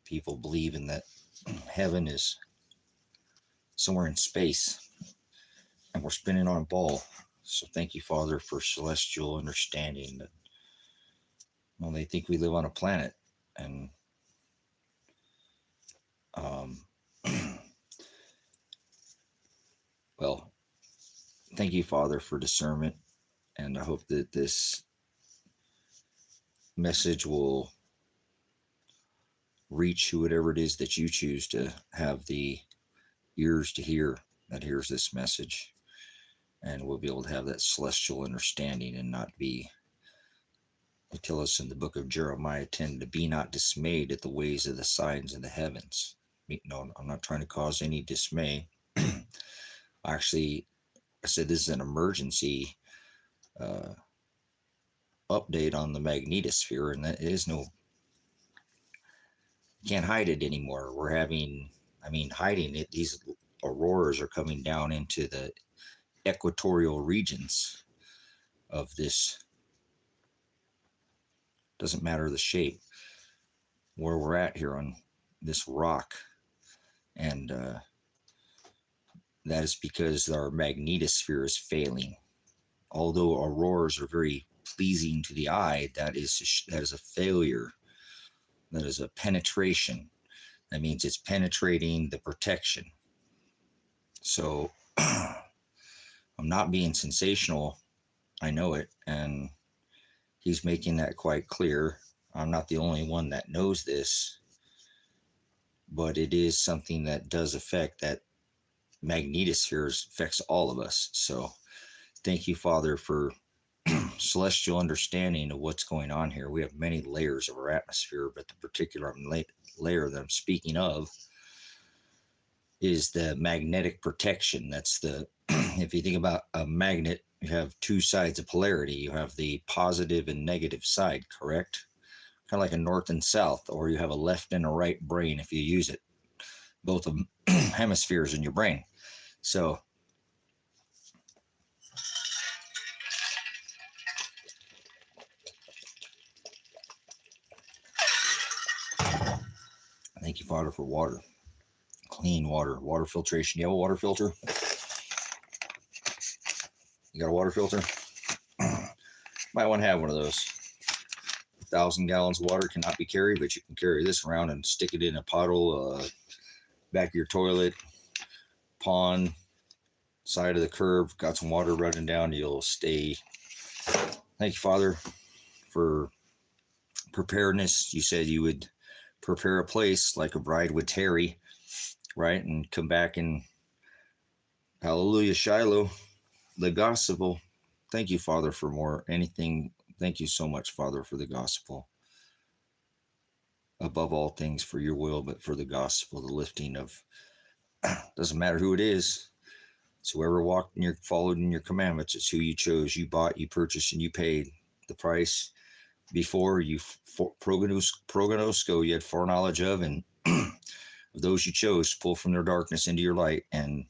people believing that heaven is somewhere in space and we're spinning on a ball. So thank you, Father, for celestial understanding that, well, they think we live on a planet. And well, thank you, Father, for discernment. And I hope that this message will reach whoever it is that you choose to have the ears to hear that hears this message. And we'll be able to have that celestial understanding and not be, they tell us in the book of Jeremiah 10, to be not dismayed at the ways of the signs in the heavens. No, I'm not trying to cause any dismay. Actually, I said this is an emergency update on the magnetosphere, and that is no, you can't hide it anymore. We're having, hiding it, these auroras are coming down into the equatorial regions of this, doesn't matter the shape, where we're at here on this rock. And that is because our magnetosphere is failing. Although auroras are very pleasing to the eye, that is a failure. That is a penetration. That means it's penetrating the protection. So I'm not being sensational. I know it. And he's making that quite clear. I'm not the only one that knows this. But it is something that does affect, that magnetosphere affects all of us. So thank you, Father, for celestial understanding of what's going on here. We have many layers of our atmosphere, but the particular layer that I'm speaking of is the magnetic protection. That's the, if you think about a magnet, you have two sides of polarity. You have the positive and negative side, correct? Kind of like a north and south, or you have a left and a right brain if you use it, both of them hemispheres in your brain. So thank you, Father, for water, clean water, water filtration. You have a water filter? You got a water filter? Might want to have one of those. 1,000 gallons of water cannot be carried, but you can carry this around and stick it in a puddle, back of your toilet, pond, side of the curb, got some water running down, you'll stay. Thank you, Father, for preparedness. You said you would prepare a place like a bride would tarry, right? And come back and hallelujah, Shiloh, the gospel. Thank you, Father, for more anything. Thank you so much, Father, for the gospel. Above all things, for your will, but for the gospel, the lifting of, doesn't matter who it is. It's whoever walked in followed in your commandments. It's who you chose, you bought, you purchased, and you paid the price before you prognosco, you had foreknowledge of, and those you chose to pull from their darkness into your light, and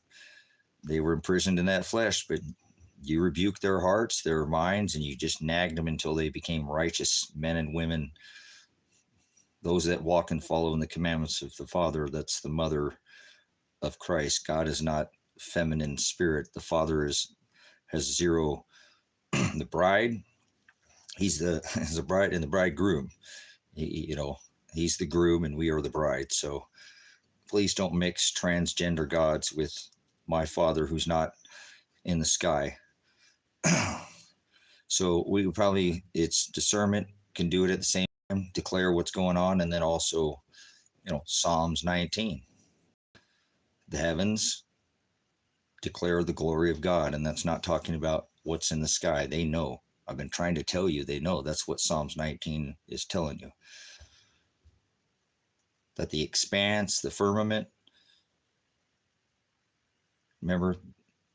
they were imprisoned in that flesh, but you rebuked their hearts, their minds, and you just nagged them until they became righteous men and women, those that walk and follow in the commandments of the Father. That's the mother of Christ. God is not feminine spirit. The Father has zero. The bride, he's the bride and the bridegroom. He's the groom and we are the bride. So please don't mix transgender gods with my Father who's not in the sky. So we probably, it's discernment, can do it at the same time, declare what's going on, and then also, Psalms 19. The heavens declare the glory of God, and that's not talking about what's in the sky. They know. I've been trying to tell you, they know. That's what Psalms 19 is telling you. That the expanse, the firmament, remember,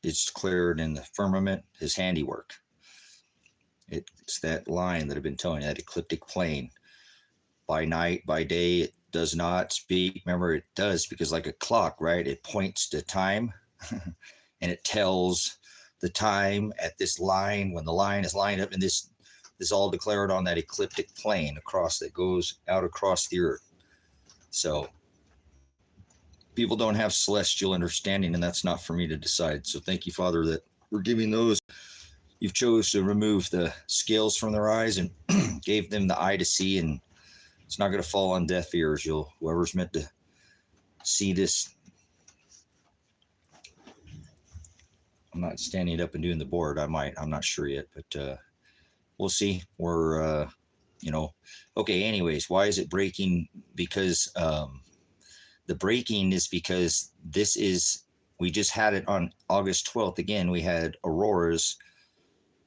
it's declared in the firmament, his handiwork. It's that line that I've been telling you, that ecliptic plane. By night, by day, it does not speak. Remember, it does, because like a clock, right? It points to time and it tells the time at this line, when the line is lined up, and this is all declared on that ecliptic plane across, that goes out across the earth. So people don't have celestial understanding, and that's not for me to decide. So thank you, Father, that we're giving those. You've chose to remove the scales from their eyes and gave them the eye to see, and it's not going to fall on deaf ears. Whoever's meant to see this. I'm not standing up and doing the board. I might. I'm not sure yet, but we'll see. We're, okay. Anyways, why is it breaking? Because the breaking is because we just had it on August 12th. Again, we had auroras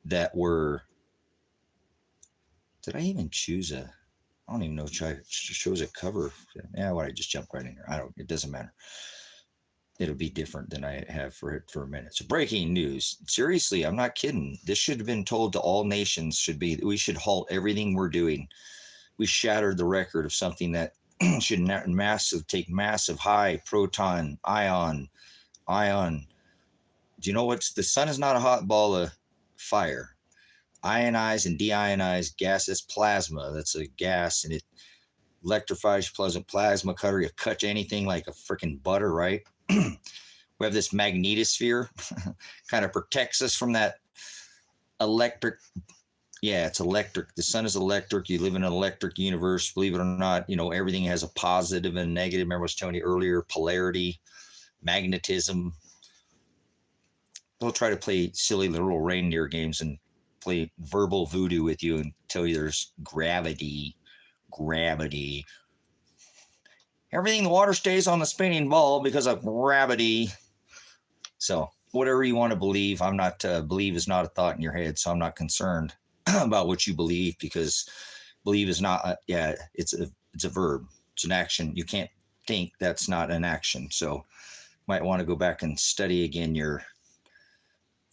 that were, did I even choose I don't even know if I chose a cover. Yeah, why I just jump right in here. It doesn't matter. It'll be different than I have for it for a minute. So breaking news. Seriously, I'm not kidding. This should have been told to all nations. We should halt everything we're doing. We shattered the record of something that should take massive high proton, ion. Do you know the sun is not a hot ball of fire. Ionized and deionized gas, that's plasma. That's a gas, and it electrifies plasma cutter. You cut anything like a freaking butter, right? We have this magnetosphere, kind of protects us from that electric. Yeah, it's electric. The sun is electric. You live in an electric universe, believe it or not. Everything has a positive and negative. Remember I was telling you earlier, polarity, magnetism. They'll try to play silly little reindeer games and play verbal voodoo with you and tell you there's gravity. Everything in the water stays on the spinning ball because of gravity. So whatever you want to believe, I'm not, believe is not a thought in your head. So I'm not concerned about what you believe, because believe is not, it's a verb. It's an action. You can't think that's not an action. So might want to go back and study again your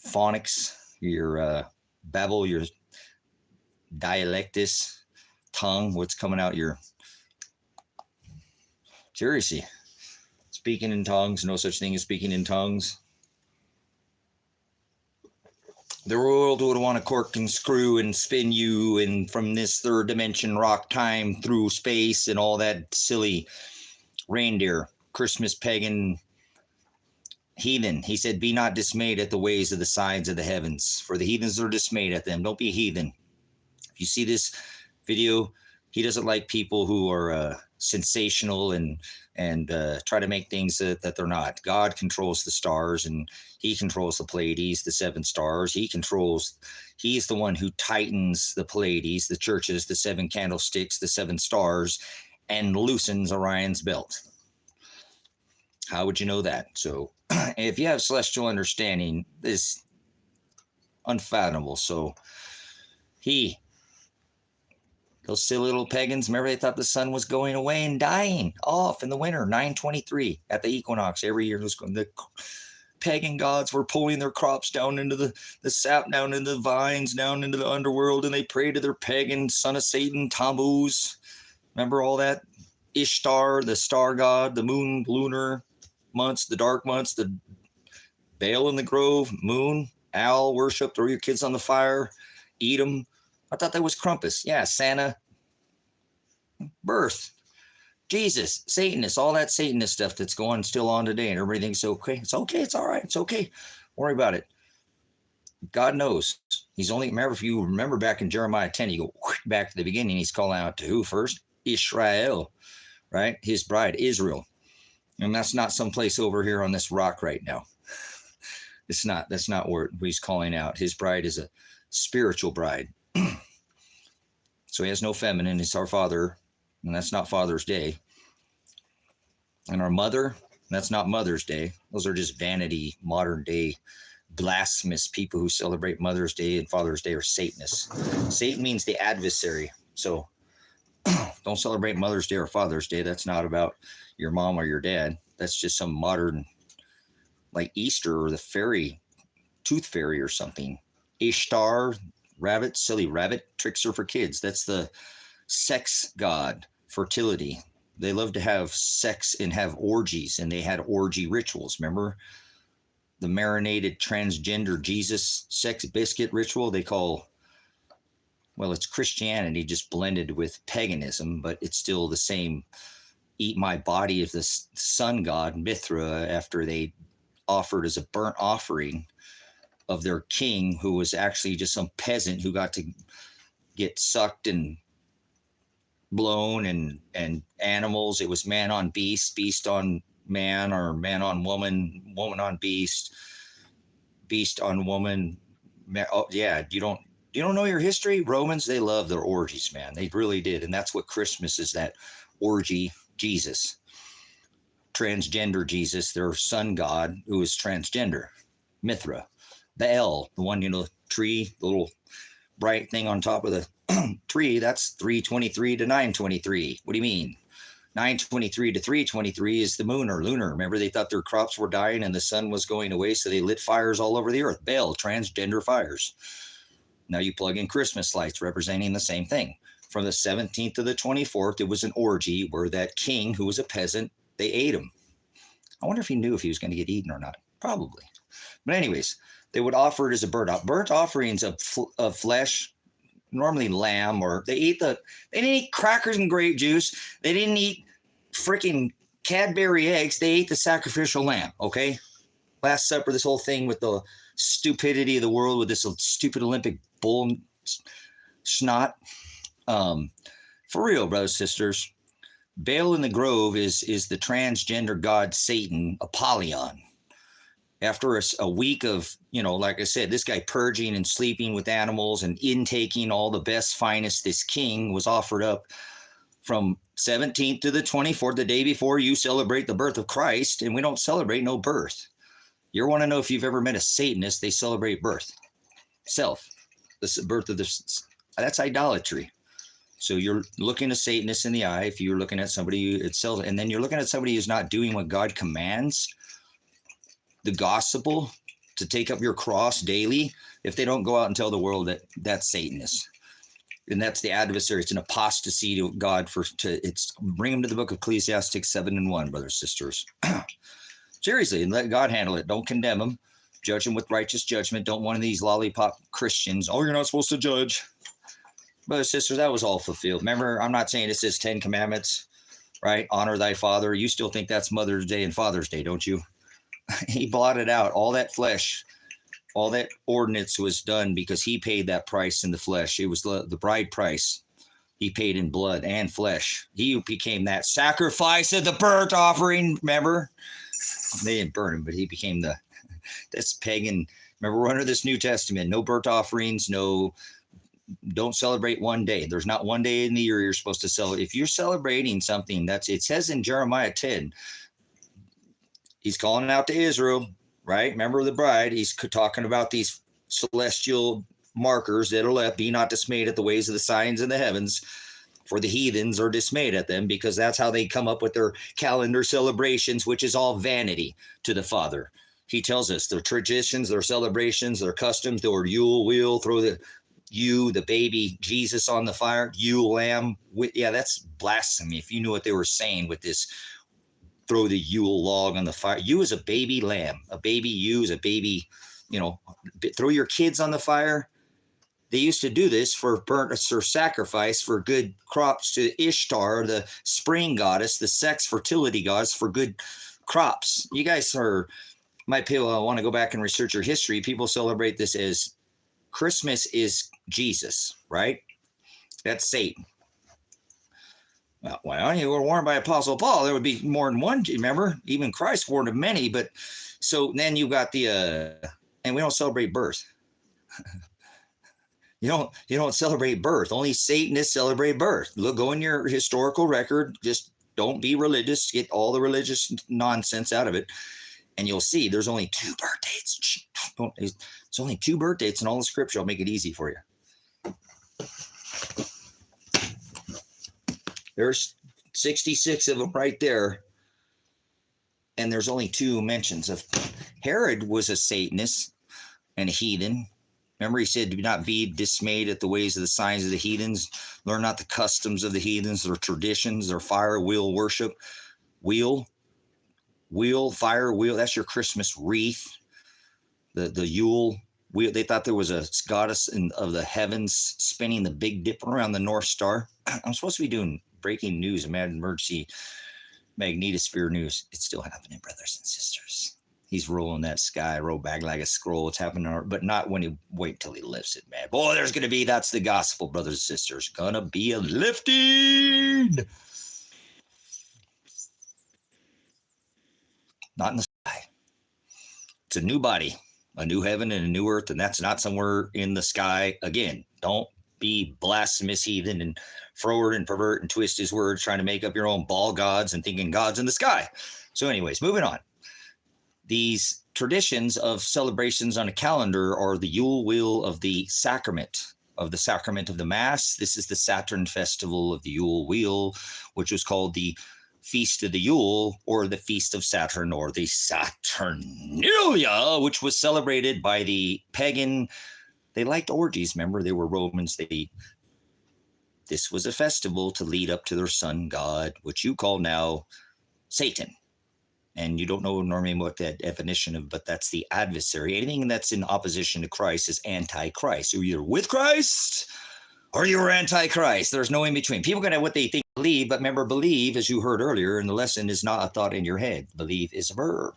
phonics, your babble, your dialectus, tongue, what's coming out your, seriously, speaking in tongues, no such thing as speaking in tongues. The world would want to cork and screw and spin you and from this third dimension rock time through space and all that silly reindeer, Christmas pagan heathen. He said, be not dismayed at the ways of the sides of the heavens, for the heathens are dismayed at them. Don't be a heathen. If you see this video, he doesn't like people who are sensational and try to make things that they're not. God controls the stars, and he controls the Pleiades, the 7 stars. He's the one who tightens the Pleiades, the churches, the 7 candlesticks, the 7 stars, and loosens Orion's belt. How would you know that? So if you have celestial understanding, it's unfathomable. So those silly little pagans, remember they thought the sun was going away and dying off in the winter, 9/23 at the equinox every year. The pagan gods were pulling their crops down into the sap, down into the vines, down into the underworld, and they prayed to their pagan son of Satan, Tammuz. Remember all that? Ishtar, the star god, the moon, lunar months, the dark months, the Baal in the grove, moon, owl worship, throw your kids on the fire, eat them. I thought that was Krampus. Yeah, Santa, birth, Jesus, Satanist, all that Satanist stuff that's going still on today, and everybody thinks okay. It's okay. It's all right. It's okay. Don't worry about it. God knows. He's only, remember, if you remember back in Jeremiah 10, you go back to the beginning. He's calling out to who first? Israel, right? His bride, Israel. And that's not someplace over here on this rock right now. It's not. That's not where he's calling out. His bride is a spiritual bride. So he has no feminine. He's our father, and that's not Father's Day. And our mother, that's not Mother's Day. Those are just vanity, modern day, blasphemous people who celebrate Mother's Day and Father's Day are Satanists. Satan means the adversary. So don't celebrate Mother's Day or Father's Day. That's not about your mom or your dad. That's just some modern, like Easter or the tooth fairy or something. Ishtar, rabbit, silly rabbit, trickster for kids. That's the sex god, fertility. They love to have sex and have orgies, and they had orgy rituals. Remember the marinated transgender Jesus sex biscuit ritual they call, well, it's Christianity just blended with paganism, but it's still the same eat my body of the sun god Mithra after they offered as a burnt offering of their king, who was actually just some peasant who got to get sucked and blown, and animals. It was man on beast, beast on man, or man on woman, woman on beast, beast on woman. Oh yeah, you don't know your history? Romans, they love their orgies, man. They really did. And that's what Christmas is, that orgy Jesus. Transgender Jesus, their sun god, who is transgender. Mithra. Baal, the one, tree, the little bright thing on top of the tree, that's 323 to 923. What do you mean? 923 to 323 is the moon or lunar. Remember, they thought their crops were dying and the sun was going away, so they lit fires all over the earth. Baal, transgender fires. Now you plug in Christmas lights representing the same thing. From the 17th to the 24th, it was an orgy where that king, who was a peasant, they ate him. I wonder if he knew if he was going to get eaten or not. Probably. But anyways, they would offer it as a burnt offerings of flesh, normally lamb, or they didn't eat crackers and grape juice. They didn't eat freaking Cadbury eggs. They ate the sacrificial lamb, okay? Last Supper, this whole thing with the stupidity of the world with this stupid Olympic bull snot. For real, brothers, sisters, Baal in the Grove is the transgender god Satan, Apollyon. After a week of, like I said, this guy purging and sleeping with animals and intaking all the best, finest, this king was offered up from 17th to the 24th, the day before you celebrate the birth of Christ, and we don't celebrate no birth. You want to know if you've ever met a Satanist? They celebrate birth, self, the birth of that's idolatry. So you're looking a Satanist in the eye if you're looking at somebody itself, and then you're looking at somebody who's not doing what God commands, the gospel, to take up your cross daily. If they don't go out and tell the world that that's Satanist, and that's the adversary, it's an apostasy to God. It's bring them to the book of Ecclesiastes 7:1, brothers, sisters. Seriously, and let God handle it. Don't condemn them. Judge them with righteous judgment. Don't one of these lollipop Christians. Oh, you're not supposed to judge. Brothers, sisters, that was all fulfilled. Remember, I'm not saying it says 10 commandments, right? Honor thy father. You still think that's Mother's Day and Father's Day, don't you? He blotted out all that flesh. All that ordinance was done because he paid that price in the flesh. It was the bride price. He paid in blood and flesh. He became that sacrifice of the burnt offering. Remember? They didn't burn him, but he became that's pagan. Remember, we're under this New Testament. No burnt offerings, don't celebrate one day. There's not one day in the year you're supposed to celebrate. If you're celebrating something, it says in Jeremiah 10, he's calling it out to Israel, right? Remember the bride. He's talking about these celestial markers that are left. Be not dismayed at the ways of the signs in the heavens, for the heathens are dismayed at them, because that's how they come up with their calendar celebrations, which is all vanity to the Father. He tells us their traditions, their celebrations, their customs, their Yule wheel, throw the baby Jesus on the fire, Yule lamb. Yeah, that's blasphemy. If you knew what they were saying with this, throw the Yule log on the fire. You as a baby lamb, a baby ewe is a baby, throw your kids on the fire. They used to do this for burnt or sacrifice for good crops to Ishtar, the spring goddess, the sex fertility goddess, for good crops. You guys might want to go back and research your history. People celebrate this as Christmas is Jesus, right? That's Satan. Well, you were warned by Apostle Paul. There would be more than one. Remember, even Christ warned of many. But so then you got and we don't celebrate birth. You don't celebrate birth. Only Satanists celebrate birth. Go in your historical record. Just don't be religious. Get all the religious nonsense out of it, and you'll see there's only 2 birth dates. It's only 2 birth dates in all the scripture. I'll make it easy for you. There's 66 of them right there, and there's only 2 mentions of. Herod was a Satanist and a heathen. Remember, he said, do not be dismayed at the ways of the signs of the heathens. Learn not the customs of the heathens, their traditions, their fire, wheel worship. Wheel, fire, wheel. That's your Christmas wreath. The Yule wheel. They thought there was a goddess of the heavens spinning the Big Dipper around the North Star. I'm supposed to be doing breaking news, emergency magnetosphere news. It's still happening, brothers and sisters. He's rolling that sky, roll back like a scroll. It's happening, but not when he wait till he lifts it, man. Boy, there's gonna be, that's the gospel, brothers and sisters. Gonna be a lifting. Not in the sky. It's a new body, a new heaven and a new earth, and that's not somewhere in the sky. Again, don't be blasphemous heathen and forward and pervert and twist his words, trying to make up your own ball gods and thinking God's in the sky. So anyways, moving on. These traditions of celebrations on a calendar are the Yule wheel of the sacrament of the Mass. This is the Saturn festival of the Yule wheel, which was called the Feast of the Yule, or the Feast of Saturn, or the Saturnalia, which was celebrated by the pagan. They liked orgies. Remember, they were Romans. This was a festival to lead up to their sun god, which you call now Satan. And you don't know normally what that definition of, but that's the adversary. Anything that's in opposition to Christ is anti-Christ. You're either with Christ or you're anti-Christ. There's no in between. People can have what they think, believe, but remember, believe, as you heard earlier in the lesson, is not a thought in your head. Believe is a verb.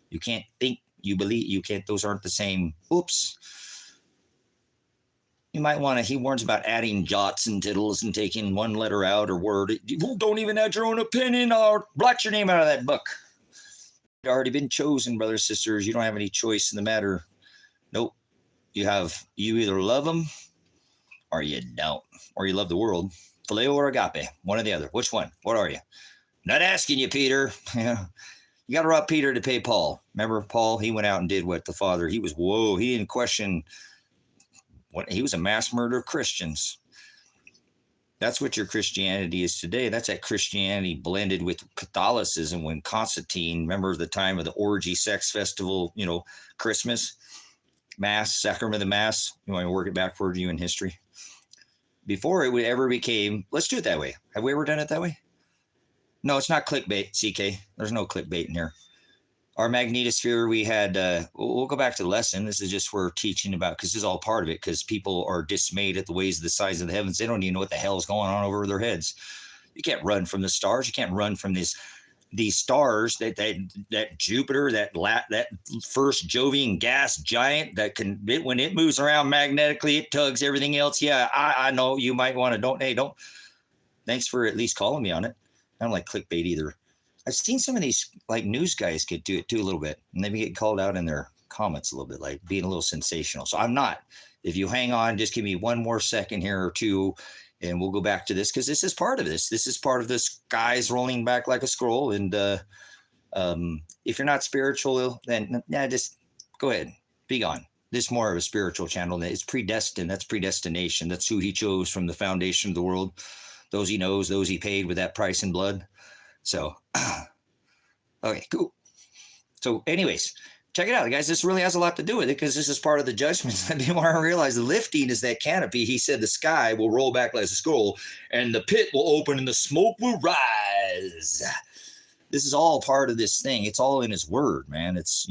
You can't think, you believe. You can't, those aren't the same. Oops. You might want to, he warns about adding jots and tittles and taking one letter out or word. Don't even add your own opinion or blot your name out of that book. You've already been chosen, brothers and sisters. You don't have any choice in the matter. Nope. You either love them or you don't, or you love the world. Phileo or agape, one or the other. Which one? What are you? Not asking you, Peter. Yeah. You got to rob Peter to pay Paul. Remember Paul? He went out and did what the Father, he didn't question. He was a mass murderer of Christians. That's what your Christianity is today. That's that Christianity blended with Catholicism when Constantine, remember the time of the orgy sex festival, Christmas, Mass, Sacrament of the Mass. You want to work it backward, you in history? Before it ever became, let's do it that way. Have we ever done it that way? No, it's not clickbait, CK. There's no clickbait in here. Our magnetosphere, we had, we'll go back to the lesson. This is just we're teaching about, because this is all part of it, because people are dismayed at the ways of the size of the heavens. They don't even know what the hell is going on over their heads. You can't run from the stars. You can't run from these stars, that Jupiter, that first Jovian gas giant that when it moves around magnetically, it tugs everything else. Yeah, I know you might want to, don't. Thanks for at least calling me on it. I don't like clickbait either. I've seen some of these like news guys get do it too a little bit, and they get called out in their comments a little bit, like being a little sensational. So I'm not. If you hang on, just give me one more second here or two, and we'll go back to this, because this is part of this. This is part of this skies rolling back like a scroll. And if you're not spiritual, then just go ahead, be gone. This is more of a spiritual channel. It's predestined. That's predestination. That's who he chose from the foundation of the world. Those he knows, those he paid with that price in blood. So, okay, cool. So anyways, check it out, guys. This really has a lot to do with it, because this is part of the judgments. I didn't want to realize the lifting is that canopy. He said the sky will roll back like a scroll, and the pit will open, and the smoke will rise. This is all part of this thing. It's all in his word, man. It's,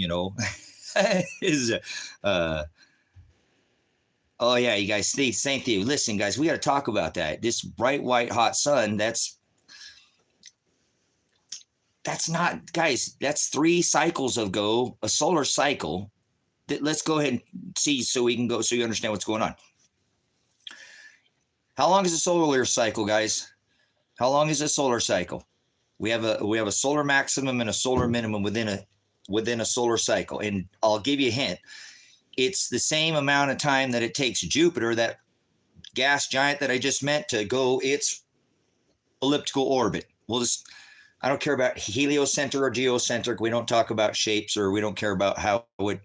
oh yeah, you guys, thank you. Listen, guys, we got to talk about that. This bright, white, hot sun, that's not, guys, that's 3 cycles ago, a solar cycle. Let's go ahead and see so we can go, so you understand what's going on. How long is a solar cycle, guys? How long is a solar cycle? We have a solar maximum and a solar minimum within a solar cycle. And I'll give you a hint. It's the same amount of time that it takes Jupiter, that gas giant that I just meant, to go its elliptical orbit. I don't care about heliocentric or geocentric. We don't talk about shapes, or we don't care about how it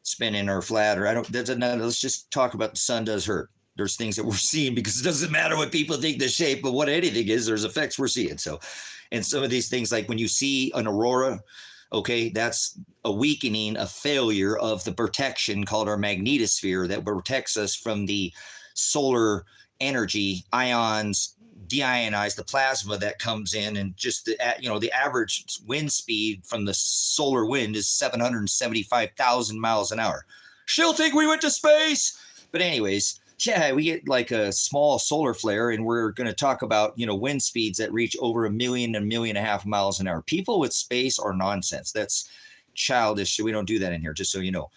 spinning or flat, or let's just talk about the sun does hurt. There's things that we're seeing, because it doesn't matter what people think the shape of what anything is, there's effects we're seeing. So, and some of these things, like when you see an aurora, okay, that's a weakening, a failure of the protection called our magnetosphere that protects us from the solar energy, ions, deionize the plasma that comes in, and just the average wind speed from the solar wind is 775,000 miles an hour. Still think we went to space, but anyways, Yeah, we get like a small solar flare, and we're going to talk about, wind speeds that reach over 1.5 million miles an hour. People with space are nonsense. That's childish. So we don't do that in here, just so you know.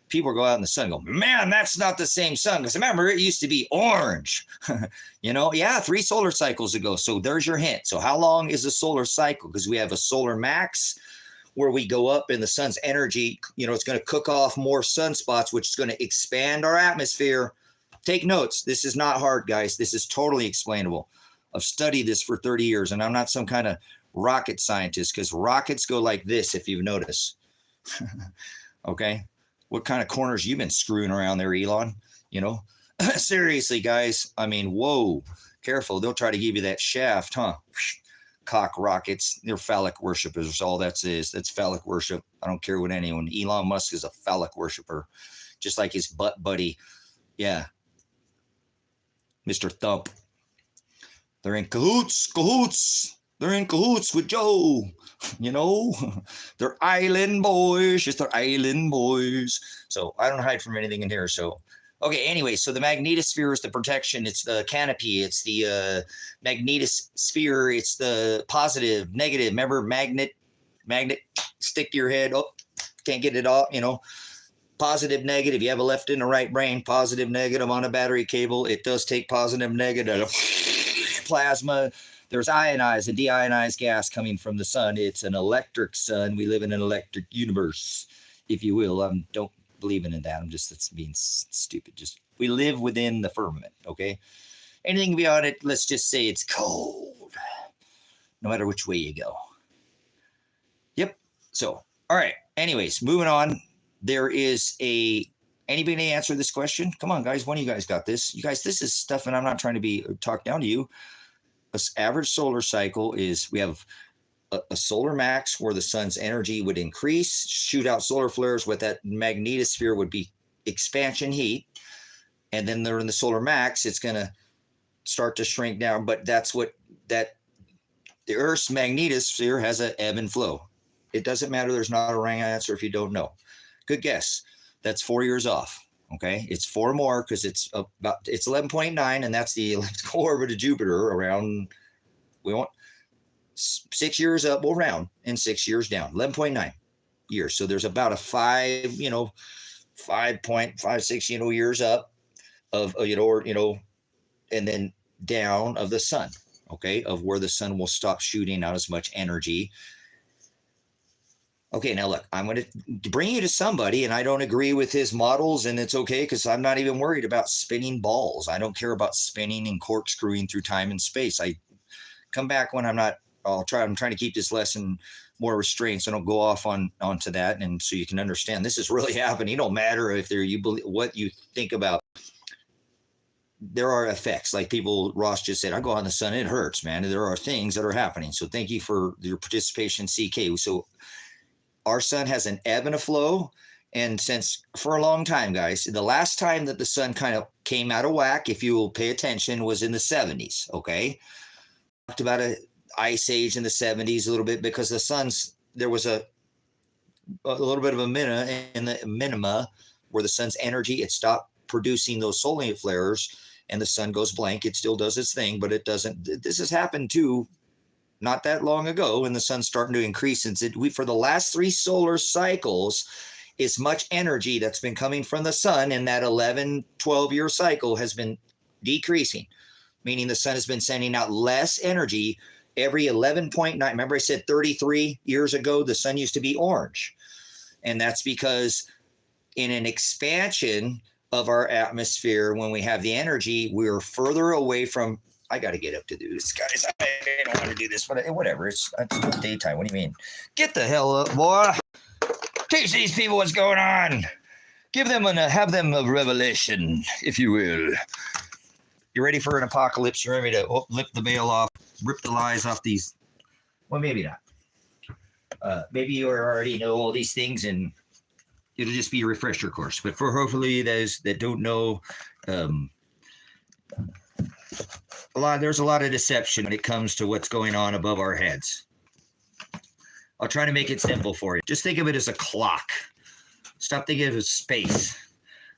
People go out in the sun and go, man, that's not the same sun. Because remember, it used to be orange. Yeah, 3 solar cycles ago. So there's your hint. So how long is a solar cycle? Because we have a solar max where we go up in the sun's energy. It's going to cook off more sunspots, which is going to expand our atmosphere. Take notes. This is not hard, guys. This is totally explainable. I've studied this for 30 years, and I'm not some kind of rocket scientist, because rockets go like this, if you've noticed. Okay? What kind of corners you been screwing around there, Elon? Seriously, guys. I mean, whoa. Careful. They'll try to give you that shaft, huh? Cock rockets. They're phallic worshipers. That's all that is. That's phallic worship. I don't care what anyone. Elon Musk is a phallic worshiper, just like his butt buddy. Yeah. Mr. Thump. They're in cahoots. They're in cahoots with Joe. They're island boys. Just they're island boys. So I don't hide from anything in here. So, okay, anyway, so the magnetosphere is the protection. It's the canopy. It's the magnetosphere. It's the positive, negative. Remember, magnet, stick to your head. Oh, can't get it off, Positive, negative. You have a left and a right brain. Positive, negative on a battery cable. It does take positive, negative. Plasma. There's ionized and deionized gas coming from the sun. It's an electric sun. We live in an electric universe, if you will. Don't believe in that. That's being stupid. Just we live within the firmament. Okay. Anything beyond it, let's just say it's cold. No matter which way you go. Yep. So, all right. Anyways, moving on. There is anybody answer this question? Come on, guys. One of you guys got this. You guys, this is stuff, and I'm not trying to be talked down to you. An average solar cycle is we have a solar max where the sun's energy would increase, shoot out solar flares. With that magnetosphere would be expansion heat. And then they're in the solar max, it's going to start to shrink down. But that's the Earth's magnetosphere has an ebb and flow. It doesn't matter. There's not a wrong answer if you don't know. Good guess. That's 4 years off. Okay. It's 4 more because it's 11.9, and that's the elliptical orbit of Jupiter around, we want 6 years up, we'll round, and 6 years down, 11.9 years. So there's about a 5.56, years up of, and then down of the sun. Okay. Of where the sun will stop shooting out as much energy. Okay, now look, I'm going to bring you to somebody, and I don't agree with his models, and it's okay because I'm not even worried about spinning balls. I don't care about spinning and corkscrewing through time and space. I come back when I'm not. I'm trying to keep this lesson more restrained, so I don't go off onto that, and so you can understand this is really happening. It don't matter if you believe what you think about. There are effects, like Ross just said. I go out in the sun, it hurts, man. There are things that are happening. So thank you for your participation, CK. So. Our sun has an ebb and a flow. And since for a long time, guys, the last time that the sun kind of came out of whack, if you will pay attention, was in the 70s. Okay. Talked about an ice age in the 70s a little bit because there was a little bit of a minima where the sun's energy, it stopped producing those solar flares and the sun goes blank. It still does its thing, but it doesn't. This has happened too. Not that long ago, and the sun's starting to increase. Since for the last 3 solar cycles, as much energy that's been coming from the sun in that 11, 12-year cycle has been decreasing, meaning the sun has been sending out less energy every 11.9. Remember I said 33 years ago, the sun used to be orange. And that's because in an expansion of our atmosphere, when we have the energy, we're further away from. I got to get up to do this, guys. I don't want to do this, but whatever. It's daytime. What do you mean? Get the hell up, boy. Teach these people what's going on. Have them a revelation, if you will. You ready for an apocalypse? You ready to lift the veil off, rip the lies off these? Well, maybe not. Maybe you already know all these things, and it'll just be a refresher course. But for hopefully those that don't know, there's a lot of deception when it comes to what's going on above our heads. I'll try to make it simple for you. Just think of it as a clock. Stop thinking of it as space.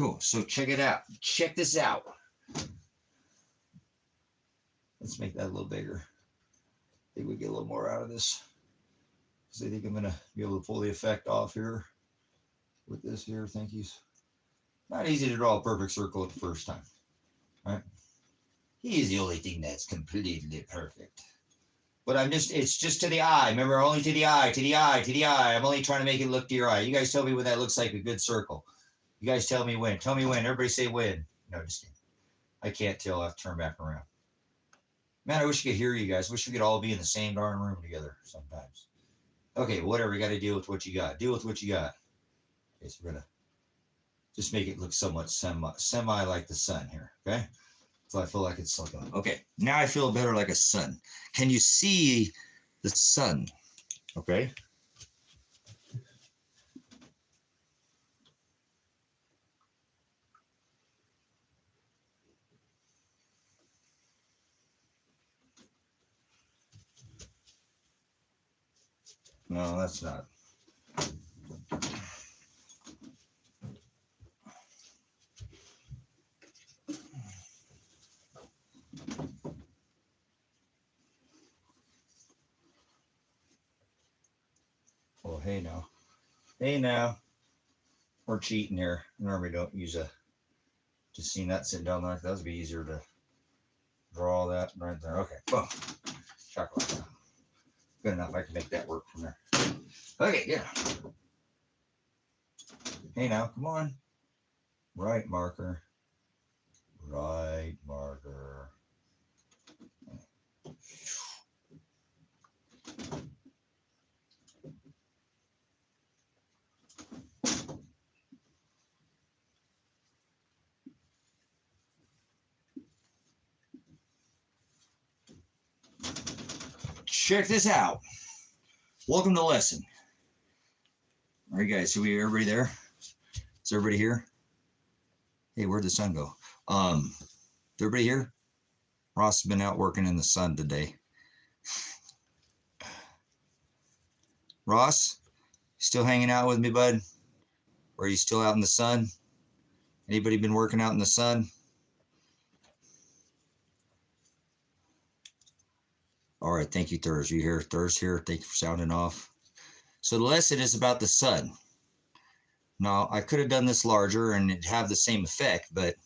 Cool. So check it out. Check this out. Let's make that a little bigger. I think we get a little more out of this. Because I think I'm going to be able to pull the effect off here with this here. Thank you. Not easy to draw a perfect circle at the first time. Right? He is the only thing that's completely perfect. But it's just to the eye. Remember, only to the eye, to the eye, to the eye. I'm only trying to make it look to your eye. You guys tell me when that looks like a good circle. You guys tell me when. Tell me when. Everybody say when. No, just kidding. I can't tell. I have to turn back around. Man, I wish I could hear you guys. Wish we could all be in the same darn room together sometimes. Okay, whatever. You got to deal with what you got. Deal with what you got. Okay, so we're going to just make it look somewhat semi like the sun here. Okay? So I feel like it's like okay, now I feel better like a sun. Can you see the sun? Okay. No, that's not. Oh, hey now. Hey now. We're cheating here. Normally don't use a, just seeing that sitting down like that would be easier to draw that right there. Okay, boom. Chocolate. Good enough. I can make that work from there. Okay, yeah. Hey now, come on. Right marker. Right marker. Check this out. Welcome to lesson. All right, guys. So everybody there? Is everybody here? Hey, where'd the sun go? Is everybody here? Ross has been out working in the sun today. Ross, still hanging out with me, bud? Or are you still out in the sun? Anybody been working out in the sun? All right, thank you, Thurs. You here? Thurs here. Thank you for sounding off. So the lesson is about the sun. Now, I could have done this larger and it'd have the same effect, but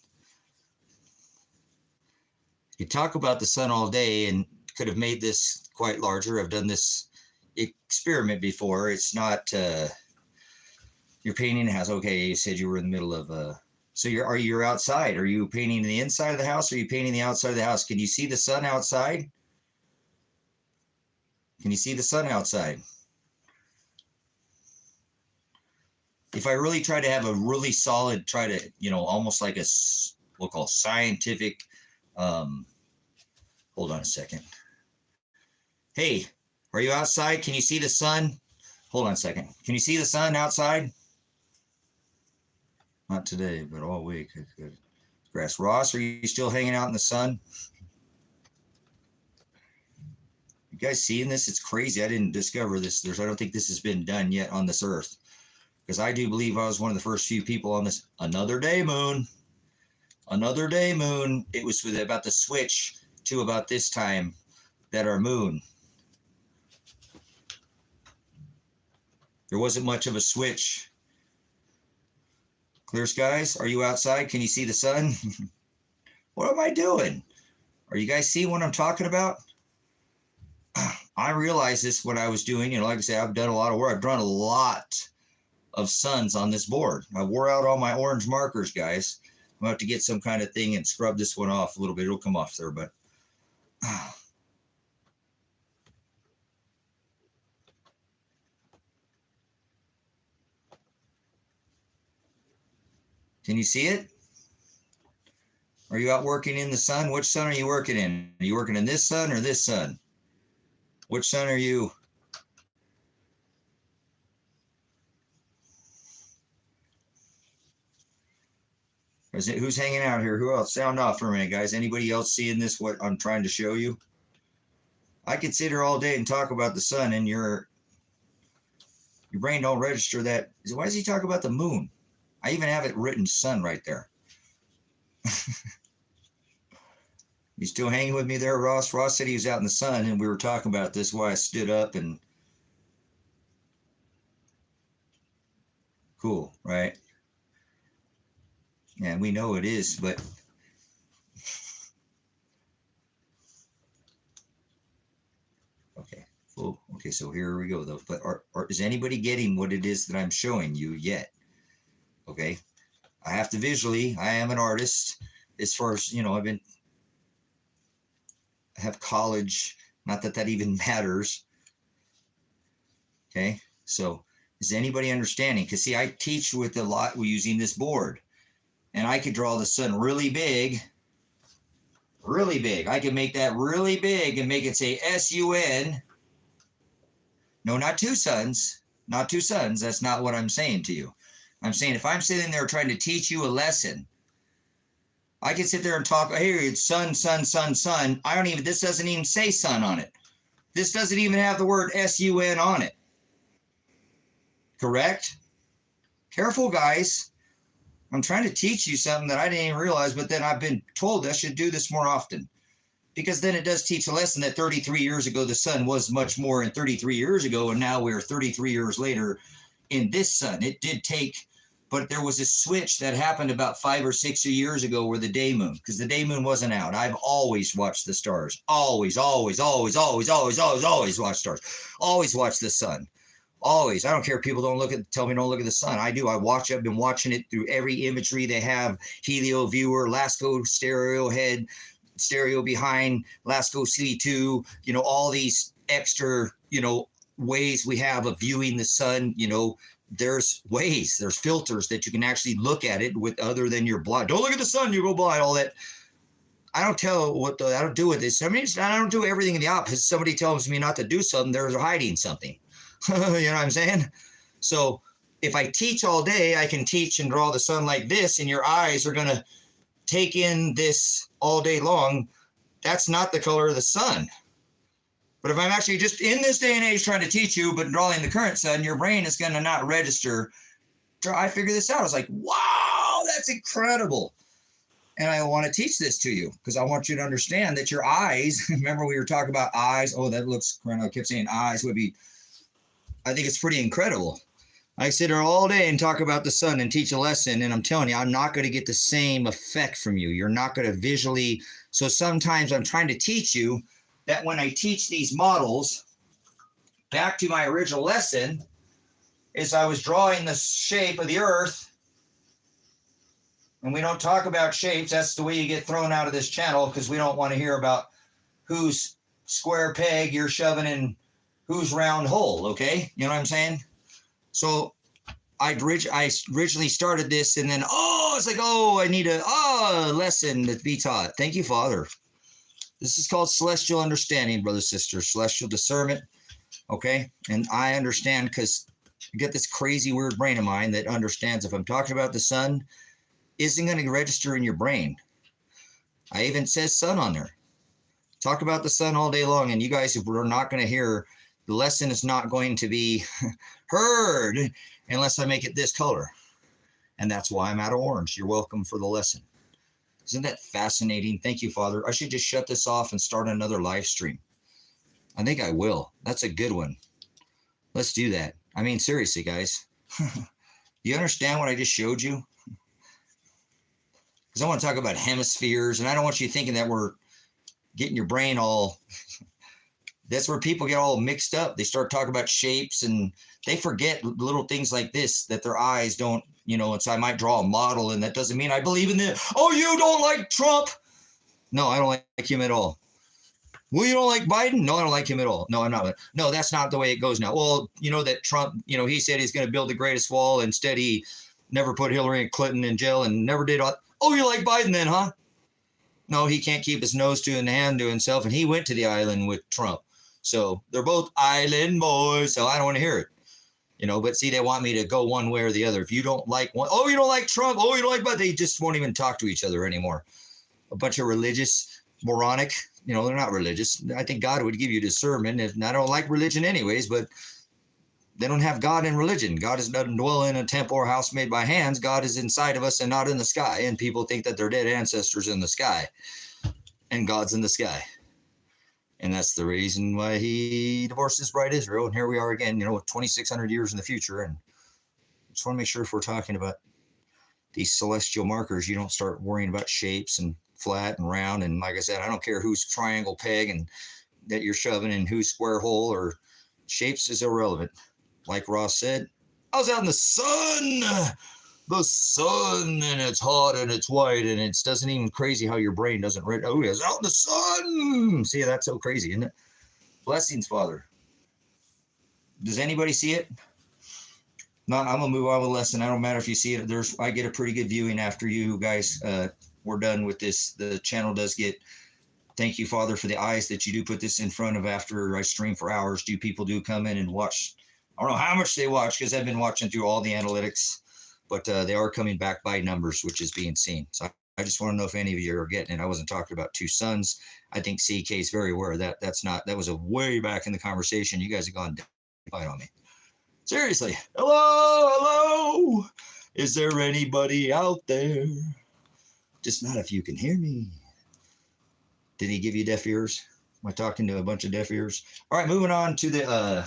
you talk about the sun all day and could have made this quite larger. I've done this experiment before. It's not, your painting has, okay, you said you were in the middle of, so you're outside. Are you painting the inside of the house or are you painting the outside of the house? Can you see the sun outside? Can you see the sun outside? If I really try to have a really solid, almost like a, we'll call scientific, hold on a second. Hey, are you outside? Can you see the sun? Hold on a second. Can you see the sun outside? Not today, but all week. Good. Grass. Ross, are you still hanging out in the sun? You guys seeing this? It's crazy. I didn't discover this. I don't think this has been done yet on this earth. Because I do believe I was one of the first few people on this. Another day moon. Another day moon. It was about the switch to about this time that our moon. There wasn't much of a switch. Clear skies. Are you outside? Can you see the sun? What am I doing? Are you guys seeing what I'm talking about? I realized this when I was doing, like I said, I've done a lot of work. I've drawn a lot of suns on this board. I wore out all my orange markers, guys. I'm going to have to get some kind of thing and scrub this one off a little bit. It'll come off there, but can you see it? Are you out working in the sun? Which sun are you working in? Are you working in this sun or this sun? Which sun are you? Who's hanging out here? Who else? Sound off for a minute, guys. Anybody else seeing this, what I'm trying to show you? I could sit here all day and talk about the sun, and your brain don't register that. Why does he talk about the moon? I even have it written sun right there. You still hanging with me there, Ross? Ross said he was out in the sun, and we were talking about this, why I stood up and... Cool, right? And we know it is, but... Okay, well, okay, so here we go, though. But is anybody getting what it is that I'm showing you yet? Okay, I have to visually, I am an artist. As far as, you know, I have college, not that that even matters. Okay, so is anybody understanding? Because see, I teach with a lot using this board, and I could draw the sun really big, really big. I can make that really big and make it say S-U-N. No, not two suns, not two suns. That's not what I'm saying to you. I'm saying if I'm sitting there trying to teach you a lesson, I can sit there and talk, here, it's sun, sun, sun, sun. I don't even, this doesn't even say sun on it. This doesn't even have the word S-U-N on it. Correct? Careful, guys. I'm trying to teach you something that I didn't even realize, but then I've been told I should do this more often. Because then it does teach a lesson that 33 years ago, the sun was much more in 33 years ago, and now we're 33 years later in this sun. It did take... But there was a switch that happened about 5 or 6 years ago where the day moon, because the day moon wasn't out. I've always watched the stars. Always, always, always, always, always, always, always watch stars. Always watch the sun. Always. I don't care if people tell me don't look at the sun. I do. I've been watching it through every imagery they have. Helio viewer, Lasco stereo head, stereo behind, Lasco C2, you know, all these extra, you know, ways we have of viewing the sun, you know. There's ways, there's filters that you can actually look at it with other than your blind. Don't look at the sun, you go blind, all that. I don't do with this. I mean, I don't do everything in the opposite. Somebody tells me not to do something, they're hiding something. You know what I'm saying? So if I teach all day, I can teach and draw the sun like this, and your eyes are going to take in this all day long. That's not the color of the sun. But if I'm actually just in this day and age trying to teach you, but drawing the current sun, your brain is going to not register. I figured this out. I was like, wow, that's incredible. And I want to teach this to you because I want you to understand that your eyes, remember we were talking about eyes. Oh, that looks, I kept saying eyes would be, I think it's pretty incredible. I sit there all day and talk about the sun and teach a lesson. And I'm telling you, I'm not going to get the same effect from you. You're not going to visually. So sometimes I'm trying to teach you that when I teach these models, back to my original lesson, is I was drawing the shape of the earth. And we don't talk about shapes. That's the way you get thrown out of this channel because we don't want to hear about whose square peg you're shoving in whose round hole, okay? You know what I'm saying? So I originally started this and then, it's like, I need a lesson to be taught. Thank you, Father. This is called celestial understanding, brothers, sisters, celestial discernment, okay? And I understand because I get this crazy, weird brain of mine that understands if I'm talking about the sun, isn't going to register in your brain. I even says sun on there. Talk about the sun all day long, and you guys are not going to hear, the lesson is not going to be heard unless I make it this color. And that's why I'm out of orange. You're welcome for the lesson. Isn't that fascinating? Thank you, Father. I should just shut this off and start another live stream. I think I will. That's a good one. Let's do that. I mean, seriously, guys. You understand what I just showed you? Because I want to talk about hemispheres, and I don't want you thinking that we're getting your brain all... That's where people get all mixed up. They start talking about shapes, and they forget little things like this, that their eyes don't, you know, and so I might draw a model, and that doesn't mean I believe in it. Oh, you don't like Trump? No, I don't like him at all. Well, you don't like Biden? No, I don't like him at all. No, I'm not. No, that's not the way it goes now. Well, you know that Trump, you know, he said he's going to build the greatest wall. Instead, he never put Hillary and Clinton in jail and never did. Oh, you like Biden then, huh? No, he can't keep his nose to and hand to himself, and he went to the island with Trump. So they're both island boys, so I don't want to hear it. You know, but see, they want me to go one way or the other. If you don't like one, oh, you don't like Trump, oh, you don't like, but they just won't even talk to each other anymore. A bunch of religious, moronic, you know, they're not religious. I think God would give you discernment. And I don't like religion anyways, but They don't have God in religion. God doesn't dwell in a temple or house made by hands. God is inside of us and not in the sky. And people think that their dead ancestors in the sky, and God's in the sky. And that's the reason why he divorced his bride Israel. And here we are again, 2,600 years in the future. And I just want to make sure if we're talking about these celestial markers, you don't start worrying about shapes and flat and round. And like I said, I don't care whose triangle peg and that you're shoving in whose square hole, or shapes is irrelevant. Like Ross said, I was out in the sun, and it's hot and it's white, and it doesn't even crazy how your brain doesn't read. Oh, it's out in the sun. See, that's so crazy, isn't it? Blessings, Father. Does anybody see it? No, I'm gonna move on with the lesson. I don't matter if you see it. I get a pretty good viewing after you guys. We're done with this. The channel does get. Thank you, Father, for the eyes that you do put this in front of after I stream for hours. People do come in and watch. I don't know how much they watch because I've been watching through all the analytics, but they are coming back by numbers, which is being seen. So I just want to know if any of you are getting it. I wasn't talking about two sons. I think CK is very aware of that. That was a way back in the conversation. You guys have gone down on me. Seriously. Hello. Is there anybody out there? Just not if you can hear me. Did he give you deaf ears? Am I talking to a bunch of deaf ears? All right, moving on to the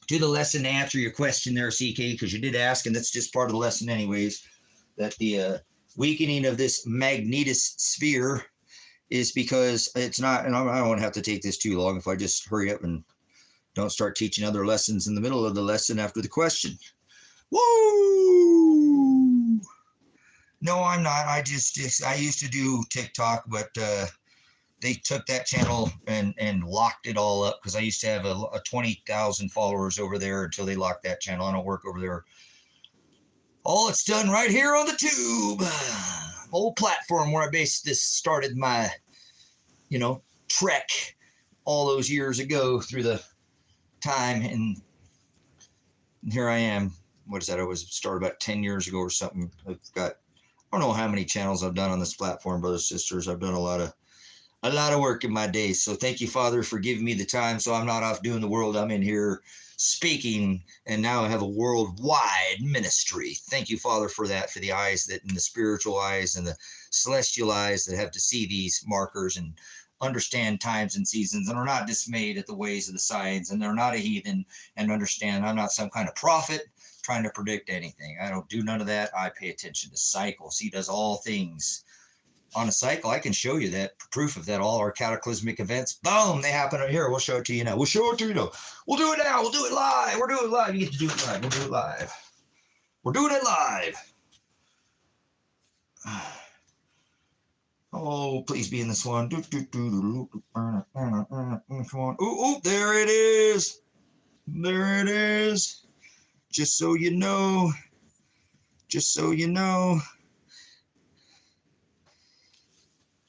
lesson to answer your question there, CK, because you did ask, and that's just part of the lesson anyways, that the weakening of this magnetosphere is because it's not, and I don't want to have to take this too long if I just hurry up and don't start teaching other lessons in the middle of the lesson after the question. Woo! No, I'm not. I used to do TikTok, but they took that channel and locked it all up because I used to have a 20,000 followers over there until they locked that channel. I don't work over there. All it's done right here on the tube, old platform where I started my, trek all those years ago through the time, and here I am. What is that? I was started about 10 years ago or something. I've got, I don't know how many channels I've done on this platform, brothers and sisters. I've done a lot of work in my days. So thank you, Father, for giving me the time so I'm not off doing the world. I'm in here speaking, and now I have a worldwide ministry. Thank you, Father, for that, for the eyes that, and the spiritual eyes and the celestial eyes that have to see these markers and understand times and seasons and are not dismayed at the ways of the signs, and they're not a heathen, and understand I'm not some kind of prophet trying to predict anything. I don't do none of that. I pay attention to cycles. He does all things on a cycle. I can show you that proof of that. All our cataclysmic events, boom, they happen here. We'll show it to you now. We'll show it to you now. We'll do it now. We'll do it live. We're doing it live. You get to do it live. We'll do it live. We're doing it live. Oh, please be in this one. Come on. Ooh, there it is. There it is. Just so you know. Just so you know.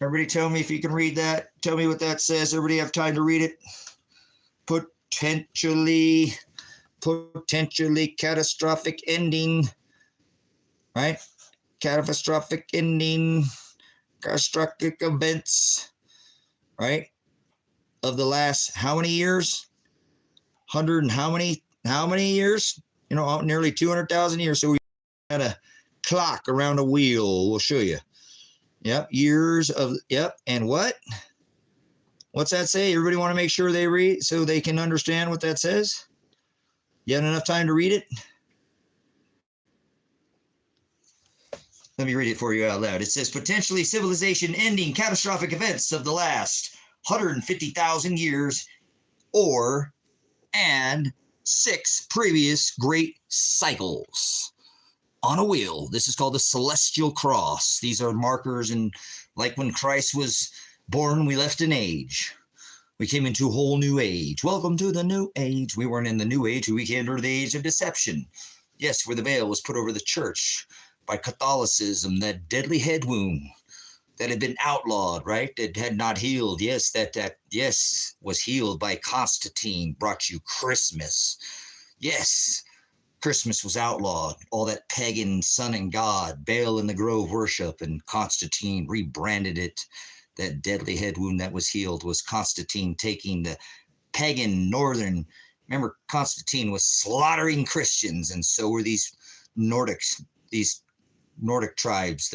Everybody tell me if you can read that. Tell me what that says. Everybody have time to read it? Potentially catastrophic ending. Right? Catastrophic ending. Catastrophic events. Right? Of the last how many years? 100 and how many years? Nearly 200,000 years. So we had a clock around a wheel. We'll show you. Yep, years of, yep, and what? What's that say? Everybody want to make sure they read so they can understand what that says? You had enough time to read it? Let me read it for you out loud. It says, potentially civilization ending catastrophic events of the last 150,000 years and 6 previous great cycles. On a wheel. This is called the celestial cross. These are markers, and like when Christ was born, we left an age. We came into a whole new age. Welcome to the new age. We weren't in the new age. We came into the age of deception. Yes, where the veil was put over the church by Catholicism, that deadly head wound that had been outlawed, right? That had not healed. Yes, that was healed by Constantine, brought you Christmas. Yes. Christmas was outlawed, all that pagan sun and god, Baal in the Grove worship, and Constantine rebranded it. That deadly head wound that was healed was Constantine taking the pagan northern Remember, Constantine was slaughtering Christians, and so were these Nordic tribes,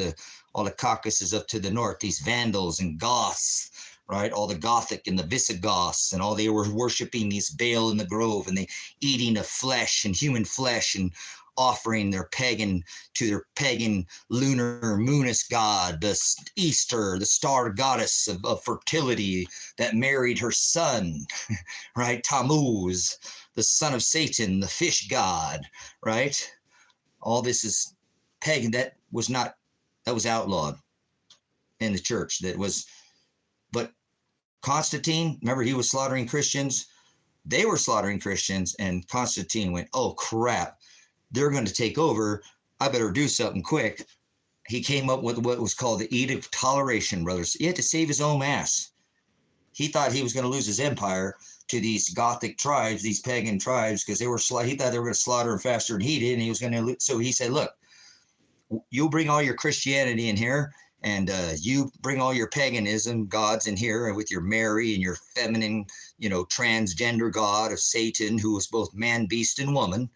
all the Caucasus up to the north, these Vandals and Goths, right? All the Gothic and the Visigoths, and all they were worshiping these Baal in the Grove, and they eating of flesh and human flesh, and offering their pagan lunar moonist god, the Easter, the star goddess of fertility that married her son, right? Tammuz, the son of Satan, the fish god, right? All this is pagan. That was outlawed in the church. But Constantine, remember, he was slaughtering Christians. They were slaughtering Christians, and Constantine went, oh crap, they're going to take over. I better do something quick. He came up with what was called the Edict of Toleration, brothers. He had to save his own ass. He thought he was going to lose his empire to these Gothic tribes, these pagan tribes, because he thought they were going to slaughter him faster than he did, and he was going to. So he said, "Look, you bring all your Christianity in here, and you bring all your paganism gods in here, and with your Mary and your feminine, transgender god of Satan, who was both man, beast, and woman.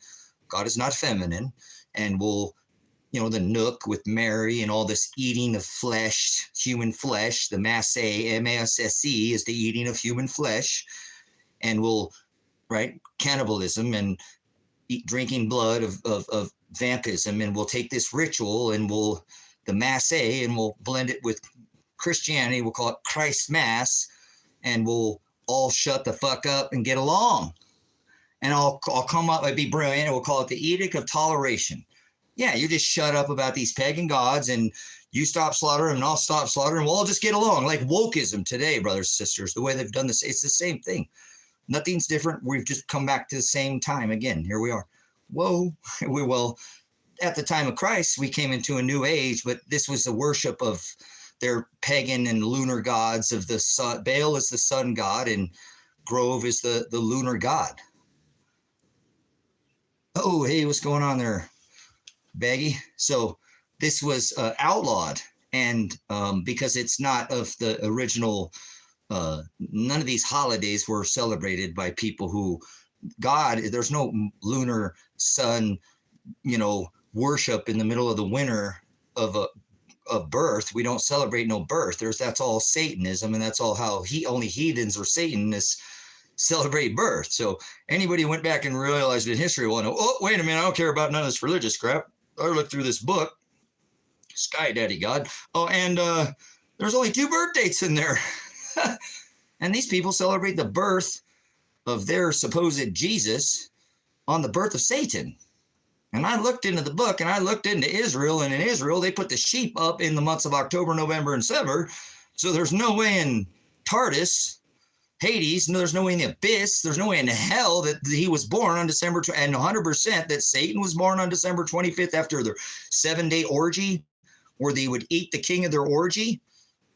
God is not feminine, and the Nook with Mary and all this eating of flesh, human flesh, the Masse, M-A-S-S-E is the eating of human flesh, and cannibalism and drinking blood of vampism, and we'll take this ritual and the Masse, and we'll blend it with Christianity, we'll call it Christ Mass, and we'll all shut the fuck up and get along. And I'll come up, I'd be brilliant, and we'll call it the Edict of Toleration. Yeah, you just shut up about these pagan gods, and you stop slaughtering, and I'll stop slaughtering. We'll all just get along, like wokeism today, brothers and sisters. The way they've done this, it's the same thing. Nothing's different. We've just come back to the same time again. Here we are. Whoa. At the time of Christ, we came into a new age, but this was the worship of their pagan and lunar gods of the sun. Baal is the sun god, and Grove is the lunar god. Oh, hey, what's going on there, Baggy? So this was outlawed, and because it's not of the original, none of these holidays were celebrated by people who, there's no lunar sun, worship in the middle of the winter of birth. We don't celebrate no birth. That's all Satanism, and that's all how only heathens or Satanists celebrate birth. So anybody who went back and realized in history, oh, wait a minute, I don't care about none of this religious crap. I looked through this book, Sky Daddy God. Oh, and there's only 2 birth dates in there. And these people celebrate the birth of their supposed Jesus on the birth of Satan. And I looked into the book, and I looked into Israel, and in Israel, they put the sheep up in the months of October, November, and December. So there's no way in Tartarus, Hades, there's no way in the abyss, there's no way in hell that he was born on December, and 100% that Satan was born on December 25th after their 7-day orgy, where they would eat the king of their orgy.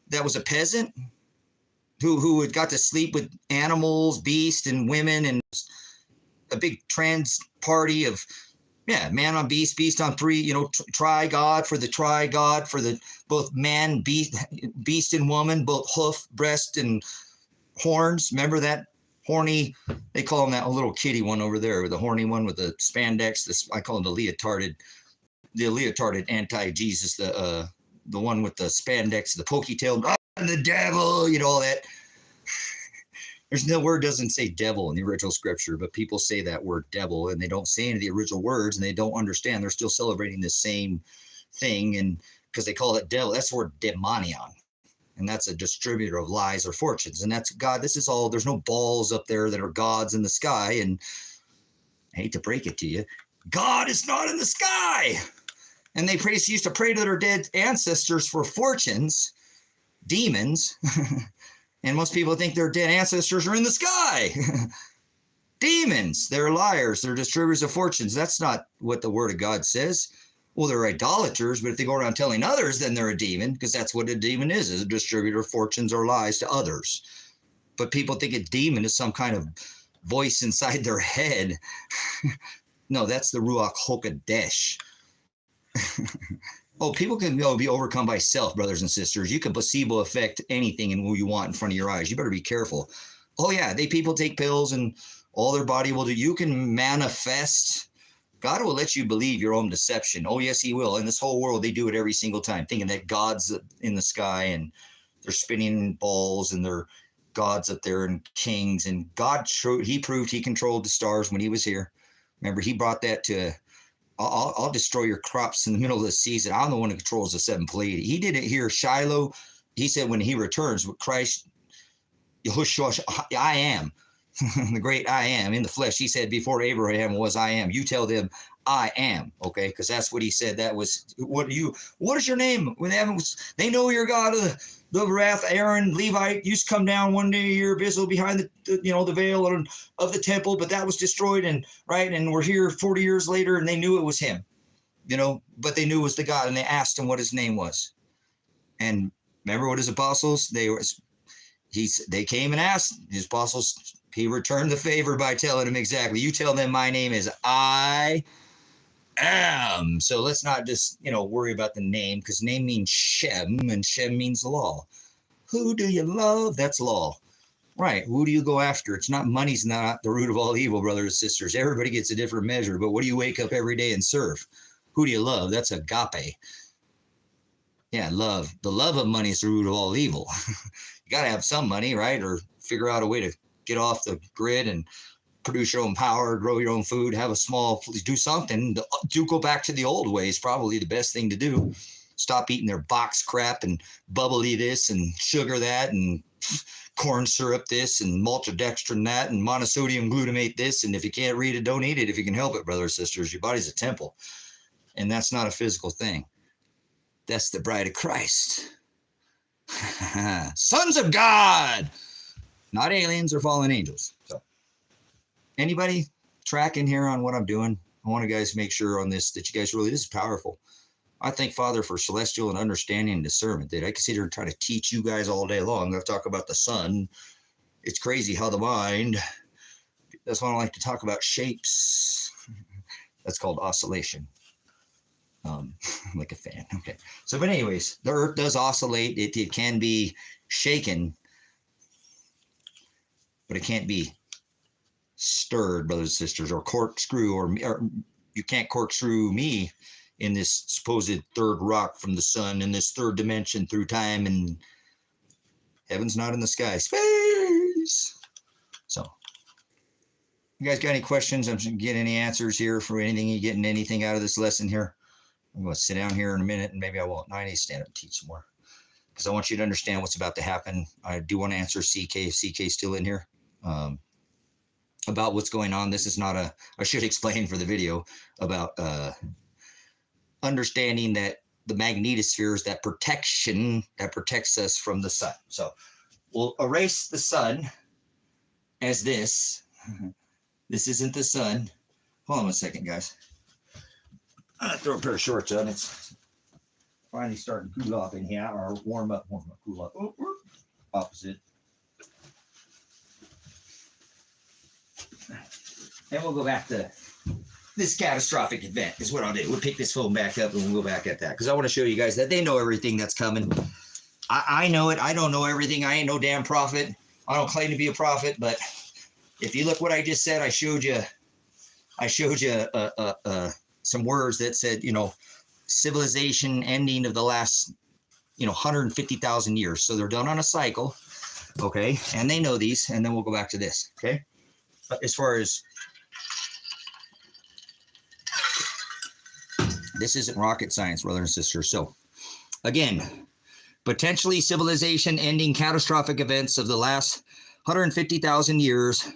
That was a peasant who had got to sleep with animals, beasts, and women, and a big trans party of, man on beast, beast on three, tri-God for the both man, beast and woman, both hoof, breast, and horns. Remember that horny, they call him that little kitty one over there, the horny one with the spandex. I call him the leotarded anti-Jesus, the one with the spandex, the pokey-tailed, the devil, all that. There's no word doesn't say devil in the original scripture, but people say that word devil, and they don't say any of the original words, and they don't understand. They're still celebrating the same thing, and because they call it devil, that's the word demonion. And that's a distributor of lies or fortunes. And that's God. This is all, there's no balls up there that are gods in the sky. And I hate to break it to you, God is not in the sky. And they used to pray to their dead ancestors for fortunes, demons. And most people think their dead ancestors are in the sky. Demons, they're liars. They're distributors of fortunes. That's not what the word of God says. Well, they're idolaters, but if they go around telling others, then they're a demon, because that's what a demon is a distributor of fortunes or lies to others. But people think a demon is some kind of voice inside their head. No, that's the Ruach HaKodesh. Oh, people can be overcome by self, brothers and sisters. You can placebo affect anything and who you want in front of your eyes. You better be careful. Oh, yeah, people take pills and All their body will do. You can manifest. God will let you believe your own deception. Oh, yes, he will. In this whole world, they do it every single time, thinking that God's in the sky and they're spinning balls and they're gods up there and kings. And God, he proved he controlled the stars when he was here. Remember, he brought that to, I'll destroy your crops in the middle of the season. I'm the one who controls the seven Pleiades. He did it here. Shiloh, he said when he returns with Christ, Yahushua, I am. The great I am in the flesh. He said before Abraham was I am. You tell them I am, okay? Because that's what he said. That was what is your name? When they know you're God of the wrath. Aaron, Levite used to come down one day a year, visible behind the veil of the temple, but that was destroyed, and we're here 40 years later, and they knew it was him, but they knew it was the God, and they asked him what his name was. And remember what his apostles, they came and asked his apostles. He returned the favor by telling them exactly. You tell them my name is I am. So let's not just, worry about the name, because name means Shem, and Shem means law. Who do you love? That's law. Right. Who do you go after? It's not, money's not the root of all evil, brothers and sisters. Everybody gets a different measure, but what do you wake up every day and serve? Who do you love? That's agape. Yeah, love. The love of money is the root of all evil. You got to have some money, right? Or figure out a way to get off the grid and produce your own power, grow your own food, have a small, do something. Do go back to the old ways, probably the best thing to do. Stop eating their box crap and bubbly this and sugar that and corn syrup this and maltodextrin that and monosodium glutamate this. And if you can't read it, don't eat it if you can help it, brothers and sisters. Your body's a temple. And that's not a physical thing. That's the bride of Christ. Sons of God. Not aliens or fallen angels. So, anybody tracking here on what I'm doing? I want you guys to make sure on this that you guys really, this is powerful. I thank Father for celestial and understanding and discernment that I can sit here and try to teach you guys all day long. I'm going to talk about the sun. It's crazy how the mind, that's why I like to talk about shapes. That's called oscillation. Like a fan. Okay. So, but anyways, the earth does oscillate. It can be shaken, but it can't be stirred, brothers and sisters, or corkscrew, or you can't corkscrew me in this supposed third rock from the sun in this third dimension through time, and heaven's not in the sky. Space. So, you guys got any questions? I'm going to get any answers here for anything. You getting anything out of this lesson here? I'm going to sit down here in a minute, and maybe I won't. No, I need to stand up and teach some more, because I want you to understand what's about to happen. I do want to answer CK, if CK's still in here, about what's going on. This is not I should explain for the video about understanding that the magnetosphere is that protection that protects us from the sun. So we'll erase the sun as this. This isn't the sun. Hold on a second, guys. I'm going to throw a pair of shorts on. It's finally starting to cool off in here, or warm up, cool up. Oh, opposite. And we'll go back to this catastrophic event is what I'll do. We'll pick this phone back up and we'll go back at that, because I want to show you guys that they know everything that's coming. I know it. I don't know everything. I ain't no damn prophet. I don't claim to be a prophet, but if you look what I just said, I showed you some words that said, civilization ending of the last, 150,000 years. So they're done on a cycle. Okay. And they know these, and then we'll go back to this. Okay. But as far as this isn't rocket science, brothers and sisters. So again, potentially civilization ending catastrophic events of the last 150,000 years,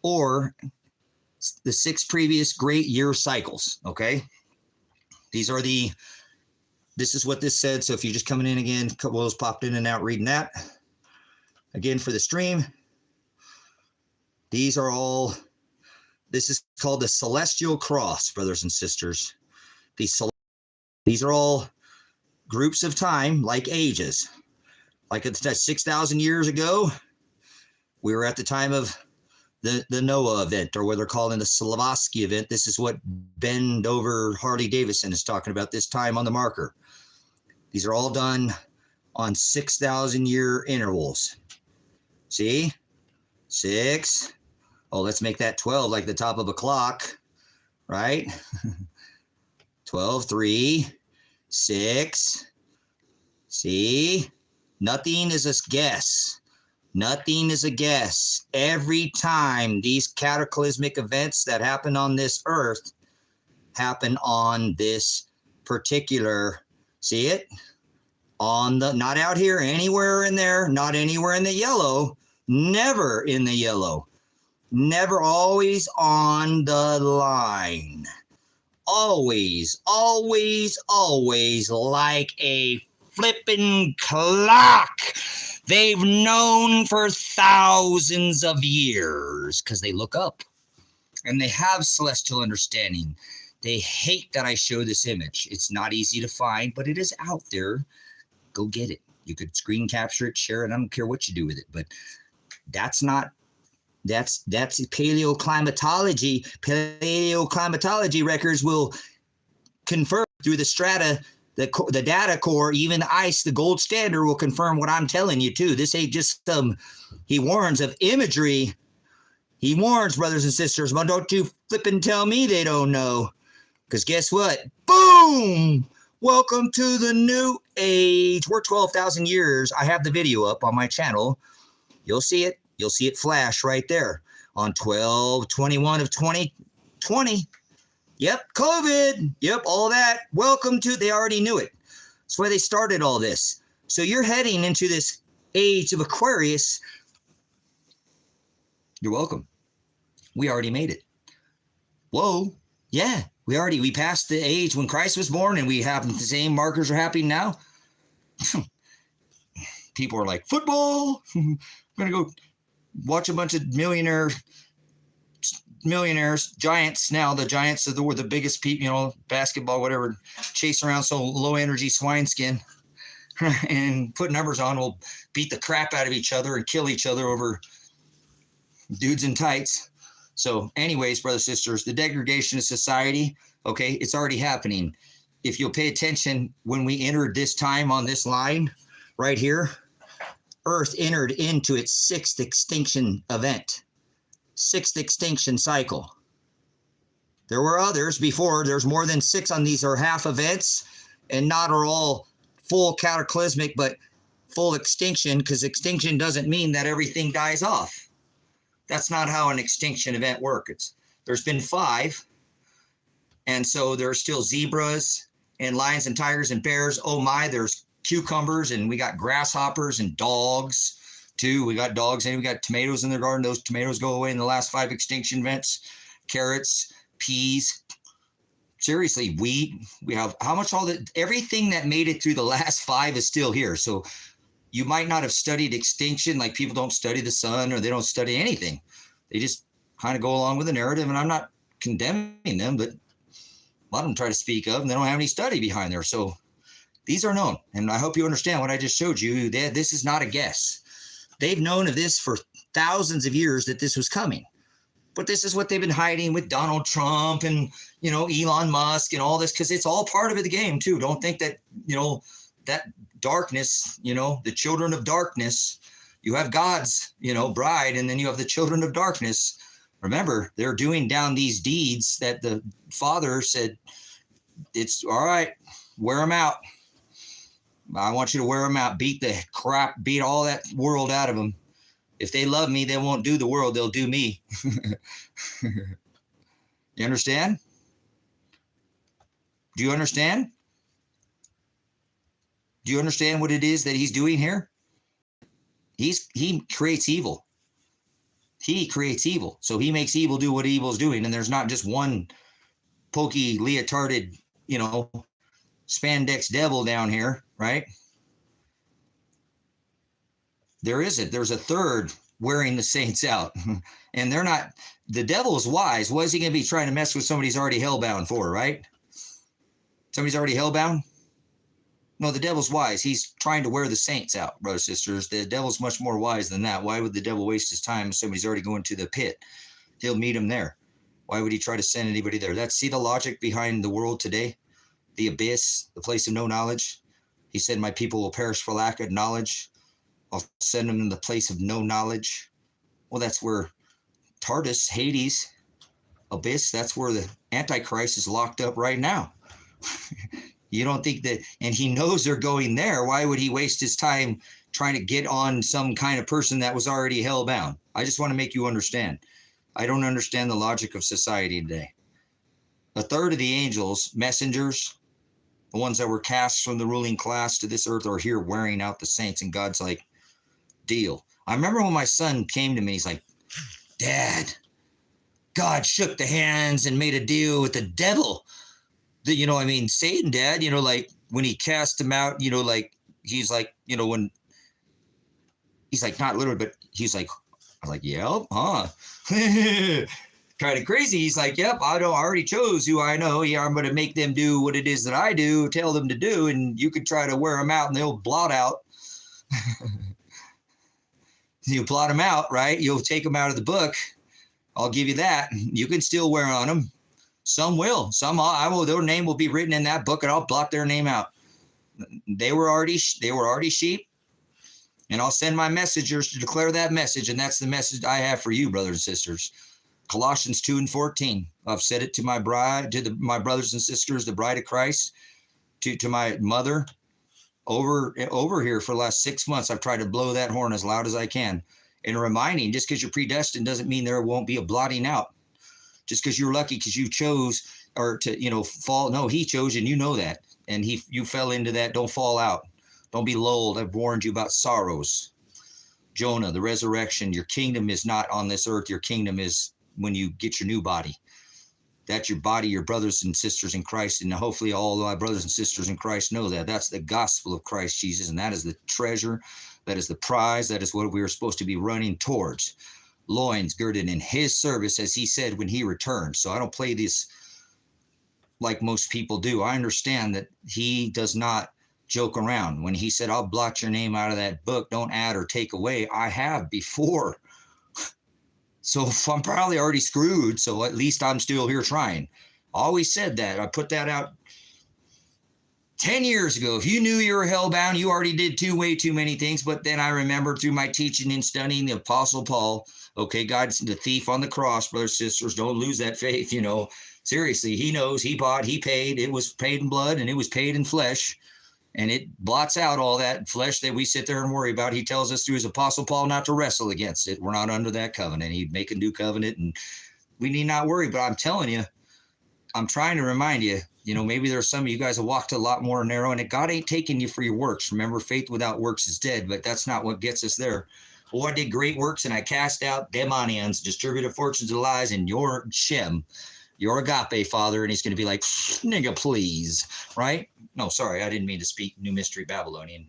or the 6 previous great year cycles. Okay. This is what this said. So if you're just coming in again, a couple of those popped in and out reading that again for the stream. This is called the celestial cross, brothers and sisters. These are all groups of time, like ages. Like it's 6,000 years ago, we were at the time of the Noah event, or what they're calling the Slavosky event. This is what Ben Dover Harley Davidson is talking about, this time on the marker. These are all done on 6,000 year intervals. See? 6, Oh, let's make that 12 like the top of a clock, right? 12, 3, 6. See? Nothing is a guess. Nothing is a guess. Every time these cataclysmic events that happen on this earth happen on this particular, see it? On the, not out here, anywhere in there, not anywhere in the yellow, never in the yellow, never, always on the line. Always, always, always like a flippin' clock. They've known for thousands of years because they look up and they have celestial understanding. They hate that I show this image. It's not easy to find, but it is out there. Go get it. You could screen capture it, share it. I don't care what you do with it, but that's not, that's paleoclimatology. Paleoclimatology records will confirm through the strata, the data core, even the ice, the gold standard will confirm what I'm telling you too. This ain't just he warns of imagery. He warns, brothers and sisters, but don't you flippin' tell me they don't know. Because guess what? Boom! Welcome to the new age. We're 12,000 years. I have the video up on my channel. You'll see it. You'll see it flash right there on 12/21 of 2020. Yep, COVID. Yep, all that. Welcome to, they already knew it. That's why they started all this. So you're heading into this age of Aquarius. You're welcome. We already made it. Whoa. Yeah, we passed the age when Christ was born, and we have the same markers are happening now. People are like, football. I'm going to go watch a bunch of millionaires, giants now. The giants were the biggest people, you know, basketball, whatever, chase around so low energy swine skin and put numbers on. Will beat the crap out of each other and kill each other over dudes in tights. So anyways, brothers, sisters, the degradation of society, okay, it's already happening. If you'll pay attention, when we entered this time on this line right here, Earth entered into its sixth extinction event, sixth extinction cycle. There were others before. There's more than 6 on these are half events, and not are all full cataclysmic, but full extinction, because extinction doesn't mean that everything dies off. That's not how an extinction event works. There's been 5, and so there's still zebras and lions and tigers and bears. Oh my, there's cucumbers, and we got grasshoppers and dogs too. We got dogs, and we got tomatoes in their garden. Those tomatoes go away in the last 5 extinction events. Carrots, peas, seriously, wheat. We have how much all that, everything that made it through the last 5 is still here. So you might not have studied extinction, like people don't study the sun or they don't study anything. They just kind of go along with the narrative, and I'm not condemning them, but a lot of them try to speak of, and they don't have any study behind there. So these are known, and I hope you understand what I just showed you. This is not a guess. They've known of this for thousands of years that this was coming. But this is what they've been hiding with Donald Trump and, you know, Elon Musk and all this, because it's all part of the game too. Don't think that, you know, that darkness, you know, the children of darkness, you have God's, you know, bride, and then you have the children of darkness. Remember, they're doing down these deeds that the Father said, it's all right, wear them out. I want you to wear them out, beat the crap, beat all that world out of them. If they love me, they won't do the world, they'll do me. You understand? Do you understand? Do you understand what it is that he's doing here? He creates evil. He creates evil. So he makes evil do what evil's doing. And there's not just one pokey, leotarded, you know, spandex devil down here, right? There isn't. There's a third wearing the saints out. And they're not, the devil is wise. What is he going to be trying to mess with somebody who's already hellbound for, right? Somebody's already hellbound? No, the devil's wise. He's trying to wear the saints out, brothers and sisters. The devil's much more wise than that. Why would the devil waste his time if somebody's already going to the pit? He'll meet him there. Why would he try to send anybody there? See the logic behind the world today? The abyss, the place of no knowledge. He said, my people will perish for lack of knowledge. I'll send them in the place of no knowledge. Well, that's where Tartarus, Hades, Abyss, that's where the Antichrist is locked up right now. You don't think that, and he knows they're going there. Why would he waste his time trying to get on some kind of person that was already hellbound? I just want to make you understand. I don't understand the logic of society today. A third of the angels, messengers, the ones that were cast from the ruling class to this earth, are here wearing out the saints. And God's like, deal. I remember when my son came to me, he's like, Dad, God shook the hands and made a deal with the devil. You know, I mean, Satan, Dad, you know, like when he cast him out, you know, like he's like, you know, when he's like, not literally, but he's like, I was like, yep, huh? Kind of crazy. He's like, yep, I already chose who I know. Yeah, I'm going to make them do what it is that I do, tell them to do, and you could try to wear them out and they'll blot out. You blot them out, right? You'll take them out of the book. I'll give you that. You can still wear on them. Some will. Some I will. Their name will be written in that book, and I'll blot their name out. They were already sheep, and I'll send my messengers to declare that message, and that's the message I have for you, brothers and sisters. Colossians 2:14. I've said it to my bride, to my brothers and sisters, the bride of Christ, to my mother. Over here for the last 6 months, I've tried to blow that horn as loud as I can, and reminding, just because you're predestined doesn't mean there won't be a blotting out. Just because you're lucky because you chose or to, you know, fall. No, he chose, and you know that. And you fell into that. Don't fall out. Don't be lulled. I've warned you about sorrows. Jonah, the resurrection. Your kingdom is not on this earth. Your kingdom is when you get your new body. That's your body, your brothers and sisters in Christ. And hopefully all of my brothers and sisters in Christ know that. That's the gospel of Christ Jesus. And that is the treasure. That is the prize. That is what we are supposed to be running towards. Loins girded in his service, as he said when he returned. So I don't play this like most people do. I understand that he does not joke around. When he said, I'll blot your name out of that book, don't add or take away, I have before. So I'm probably already screwed. So at least I'm still here trying. I always said that. I put that out 10 years ago. If you knew you were hellbound, you already did way too many things. But then I remember through my teaching and studying the Apostle Paul, okay, God's the thief on the cross, brothers and sisters, don't lose that faith, you know. Seriously, he knows, he bought, he paid. It was paid in blood and it was paid in flesh. And it blots out all that flesh that we sit there and worry about. He tells us through his Apostle Paul not to wrestle against it. We're not under that covenant. He'd make a new covenant and we need not worry. But I'm telling you, I'm trying to remind you, you know, maybe there's some of you guys that walked a lot more narrow, and God ain't taking you for your works. Remember, faith without works is dead, but that's not what gets us there. Oh, I did great works and I cast out demonians, distributed fortunes of lies, and your Shem, your Agape, Father. And he's going to be like, nigga, please, right? No, sorry, I didn't mean to speak New Mystery Babylonian.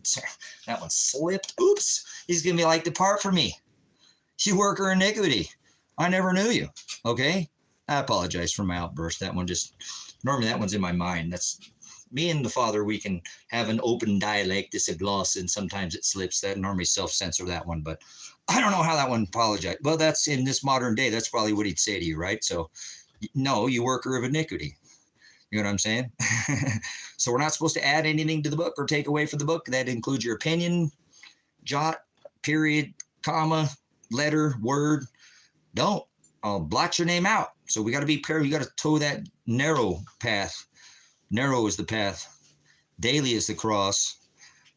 That one slipped. Oops. He's going to be like, depart from me, you worker of iniquity. I never knew you. Okay? I apologize for my outburst. That one just, normally that one's in my mind. That's me and the Father. We can have an open dialect. It's a gloss, and sometimes it slips. That normally self-censor that one, but I don't know how that one apologized. Well, that's in this modern day. That's probably what he'd say to you, right? So, no, you worker of iniquity. You know what I'm saying? So we're not supposed to add anything to the book or take away from the book. That includes your opinion, jot, period, comma, letter, word. Don't. I'll blot your name out. So we got to be careful. You got to toe that narrow path. Narrow is the path. Daily is the cross.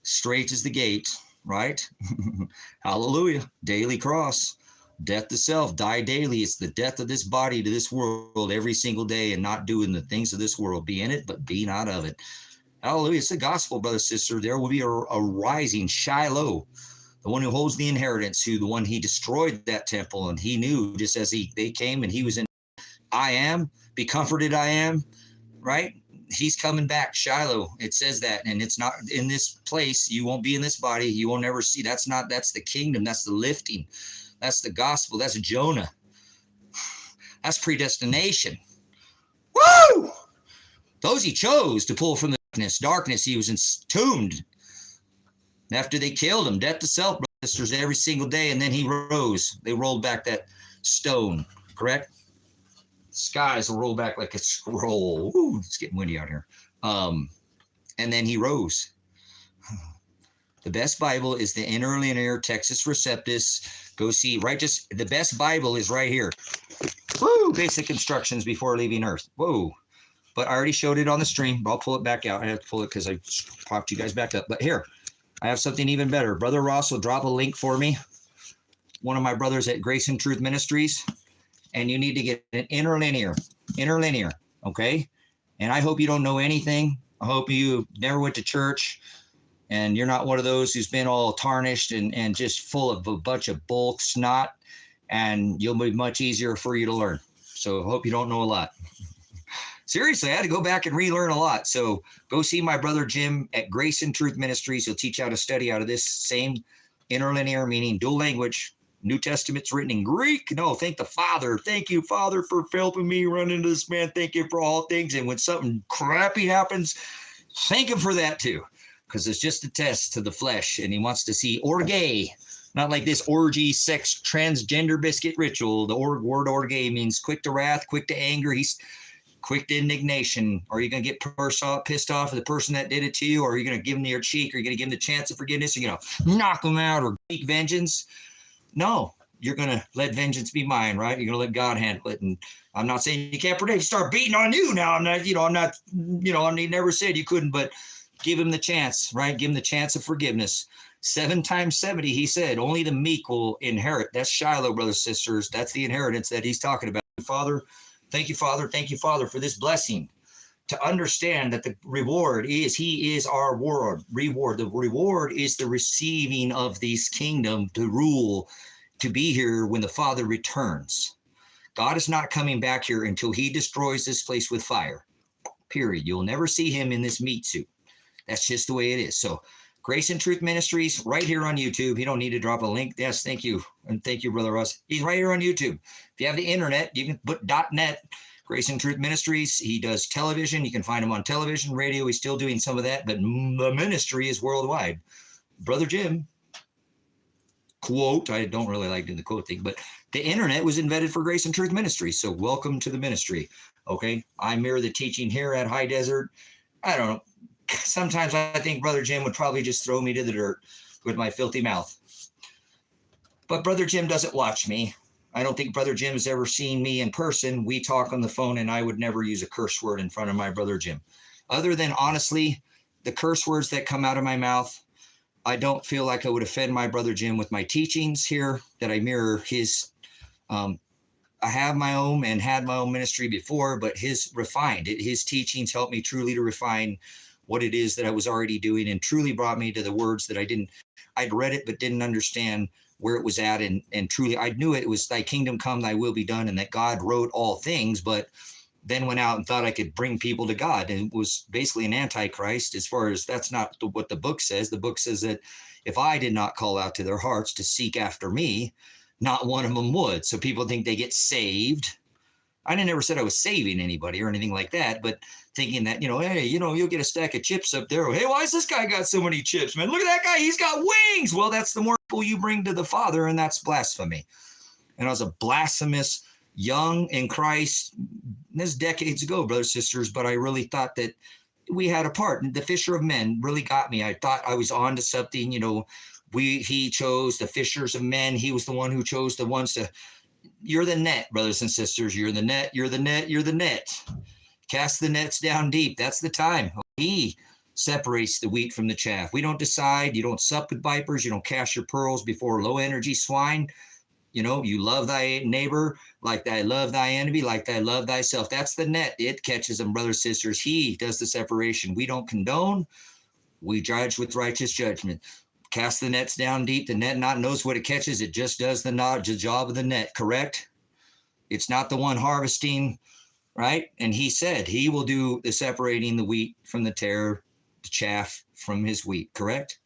Straight is the gate, right? Hallelujah. Daily cross. Death to self. Die daily. It's the death of this body to this world every single day, and not doing the things of this world. Be in it, but be not of it. Hallelujah. It's the gospel, brother, sister. There will be a rising Shiloh, the one who holds the inheritance, who the one he destroyed that temple, and he knew just as they came and he was in I am, be comforted I am, right? He's coming back, Shiloh. It says that, and it's not in this place. You won't be in this body. You will never see. That's the kingdom. That's the lifting. That's the gospel. That's Jonah. That's predestination. Woo! Those he chose to pull from the darkness. Darkness, he was entombed. After they killed him, death to self, brothers, every single day, and then he rose. They rolled back that stone, correct? Skies will roll back like a scroll. Ooh, it's getting windy out here. And then he rose. The best Bible is the Interlinear Textus Receptus, Go see, the best Bible is right here. Woo! Basic instructions before leaving Earth. Whoa. But I already showed it on the stream. I'll pull it back out. I have to pull it because I popped you guys back up. But here, I have something even better. Brother Ross will drop a link for me. One of my brothers at Grace and Truth Ministries. And you need to get an interlinear, okay? And I hope you don't know anything. I hope you never went to church and you're not one of those who's been all tarnished and just full of a bunch of bulk snot, and you'll be much easier for you to learn. So I hope you don't know a lot. Seriously, I had to go back and relearn a lot. So go see my brother Jim at Grace and Truth Ministries. He'll teach you how to study out of this same interlinear, meaning dual language. New Testament's written in Greek. No, thank the Father. Thank you, Father, for helping me run into this man. Thank you for all things. And when something crappy happens, thank him for that too. Because it's just a test to the flesh. And he wants to see orge. Not like this orgy, sex, transgender biscuit ritual. The word orge means quick to wrath, quick to anger. He's quick to indignation. Are you going to get pissed off at the person that did it to you? Or are you going to give them your cheek? Or are you going to give them the chance of forgiveness? Are you going to knock them out or seek vengeance? No, you're going to let vengeance be mine, right? You're going to let God handle it. And I'm not saying you can't predict, start beating on you now. I never said you couldn't, but give him the chance, right? Give him the chance of forgiveness. 7 times 70, he said, only the meek will inherit. That's Shiloh, brothers and sisters. That's the inheritance that he's talking about. Father, thank you, Father. Thank you, Father, for this blessing. To understand that the reward is, he is our reward. The reward is the receiving of this kingdom to rule, to be here when the Father returns. God is not coming back here until he destroys this place with fire. Period. You'll never see him in this meat suit. That's just the way it is. So Grace and Truth Ministries right here on YouTube. You don't need to drop a link. Yes, thank you. And thank you, Brother Russ. He's right here on YouTube. If you have the internet, you can put .net. Grace and Truth Ministries. He does television. You can find him on television, radio. He's still doing some of that, but the ministry is worldwide. Brother Jim, quote, I don't really like doing the quote thing, but the internet was invented for Grace and Truth Ministries. So welcome to the ministry. Okay. I mirror the teaching here at High Desert. I don't know. Sometimes I think Brother Jim would probably just throw me to the dirt with my filthy mouth. But Brother Jim doesn't watch me. I don't think Brother Jim has ever seen me in person. We talk on the phone, and I would never use a curse word in front of my Brother Jim. Other than, honestly, the curse words that come out of my mouth, I don't feel like I would offend my Brother Jim with my teachings here, that I mirror his. I have my own and had my own ministry before, but his teachings helped me truly to refine what it is that I was already doing, and truly brought me to the words that I'd read it, but didn't understand where it was at. And truly, I knew it was thy kingdom come, thy will be done, and that God wrote all things, but then went out and thought I could bring people to God. And it was basically an antichrist, as far as that's not what the book says. The book says that if I did not call out to their hearts to seek after me, not one of them would. So people think they get saved. I never said I was saving anybody or anything like that, but thinking that, hey, you'll get a stack of chips up there. Hey, why has this guy got so many chips, man? Look at that guy. He's got wings. Well, that's the more people you bring to the Father, and that's blasphemy. And I was a blasphemous, young in Christ. This is decades ago, brothers and sisters, but I really thought that we had a part. And the fisher of men really got me. I thought I was on to something. He chose the fishers of men. He was the one who chose the ones to. You're the net, brothers and sisters. You're the net. You're the net. You're the net. Cast the nets down deep. That's the time. He separates the wheat from the chaff. We don't decide. You don't sup with vipers. You don't cast your pearls before low energy swine. You love thy neighbor like thy love thy enemy, like thy love thyself. That's the net. It catches them, brothers and sisters. He does the separation. We don't condone. We judge with righteous judgment. Cast the nets down deep. The net not knows what it catches. It just does the job of the net, correct? It's not the one harvesting, right? And he said he will do the separating the wheat from the tare, the chaff from his wheat, correct?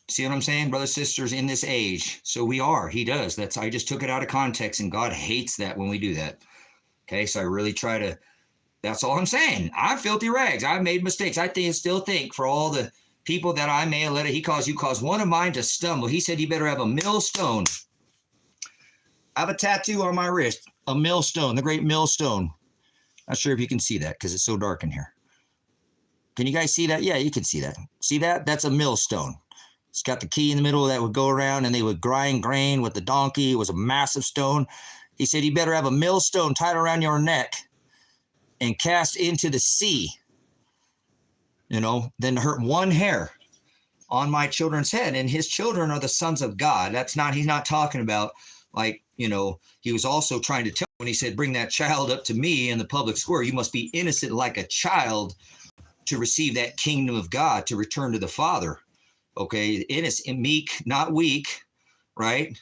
See what I'm saying, brothers, sisters, in this age? So we are. He does. I just took it out of context, and God hates that when we do that. Okay, so I really try to. That's all I'm saying. I'm filthy rags. I've made mistakes. I still think for all the people that I may have let it, you cause one of mine to stumble. He said, you better have a millstone. I have a tattoo on my wrist, a millstone, the great millstone. Not sure if you can see that because it's so dark in here. Can you guys see that? Yeah, you can see that. See that? That's a millstone. It's got the key in the middle that would go around, and they would grind grain with the donkey. It was a massive stone. He said, you better have a millstone tied around your neck and cast into the sea, than hurt one hair on my children's head. And his children are the sons of God. He's not talking about he was also trying to tell when he said, bring that child up to me in the public square. You must be innocent like a child to receive that kingdom of God, to return to the Father. Okay, innocent, meek, not weak, right?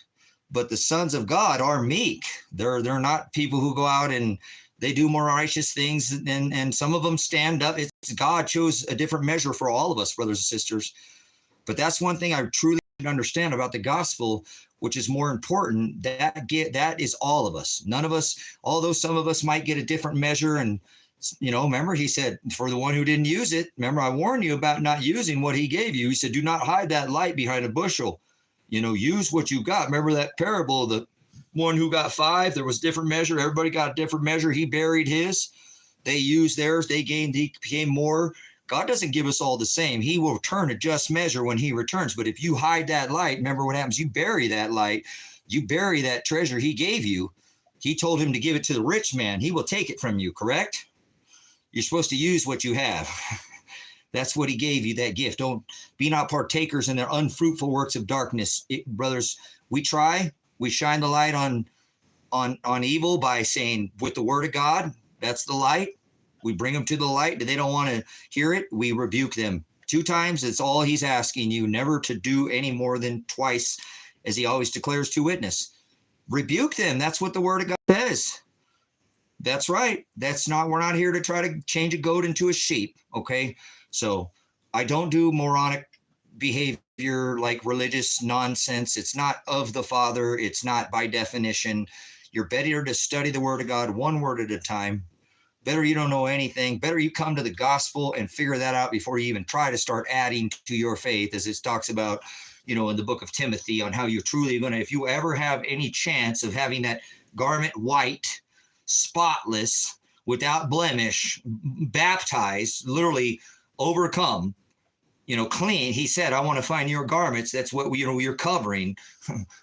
But the sons of God are meek. They're not people who go out and they do more righteous things, and some of them stand up. It's God chose a different measure for all of us, brothers and sisters. But that's one thing I truly understand about the gospel, which is more important. That is all of us. None of us, although some of us might get a different measure. And remember, he said, for the one who didn't use it, remember, I warned you about not using what he gave you. He said, do not hide that light behind a bushel. Use what you got. Remember that parable, the one who got 5, there was different measure. Everybody got a different measure. He buried his. They used theirs. They gained, he became more. God doesn't give us all the same. He will return a just measure when he returns. But if you hide that light, remember what happens. You bury that light. You bury that treasure he gave you. He told him to give it to the rich man. He will take it from you, correct? You're supposed to use what you have. That's what he gave you, that gift. Don't be not partakers in their unfruitful works of darkness. Brothers, we shine the light on evil by saying with the word of God, that's the light. We bring them to the light. They don't want to hear it. We rebuke them 2 times. It's all he's asking you, never to do any more than twice, as he always declares to witness. Rebuke them. That's what the word of God says. That's right. We're not here to try to change a goat into a sheep. Okay. So I don't do moronic behavior like religious nonsense. It's not of the Father. It's not by definition. You're better to study the word of God one word at a time. Better you don't know anything. Better you come to the gospel and figure that out before you even try to start adding to your faith, as it talks about, in the book of Timothy, on how you're truly going to, if you ever have any chance of having that garment white, spotless, without blemish, baptized, literally overcome, clean. He said, I want to find your garments. That's what, you're covering.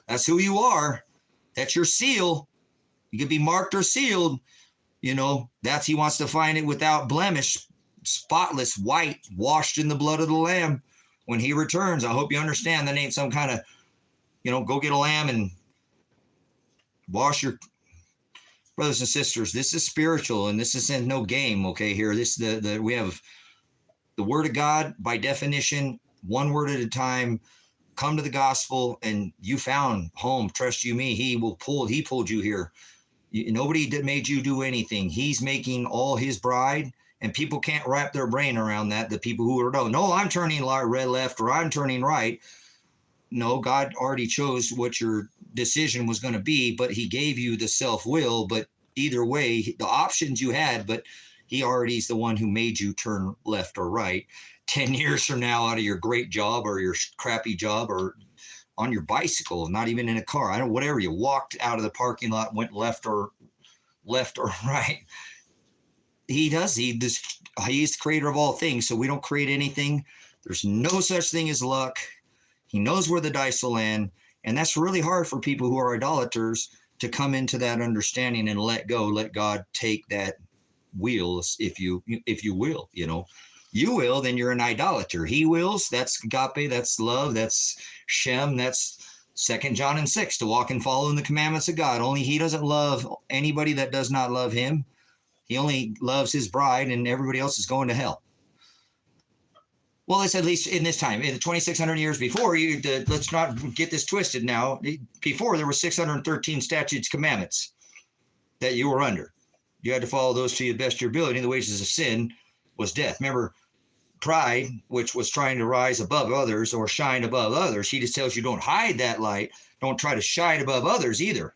That's who you are. That's your seal. You can be marked or sealed. He wants to find it without blemish, spotless, white, washed in the blood of the Lamb when he returns. I hope you understand that ain't some kind of, go get a lamb and wash your brothers and sisters. This is spiritual, and this isn't no game. Okay, here, we have the word of God by definition, one word at a time. Come to the gospel, and you found home. Trust you me. He pulled you here. Nobody made you do anything. He's making all his bride, and people can't wrap their brain around that. The people who are, no, I'm turning red left, or I'm turning right. No, God already chose what your decision was going to be, but he gave you the self-will. But either way, the options you had, but he already is the one who made you turn left or right. 10 years from now, out of your great job or your crappy job, or on your bicycle, not even in a car, whatever, you walked out of the parking lot, went left or right. He's the creator of all things. So we don't create anything. There's no such thing as luck. He knows where the dice will land. And that's really hard for people who are idolaters to come into that understanding and let go, let God take that wheel, if you will, you will, then you're an idolater. He wills, that's agape, that's love, that's Shem, that's 2 John and 6, to walk and follow in the commandments of God. Only he doesn't love anybody that does not love him. He only loves his bride, and everybody else is going to hell. Well, it's at least in this time, in the 2,600 years before, let's not get this twisted now. Before, there were 613 statutes, commandments that you were under. You had to follow those to the best of your ability. The wages of sin was death. Remember, pride, which was trying to rise above others or shine above others. He just tells you don't hide that light. Don't try to shine above others either.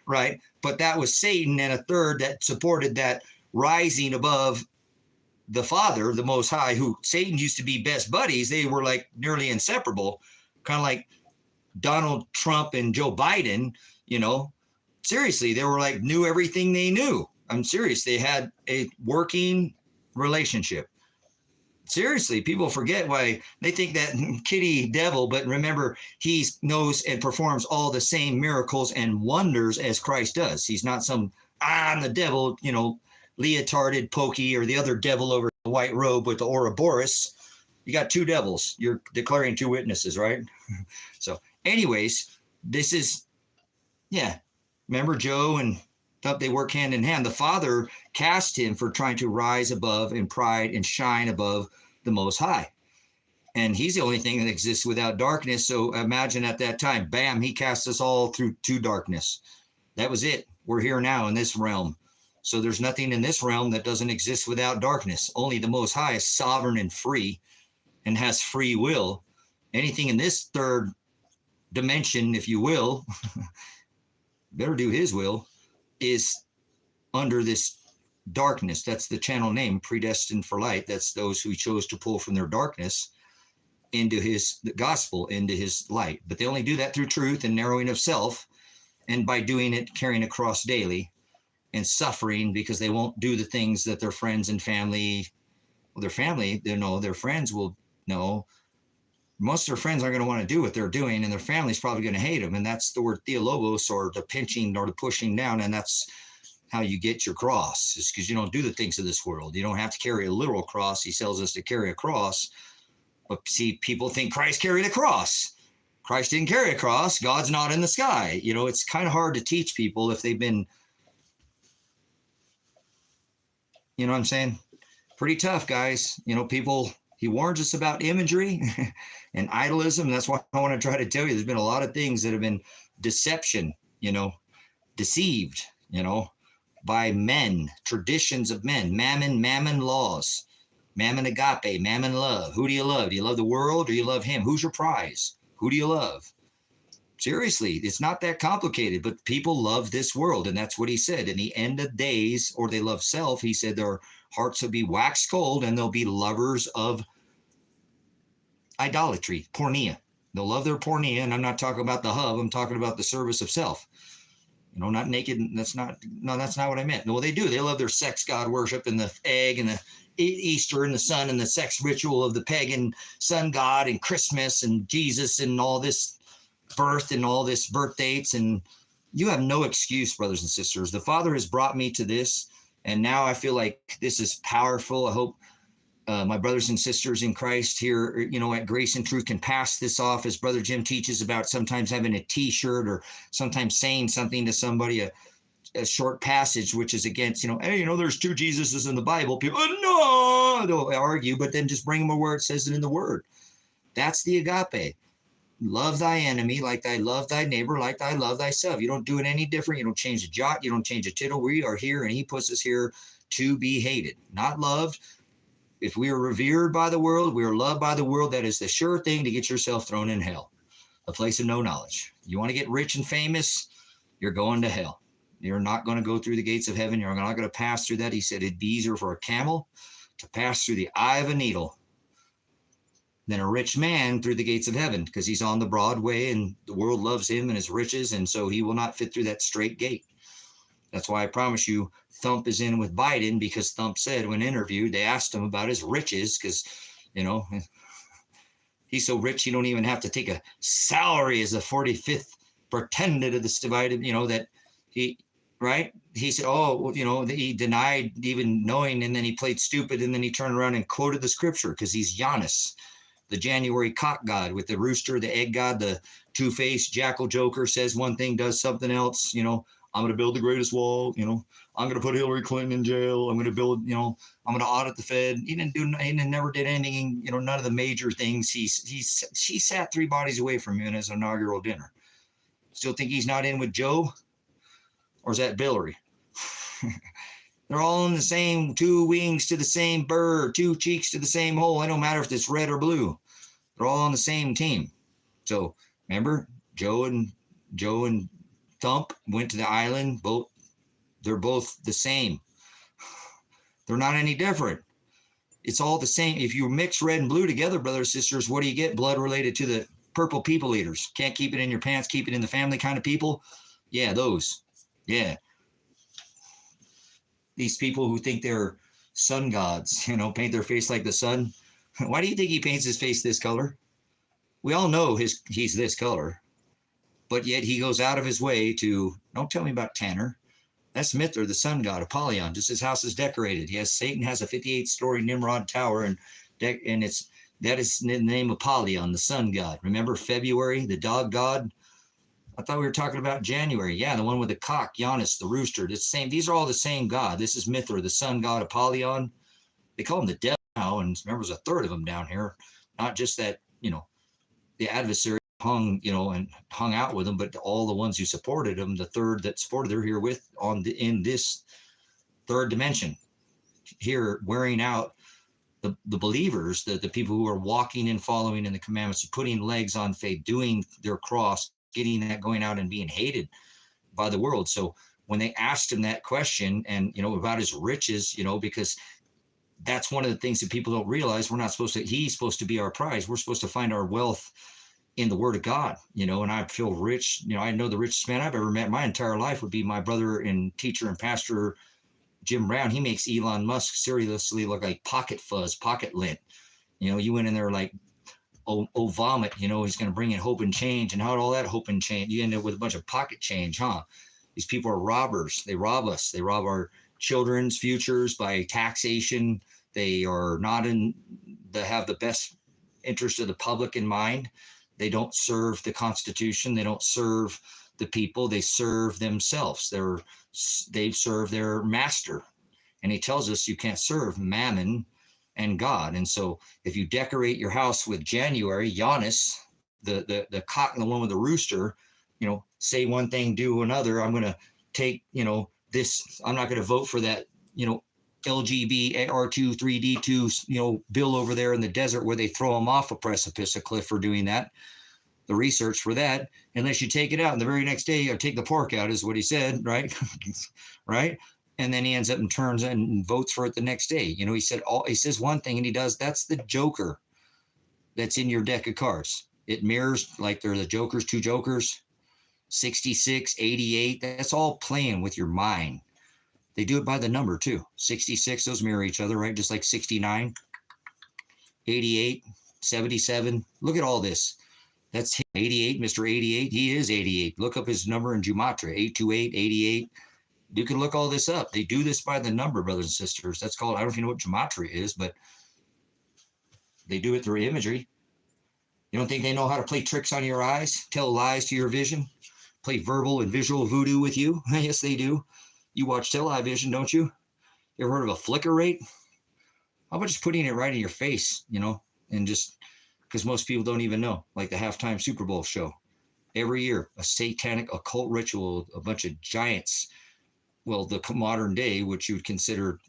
Right? But that was Satan, and a third that supported that rising above the Father, the Most High, who Satan used to be best buddies. They were like nearly inseparable, kind of like Donald Trump and Joe Biden, Seriously, they were like, knew everything they knew. I'm serious. They had a working relationship. Seriously, people forget why they think that kitty devil, but remember, he knows and performs all the same miracles and wonders as Christ does. He's not some, I'm the devil, leotarded pokey or the other devil over the white robe with the Ouroboros. You got two devils. You're declaring two witnesses, right? So anyways, this is, yeah, remember Joe and they work hand in hand. The Father cast him for trying to rise above in pride and shine above the Most High. And he's the only thing that exists without darkness. So imagine at that time, bam, he cast us all through to darkness. That was it. We're here now in this realm. So there's nothing in this realm that doesn't exist without darkness. Only the Most High is sovereign and free and has free will. Anything in this third dimension, if you will, better do his will, is under this darkness. That's the channel name, Predestined for Light. That's those who he chose to pull from their darkness into his gospel, into his light. But they only do that through truth and narrowing of self, and by doing it, carrying a cross daily and suffering because they won't do the things that their friends and family, well, their family, they know, their friends will know. Most of their friends aren't going to want to do what they're doing, and their family's probably going to hate them. And that's the word theologos, or the pinching or the pushing down. And that's how you get your cross, is because you don't do the things of this world. You don't have to carry a literal cross. He tells us to carry a cross. But see, people think Christ carried a cross. Christ didn't carry a cross. God's not in the sky. It's kind of hard to teach people if they've been, you know what I'm saying? Pretty tough, guys. People, he warns us about imagery and idolism. That's why I want to try to tell you, there's been a lot of things that have been deception, deceived, by men, traditions of men, mammon laws, mammon agape, mammon love. Who do you love? Do you love the world or do you love him? Who's your prize? Who do you love? Seriously, it's not that complicated, but people love this world. And that's what he said. In the end of days, or they love self, he said their hearts will be wax cold and they'll be lovers of idolatry, pornea. They'll love their pornea. And I'm not talking about the hub. I'm talking about the service of self. Not naked. That's not what I meant. No, they do. They love their sex god worship and the egg and the Easter and the sun and the sex ritual of the pagan sun god and Christmas and Jesus and all this birth and all this birth dates. And you have no excuse, brothers and sisters. The Father has brought me to this, and now I feel like this is powerful. I hope my brothers and sisters in Christ here, at Grace and Truth can pass this off, as Brother Jim teaches about sometimes having a T-shirt or sometimes saying something to somebody, a short passage, which is against, hey, there's two Jesuses in the Bible. People, oh, no, they'll argue, but then just bring them where it says it in the Word. That's the agape. Love thy enemy like thy love thy neighbor, like thy love thyself. You don't do it any different. You don't change a jot. You don't change a tittle. We are here, and he puts us here to be hated, not loved. If we are revered by the world, we are loved by the world. That is the sure thing to get yourself thrown in hell, a place of no knowledge. You want to get rich and famous, you're going to hell. You're not going to go through the gates of heaven. You're not going to pass through that. He said it'd be easier for a camel to pass through the eye of a needle than a rich man through the gates of heaven, because he's on the broad way and the world loves him and his riches, and so he will not fit through that straight gate. That's why I promise you, Thump is in with Biden, because Thump said when interviewed, they asked him about his riches, because, he's so rich he don't even have to take a salary as a 45th pretendant of this divided, that he, right? He said, he denied even knowing, and then he played stupid, and then he turned around and quoted the scripture, because he's Janus, the January cock god with the rooster, the egg god, the two-faced jackal joker, says one thing, does something else, I'm going to build the greatest wall. I'm going to put Hillary Clinton in jail. I'm going to build, I'm going to audit the Fed. He never did anything, none of the major things. She sat 3 bodies away from him in his inaugural dinner. Still think he's not in with Joe? Or is that Hillary? They're all in the same, 2 wings to the same bird, 2 cheeks to the same hole. It don't matter if it's red or blue. They're all on the same team. So remember, Joe and Thump went to the island. They're both the same. They're not any different. It's all the same. If you mix red and blue together, brothers and sisters, what do you get? Blood related to the purple people eaters. Can't keep it in your pants, keep it in the family kind of people. Yeah, those. Yeah. These people who think they're sun gods, paint their face like the sun. Why do you think he paints his face this color? We all know he's this color, but yet he goes out of his way to, don't tell me about Tanner. That's Mithra, the sun god, Apollyon. Just his house is decorated. Yes, Satan has a 58-story Nimrod tower, and that is the name Apollyon, the sun god. Remember February, the dog god? I thought we were talking about January. Yeah, the one with the cock, Janus, the rooster. It's the same. These are all the same god. This is Mithra, the sun god, Apollyon. They call him the devil now, and remember, there's a third of them down here. Not just that, the adversary hung out with him, but all the ones who supported him, the third that supported, they're here with in this third dimension, here wearing out the believers, the people who are walking and following in the commandments, putting legs on faith, doing their cross, getting that, going out and being hated by the world. So when they asked him that question and, about his riches, because that's one of the things that people don't realize. He's supposed to be our prize. We're supposed to find our wealth in the word of God, and I feel rich. I know the richest man I've ever met in my entire life would be my brother and teacher and pastor, Jim Brown. He makes Elon Musk seriously look like pocket fuzz, pocket lint. You went in there like, oh vomit, he's going to bring in hope and change. And how all that hope and change, you end up with a bunch of pocket change, huh? These people are robbers. They rob us. They rob our children's futures by taxation. They are have the best interest of the public in mind. They don't serve the Constitution. They don't serve the people. They serve themselves. They serve their master. And he tells us you can't serve mammon and God. And so if you decorate your house with January, Janus, the cock, the one with the rooster, say one thing, do another. I'm going to take, this, I'm not going to vote for that, LGB R2 3D2, bill over there in the desert where they throw them off a precipice, a cliff for doing that. The research for that, unless you take it out and the very next day, or take the pork out, is what he said, right? Right. And then he ends up and turns and votes for it the next day. He says one thing and he does. That's the joker that's in your deck of cards. It mirrors like they're the jokers, two jokers, 66, 88. That's all playing with your mind. They do it by the number too. 66, those mirror each other, right? Just like 69, 88, 77. Look at all this. That's 88, Mr. 88. He is 88. Look up his number in Gematria, 828, 88. You can look all this up. They do this by the number, brothers and sisters. That's called, I don't know if you know what Gematria is, but they do it through imagery. You don't think they know how to play tricks on your eyes, tell lies to your vision, play verbal and visual voodoo with you? Yes, they do. You watch television, don't you? You ever heard of a flicker rate? How about just putting it right in your face, and just, because most people don't even know, like the halftime Super Bowl show. Every year, a satanic occult ritual, a bunch of giants, well, the modern day, which you would consider,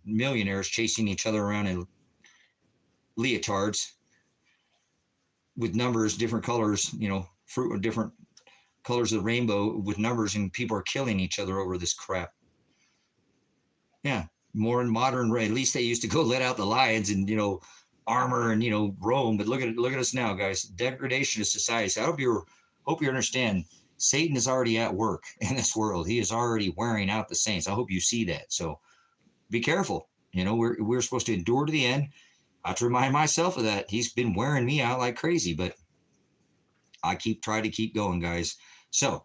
millionaires chasing each other around in leotards with numbers, different colors, fruit, different colors of the rainbow with numbers, and people are killing each other over this crap. Yeah, more in modern, at least they used to go let out the lions and, armor and, roam. But look at us now, guys. Degradation of society. So I hope you understand. Satan is already at work in this world. He is already wearing out the saints. I hope you see that. So be careful. We're supposed to endure to the end. I have to remind myself of that. He's been wearing me out like crazy, but I try to keep going, guys. So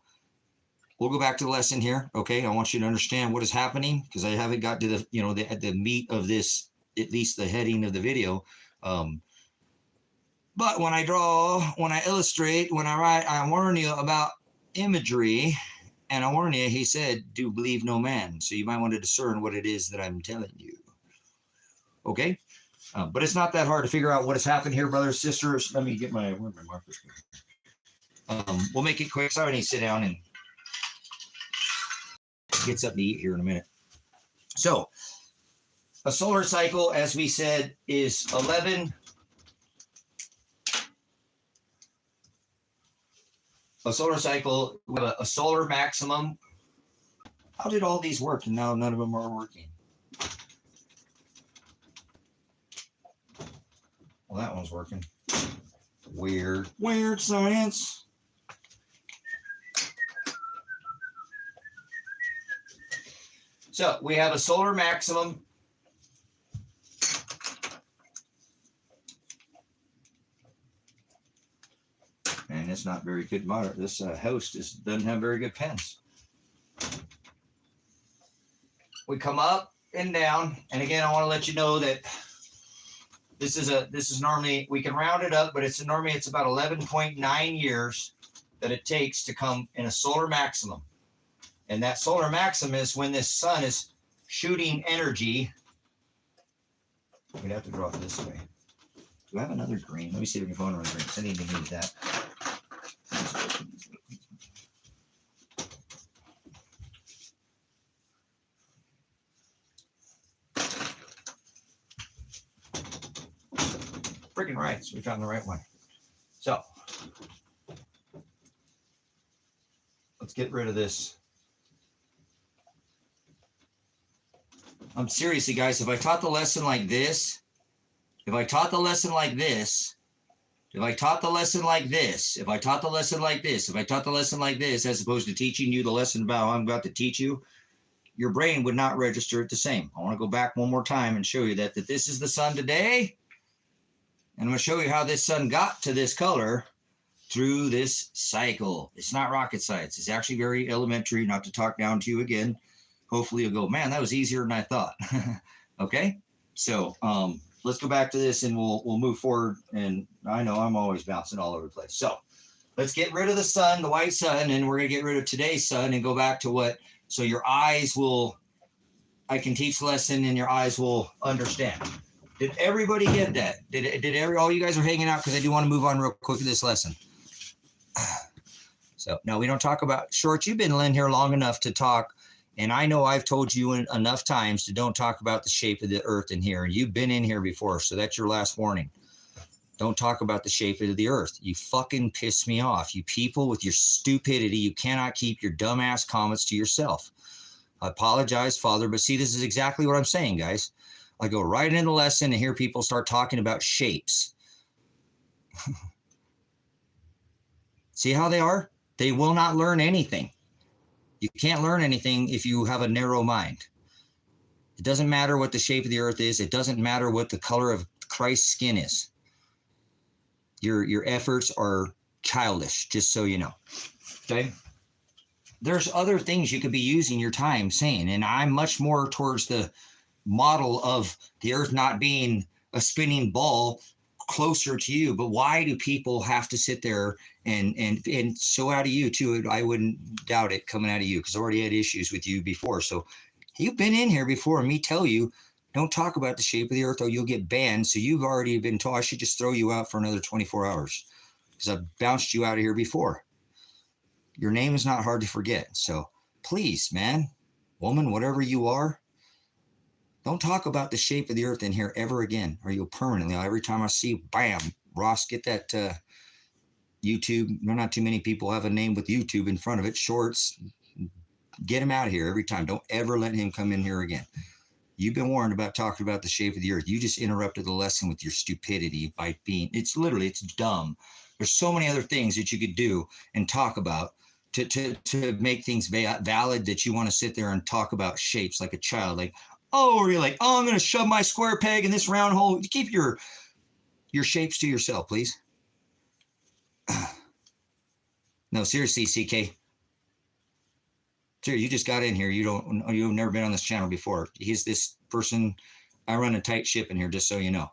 we'll go back to the lesson here. Okay. I want you to understand what is happening, because I haven't got to the meat of this, at least the heading of the video. But when I draw, when I illustrate, when I write, I warn you about imagery, and I warn you, he said, do believe no man. So you might want to discern what it is that I'm telling you. Okay. But it's not that hard to figure out what has happened here, brothers and sisters. Let me get where my markers go. We'll make it quick. So I need to sit down and get something to eat here in a minute. So a solar cycle, as we said, is 11. A solar cycle, we have a solar maximum. How did all these work? And now none of them are working. Well, that one's working. Weird science. So we have a solar maximum man, it's not very good. This host doesn't have very good pens. We come up and down, and again, I want to let you know that this is normally, we can round it up, but it's about 11.9 years that it takes to come in a solar maximum. And that solar maximum is when this sun is shooting energy. We'd have to draw it this way. Do I have another green? Let me see if we can find another green. I need to use that. Freaking right. So we found the right one. So let's get rid of this. I'm seriously, guys, if I taught the lesson like this, as opposed to teaching you the lesson about how I'm about to teach you, your brain would not register it the same. I want to go back one more time and show you that this is the sun today. And I'm going to show you how this sun got to this color through this cycle. It's not rocket science. It's actually very elementary, not to talk down to you again. Hopefully you'll go, man, that was easier than I thought. Okay, so let's go back to this and we'll move forward. And I know I'm always bouncing all over the place. So let's get rid of the sun, the white sun, and we're going to get rid of today's sun and go back to what, so your eyes will, I can teach the lesson and your eyes will understand. Did everybody get that? All you guys are hanging out because I do want to move on real quick to this lesson. So no, we don't talk about shorts. You've been in here long enough to talk. And I know I've told you enough times to don't talk about the shape of the earth in here. You've been in here before, so that's your last warning. Don't talk about the shape of the earth. You fucking piss me off. You people with your stupidity, you cannot keep your dumbass comments to yourself. I apologize, Father, but see, this is exactly what I'm saying, guys. I go right into the lesson and hear people start talking about shapes. See how they are? They will not learn anything. You can't learn anything if you have a narrow mind. It doesn't matter what the shape of the earth is. It doesn't matter what the color of Christ's skin is. Your efforts are childish, just so you know. Okay? There's other things you could be using your time saying, and I'm much more towards the model of the earth not being a spinning ball closer to you. But why do people have to sit there and so out of you too? I wouldn't doubt it coming out of you because I already had issues with you before. So you've been in here before, and me tell you, don't talk about the shape of the earth or you'll get banned. So you've already been told I should just throw you out for another 24 hours because I've bounced you out of here before. Your name is not hard to forget. So please, man, woman, whatever you are, don't talk about the shape of the earth in here ever again, or you'll permanently, every time I see you, bam, Ross, get that YouTube. Not too many people have a name with YouTube in front of it. Shorts, get him out of here every time. Don't ever let him come in here again. You've been warned about talking about the shape of the earth. You just interrupted the lesson with your stupidity by being, it's dumb. There's so many other things that you could do and talk about to make things valid that you want to sit there and talk about shapes like a child. Like, oh, or you're like, oh, I'm going to shove my square peg in this round hole. Keep your shapes to yourself, please. No, seriously, CK. Sir, you just got in here. You've never been on this channel before. He's this person. I run a tight ship in here, just so you know.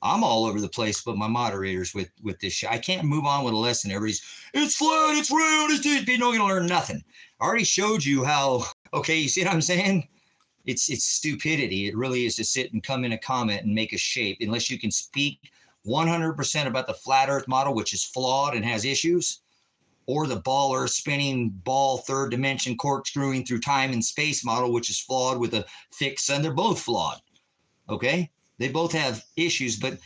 I'm all over the place, but my moderators with this shit. I can't move on with a lesson. Everybody's, it's flat, it's round, it's deep. You're not going to learn nothing. I already showed you how, okay, you see what I'm saying? It's stupidity. It really is to sit and come in a comment and make a shape, unless you can speak 100% about the flat earth model, which is flawed and has issues, or the ball earth spinning ball third dimension corkscrewing through time and space model, which is flawed with a fixed sun. They're both flawed. Okay? They both have issues, but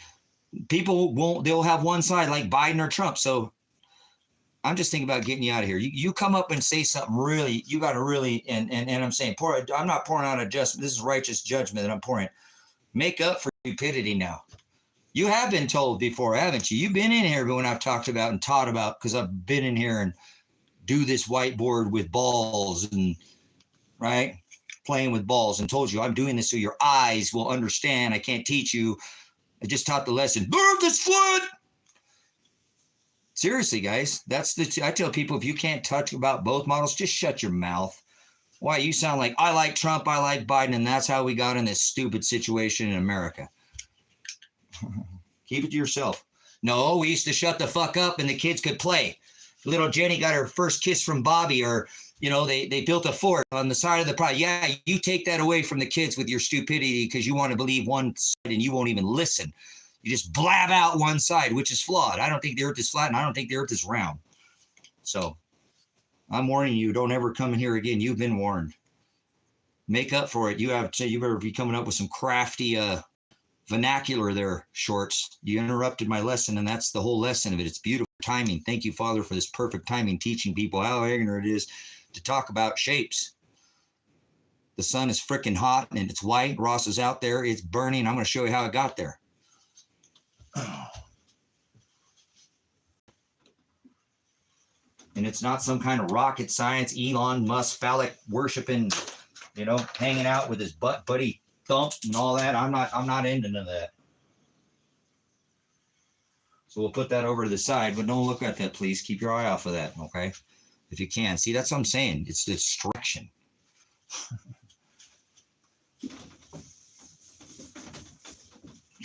people they'll have one side like Biden or Trump. So I'm just thinking about getting you out of here. You come up and say something really, you got to really, and I'm saying, I'm not pouring out a judgment. This is righteous judgment that I'm pouring. Make up for stupidity now. You have been told before, haven't you? You've been in here when I've talked about and taught about, because I've been in here and do this whiteboard with balls and, right, playing with balls, and told you I'm doing this so your eyes will understand. I can't teach you. I just taught the lesson. The earth is flat. Seriously, guys, I tell people, if you can't touch about both models, just shut your mouth. Why? You sound like, I like Trump, I like Biden, and that's how we got in this stupid situation in America. Keep it to yourself. No, we used to shut the fuck up and the kids could play. Little Jenny got her first kiss from Bobby, or, you know, they built a fort on the side of the project. Yeah, you take that away from the kids with your stupidity because you want to believe one side and you won't even listen. You just blab out one side, which is flawed. I don't think the earth is flat, and I don't think the earth is round. So I'm warning you, don't ever come in here again. You've been warned. Make up for it. You better be coming up with some crafty vernacular there, Shorts. You interrupted my lesson, and that's the whole lesson of it. It's beautiful timing. Thank you, Father, for this perfect timing, teaching people how ignorant it is to talk about shapes. The sun is freaking hot, and it's white. Ross is out there. It's burning. I'm going to show you how it got there. And it's not some kind of rocket science, Elon Musk phallic worshiping, you know, hanging out with his buddy Thump and all that. I'm not into none of that. So we'll put that over to the side, but don't look at that, please. Keep your eye off of that, okay? If you can. See, that's what I'm saying. It's distraction.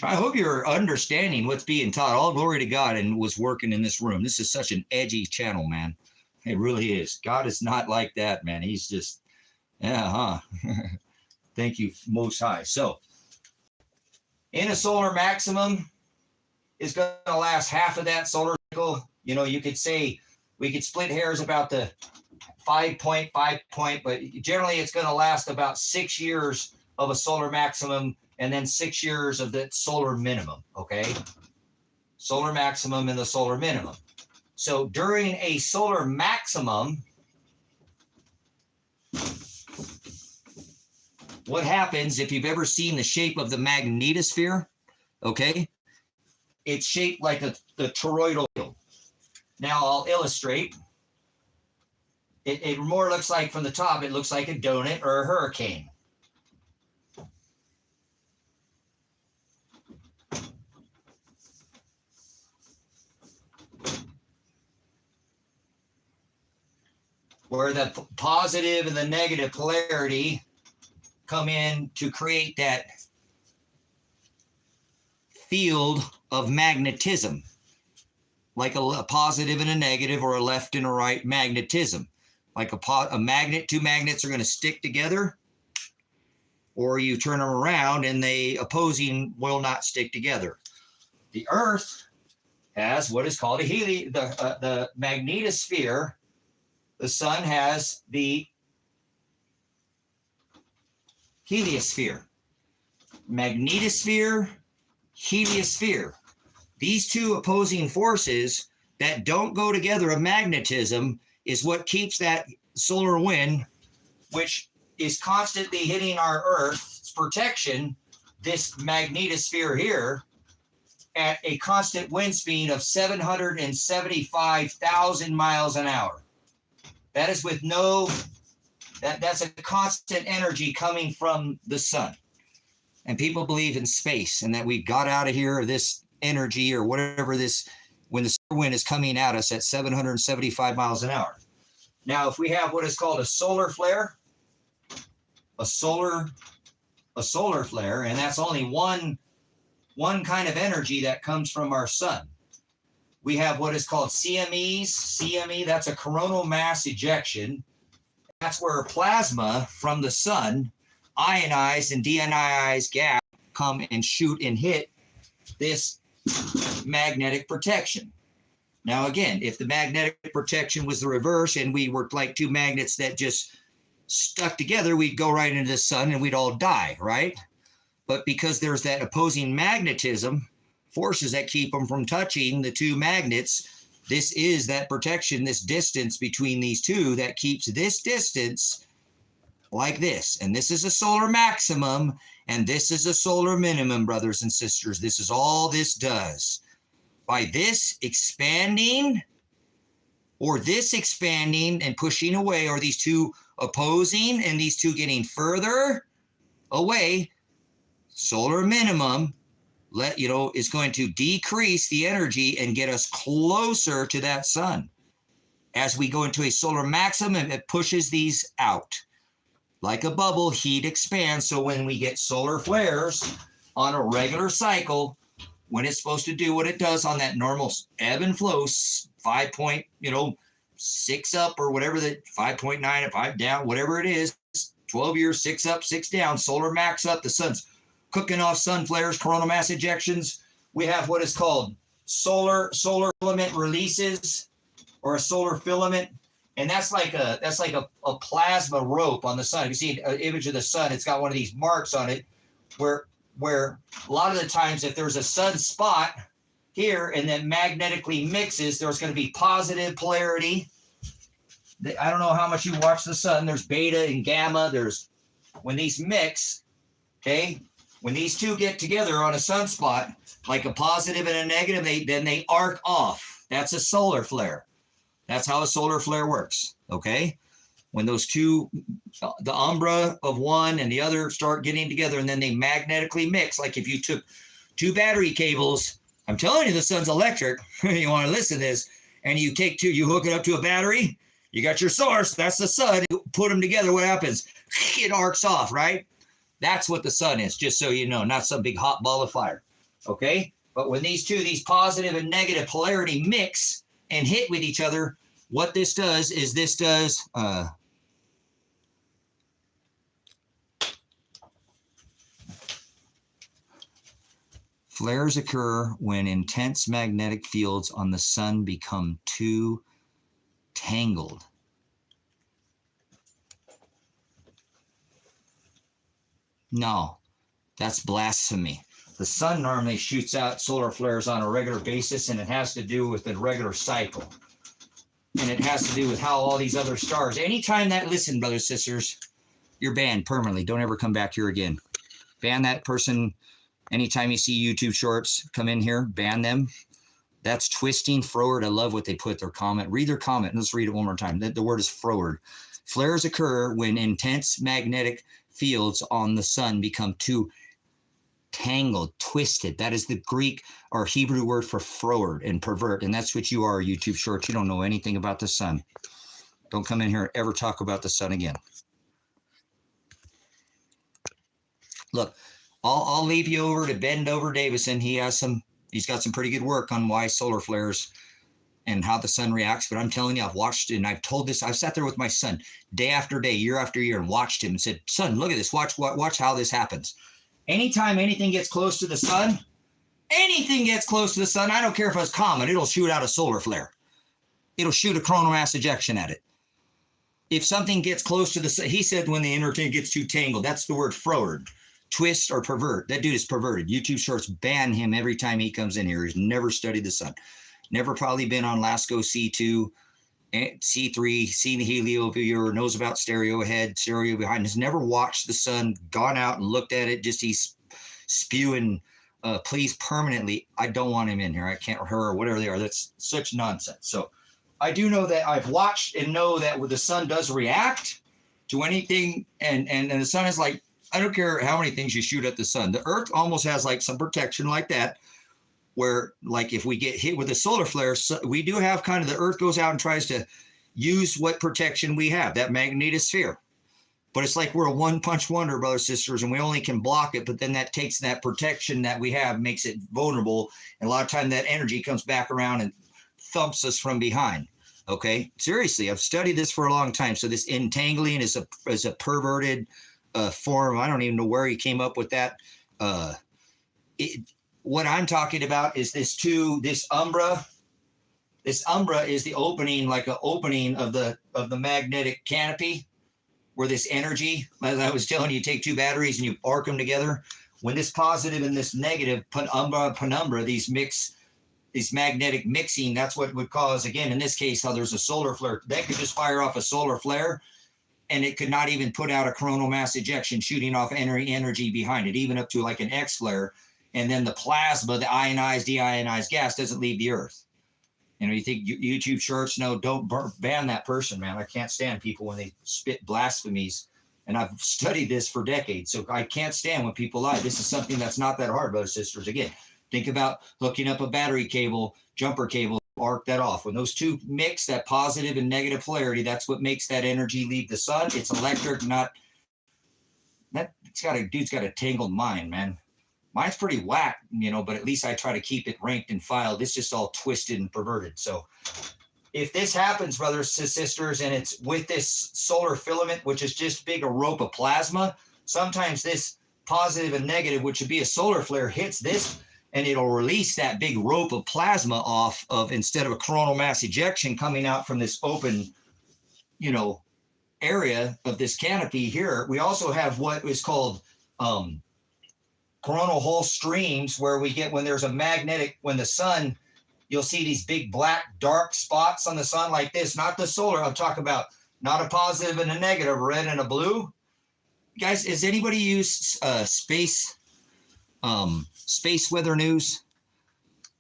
I hope you're understanding what's being taught. All glory to God and was working in this room. This is such an edgy channel, man. It really is. God is not like that, man. He's just, yeah, huh? Thank you, Most High. So, in a solar maximum is going to last half of that solar cycle. You know, you could say we could split hairs about the 5 point, but generally it's going to last about 6 years of a solar maximum, and then 6 years of the solar minimum, okay? Solar maximum and the solar minimum. So during a solar maximum, what happens, if you've ever seen the shape of the magnetosphere, okay? It's shaped like the toroidal field. Now I'll illustrate. It more looks like, from the top, it looks like a donut or a hurricane. Where the positive and the negative polarity come in to create that field of magnetism, like a positive and a negative, or a left and a right magnetism. Like a magnet, two magnets are going to stick together, or you turn them around and they opposing will not stick together. The Earth has what is called the magnetosphere. The sun has the heliosphere. Magnetosphere, heliosphere. These two opposing forces that don't go together of magnetism is what keeps that solar wind, which is constantly hitting our Earth's protection, this magnetosphere here, at a constant wind speed of 775,000 miles an hour. That is with that's a constant energy coming from the sun. And people believe in space and that we got out of here, this energy or whatever this, when the solar wind is coming at us at 775 miles an hour. Now, if we have what is called a solar flare, a solar flare, and that's only one kind of energy that comes from our sun. We have what is called CMEs. CME, that's a coronal mass ejection. That's where plasma from the sun, ionized and deionized gas, come and shoot and hit this magnetic protection. Now, again, if the magnetic protection was the reverse and we were like two magnets that just stuck together, we'd go right into the sun and we'd all die, right? But because there's that opposing magnetism, forces that keep them from touching the two magnets, this is that protection, this distance between these two that keeps this distance like this. And this is a solar maximum, and this is a solar minimum, brothers and sisters. This is all this does. By this expanding, or this expanding and pushing away, or these two opposing and these two getting further away, solar minimum, It's going to decrease the energy and get us closer to that sun. As we go into a solar maximum, it pushes these out. Like a bubble, heat expands. So when we get solar flares on a regular cycle, when it's supposed to do what it does on that normal ebb and flow, 6 up or whatever, the 5.9 5 down, whatever it is, 12 years, 6 up, 6 down, solar max up, the sun's cooking off sun flares, coronal mass ejections. We have what is called solar filament releases, or a solar filament. And that's like a plasma rope on the sun. If you see an image of the sun, it's got one of these marks on it where a lot of the times if there's a sun spot here and then magnetically mixes, there's going to be positive polarity. I don't know how much you watch the sun. There's beta and gamma. When these mix, okay, when these two get together on a sunspot, like a positive and a negative, then they arc off. That's a solar flare. That's how a solar flare works, okay? When those two, the umbra of one and the other start getting together and then they magnetically mix, like if you took two battery cables, I'm telling you the sun's electric, you want to listen to this, and you take two, you hook it up to a battery, you got your source, that's the sun, you put them together, what happens? It arcs off, right? That's what the sun is, just so you know, not some big hot ball of fire, okay? But when these positive and negative polarity mix and hit with each other, what this does is flares occur when intense magnetic fields on the sun become too tangled. No, that's blasphemy. The sun normally shoots out solar flares on a regular basis, and it has to do with the regular cycle. And it has to do with how all these other stars, anytime that, listen, brothers, sisters, you're banned permanently. Don't ever come back here again. Ban that person. Anytime you see YouTube shorts come in here, ban them. That's twisting forward. I love what they put their comment. Read their comment. Let's read it one more time. The word is forward. Flares occur when intense magnetic fields on the sun become too tangled, twisted. That is the Greek or Hebrew word for froward and pervert. And that's what you are, YouTube shorts. You don't know anything about the sun. Don't come in here and ever talk about the sun again. Look, I'll leave you over to Bendover Davison. He's got some pretty good work on why solar flares and how the sun reacts. But I'm telling you, I've watched it and I've told this. I've sat there with my son day after day, year after year, and watched him and said, son, look at this. Watch how this happens. Anytime anything gets close to the sun, I don't care if it's comet, it'll shoot out a solar flare. It'll shoot a coronal mass ejection at it. If something gets close to the sun, he said when the inner thing gets too tangled, that's the word froward, twist or pervert. That dude is perverted. YouTube shorts ban him every time he comes in here. He's never studied the sun. Never probably been on LASCO C2, C3, seen the helio viewer, knows about stereo ahead, stereo behind. Has never watched the sun, gone out and looked at it. Just he's spewing, please permanently. I don't want him in here. I can't, her or whatever they are. That's such nonsense. So I do know that I've watched and know that when the sun does react to anything, and the sun is like, I don't care how many things you shoot at the sun. The earth almost has like some protection like that, where like if we get hit with a solar flare, so we do have kind of the earth goes out and tries to use what protection we have, that magnetosphere. But it's like we're a one-punch wonder, brothers, sisters, and we only can block it. But then that takes that protection that we have, makes it vulnerable. And a lot of time that energy comes back around and thumps us from behind. Okay, seriously, I've studied this for a long time. So this entangling is a perverted form. I don't even know where he came up with that. What I'm talking about is this umbra. This umbra is the opening, like an opening of the magnetic canopy, where this energy, as I was telling you, take two batteries and you arc them together. When this positive and this negative penumbra, these magnetic mixing, that's what would cause, again, in this case, how there's a solar flare. That could just fire off a solar flare, and it could not even put out a coronal mass ejection, shooting off energy behind it, even up to like an X flare. And then the plasma, the ionized, deionized gas doesn't leave the earth. You know, you think YouTube shorts, no, don't ban that person, man. I can't stand people when they spit blasphemies And I've studied this for decades. So I can't stand when people lie. This is something that's not that hard, brothers and sisters. Again, think about hooking up a battery cable, jumper cable, arc that off. When those two mix, that positive and negative polarity, that's what makes that energy leave the sun. It's electric, not that. Dude's got a tangled mind, man. Mine's pretty whack, you know, but at least I try to keep it ranked and filed. It's just all twisted and perverted. So if this happens, brothers and sisters, and it's with this solar filament, which is just big a rope of plasma, sometimes this positive and negative, which would be a solar flare, hits this, and it'll release that big rope of plasma off of, instead of a coronal mass ejection coming out from this open, you know, area of this canopy here. We also have what is called coronal hole streams, where we get when there's a magnetic, when the sun, you'll see these big black dark spots on the sun like this, not the solar. I'm talking about not a positive and a negative, a red and a blue. Guys, has anybody used space weather news?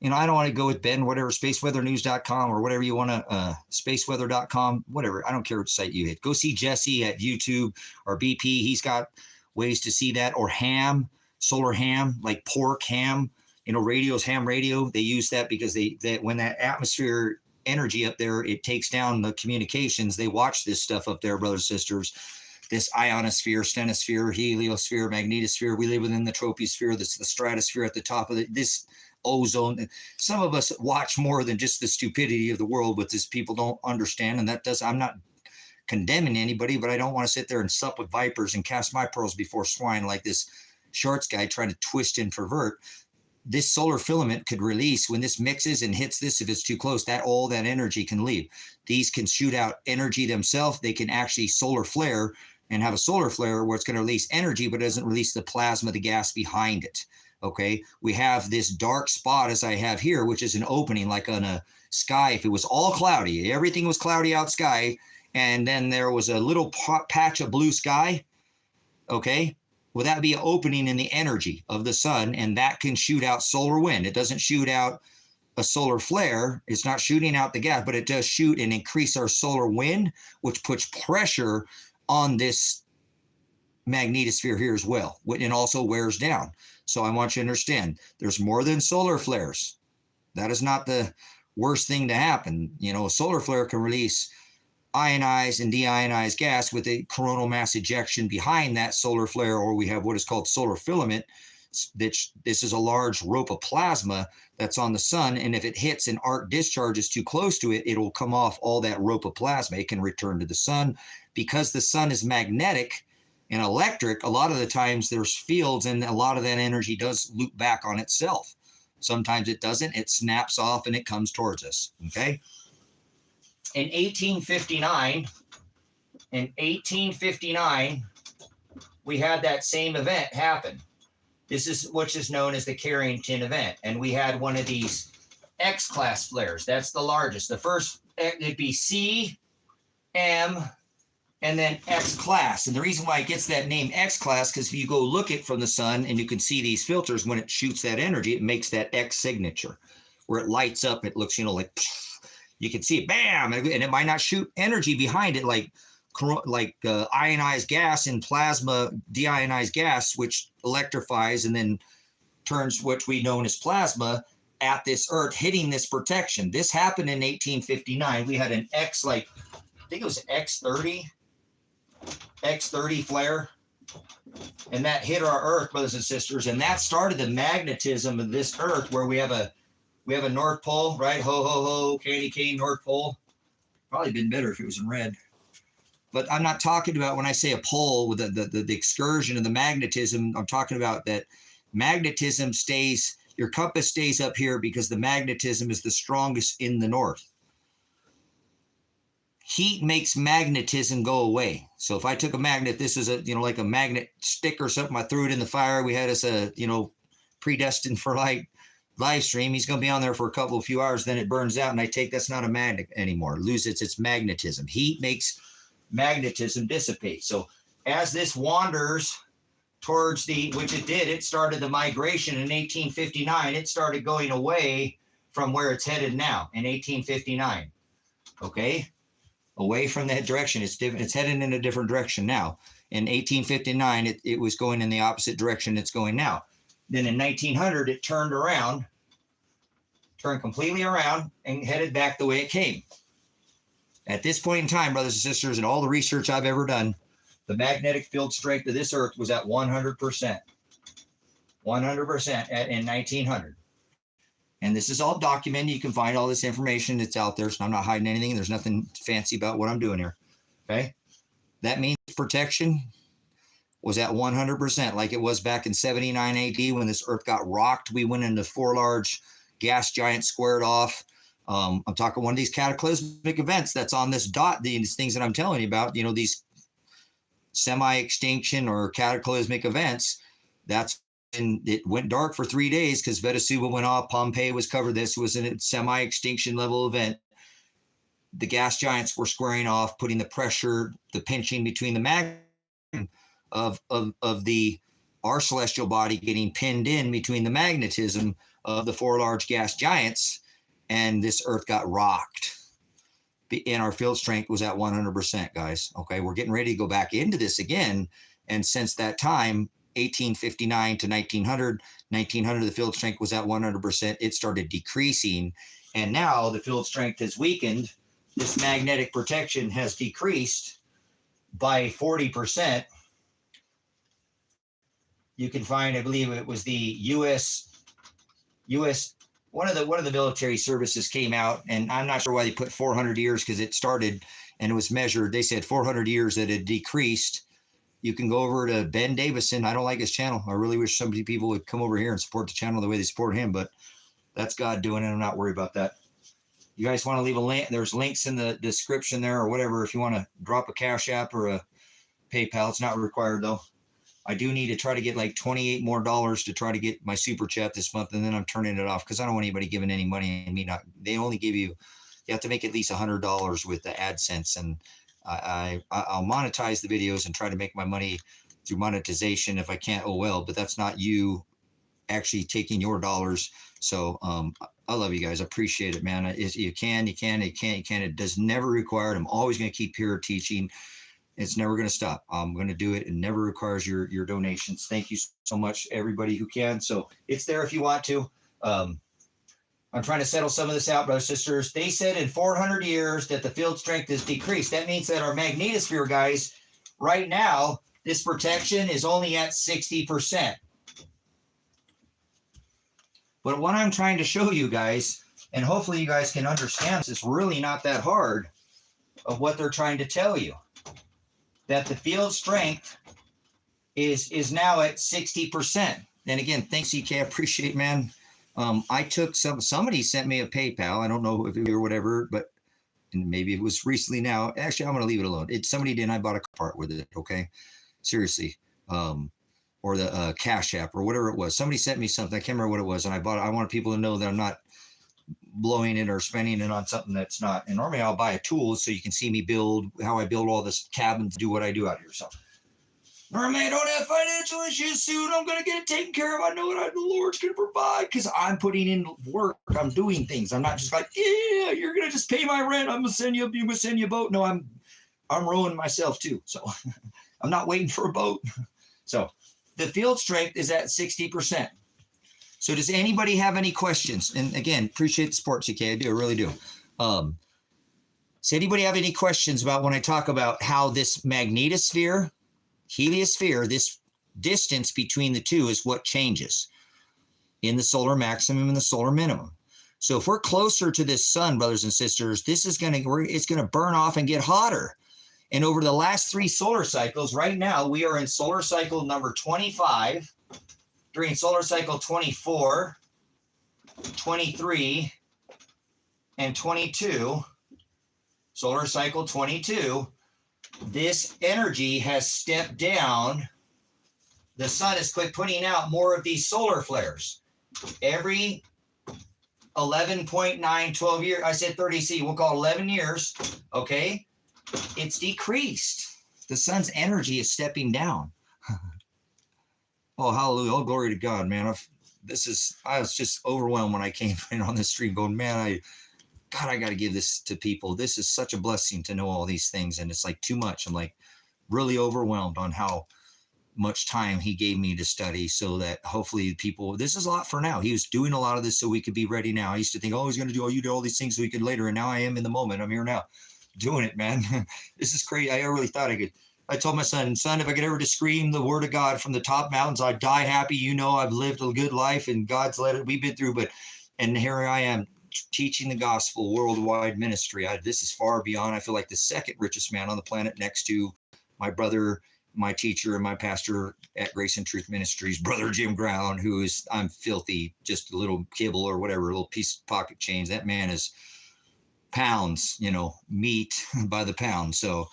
You know, I don't want to go with Ben, whatever, spaceweathernews.com or whatever you want to, spaceweather.com, whatever. I don't care what site you hit. Go see Jesse at YouTube or BP. He's got ways to see that. Or ham, solar ham, like pork ham. You know, radio's ham radio. They use that because they when that atmosphere energy up there, it takes down the communications. They watch this stuff up there, brothers and sisters. This ionosphere, stenosphere, heliosphere, magnetosphere. We live within the troposphere. That's the stratosphere at the top of this ozone. Some of us watch more than just the stupidity of the world, but this people don't understand. And that does, I'm not condemning anybody, but I don't want to sit there and sup with vipers and cast my pearls before swine like this shorts guy trying to twist and pervert. This solar filament could release when this mixes and hits this. If it's too close, that all that energy can leave. These can shoot out energy themselves. They can actually solar flare and have a solar flare where it's going to release energy, but it doesn't release the plasma, the gas behind it. Okay. We have this dark spot as I have here, which is an opening like on a sky. If it was all cloudy, everything was cloudy out sky, and then there was a little patch of blue sky. Okay. Well, that would be an opening in the energy of the sun, and that can shoot out solar wind. It doesn't shoot out a solar flare. It's not shooting out the gas, but it does shoot and increase our solar wind, which puts pressure on this magnetosphere here as well, and also wears down. So I want you to understand, there's more than solar flares. That is not the worst thing to happen. You know, a solar flare can release ionized and deionized gas with a coronal mass ejection behind that solar flare, or we have what is called solar filament. This is a large rope of plasma that's on the sun, and if it hits an arc discharge is too close to it, it will come off all that rope of plasma. It can return to the sun. Because the sun is magnetic and electric, a lot of the times there's fields, and a lot of that energy does loop back on itself. Sometimes it doesn't. It snaps off and it comes towards us. Okay. In 1859, we had that same event happen. This is which is known as the Carrington event. And we had one of these X-class flares. That's the largest. The first, it'd be C, M, and then X-class. And the reason why it gets that name X-class, because if you go look it from the sun and you can see these filters, when it shoots that energy, it makes that X signature where it lights up. It looks, you know, like you can see it, bam, and it might not shoot energy behind it like ionized gas and plasma, deionized gas, which electrifies and then turns what we know as plasma at this Earth, hitting this protection. This happened in 1859. We had an X, like, I think it was X30 flare, and that hit our Earth, brothers and sisters, and that started the magnetism of this Earth, where we have a North Pole, right? Ho, ho, ho, candy cane, North Pole. Probably been better if it was in red. But I'm not talking about, when I say a pole with the excursion of the magnetism, I'm talking about that magnetism stays, your compass stays up here because the magnetism is the strongest in the north. Heat makes magnetism go away. So if I took a magnet, this is a, you know, like a magnet stick or something, I threw it in the fire. We had us a, you know, Predestined for Light live stream. He's going to be on there for a few hours, then it burns out, and I take, that's not a magnet anymore. It loses its magnetism. Heat makes magnetism dissipate. So as this wanders towards which it did, it started the migration in 1859. It started going away from where it's headed now in 1859. Okay. away from that direction. It's different. It's headed in a different direction now. In 1859, it was going in the opposite direction it's going now. Then in 1900, it turned completely around and headed back the way it came. At this point in time, brothers and sisters, and all the research I've ever done, the magnetic field strength of this Earth was at 100%. 100% in 1900. And this is all documented. You can find all this information. It's out there, so I'm not hiding anything. There's nothing fancy about what I'm doing here. Okay? That means protection was at 100%, like it was back in 79 AD when this Earth got rocked. We went into 4 large gas giants squared off. I'm talking one of these cataclysmic events that's on this dot, these things that I'm telling you about, these semi-extinction or cataclysmic events. That's when it went dark for 3 days because Venezuela went off, Pompeii was covered. This was a semi-extinction level event. The gas giants were squaring off, putting the pressure, the pinching between the magnetism of our celestial body getting pinned in between the magnetism of the 4 large gas giants, and this Earth got rocked. And our field strength was at 100%, guys. Okay, we're getting ready to go back into this again. And since that time, 1859 to 1900, the field strength was at 100%. It started decreasing. And now the field strength has weakened. This magnetic protection has decreased by 40%. You can find, I believe it was the U.S. One of the military services came out, and I'm not sure why they put 400 years because it started and it was measured. They said 400 years that it decreased. You can go over to Ben Davison. I don't like his channel. I really wish some people would come over here and support the channel the way they support him, but that's God doing it. I'm not worried about that. You guys want to leave a link? There's links in the description there or whatever if you want to drop a Cash App or a PayPal. It's not required though. I do need to try to get like $28 more to try to get my super chat this month, and then I'm turning it off because I don't want anybody giving any money and me not. They only give you have to make at least $100 with the AdSense, and I'll monetize the videos and try to make my money through monetization. If I can't, oh well, but that's not you actually taking your dollars. So I love you guys. I appreciate it, man. You can. It does never require it. I'm always going to keep here teaching. It's never going to stop. I'm going to do it. It never requires your donations. Thank you so much, everybody who can. So it's there if you want to. I'm trying to settle some of this out, brothers and sisters. They said in 400 years that the field strength has decreased. That means that our magnetosphere, guys, right now, this protection is only at 60%. But what I'm trying to show you guys, and hopefully you guys can understand, it's really not that hard of what they're trying to tell you. That the field strength is now at 60%. And again, thanks, EK. I appreciate, man. I took somebody sent me a PayPal. I don't know if it was or whatever, but maybe it was recently now. Actually, I'm going to leave it alone. Somebody did, and I bought a part with it. Okay. Seriously. Or the Cash App or whatever it was. Somebody sent me something. I can't remember what it was. And I bought it. I want people to know that I'm not blowing it or spending it on something that's not. And normally I'll buy a tool so you can see me build how I build all this cabins, do what I do out here. So normally I don't have financial issues soon. I'm going to get it taken care of. I know what the Lord's going to provide because I'm putting in work. I'm doing things. I'm not just like, yeah, you're going to just pay my rent. I'm going to send you a boat. No, I'm rowing myself too. So I'm not waiting for a boat. So the field strength is at 60%. So does anybody have any questions? And again, appreciate the support, CK. I do. I really do. Does anybody have any questions about when I talk about how this magnetosphere, heliosphere, this distance between the two is what changes in the solar maximum and the solar minimum? So if we're closer to this sun, brothers and sisters, it's going to burn off and get hotter. And over the last 3 solar cycles, right now, we are in solar cycle number 25. During solar cycle 24, 23, and 22, solar cycle 22, this energy has stepped down. The sun is putting out more of these solar flares. Every 11.9, 12 years, I said 30C, we'll call it 11 years, okay? It's decreased. The sun's energy is stepping down. Oh, hallelujah. Oh, glory to God, man. I was just overwhelmed when I came in on this stream going, man, God, I got to give this to people. This is such a blessing to know all these things. And it's like too much. I'm like really overwhelmed on how much time he gave me to study, so that hopefully people, this is a lot for now. He was doing a lot of this so we could be ready now. I used to think, oh, he's going to do, oh, you do all these things so we could later. And now I am in the moment. I'm here now doing it, man. This is crazy. I really thought I told my son, if I could ever just scream the word of God from the top mountains, I'd die happy. You know, I've lived a good life and God's let it, we've been through, and here I am teaching the gospel, worldwide ministry. This is far beyond, I feel like the second richest man on the planet, next to my brother, my teacher and my pastor at Grace and Truth Ministries, Brother Jim Brown, who is, I'm filthy, just a little kibble or whatever, a little piece of pocket change. That man is pounds, meat by the pound. So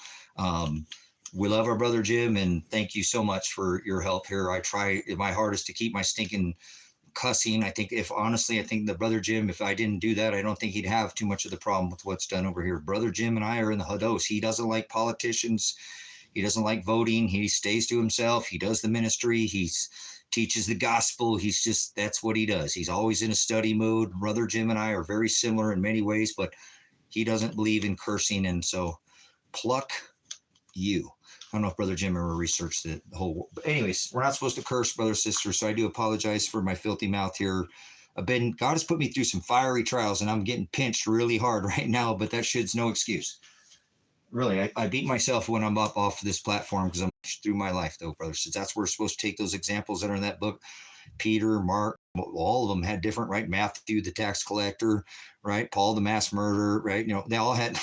we love our brother Jim, and thank you so much for your help here. I try my hardest to keep my stinking cussing. I think the brother Jim, if I didn't do that, I don't think he'd have too much of the problem with what's done over here. Brother Jim and I are in the Hados. He doesn't like politicians. He doesn't like voting. He stays to himself. He does the ministry. He teaches the gospel. That's what he does. He's always in a study mode. Brother Jim and I are very similar in many ways, but he doesn't believe in cursing. And so pluck you. I don't know if Brother Jim ever researched the whole, but anyways, we're not supposed to curse, brothers, sisters. So I do apologize for my filthy mouth here. God has put me through some fiery trials, and I'm getting pinched really hard right now, but that shit's no excuse. Really, I beat myself when I'm up off this platform because I'm through my life, though, brothers. So that's where we're supposed to take those examples that are in that book. Peter, Mark, all of them had different, right? Matthew, the tax collector, right? Paul, the mass murderer, right? They all had,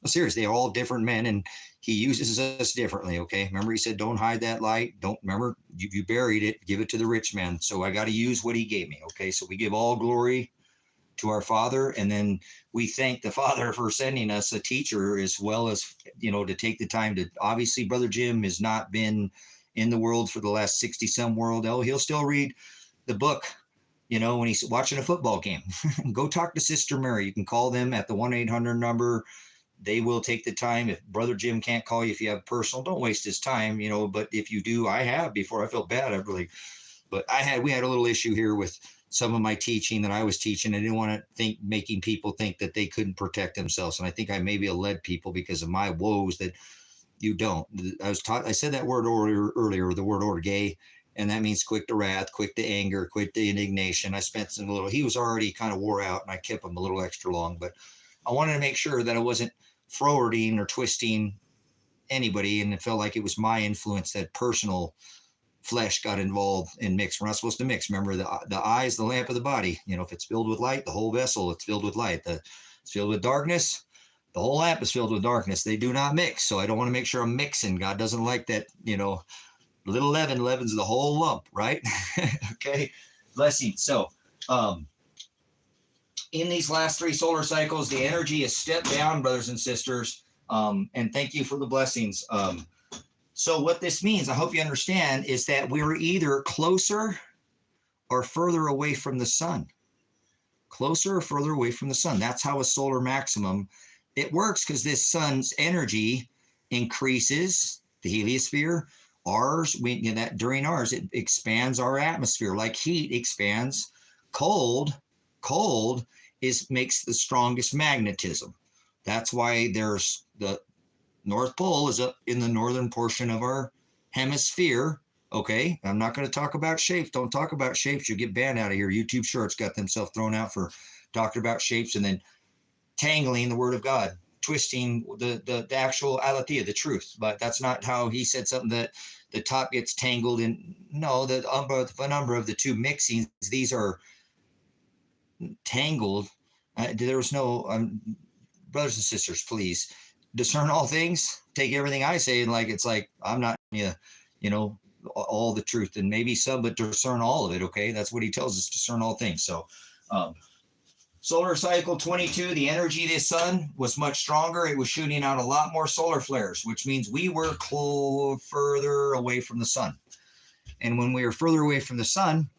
seriously, they're all different men, and he uses us differently, okay? Remember, he said, don't hide that light. Remember, you buried it, give it to the rich man. So I got to use what he gave me, okay? So we give all glory to our Father, and then we thank the Father for sending us a teacher, as well as, to take the time to, obviously, Brother Jim has not been in the world for the last 60 some world. Oh, he'll still read the book, when he's watching a football game. Go talk to Sister Mary. You can call them at the 1-800 number. They will take the time. If Brother Jim can't call you, if you have personal, don't waste his time, but if you do, I have before. I felt bad. We had a little issue here with some of my teaching that I was teaching. I didn't want to making people think that they couldn't protect themselves. And I think I maybe led people because of my woes that you don't. I said that word earlier, the word orge, and that means quick to wrath, quick to anger, quick to indignation. I spent he was already kind of wore out, and I kept him a little extra long, but I wanted to make sure that I wasn't forwarding or twisting anybody. And it felt like it was my influence, that personal flesh got involved and mixed. We're not supposed to mix. Remember, the eye is the lamp of the body. If it's filled with light, the whole vessel, it's filled with light. It's filled with darkness, the whole lamp is filled with darkness. They do not mix. So I don't want to make sure I'm mixing. God doesn't like that, little leaven leavens the whole lump, right? Okay. Blessing. So, in these last 3 solar cycles, the energy is stepped down, brothers and sisters. And thank you for the blessings. So what this means, I hope you understand, is that we're either closer or further away from the sun. Closer or further away from the sun. That's how a solar maximum, it works, because this sun's energy increases the heliosphere. During ours, it expands our atmosphere like heat expands. Cold makes the strongest magnetism. That's why there's the North Pole is up in the northern portion of our hemisphere. Okay, I'm not going to talk about shapes. Don't talk about shapes. You'll get banned out of here. YouTube Shorts got themselves thrown out for talking about shapes and then tangling the word of God, twisting the actual aletheia, the truth. But that's not how he said something, that the top gets tangled in. No, the number of the two mixings, these are tangled. There was no, brothers and sisters, please discern all things. Take everything I say and it's like I'm not all the truth, and maybe some, but discern all of it. Okay, that's what he tells us, discern all things. So solar cycle 22, the energy of the sun was much stronger. It was shooting out a lot more solar flares, which means we were further away from the sun. And when we are further away from the sun,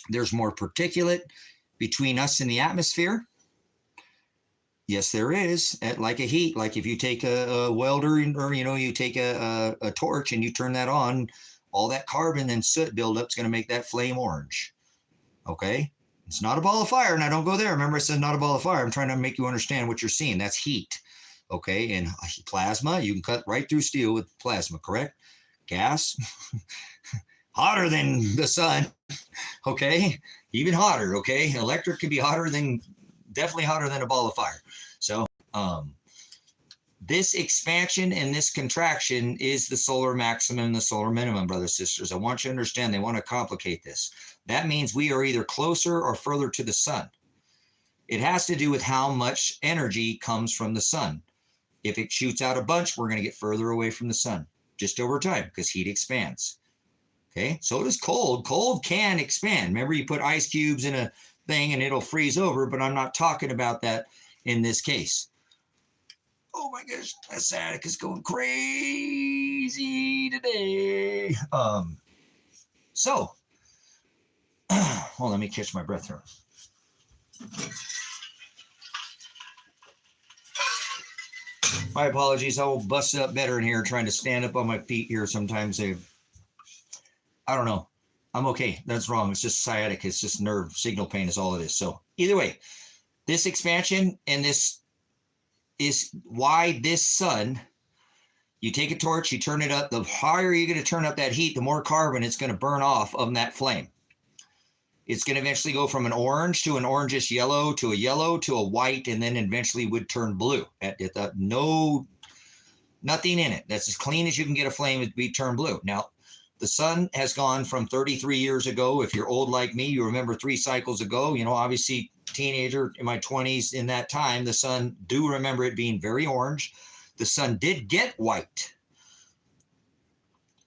there's more particulate between us and the atmosphere. Yes, there is. Like a heat, like if you take a welder, or you take a torch and you turn that on, all that carbon and soot buildup is going to make that flame orange. Okay, It's not a ball of fire. Now don't go there. Remember, I said not a ball of fire. I'm trying to make you understand what you're seeing. That's heat. Okay. And plasma, you can cut right through steel with plasma, correct? Gas, hotter than the sun. Okay. Even hotter. Okay. Electric can be definitely hotter than a ball of fire. So, this expansion and this contraction is the solar maximum and the solar minimum, brothers and sisters. I want you to understand, they want to complicate this. That means we are either closer or further to the sun. It has to do with how much energy comes from the sun. If it shoots out a bunch, we're going to get further away from the sun just over time because heat expands. Okay, so does cold. Cold can expand. Remember, you put ice cubes in a thing and it'll freeze over, but I'm not talking about that in this case. Oh my gosh, that static is going crazy today. So, well, let me catch my breath here. My apologies. I will bust up better in here trying to stand up on my feet here. Sometimes I don't know. I'm okay. That's wrong. It's just sciatic. It's just nerve signal pain is all it is. So either way, this expansion and this is why this sun, you take a torch, you turn it up, the higher you're going to turn up that heat, the more carbon it's going to burn off of that flame. It's going to eventually go from an orange to an orangish yellow to a white, and then eventually would turn blue. Nothing in it. That's as clean as you can get a flame to be turned blue. Now, the sun has gone from 33 years ago. If you're old like me, you remember 3 cycles ago, obviously teenager in my 20s in that time, the sun, do remember it being very orange. The sun did get white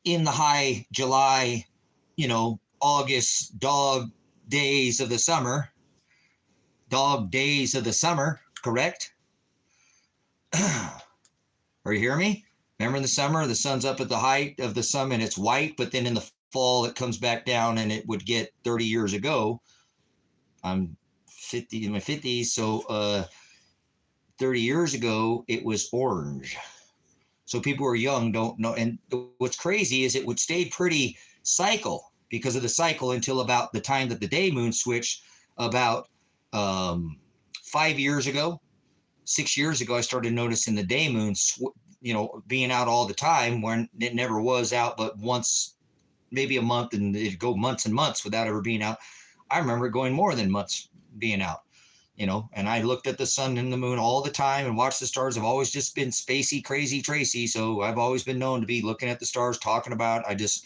in the high July, August dog days of the summer, correct? Are you hearing me? Remember in the summer, the sun's up at the height of the sun and it's white, but then in the fall, it comes back down and it would get 30 years ago. I'm 50 in my 50s. So 30 years ago, it was orange. So people who are young don't know. And what's crazy is it would stay pretty cycle because of the cycle until about the time that the day moon switched about 5 years ago, 6 years ago, I started noticing the day moon being out all the time when it never was out, but once, maybe a month, and it'd go months and months without ever being out. I remember going more than months being out, and I looked at the sun and the moon all the time and watched the stars. I've always just been spacey, crazy Tracy. So I've always been known to be looking at the stars, talking about, I just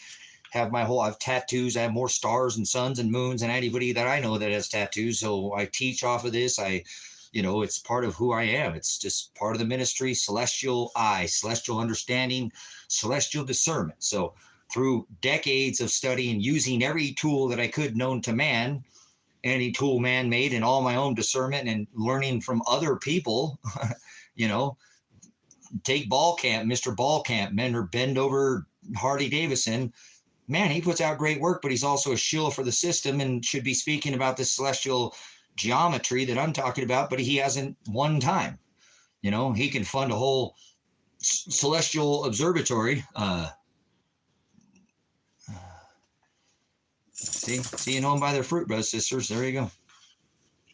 have I have tattoos. I have more stars and suns and moons than anybody that I know that has tattoos. So I teach off of this. It's part of who I am. It's just part of the ministry, celestial eye, celestial understanding, celestial discernment. So through decades of study and using every tool that I could known to man, any tool man made, and all my own discernment and learning from other people, take Mr. Ballcamp, bend over Harley Davidson. Man, he puts out great work, but he's also a shill for the system and should be speaking about the celestial geometry that I'm talking about, but he hasn't one time. He can fund a whole celestial observatory. See, you know them by their fruit, brothers and sisters. There you go.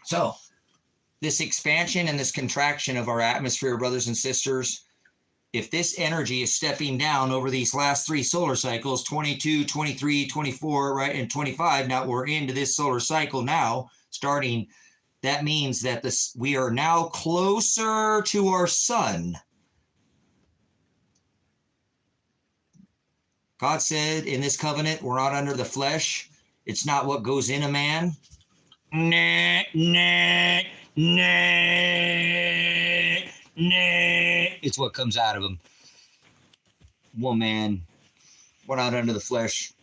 So this expansion and this contraction of our atmosphere, brothers and sisters, if this energy is stepping down over these last 3 solar cycles, 22, 23, 24, right, and 25, now we're into this solar cycle now, starting, that means that we are now closer to our sun. God said in this covenant, we're not under the flesh. It's not what goes in a man. It's what comes out of him. Woman, we're not under the flesh.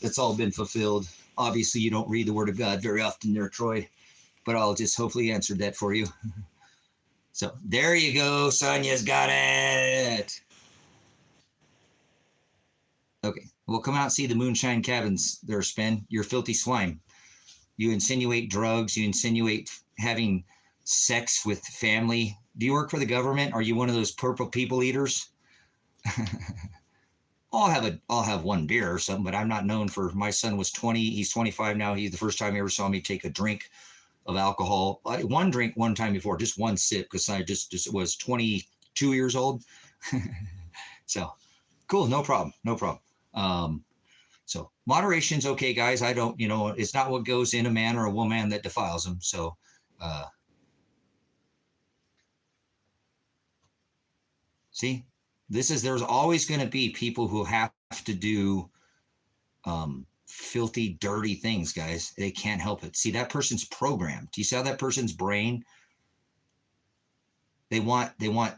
It's all been fulfilled. Obviously, you don't read the Word of God very often there, Troy, but I'll just hopefully answer that for you. So there you go. Sonia's got it. Okay, well, come out and see the moonshine cabins there, Spen. You're filthy swine. You insinuate drugs. You insinuate having sex with family. Do you work for the government? Are you one of those purple people eaters? I'll have one beer or something, but I'm not known for. My son was 20, he's 25 now. He's the first time he ever saw me take a drink of alcohol. One drink one time before, just one sip, because I just was 22 years old. So cool, no problem. So moderation's okay, guys. I don't, it's not what goes in a man or a woman that defiles them. So see, there's always going to be people who have to do filthy, dirty things, guys. They can't help it. See, that person's programmed. Do you see how that person's brain? They want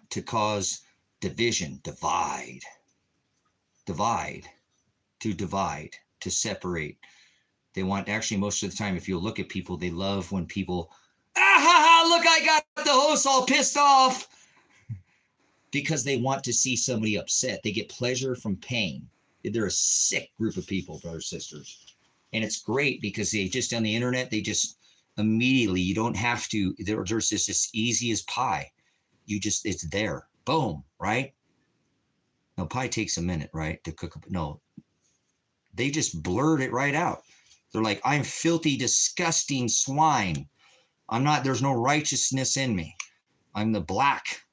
to cause division, divide, to separate. They want, actually, most of the time, if you look at people, they love when people, look, I got the host all pissed off. Because they want to see somebody upset. They get pleasure from pain. They're a sick group of people, brothers, sisters. And it's great because they just, on the internet, they just immediately, you don't have to, there's this easy as pie. It's there. Boom, right? Now, pie takes a minute, right, to cook up. No, they just blurt it right out. They're like, I'm filthy, disgusting swine. There's no righteousness in me. I'm the black.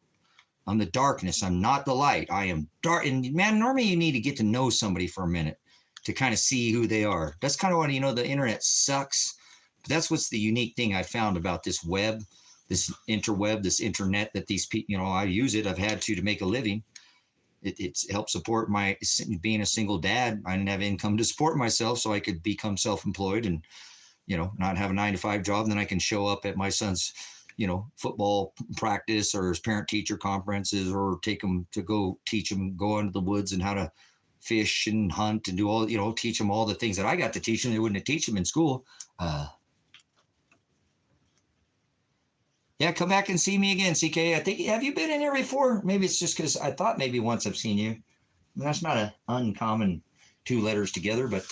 I'm the darkness. I'm not the light. I am dark. And man, normally you need to get to know somebody for a minute to kind of see who they are. That's kind of what, the internet sucks. But that's what's the unique thing I found about this web, this interweb, this internet that these people, I use it. I've had to make a living. It's helped support my being a single dad. I didn't have income to support myself, so I could become self-employed and, not have a 9-to-5 job. And then I can show up at my son's football practice or his parent-teacher conferences, or take them to go teach them, go into the woods and how to fish and hunt and do all, teach them all the things that I got to teach them. They wouldn't teach them in school. Yeah, come back and see me again, CK. I think, have you been in here before? Maybe it's just because I thought maybe once I've seen you. That's not an uncommon 2 letters together, but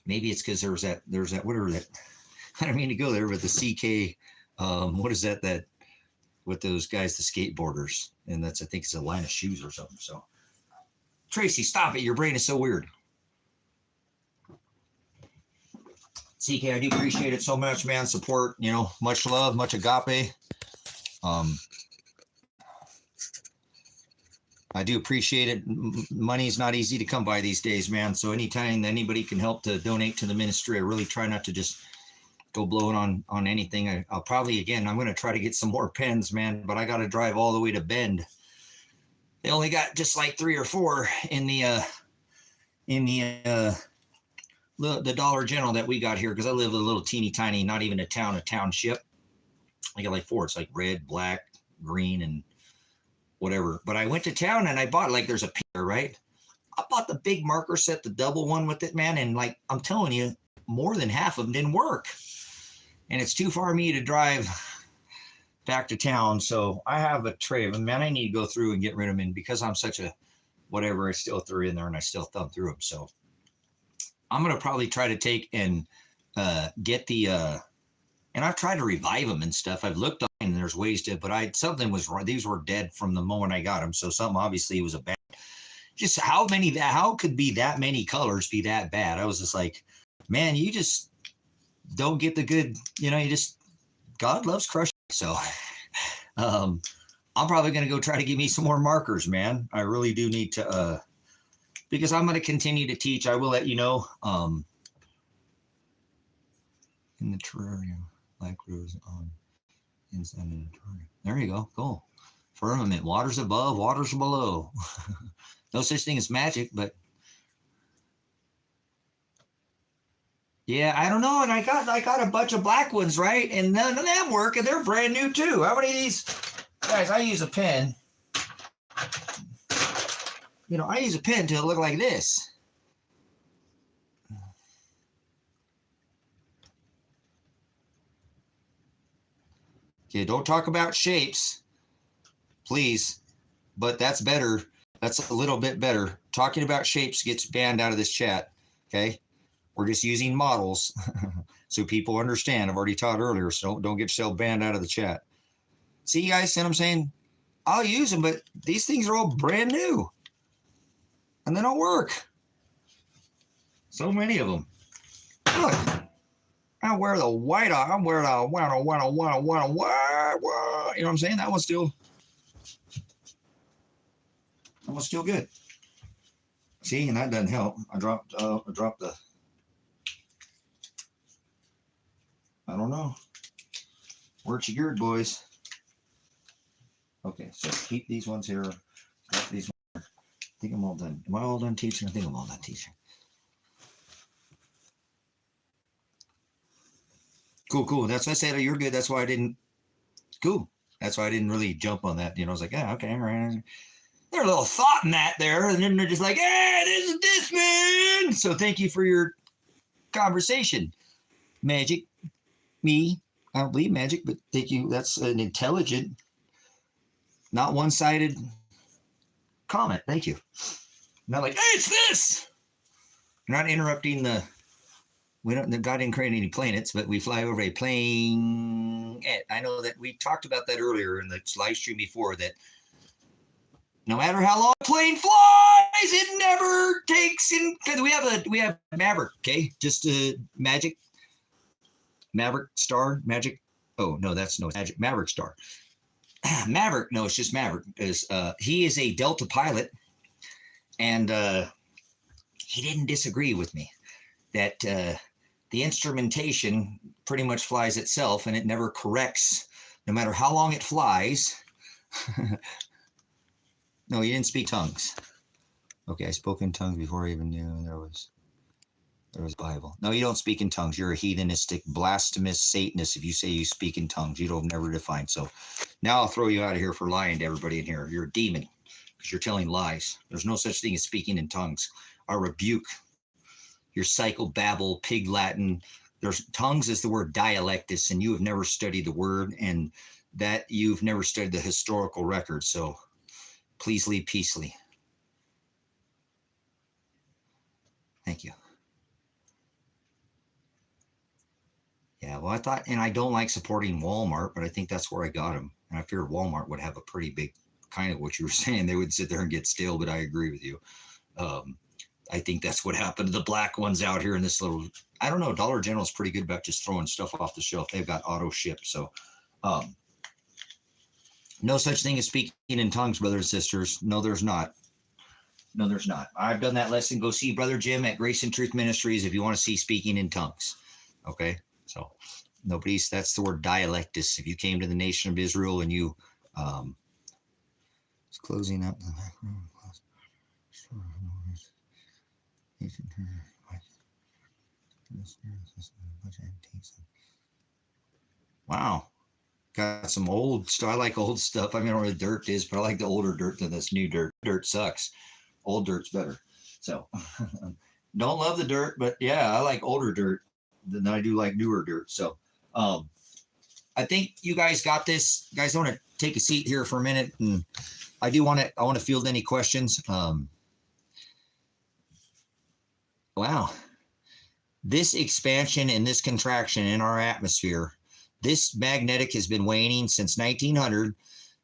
maybe it's because there's that, whatever that, I don't mean to go there, but the CK, what is that with those guys, the skateboarders, and I think it's a line of shoes or something. So, Tracy, stop it. Your brain is so weird. CK, I do appreciate it so much, man. Support, much love, much agape. I do appreciate it. Money's not easy to come by these days, man. So anytime anybody can help to donate to the ministry, I really try not to just go blowing on anything. I'll probably, again, I'm going to try to get some more pens, man, but I got to drive all the way to Bend. They only got just like 3 or 4 in the Dollar General that we got here, because I live in a little teeny tiny, not even a town, a township. I got like 4. It's like red, black, green, and whatever. But I went to town and I bought, like, there's a pair, right? I bought the big marker set, the double one with it, man. And like, I'm telling you, more than half of them didn't work. And it's too far for me to drive back to town. So I have a tray of them, man. I need to go through and get rid of them. And because I'm such a whatever, I still threw in there and I still thumb through them. So I'm going to probably try to take and get the, and I've tried to revive them and stuff. I've looked on and there's ways to, but something was wrong. These were dead from the moment I got them. So something obviously was a bad, just how could be that many colors be that bad? I was just like, man, you just don't get the good, God loves crushing. So I'm probably going to go try to give me some more markers, man. I really do need to, because I'm going to continue to teach. I will let you know. In the terrarium, like rose on inside in the terrarium. There you go. Cool. Firmament. Waters above, waters below. No such thing as magic, but yeah, I don't know. And I got a bunch of black ones, right? And none of them work, and they're brand new too. How many of these guys? I use a pen. I use a pen to look like this. Okay, don't talk about shapes, please. But that's better. That's a little bit better. Talking about shapes gets banned out of this chat. Okay, we're just using models so people understand. I've already taught earlier, so don't get yourself banned out of the chat. See, you guys, see what I'm saying? I'll use them, but these things are all brand new. and they don't work. So many of them. Look, I wear the white. I wear the you know what I'm saying? That one's still good. See, and that doesn't help. I dropped the. I don't know. Where's your geared, boys? Okay, so keep these ones here. Drop these ones here. I think I'm all done. Am I all done teaching? I think I'm all done teaching. Cool. That's why I said, oh, you're good. That's why I didn't. Cool. That's why I didn't really jump on that. You know, I was like, yeah, okay, all right. There's a little thought in that there. And then they're just like, hey, this is this, man. So thank you for your conversation. Magic. Me. I don't believe magic, but thank you. That's an intelligent, not one-sided comment. Thank you. Not like, hey, it's this. You're not interrupting the God didn't create any planets, but we fly over a plane. I know that we talked about that earlier in the live stream before, that no matter how long a plane flies, it never takes in, because we have Maverick, okay? Just Maverick Star, Magic. Oh, no, it's Magic Maverick Star. Maverick, no, it's just Maverick, because he is a Delta pilot, and he didn't disagree with me that the instrumentation pretty much flies itself, and it never corrects, no matter how long it flies. No, you didn't speak tongues. Okay, I spoke in tongues before I even knew there was Bible. No, you don't speak in tongues. You're a heathenistic, blasphemous Satanist if you say you speak in tongues. You don't never define. So now I'll throw you out of here for lying to everybody in here. You're a demon because you're telling lies. There's no such thing as speaking in tongues. I rebuke your psychobabble, pig Latin. Tongues is the word dialectus, and you have never studied the word, and that you've never studied the historical record. So please leave peacefully. Thank you. Yeah, well, I thought, and I don't like supporting Walmart, but I think that's where I got them. And I figured Walmart would have a pretty big, kind of what you were saying. They would sit there and get stale, but I agree with you. I think that's what happened to the black ones out here in this little, I don't know, Dollar General is pretty good about just throwing stuff off the shelf. They've got auto ship. So no such thing as speaking in tongues, brothers and sisters. No, there's not. No, there's not. I've done that lesson. Go see Brother Jim at Grace and Truth Ministries if you want to see speaking in tongues. Okay. So that's the word dialectus. If you came to the nation of Israel and you, it's closing up the back room. Wow. Got some old stuff. I like old stuff. I mean, I don't know what dirt is, but I like the older dirt than this new dirt. Dirt sucks. Old dirt's better. So don't love the dirt, but yeah, I like older dirt than I do like newer dirt. So I think you guys got this. You guys want to take a seat here for a minute, and I want to field any questions. Wow. This expansion and this contraction in our atmosphere, this magnetic has been waning since 1900.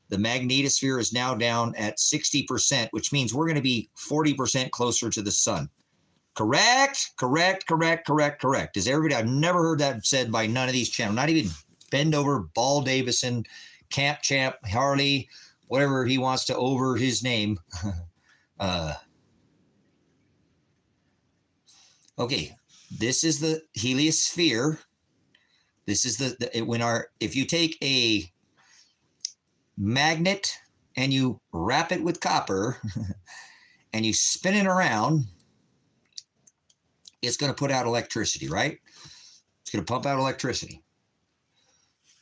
The magnetosphere is now down at 60%, which means we're going to be 40% closer to the sun. Correct. Does everybody, I've never heard that said by none of these channels, not even Bend Over, Ball Davison, Camp Champ, Harley, whatever he wants to over his name. Okay, this is the heliosphere. This is if you take a magnet and you wrap it with copper and you spin it around, it's going to put out electricity, right? It's going to pump out electricity.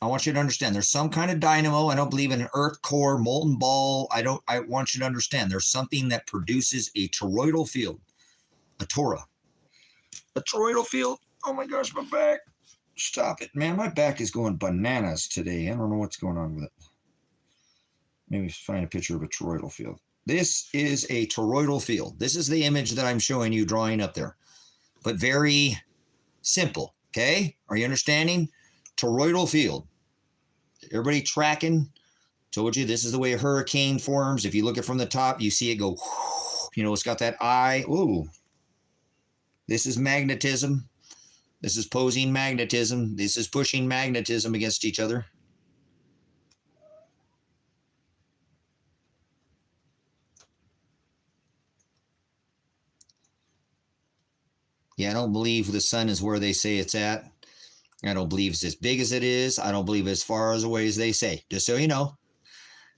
I want you to understand there's some kind of dynamo. I don't believe in an earth core, molten ball. I want you to understand there's something that produces a toroidal field, a toroidal field. Oh my gosh, my back. Stop it, man. My back is going bananas today. I don't know what's going on with it. Maybe find a picture of a toroidal field. This is a toroidal field. This is the image that I'm showing you drawing up there, but very simple. Okay. Are you understanding? Toroidal field. Everybody tracking? Told you this is the way a hurricane forms. If you look at it from the top, you see it go. You know, it's got that eye. Ooh, this is magnetism. This is posing magnetism. This is pushing magnetism against each other. Yeah, I don't believe the sun is where they say it's at. I don't believe it's as big as it is. I don't believe as far as away as they say. Just so you know,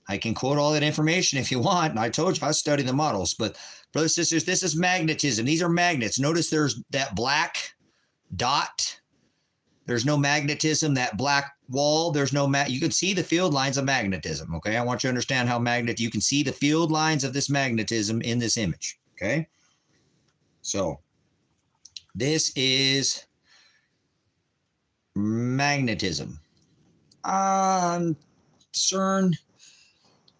I can quote all that information if you want. And I told you I studied the models. But brothers and sisters, this is magnetism. These are magnets. Notice there's that black dot. There's no magnetism. That black wall, there's no you can see the field lines of magnetism. Okay, I want you to understand how you can see the field lines of this magnetism in this image. Okay, so this is magnetism. CERN.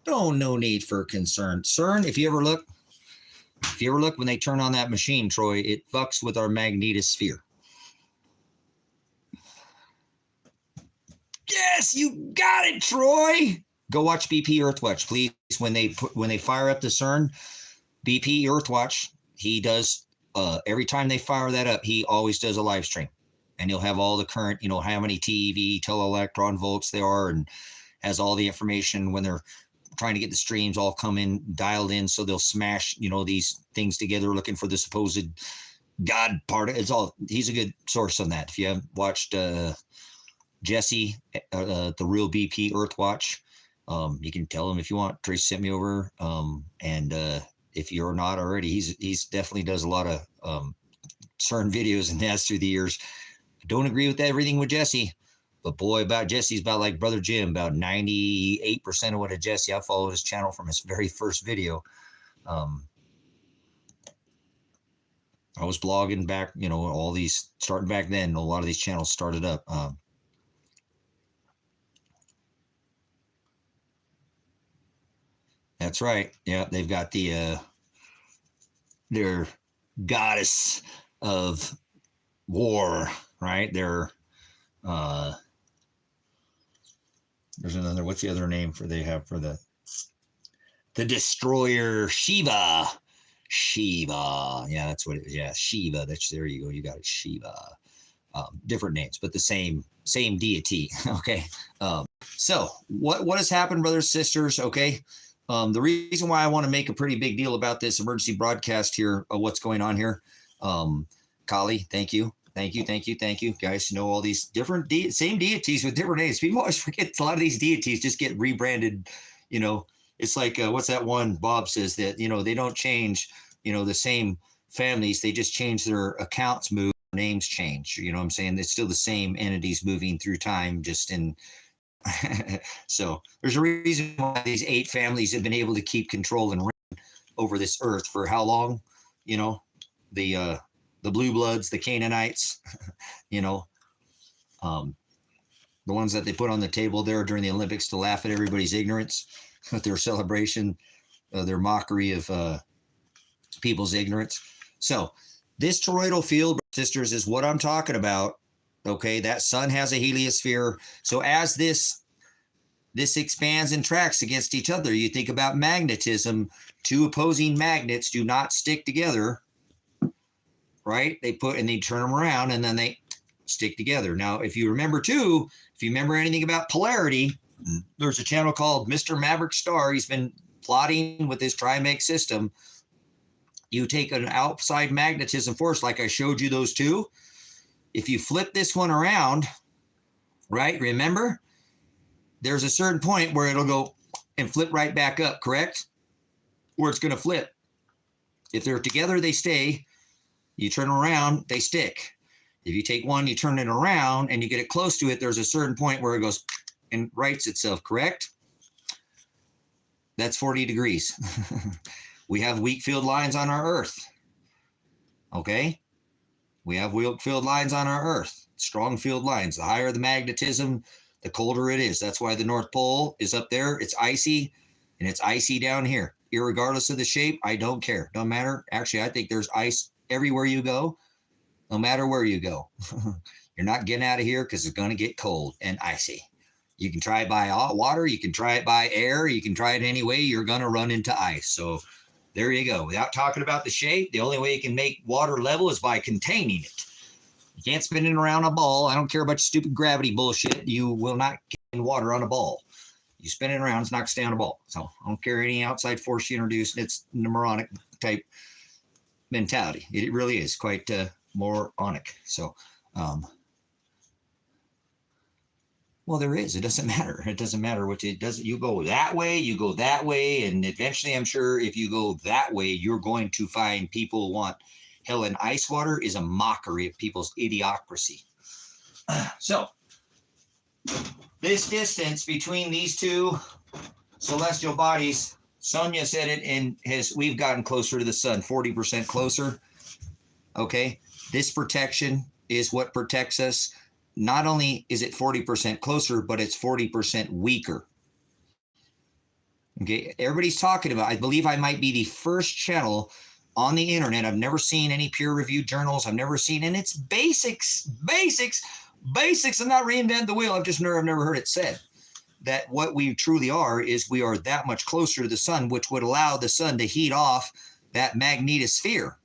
No need for concern. CERN, if you ever look when they turn on that machine, Troy, it fucks with our magnetosphere. Yes, you got it, Troy. Go watch BP Earthwatch, please. When they fire up the CERN, BP Earthwatch, he does every time they fire that up, he always does a live stream. And he'll have all the current, you know, how many TeV, teleelectron volts there are, and has all the information when they're trying to get the streams all come in, dialed in, so they'll smash, you know, these things together looking for the supposed God part. It's all, he's a good source on that. If you haven't watched Jesse, the real BP Earthwatch, you can tell him if you want. Tracy sent me over. And if you're not already, he's definitely does a lot of CERN videos and that's through the years. I don't agree with everything with Jesse, but boy, about Jesse's about like Brother Jim, about 98% of what a Jesse. I followed his channel from his very first video. I was blogging back, you know, all these starting back then. A lot of these channels started up. That's right. Yeah, they've got the their goddess of war, right? There's another, what's the other name for they have for the destroyer? Shiva. Yeah, that's what it is. Yeah, Shiva. There you go. You got it. Shiva. Different names, but the same deity. Okay. So what has happened, brothers, sisters? Okay. The reason why I want to make a pretty big deal about this emergency broadcast here, what's going on here. Kali, thank you. Guys, know all these different same deities with different names. People always forget a lot of these deities just get rebranded. You know, it's like, what's that one Bob says that, you know, they don't change, you know, the same families. They just change their accounts move, names change. You know what I'm saying? It's still the same entities moving through time, just in. So there's a reason why these 8 families have been able to keep control and reign over this earth for how long? You know, the blue bloods, the Canaanites, you know, the ones that they put on the table there during the Olympics to laugh at everybody's ignorance, their celebration, their mockery of people's ignorance. So this toroidal field, sisters, is what I'm talking about. Okay, that sun has a heliosphere. So as this expands and tracks against each other, you think about magnetism. 2 opposing magnets do not stick together, right? They turn them around and then they stick together. Now, if you remember anything about polarity, there's a channel called Mr. Maverick Star. He's been plotting with this trimeg system. You take an outside magnetism force, like I showed you those 2. If you flip this one around, right, remember, there's a certain point where it'll go and flip right back up, correct? Where it's going to flip. If they're together, they stay. You turn around, they stick. If you take one, you turn it around, and you get it close to it, there's a certain point where it goes and rights itself, correct? That's 40 degrees. We have weak field lines on our Earth, okay? We have weak field lines on our Earth, strong field lines. The higher the magnetism, the colder it is. That's why the North Pole is up there. It's icy, and it's icy down here. Irregardless of the shape, I don't care. Don't matter. Actually, I think there's ice everywhere you go, no matter where you go. You're not getting out of here because it's going to get cold and icy. You can try it by hot water. You can try it by air. You can try it any way. You're going to run into ice. So There you go. Without talking about the shape, the only way you can make water level is by containing it. You can't spin it around a ball. I don't care about your stupid gravity bullshit. You will not get water on a ball. You spin it around, it's not going to stay on a ball. So I don't care any outside force you introduce. It's moronic type mentality. It really is quite moronic. So, well, there is. It doesn't matter. It doesn't matter what it does. You go that way, you go that way, and eventually, I'm sure if you go that way, you're going to find people want hell and ice water is a mockery of people's idiocracy. So, this distance between these two celestial bodies, Sonia said it, and we've gotten closer to the sun, 40% closer. Okay, this protection is what protects us. Not only is it 40% closer, but it's 40% weaker. Okay, everybody's talking about, I believe I might be the first channel on the internet. I've never seen any peer-reviewed journals. I've never seen, and it's basics. I'm not reinventing the wheel. I've never heard it said that what we truly are is we are that much closer to the sun, which would allow the sun to heat off that magnetosphere,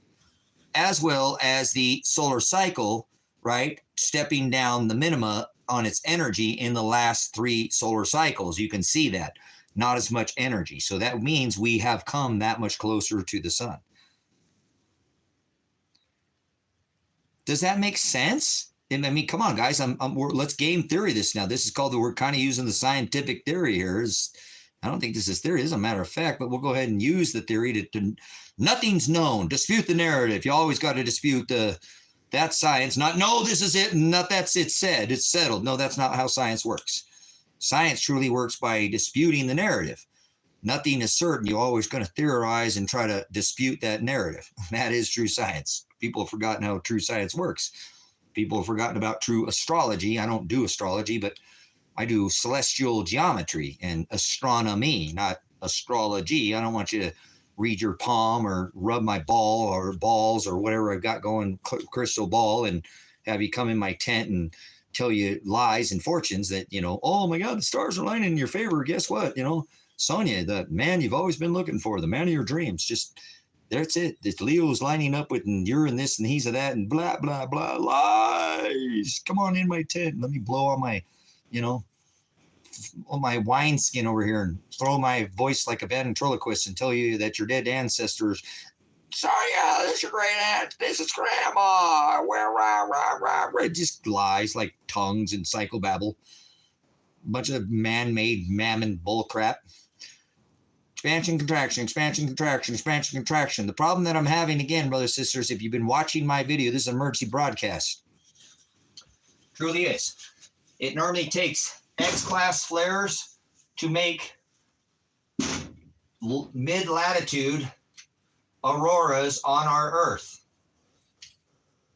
as well as the solar cycle, right? Stepping down the minima on its energy in the last 3 solar cycles. You can see that. Not as much energy. So that means we have come that much closer to the sun. Does that make sense? I mean, come on, guys. Let's game theory this now. This is called we're kind of using the scientific theory here. I don't think this is theory. This is a matter of fact, but we'll go ahead and use the theory to nothing's known. Dispute the narrative. You always got to dispute that science. No, this is it. Not that's it said. It's settled. No, that's not how science works. Science truly works by disputing the narrative. Nothing is certain. You're always going to theorize and try to dispute that narrative. That is true science. People have forgotten how true science works. People have forgotten about true astrology. I don't do astrology, but I do celestial geometry and astronomy, not astrology. I don't want you to read your palm or rub my ball or balls or whatever I've got going, crystal ball, and have you come in my tent and tell you lies and fortunes that, oh my God, the stars are lining in your favor. Guess what? Sonia, the man you've always been looking for, the man of your dreams, just, that's it. This Leo's lining up with, and you're in this and he's of that and blah, blah, blah, lies. Come on in my tent. Let me blow on my, on my wineskin over here and throw my voice like a ventriloquist and tell you that your dead ancestors, Sonia, this is your great aunt, this is grandma, just lies like tongues and psychobabble. Bunch of man-made mammon bullcrap. Expansion, contraction, expansion, contraction, expansion, contraction. The problem that I'm having, again, brothers and sisters, if you've been watching my video, this is an emergency broadcast. Truly is. It normally takes X-class flares to make mid-latitude auroras on our Earth.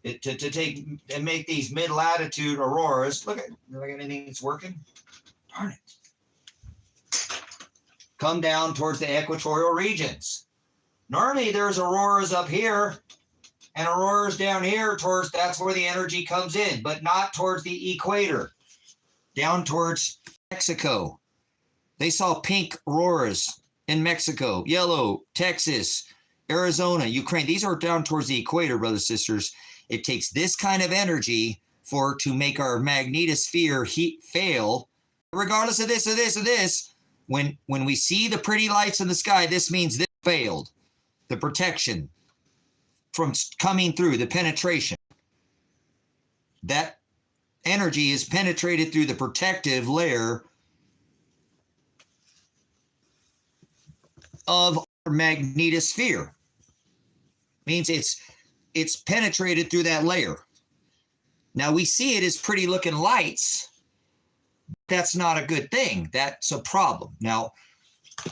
To take and make these mid-latitude auroras. Look at anything that's working. Darn it. Come down towards the equatorial regions. Normally there's auroras up here and auroras down here that's where the energy comes in, but not towards the equator. Down towards Mexico. They saw pink auroras in Mexico, yellow, Texas, Arizona, Ukraine. These are down towards the equator, brothers and sisters. It takes this kind of energy to make our magnetosphere heat fail. Regardless of this, when we see the pretty lights in the sky, this means this failed. The protection from coming through, the penetration. That energy is penetrated through the protective layer of our magnetosphere. Means it's penetrated through that layer. Now we see it as pretty looking lights. That's not a good thing. That's a problem. Now,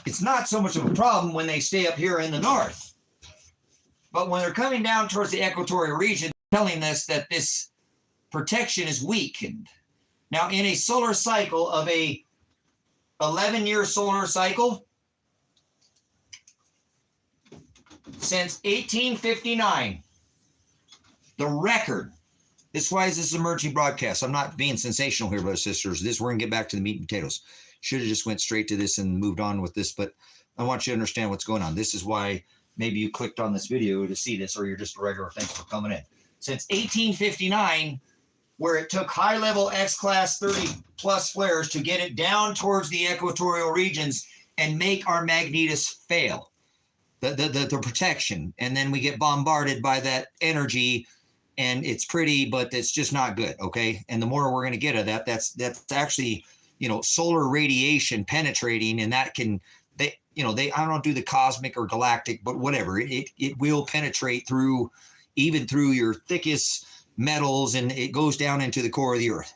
it's not so much of a problem when they stay up here in the north. But when they're coming down towards the equatorial region, telling us that this protection is weakened. Now, in a solar cycle of a 11-year solar cycle, since 1859, the record. This is why this is an emergency broadcast. I'm not being sensational here, brothers and sisters. We're going to get back to the meat and potatoes. Should have just went straight to this and moved on with this, but I want you to understand what's going on. This is why maybe you clicked on this video to see this, or you're just a regular. Thanks for coming in. Since 1859, where it took high-level X-class 30-plus flares to get it down towards the equatorial regions and make our magnetos fail, the protection. And then we get bombarded by that energy, and it's pretty, but it's just not good, okay? And the more we're going to get of that, that's actually, you know, solar radiation penetrating, and that can, I don't do the cosmic or galactic, but whatever, it will penetrate through, even through your thickest metals, and it goes down into the core of the earth.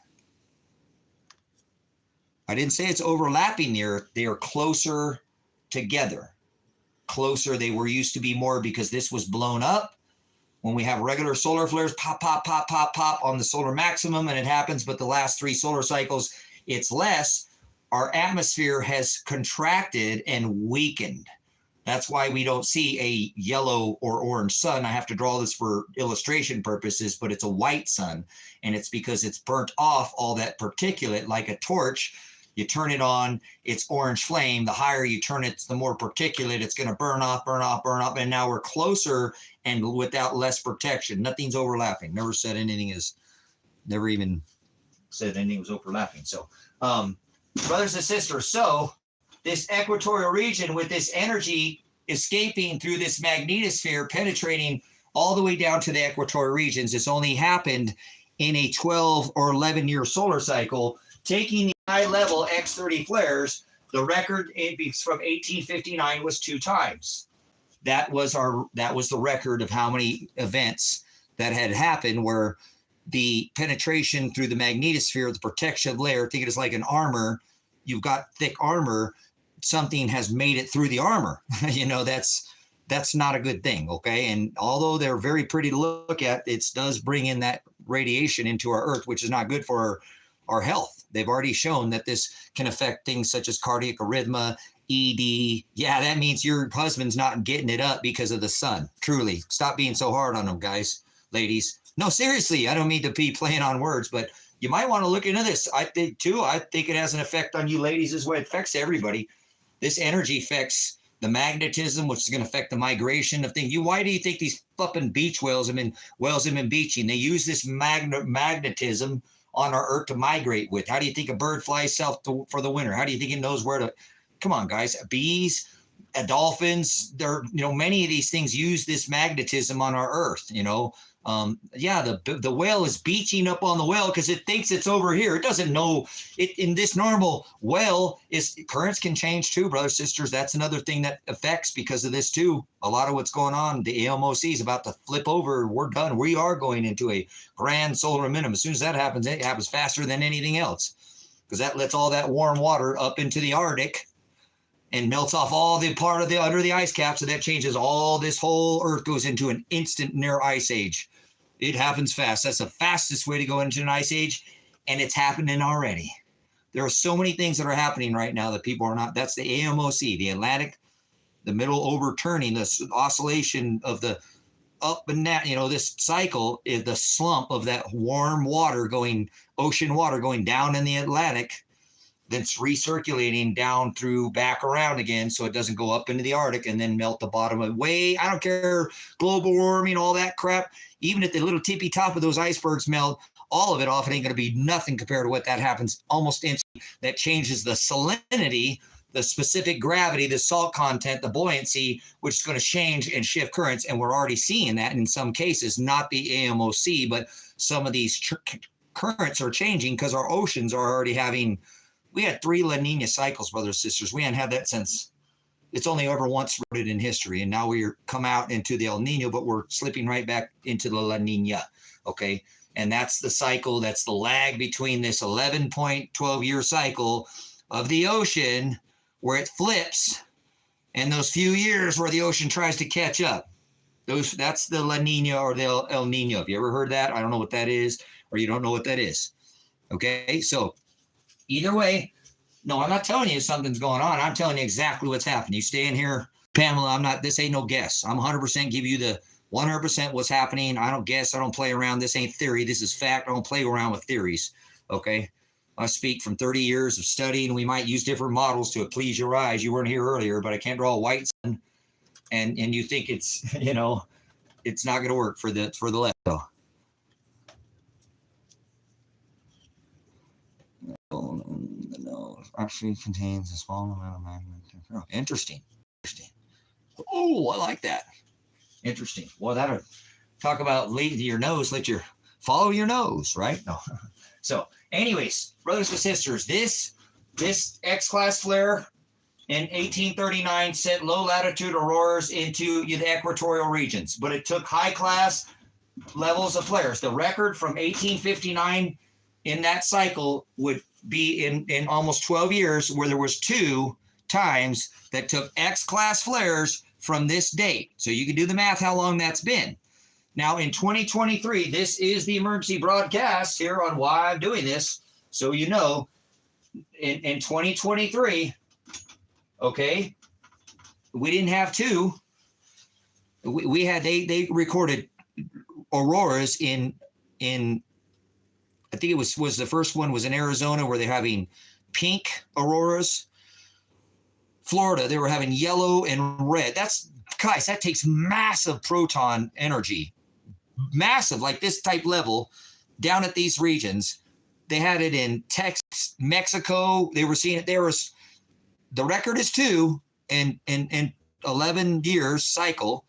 I didn't say it's overlapping the earth. They are closer together. Closer. They were used to be more because this was blown up. When we have regular solar flares, pop, pop, pop, pop, pop on the solar maximum, and it happens, but the last 3 solar cycles, it's less. Our atmosphere has contracted and weakened. That's why we don't see a yellow or orange sun. I have to draw this for illustration purposes, but it's a white sun, and it's because it's burnt off all that particulate like a torch. You turn it on, it's orange flame. The higher you turn it, the more particulate it's going to burn off, burn off, burn off. And now we're closer and without less protection. Nothing's overlapping. Never said anything never even said anything was overlapping. So, brothers and sisters, so this equatorial region with this energy escaping through this magnetosphere, penetrating all the way down to the equatorial regions, it's only happened in a 12 or 11 year solar cycle, taking the high level X30 flares. The record from 1859 was 2 times. That was the record of how many events that had happened where the penetration through the magnetosphere, the protection layer, think it is like an armor. You've got thick armor. Something has made it through the armor. That's not a good thing, okay? And although they're very pretty to look at, it does bring in that radiation into our earth, which is not good for our health. They've already shown that this can affect things such as cardiac arrhythmia, ED. Yeah, that means your husband's not getting it up because of the sun. Truly, stop being so hard on them, guys, ladies. No, seriously, I don't mean to be playing on words, but you might want to look into this. I think it has an effect on you ladies as well. It affects everybody. This energy affects the magnetism, which is going to affect the migration of things. Why do you think these flipping beach whales have been beaching? They use this magnetism on our earth to migrate with. How do you think a bird flies south for the winter? How do you think it knows where to? Come on, guys. Bees, dolphins. Many of these things use this magnetism on our earth. The whale is beaching up on the whale because it thinks it's over here. It doesn't know it. In this normal whale, currents can change too, brothers, sisters. That's another thing that affects because of this too. A lot of what's going on, the AMOC is about to flip over. We're done. We are going into a grand solar minimum. As soon as that happens, it happens faster than anything else because that lets all that warm water up into the Arctic and melts off all the part of the under the ice cap. So that changes all. This whole earth goes into an instant near ice age. It happens fast. That's the fastest way to go into an ice age, and it's happening already. There are so many things that are happening right now that people are not. That's the AMOC, the Atlantic, the middle overturning, the oscillation of the up and down. This cycle is the slump of that warm water ocean water going down in the Atlantic, that's recirculating down through back around again, so it doesn't go up into the Arctic and then melt the bottom of way. I don't care, global warming, all that crap. Even if the little tippy top of those icebergs melt, all of it off, it ain't going to be nothing compared to what that happens almost instantly. That changes the salinity, the specific gravity, the salt content, the buoyancy, which is going to change and shift currents. And we're already seeing that in some cases, not the AMOC, but some of these currents are changing because our oceans are already having. We had 3 La Nina cycles, brothers and sisters. We hadn't had that since. It's only ever once rooted in history, and now we're come out into the El Nino, but we're slipping right back into the La Nina, okay? And that's the cycle, that's the lag between this 11.12-year cycle of the ocean where it flips and those few years where the ocean tries to catch up. That's the La Nina or the El Nino. Have you ever heard that? I don't know what that is, or you don't know what that is, okay? So either way, no, I'm not telling you something's going on. I'm telling you exactly what's happening. You stay in here, Pamela. This ain't no guess. I'm 100% give you the 100% what's happening. I don't guess. I don't play around. This ain't theory. This is fact. I don't play around with theories. Okay. I speak from 30 years of studying. We might use different models to please your eyes. You weren't here earlier, but I can't draw a white sun and you think it's, it's not going to work for the left. So. The nose actually contains a small amount of magnet. Oh, interesting. Oh, I like that. Interesting. Well, that'll talk about lead to your nose. Follow your nose, right? No. So, anyways, brothers and sisters, this X-class flare in 1839 sent low latitude auroras into the equatorial regions, but it took high class levels of flares. The record from 1859 in that cycle would be in almost 12 years, where there was 2 times that took X-class flares from this date. So you can do the math how long that's been. Now in 2023, this is the emergency broadcast here on why I'm doing this. So in 2023, okay, we didn't have 2. We had they recorded auroras in I think it was the first one was in Arizona, where they're having pink auroras. Florida, they were having yellow and red. Guys, that takes massive proton energy. Massive, like this type level down at these regions. They had it in Texas, Mexico. They were seeing it. The record is 2 in 11 years cycle.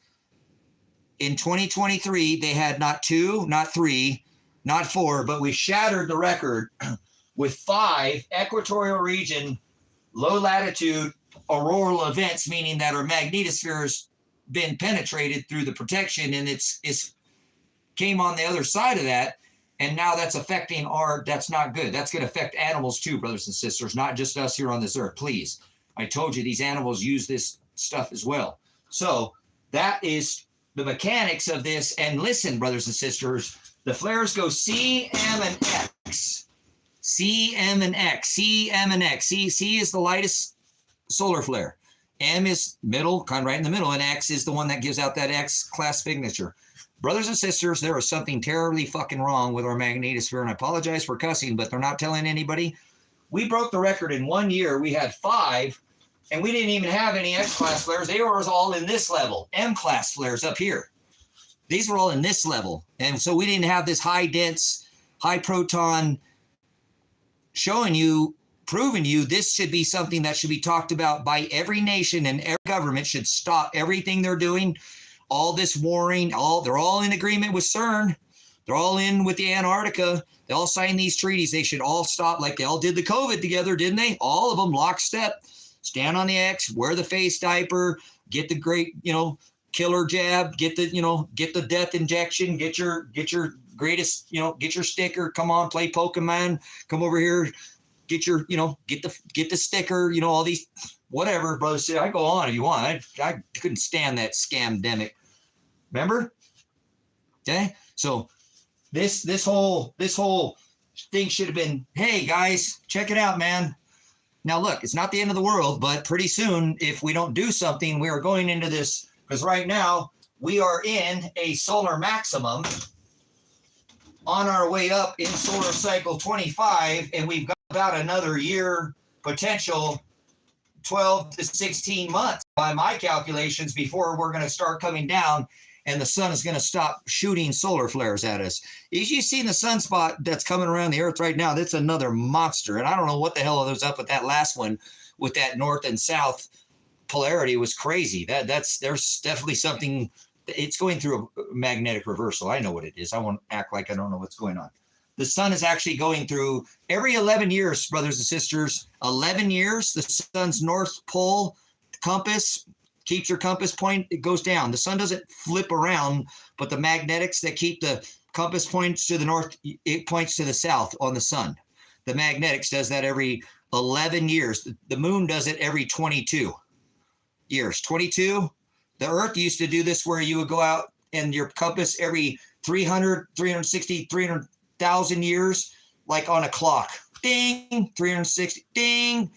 In 2023, they had not 2, not 3, not 4, but we shattered the record with 5 equatorial region, low latitude auroral events, meaning that our magnetosphere has been penetrated through the protection, and it's came on the other side of that, and now that's affecting that's not good. That's going to affect animals too, brothers and sisters, not just us here on this earth. Please, I told you these animals use this stuff as well. So that is the mechanics of this. And listen, brothers and sisters, the flares go C, M, and X. C, M, and X. C, M, and X. C is the lightest solar flare. M is middle, kind of right in the middle, and X is the one that gives out that X-class signature. Brothers and sisters, there is something terribly fucking wrong with our magnetosphere, and I apologize for cussing, but they're not telling anybody. We broke the record in 1 year. We had 5, and we didn't even have any X-class flares. They were all in this level. M-class flares up here. These were all in this level. And so we didn't have this high-dense, high-proton proving you this should be something that should be talked about by every nation, and every government should stop everything they're doing. All this warring, they're all in agreement with CERN. They're all in with the Antarctica. They all signed these treaties. They should all stop, like they all did the COVID together, didn't they? All of them lockstep. Stand on the X, wear the face diaper, get the great, killer jab, get the death injection, get your greatest, get your sticker. Come on, play Pokemon. Come over here, get your, get the sticker. All these, whatever, brothers. I go on if you want. I couldn't stand that scamdemic. Remember? Okay, so this whole thing should have been, hey guys, check it out, man. Now look, it's not the end of the world, but pretty soon, if we don't do something, we are going into this, because right now we are in a solar maximum on our way up in solar cycle 25, and we've got about another year potential, 12 to 16 months by my calculations, before we're going to start coming down and the sun is going to stop shooting solar flares at us. As you see the sunspot that's coming around the earth right now, that's another monster. And I don't know what the hell was up with that last one with that north and south polarity. It was crazy. There's definitely something. It's going through a magnetic reversal. I know what it is. I won't act like I don't know what's going on. The sun is actually going through every 11 years, brothers and sisters, 11 years, the sun's north pole compass keeps your compass point, it goes down. The sun doesn't flip around, but the magnetics that keep the compass points to the north, it points to the south on the sun. The magnetics does that every 11 years. The moon does it every 22 years. 22, the earth used to do this where you would go out and your compass every 300, 360, 300,000 years, like on a clock. Ding, 360, ding.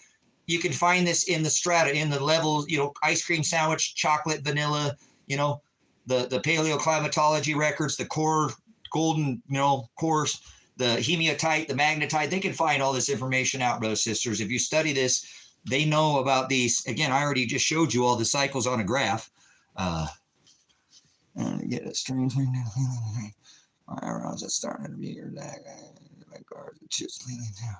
You can find this in the strata, in the levels, ice cream sandwich, chocolate, vanilla, the paleoclimatology records, the core, golden, cores, the hematite, the magnetite. They can find all this information out, brothers and sisters. If you study this, they know about these. Again, I already just showed you all the cycles on a graph. And get a strange thing. My eyebrows are starting to be here. My guards are just leaning down.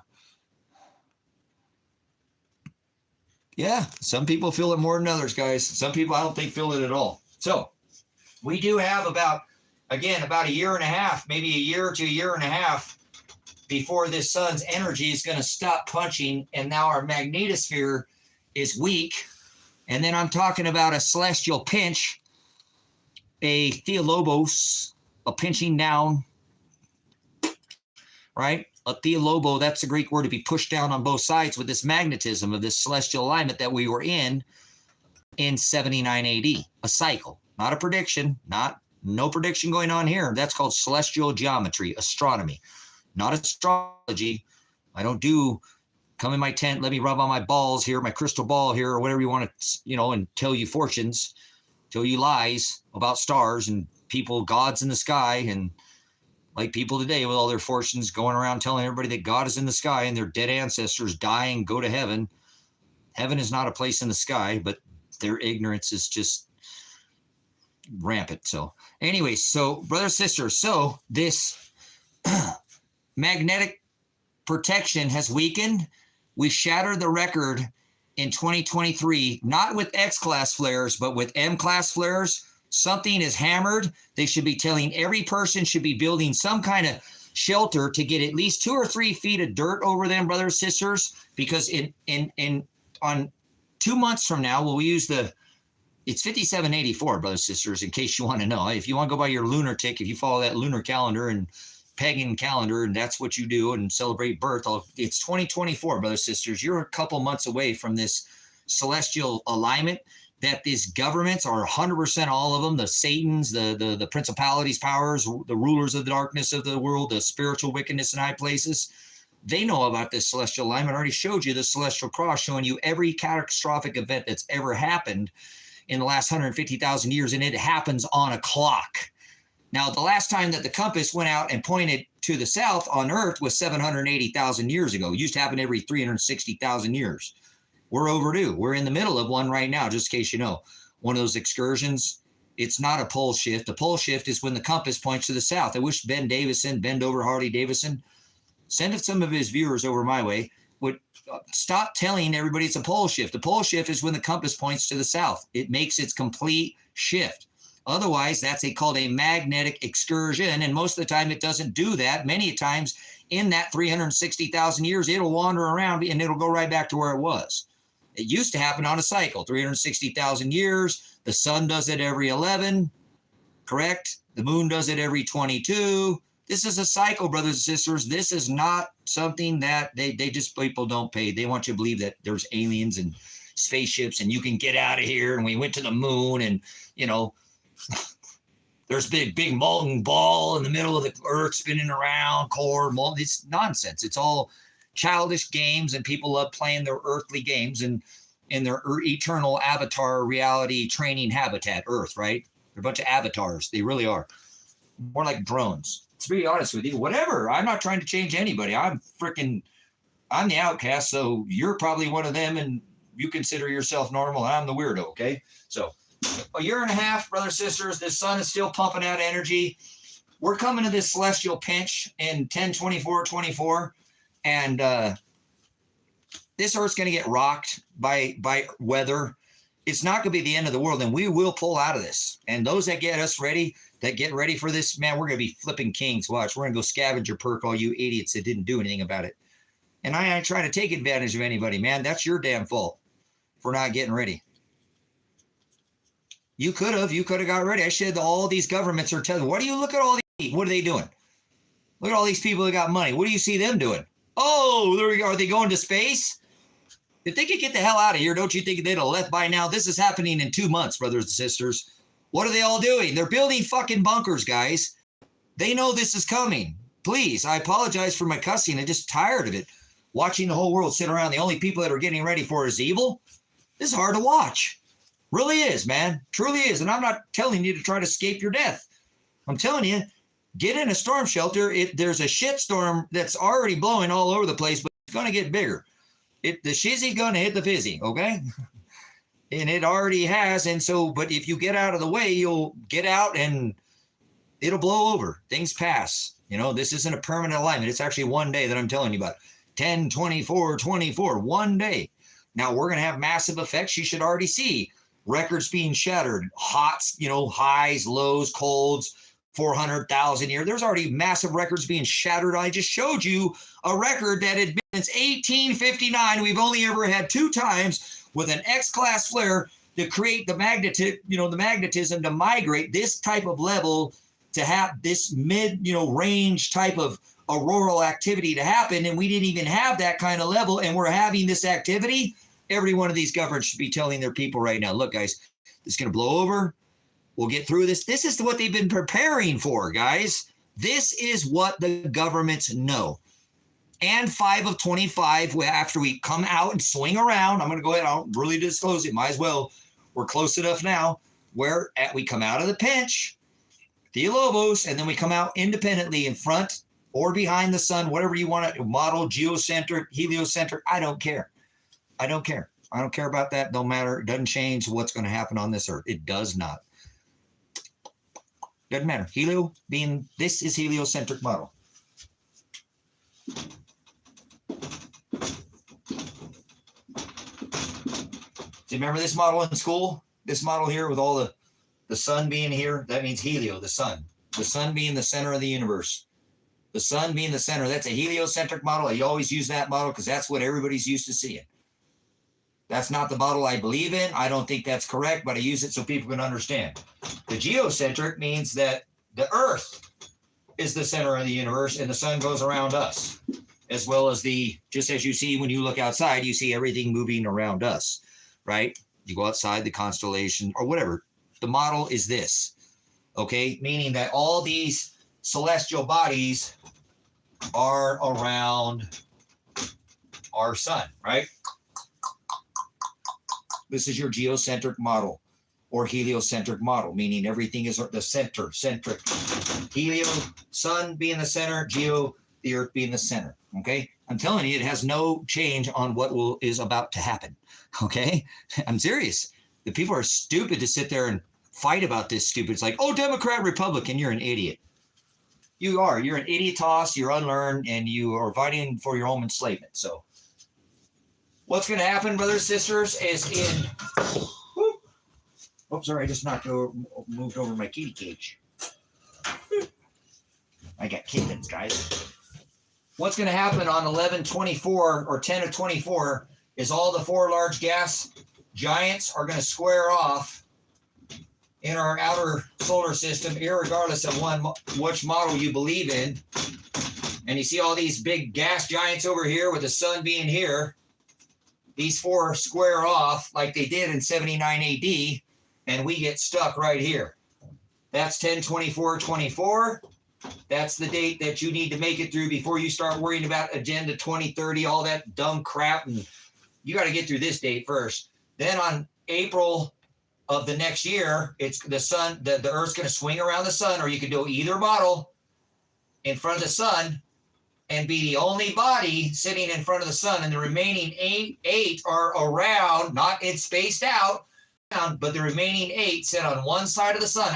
Yeah, some people feel it more than others, guys. Some people I don't think feel it at all. So we do have about a year and a half, maybe a year to a year and a half before this sun's energy is going to stop punching, and now our magnetosphere is weak. And then I'm talking about a celestial pinch, a theolobos, a pinching down, right? A theolobo, that's the Greek word to be pushed down on both sides with this magnetism of this celestial alignment that we were in 79 AD. A cycle, not a prediction, no prediction going on here. That's called celestial geometry, astronomy, not astrology. I don't do come in my tent, let me rub on my balls here, my crystal ball here, or whatever you want to, and tell you fortunes, tell you lies about stars and people, gods in the sky, and like people today with all their fortunes going around telling everybody that God is in the sky and their dead ancestors die and go to heaven. Heaven is not a place in the sky, but their ignorance is just rampant. So anyway, so brothers, sisters, so this magnetic protection has weakened. We shattered the record in 2023, not with X-class flares, but with M-class flares. Something is hammered. They should be telling every person should be building some kind of shelter to get at least 2 or 3 feet of dirt over them, brothers, sisters, because on 2 months from now, we'll use it's 5784, brothers, sisters, in case you want to know. If you want to go by your lunar tick, if you follow that lunar calendar and pagan calendar, and that's what you do and celebrate birth, it's 2024, brothers, sisters. You're a couple months away from this celestial alignment that these governments are 100%, all of them, the Satans, the principalities, powers, the rulers of the darkness of the world, the spiritual wickedness in high places, they know about this celestial alignment. I already showed you the celestial cross, showing you every catastrophic event that's ever happened in the last 150,000 years, and it happens on a clock. Now, the last time that the compass went out and pointed to the south on Earth was 780,000 years ago. It used to happen every 360,000 years. We're overdue. We're in the middle of one right now, just in case you know. One of those excursions. It's not a pole shift. The pole shift is when the compass points to the south. I wish bend over Harley Davidson, send some of his viewers over my way, would stop telling everybody it's a pole shift. The pole shift is when the compass points to the south. It makes its complete shift. Otherwise, that's called a magnetic excursion, and most of the time it doesn't do that. Many times in that 360,000 years, it'll wander around and it'll go right back to where it was. It used to happen on a cycle, 360,000 years. The sun does it every 11, correct? The moon does it every 22. This is a cycle, brothers and sisters. This is not something that they just, people don't pay. They want you to believe that there's aliens and spaceships and you can get out of here. And we went to the moon and, there's big molten ball in the middle of the earth spinning around, core, molten. It's nonsense. It's all childish games, and people love playing their earthly games and in their eternal avatar reality training habitat, Earth, right? They're a bunch of avatars. They really are. More like drones. To be honest with you, whatever. I'm not trying to change anybody. I'm the outcast, so you're probably one of them, and you consider yourself normal. I'm the weirdo, okay? So a year and a half, brothers, sisters, this sun is still pumping out energy. We're coming to this celestial pinch in 10/24/24, and this Earth's going to get rocked by weather. It's not going to be the end of the world, and we will pull out of this. And those that get us ready, that get ready for this, man, we're going to be flipping kings. Watch, we're going to go scavenger perk all you idiots that didn't do anything about it. And I ain't trying to take advantage of anybody, man. That's your damn fault for not getting ready. You could have got ready. I said all these governments are telling, what do you look at all these? What are they doing? Look at all these people that got money. What do you see them doing? Oh, there we go. Are they going to space? If they could get the hell out of here, don't you think they'd have left by now? This is happening in 2 months, brothers and sisters. What are they all doing? They're building fucking bunkers, guys. They know this is coming. Please, I apologize for my cussing. I'm just tired of it. Watching the whole world sit around. The only people that are getting ready for it is evil. This is hard to watch. Really is, man. Truly is. And I'm not telling you to try to escape your death. I'm telling you, get in a storm shelter. There's a shit storm that's already blowing all over the place, but it's going to get bigger. The shizzy's going to hit the fizzy, okay? And it already has. And so, but if you get out of the way, you'll get out and it'll blow over. Things pass. You know, this isn't a permanent alignment. It's actually one day that I'm telling you about. 10, 24, 24, one day. Now we're going to have massive effects. You should already see records being shattered, hots, you know, highs, lows, colds, 400,000 years. There's already massive records being shattered. I just showed you a record that had been since 1859. We've only ever had 2 times with an X-class flare to create the magnetism to migrate this type of level, to have this mid, range type of auroral activity to happen. And we didn't even have that kind of level. And we're having this activity. Every one of these governments should be telling their people right now, look, guys, it's going to blow over. We'll get through this. This is what they've been preparing for, guys. This is what the governments know. And 5 of 25, after we come out and swing around, I'm going to go ahead. I don't really disclose it. Might as well. We're close enough now where we come out of the pinch, Theolobos, and then we come out independently in front or behind the sun, whatever you want to model, geocentric, heliocentric. I don't care. I don't care. I don't care about that. Don't matter. It doesn't change what's going to happen on this earth. It does not. Doesn't matter. This is heliocentric model. Do you remember this model in school? This model here with all the sun being here, that means helio, the sun. The sun being the center of the universe. The sun being the center, that's a heliocentric model. I always use that model because that's what everybody's used to seeing. That's not the model I believe in. I don't think that's correct, but I use it so people can understand. The geocentric means that the earth is the center of the universe and the sun goes around us, as well as just as you see when you look outside, you see everything moving around us, right? You go outside the constellation or whatever. The model is this, okay? Meaning that all these celestial bodies are around our sun, right? This is your geocentric model or heliocentric model, meaning everything is the centric. Helio, sun being the center, geo, the earth being the center, okay? I'm telling you, it has no change on what is about to happen, okay? I'm serious. The people are stupid to sit there and fight about this stupid. It's like, oh, Democrat, Republican, you're an idiot. You are. You're an idiotos, you're unlearned, and you are fighting for your own enslavement. So what's going to happen, brothers and sisters, is in... Oops, sorry, I just moved over my kitty cage. I got kittens, guys. What's going to happen on 11/24 or 10 of 24 is all the 4 large gas giants are going to square off in our outer solar system, irregardless of which model you believe in. And you see all these big gas giants over here with the sun being here. These 4 square off like they did in 79 AD, and we get stuck right here. That's 10/24/24. That's the date that you need to make it through before you start worrying about Agenda 2030, all that dumb crap. And you got to get through this date first. Then on April of the next year, it's the sun, the Earth's going to swing around the sun, or you can do either model in front of the sun and be the only body sitting in front of the sun, and the remaining eight are around, it's spaced out, but the remaining 8 sit on one side of the sun.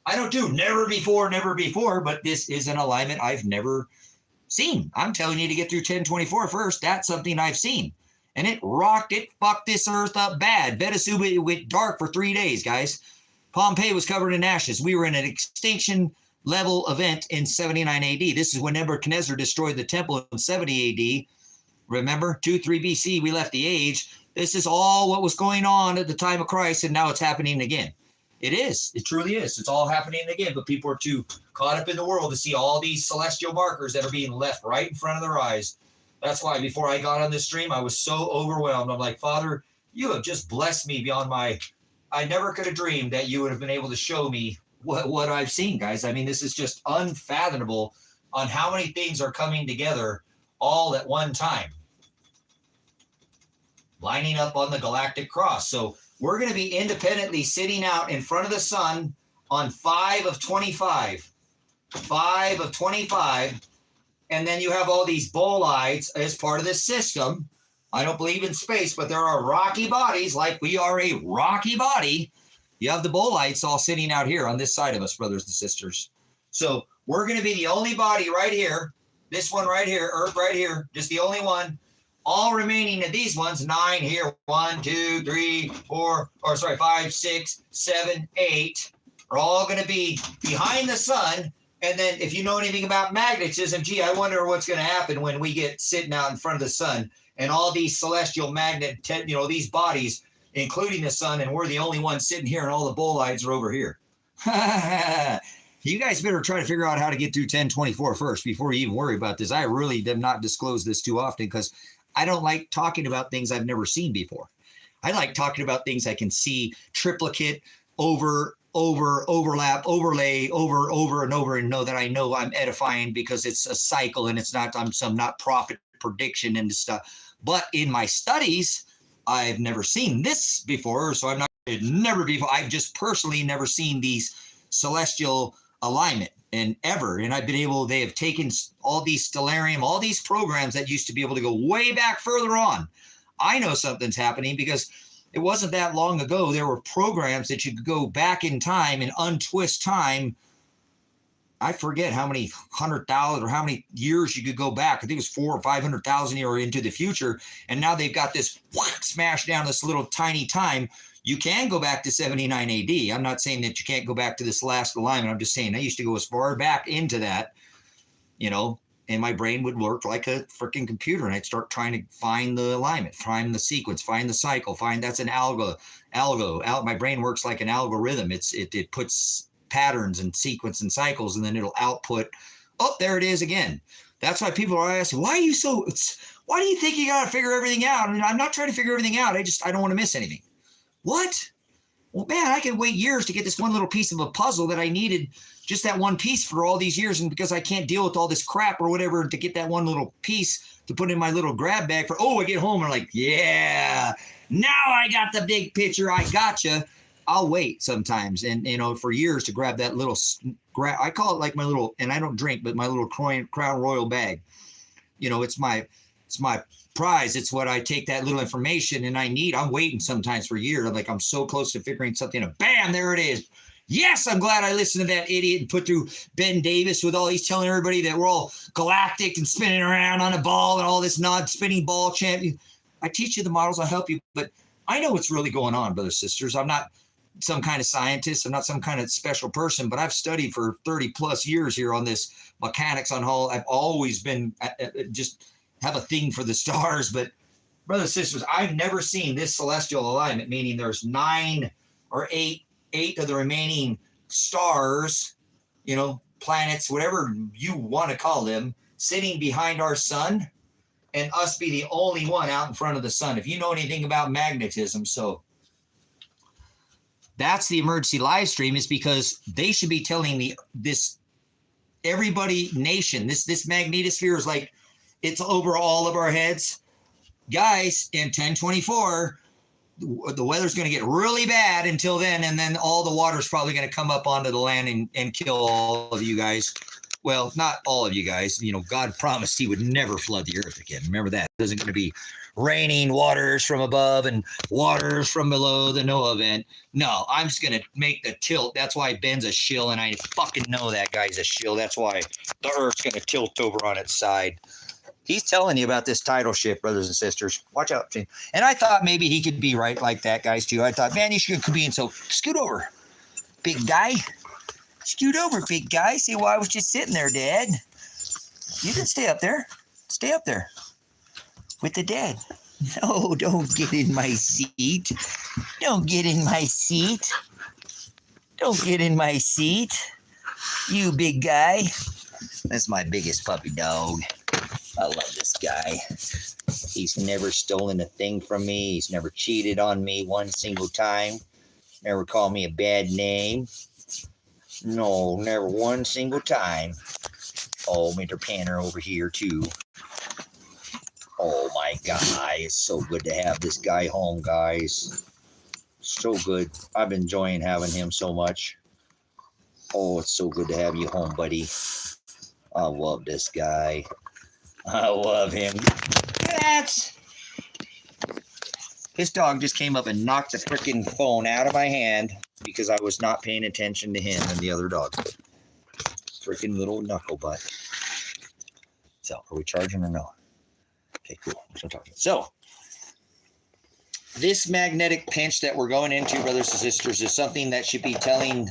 I don't do never before, but this is an alignment I've never seen. I'm telling you to get through 10/24 first. That's something I've seen. And it fucked this earth up bad. Venezuela went dark for 3 days, guys. Pompeii was covered in ashes. We were in an extinction level event in 79 AD. This is when Nebuchadnezzar destroyed the temple in 70 AD. Remember, 2-3 BC, we left the age. This is all what was going on at the time of Christ, and now it's happening again. It is. It truly is. It's all happening again, but people are too caught up in the world to see all these celestial markers that are being left right in front of their eyes. That's why before I got on this stream, I was so overwhelmed. I'm like, Father, you have just blessed me beyond I never could have dreamed that you would have been able to show me what I've seen, guys. I mean, this is just unfathomable on how many things are coming together all at one time, lining up on the galactic cross. So we're going to be independently sitting out in front of the sun on 5 of 25. 5 of 25. And then you have all these bolides as part of this system I don't believe in space, but there are rocky bodies, like we are a rocky body. You have the bolites all sitting out here on this side of us, brothers and sisters. So we're going to be the only body right here. This one right here, Earth right here, just the only one. All remaining of these ones, 9 here, 1, 2, 3, 4, or sorry, 5, 6, 7, 8, are all going to be behind the sun. And then if you know anything about magnetism, gee, I wonder what's going to happen when we get sitting out in front of the sun and all these celestial magnet, these bodies, including the sun, and we're the only ones sitting here and all the bolides are over here. You guys better try to figure out how to get through 1024 first before you even worry about this. I really have not disclosed this too often because I don't like talking about things I've never seen before. I like talking about things I can see triplicate, overlap, overlay, over and over, and know that I know I'm edifying because it's a cycle and it's not, I'm some not prophet prediction and stuff. But in my studies, I've never seen this before. So I've just personally never seen these celestial alignment and ever. And I've been able, they have taken all these stellarium, all these programs that used to be able to go way back further on. I know something's happening because it wasn't that long ago. There were programs that you could go back in time and untwist time. I forget how many 100,000 or how many years you could go back. I think it was 400,000 or 500,000 years into the future. And now they've got this smash down this little tiny time. You can go back to 79 AD. I'm not saying that you can't go back to this last alignment. I'm just saying I used to go as far back into that, and my brain would work like a freaking computer. And I'd start trying to find the alignment, find the sequence, find the cycle, that's an algo. My brain works like an algorithm. It puts patterns and sequence and cycles, and then it'll output. Oh, there it is again. That's why people are asking, why do you think you got to figure everything out? I mean, I'm not trying to figure everything out. I don't want to miss anything. What? Well, man, I can wait years to get this one little piece of a puzzle that I needed, just that one piece for all these years. And because I can't deal with all this crap or whatever to get that one little piece to put in my little grab bag I get home and I'm like, yeah, now I got the big picture. I gotcha. I'll wait sometimes. And, for years to grab that little, I call it like my little, and I don't drink, but my little Crown Royal bag. It's my prize. It's what I take that little information and I'm waiting sometimes for years. I'm so close to figuring something out. Bam, there it is. Yes, I'm glad I listened to that idiot and put through Ben Davis with all he's telling everybody that we're all galactic and spinning around on a ball and all this spinning ball champion. I teach you the models, I'll help you, but I know what's really going on, brothers and sisters. I'm not some kind of scientist. I'm not some kind of special person, but I've studied for 30 plus years here on this mechanics on Hull. I've always been just have a thing for the stars, but brothers and sisters, I've never seen this celestial alignment, meaning there's 9 or 8 of the remaining stars, planets, whatever you want to call them, sitting behind our sun, and us be the only one out in front of the sun. If you know anything about magnetism, so that's the emergency live stream, is because they should be telling everybody nation, this magnetosphere is like, it's over all of our heads. Guys, in 1024, the weather's going to get really bad until then, and then all the water's probably going to come up onto the land and kill all of you guys. Well, not all of you guys. God promised he would never flood the earth again. Remember that. It isn't going to be raining waters from above and waters from below the Noah event. No, I'm just going to make the tilt. That's why Ben's a shill, and I fucking know that guy's a shill. That's why the earth's going to tilt over on its side. He's telling you about this title shift, brothers and sisters. Watch out. And I thought maybe he could be right like that, guys, too. I thought, man, you should be in. So scoot over, big guy. Scoot over, big guy. See, I was just sitting there, Dad. You can stay up there. Stay up there with the dad. No, don't get in my seat. Don't get in my seat. Don't get in my seat. You big guy. That's my biggest puppy dog. I love this guy. He's never stolen a thing from me. He's never cheated on me one single time. Never called me a bad name. No, never one single time. Oh, Mr. Panner over here, too. Oh, my God. It's so good to have this guy home, guys. So good. I've been enjoying having him so much. Oh, it's so good to have you home, buddy. I love this guy. I love him. That's This dog just came up and knocked the freaking phone out of my hand because I was not paying attention to him and the other dog. Freaking little knuckle butt. So, are we charging or no? Okay, cool. So, this magnetic pinch that we're going into, brothers and sisters, is something that should be telling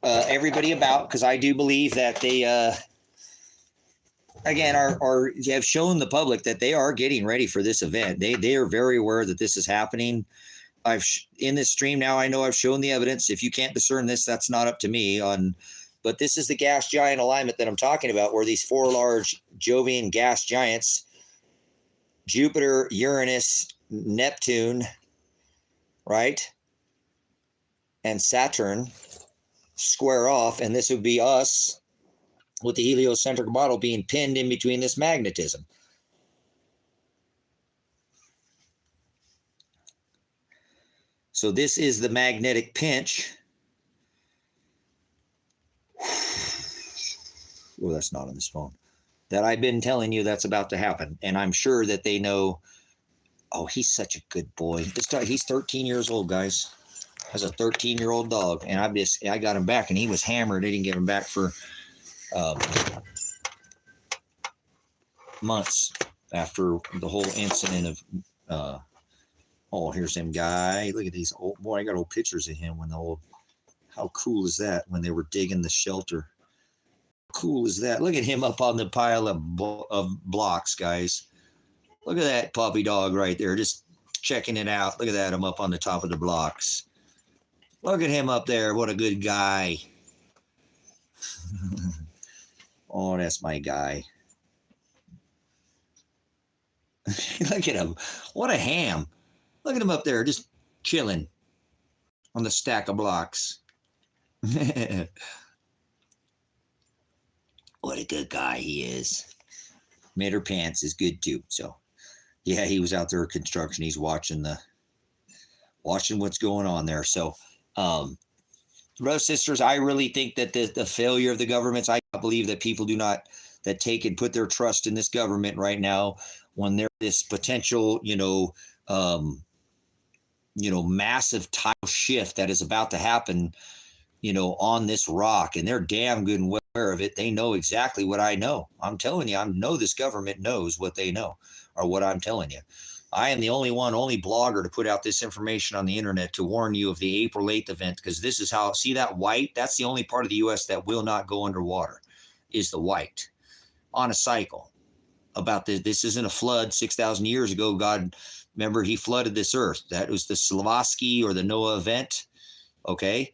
everybody about, because I do believe that they, again, have shown the public that they are getting ready for this event. They are very aware that this is happening. In this stream now, I know I've shown the evidence. If you can't discern this, that's not up to me. But this is the gas giant alignment that I'm talking about, where these four large Jovian gas giants, Jupiter, Uranus, Neptune, right, and Saturn, square off, and this would be us with the heliocentric model being pinned in between this magnetism. So this is the magnetic pinch. Oh, that's not on this phone. That I've been telling you that's about to happen. And I'm sure that they know. Oh, he's such a good boy. This dog, he's 13 years old, guys. Has a 13-year-old dog. And I got him back, and he was hammered. I didn't get him back for months after the whole incident of oh, here's him guy. Look at these old boy. I got old pictures of him when how cool is that when they were digging the shelter? Cool is that? Look at him up on the pile of blocks, guys. Look at that puppy dog right there, just checking it out. Look at that, I'm up on the top of the blocks. Look at him up there. What a good guy. Oh, that's my guy. Look at him. What a ham. Look at him up there, just chilling on the stack of blocks. What a good guy he is. Mater Pants is good too. So, yeah, he was out there at construction. He's watching what's going on there. So, brothers, sisters, I really think that the failure of the governments, I believe that people that take and put their trust in this government right now when there's this potential, massive tidal shift that is about to happen, on this rock, and they're damn good and well aware of it. They know exactly what I know. I'm telling you, I know this government knows what they know, or what I'm telling you. I am the only blogger to put out this information on the internet to warn you of the April 8th event, because this is how, see that white? That's the only part of the U.S. that will not go underwater, is the white, on a cycle. About this isn't a flood 6,000 years ago. God, remember, he flooded this earth. That was the Slavosky or the Noah event, okay?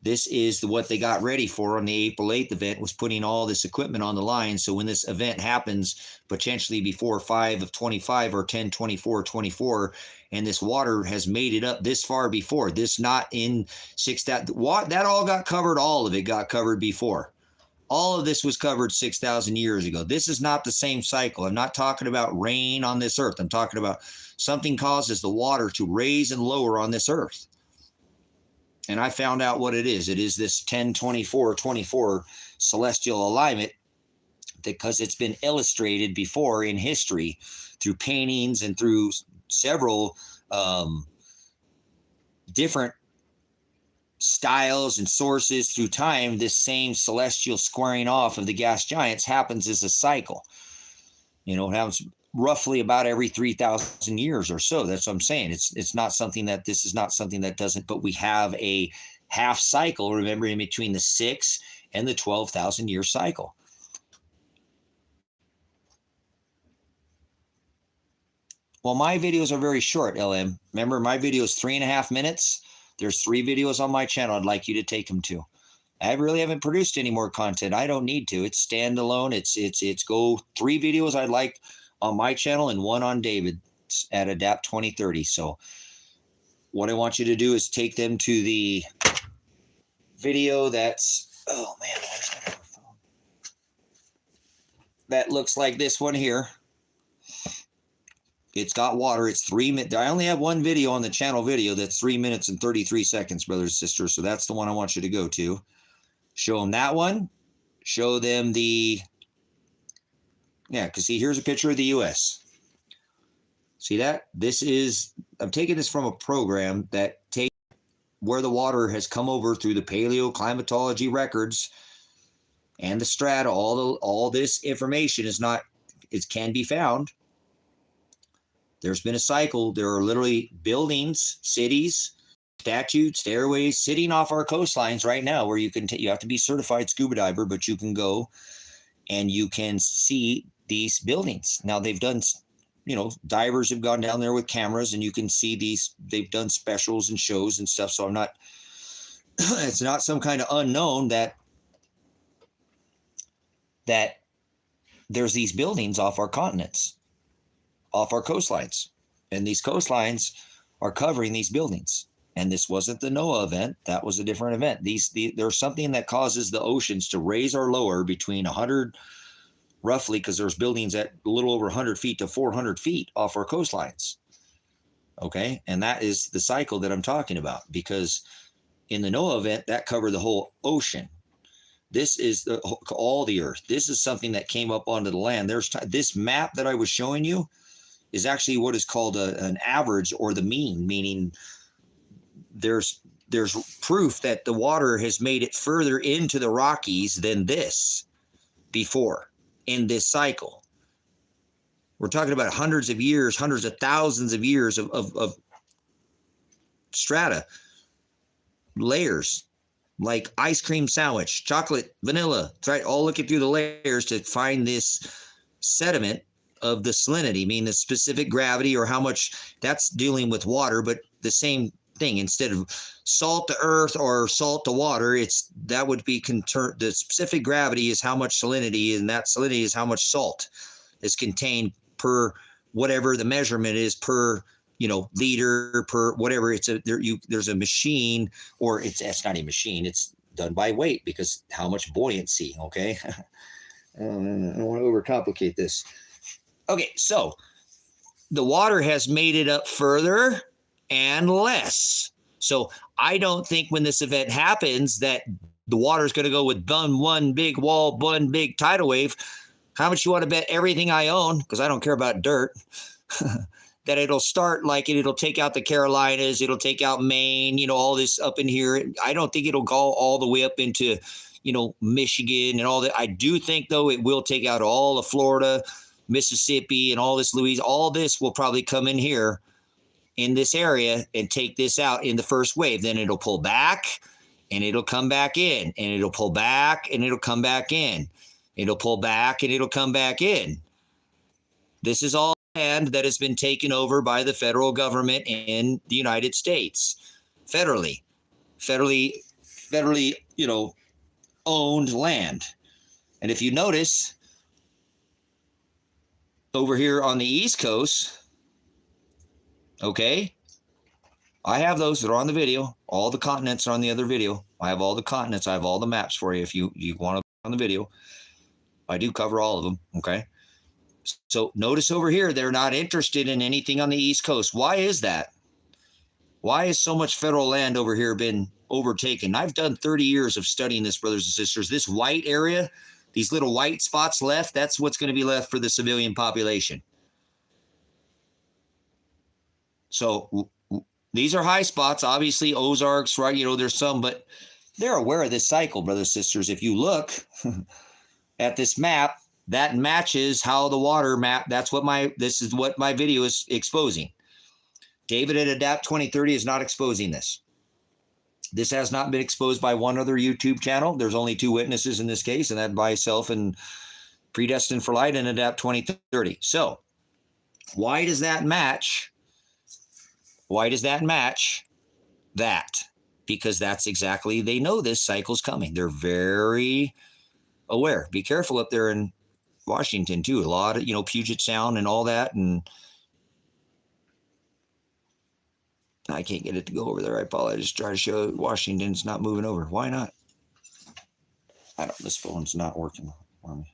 This is what they got ready for on the April 8th event, was putting all this equipment on the line. So when this event happens, potentially before 5 of 25 or 10/24/24, and this water has made it up this far before, this not in 6, that all got covered, all of it got covered before. All of this was covered 6,000 years ago. This is not the same cycle. I'm not talking about rain on this earth. I'm talking about something causes the water to raise and lower on this earth. And I found out what it is. It is this 10/24/24 celestial alignment, because it's been illustrated before in history through paintings and through several different styles and sources through time. This same celestial squaring off of the gas giants happens as a cycle. It happens roughly about every 3,000 years or so. That's what I'm saying. It's not something that, this is not something that doesn't, but we have a half cycle, remember, in between the 6 and the 12,000 year cycle. Well, my videos are very short, LM. Remember, my video is 3.5 minutes. There's 3 videos on my channel I'd like you to take them to. I really haven't produced any more content. I don't need to. It's standalone. It's go 3 videos I'd like on my channel and 1 on David's at Adapt 2030. So what I want you to do is take them to the video that's, oh man, where's my phone? That looks like this one here. It's got water. It's 3 minutes. I only have 1 video on the channel video that's 3 minutes and 33 seconds, brothers and sisters. So that's the one I want you to go to. Show them that one. Show them the, yeah, because see, here's a picture of the U.S. See that? I'm taking this from a program that takes where the water has come over through the paleoclimatology records and the strata. All this information can be found. There's been a cycle. There are literally buildings, cities, statues, stairways sitting off our coastlines right now where you have to be certified scuba diver, but you can go and you can see these buildings. Now they've done, divers have gone down there with cameras and you can see these, they've done specials and shows and stuff. So it's not some kind of unknown that there's these buildings off our continents, off our coastlines, and these coastlines are covering these buildings. And this wasn't the Noah event. That was a different event. There's something that causes the oceans to raise or lower between 100, roughly, because there's buildings at a little over 100 feet to 400 feet off our coastlines. Okay. And that is the cycle that I'm talking about, because in the Noah event, that covered the whole ocean. This is all the earth. This is something that came up onto the land. This map that I was showing you is actually what is called an average or the mean, meaning there's proof that the water has made it further into the Rockies than this before in this cycle. We're talking about hundreds of years, hundreds of thousands of years of strata, layers, like ice cream sandwich, chocolate, vanilla, right? All looking through the layers to find this sediment of the salinity, meaning the specific gravity or how much. That's dealing with water, but the same thing. Instead of salt to earth or salt to water, that would be the specific gravity is how much salinity, and that salinity is how much salt is contained per whatever the measurement is per liter per whatever. There's a machine, or it's not a machine. It's done by weight because how much buoyancy. Okay. I don't want to overcomplicate this. Okay. So the water has made it up further and less. So I don't think when this event happens that the water is going to go with one big wall, one big tidal wave. How much you want to bet everything I own, because I don't care about dirt, that it'll start like it'll take out the Carolinas, it'll take out Maine, all this up in here. I don't think it'll go all the way up into, Michigan and all that. I do think, though, it will take out all of Florida, Mississippi, and all this Louisiana. All this will probably come in here in this area and take this out in the first wave. Then it'll pull back and it'll come back in, and it'll pull back and it'll come back in. It'll pull back and it'll come back in. This is all land that has been taken over by the federal government in the United States, federally, owned land. And if you notice over here on the East Coast, okay, I have those that are on the video. All the continents are on the other video. I have all the continents. I have all the maps for you if you want to on the video. I do cover all of them, okay? So notice over here, they're not interested in anything on the East Coast. Why is that? Why has so much federal land over here been overtaken? I've done 30 years of studying this, brothers and sisters. This white area, these little white spots left, that's what's going to be left for the civilian population. So these are high spots, obviously Ozarks, right? There's some, but they're aware of this cycle, brothers and sisters. If you look at this map, that matches how the water map. This is what my video is exposing. David at Adapt 2030 is not exposing this. This has not been exposed by one other YouTube channel. There's only two witnesses in this case, and that by myself and Predestined4light and Adapt 2030. So why does that match? Why does that match that? Because that's exactly, they know this cycle's coming. They're very aware. Be careful up there in Washington too. A lot of, Puget Sound and all that. And I can't get it to go over there. I apologize. Try to show Washington's not moving over. Why not? This phone's not working for me.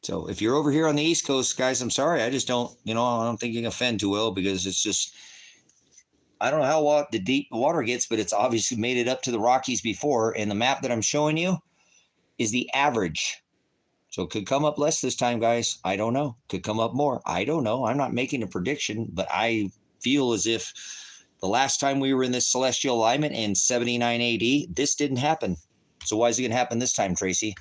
So if you're over here on the East Coast, guys, I'm sorry. I just don't, I don't think you can offend too well, because it's just, I don't know how the deep water gets, but it's obviously made it up to the Rockies before. And the map that I'm showing you is the average. So it could come up less this time, guys. I don't know. Could come up more. I don't know. I'm not making a prediction, but I feel as if the last time we were in this celestial alignment in 79 AD, this didn't happen. So why is it going to happen this time, Tracy?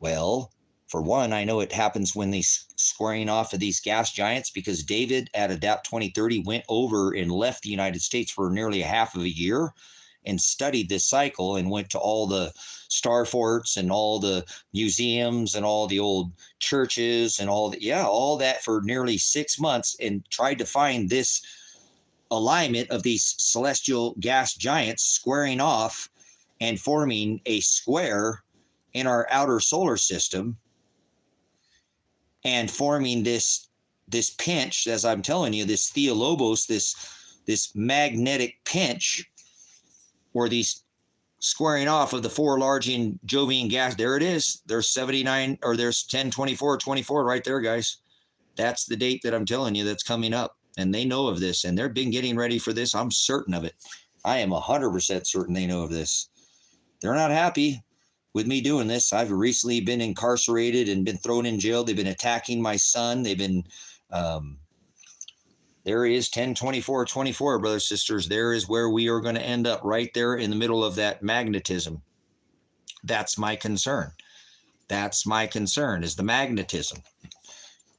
Well, for one, I know it happens when these squaring off of these gas giants, because David at Adapt 2030 went over and left the United States for nearly a half of a year and studied this cycle and went to all the star forts and all the museums and all the old churches and all that for nearly 6 months and tried to find this alignment of these celestial gas giants squaring off and forming a square in our outer solar system and forming this pinch, as I'm telling you, this Theolobos, this magnetic pinch, or these squaring off of the four large Jovian gas. There it is. There's 79, or there's 10, 24, 24 right there, guys. That's the date that I'm telling you that's coming up. And they know of this, and they've been getting ready for this. I'm certain of it. I am 100% certain they know of this. They're not happy with me doing this. I've recently been incarcerated and been thrown in jail. They've been attacking my son. They've been, there is 10, 24, 24, brothers, sisters. There is where we are going to end up, right there in the middle of that magnetism. That's my concern. That's my concern, is the magnetism.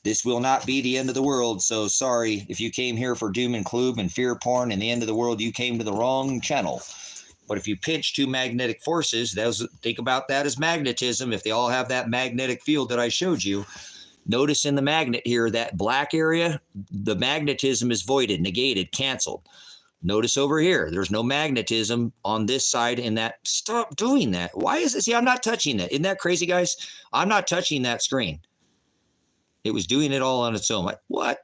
This will not be the end of the world, so sorry if you came here for doom and gloom and fear porn and the end of the world. You came to the wrong channel. But if you pinch two magnetic forces, think about that as magnetism. If they all have that magnetic field that I showed you, notice in the magnet here, that black area, the magnetism is voided, negated, canceled. Notice over here, there's no magnetism on this side in that. Stop doing that. Why is it? See, I'm not touching that. Isn't that crazy, guys? I'm not touching that screen. It was doing it all on its own. Like, what?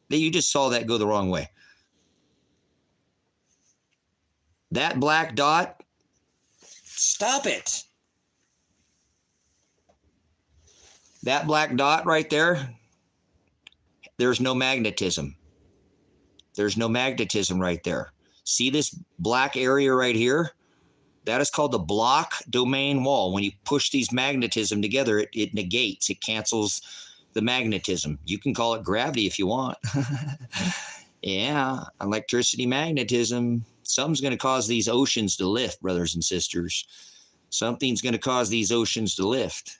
You just saw that go the wrong way. That black dot, stop it. That black dot right there, there's no magnetism. There's no magnetism right there. See this black area right here? That is called the block domain wall. When you push these magnetism together, it negates, it cancels the magnetism. You can call it gravity if you want. Yeah, electricity, magnetism. Something's going to cause these oceans to lift, brothers and sisters. Something's going to cause these oceans to lift.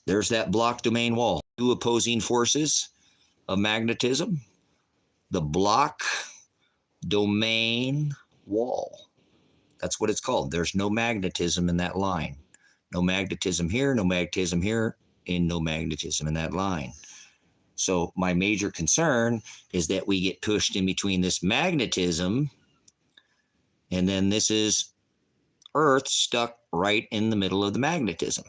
There's that block domain wall. Two opposing forces of magnetism. The block domain wall. That's what it's called. There's no magnetism in that line. No magnetism here, and no magnetism in that line. So my major concern is that we get pushed in between this magnetism, and then this is Earth stuck right in the middle of the magnetism.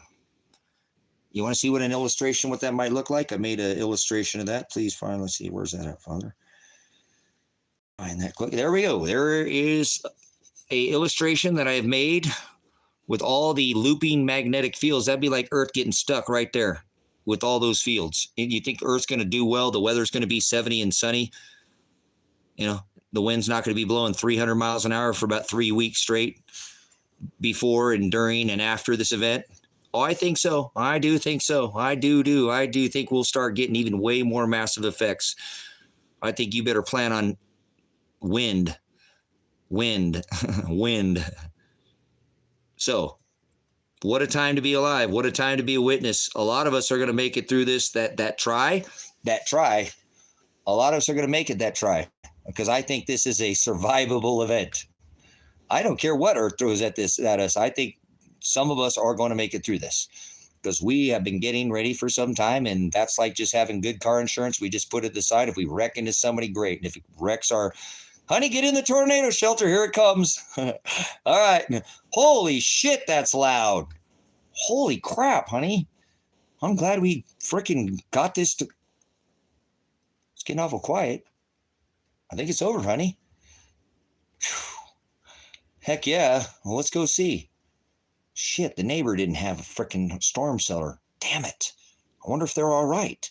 You want to see what an illustration, what that might look like? I made an illustration of that. Please find, let's see, where's that at, Father? Find that quick. There we go. There is a illustration that I have made with all the looping magnetic fields. That'd be like Earth getting stuck right there with all those fields. And you think Earth's going to do well? The weather's going to be 70 and sunny. You know, the wind's not going to be blowing 300 miles an hour for about 3 weeks straight before and during and after this event. Oh, I think so. I do think so. I do think we'll start getting even way more massive effects. I think you better plan on wind. So, what a time to be alive. What a time to be a witness. A lot of us are going to make it through this, that try. A lot of us are going to make it that try, because I think this is a survivable event. I don't care what Earth throws at us. I think some of us are going to make it through this, because we have been getting ready for some time, and that's like just having good car insurance. We just put it aside. If we wreck into somebody, great. And if it wrecks honey, get in the tornado shelter. Here it comes. All right. Holy shit, that's loud. Holy crap, honey. I'm glad we freaking got this to... It's getting awful quiet. I think it's over, honey. Whew. Heck yeah. Well, let's go see. Shit, the neighbor didn't have a freaking storm cellar. Damn it. I wonder if they're all right.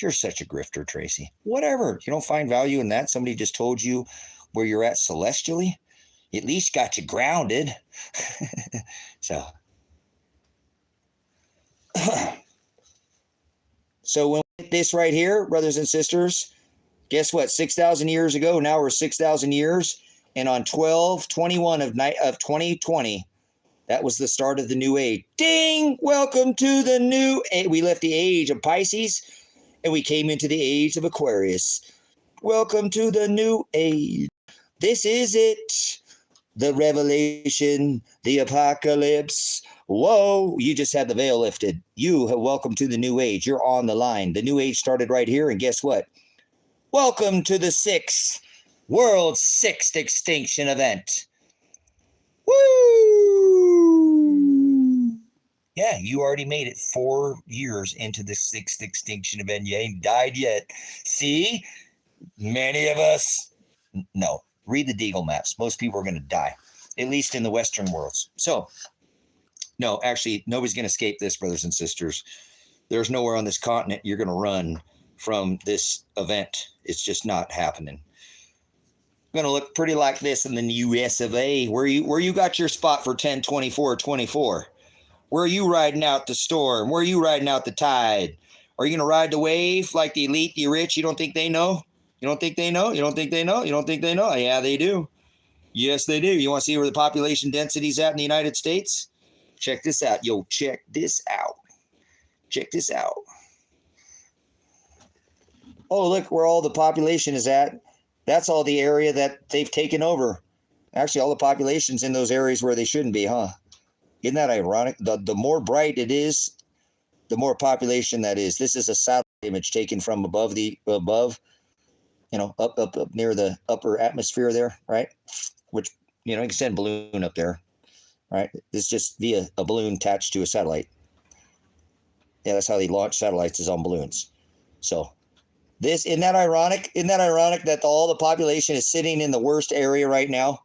You're such a grifter, Tracy. Whatever. You don't find value in that? Somebody just told you where you're at celestially? At least got you grounded. So. So when we get this right here, brothers and sisters, guess what? 6,000 years ago, now we're 6,000 years. And on 12/21 of 2020, that was the start of the new age. Ding! Welcome to the new age. We left the age of Pisces and we came into the age of Aquarius. Welcome to the new age. This is it. The revelation, the apocalypse. Whoa, you just had the veil lifted. You have welcome to the new age. You're on the line. The new age started right here, and guess what? Welcome to the world's sixth extinction event. Woo! Yeah, you already made it 4 years into the sixth extinction event. You ain't died yet. See? Many of us, no. Read the Deagle maps. Most people are going to die, at least in the Western worlds. So, no, actually, nobody's going to escape this, brothers and sisters. There's nowhere on this continent you're going to run from this event. It's just not happening. Going to look pretty like this in the US of A. Where you got your spot for 10/24/24? Where are you riding out the storm? Where are you riding out the tide? Are you going to ride the wave like the elite, the rich? You don't think they know? You don't think they know? You don't think they know? You don't think they know? Yeah, they do. Yes, they do. You want to see where the population density is at in the United States? Check this out. Yo, check this out. Check this out. Oh, look where all the population is at. That's all the area that they've taken over. Actually, all the population's in those areas where they shouldn't be, huh? Isn't that ironic? The more bright it is, the more population that is. This is a satellite image taken from above, up near the upper atmosphere there, right? Which, you can send a balloon up there, right? It's just via a balloon attached to a satellite. Yeah, that's how they launch satellites, is on balloons. So isn't that ironic? Isn't that ironic that all the population is sitting in the worst area right now?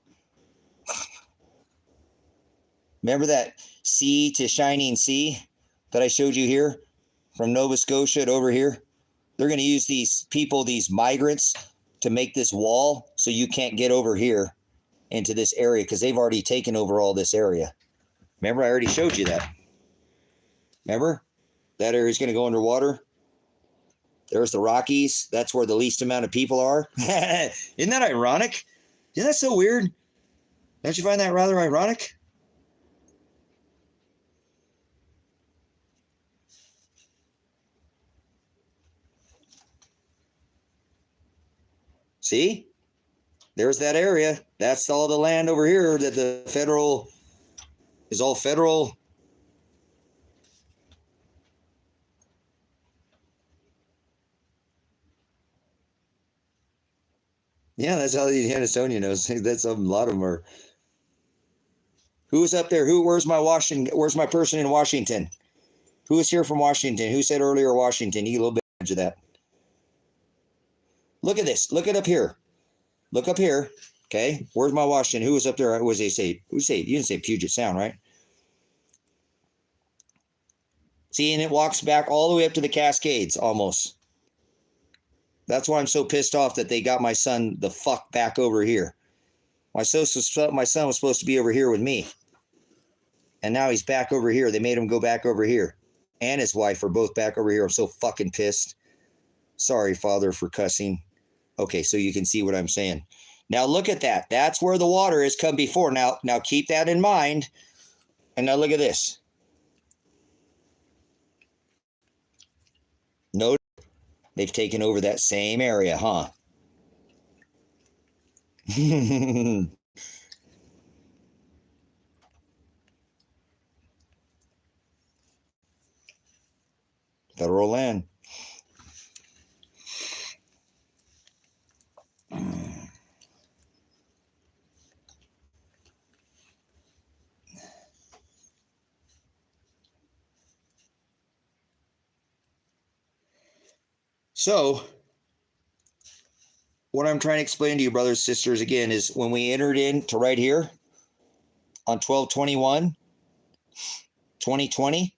Remember that sea to shining sea that I showed you here from Nova Scotia to over here? They're going to use these people, these migrants, to make this wall so you can't get over here into this area because they've already taken over all this area. Remember, I already showed you that. Remember? That area is going to go underwater. There's the Rockies. That's where the least amount of people are. Isn't that ironic? Isn't that so weird? Don't you find that rather ironic? See? There's that area. That's all the land over here that the federal is all federal. Yeah, that's how the Hannisonia knows. That's a lot of them are. Who's up there? Where's my person in Washington? Who is here from Washington? Who said earlier Washington? You get a little bit of that. Look at this. Look it up here. Look up here. Okay. Where's my Washington? Who was up there? What was they say? You didn't say Puget Sound, right? See, and it walks back all the way up to the Cascades almost. That's why I'm so pissed off that they got my son the fuck back over here. My son was supposed to be over here with me. And now he's back over here. They made him go back over here. And his wife are both back over here. I'm so fucking pissed. Sorry, Father, for cussing. Okay, so you can see what I'm saying. Now look at that. That's where the water has come before. Now keep that in mind. And now look at this. Notice they've taken over that same area, huh? Federal land. So, what I'm trying to explain to you, brothers and sisters, again, is when we entered into right here on 12/21/2020,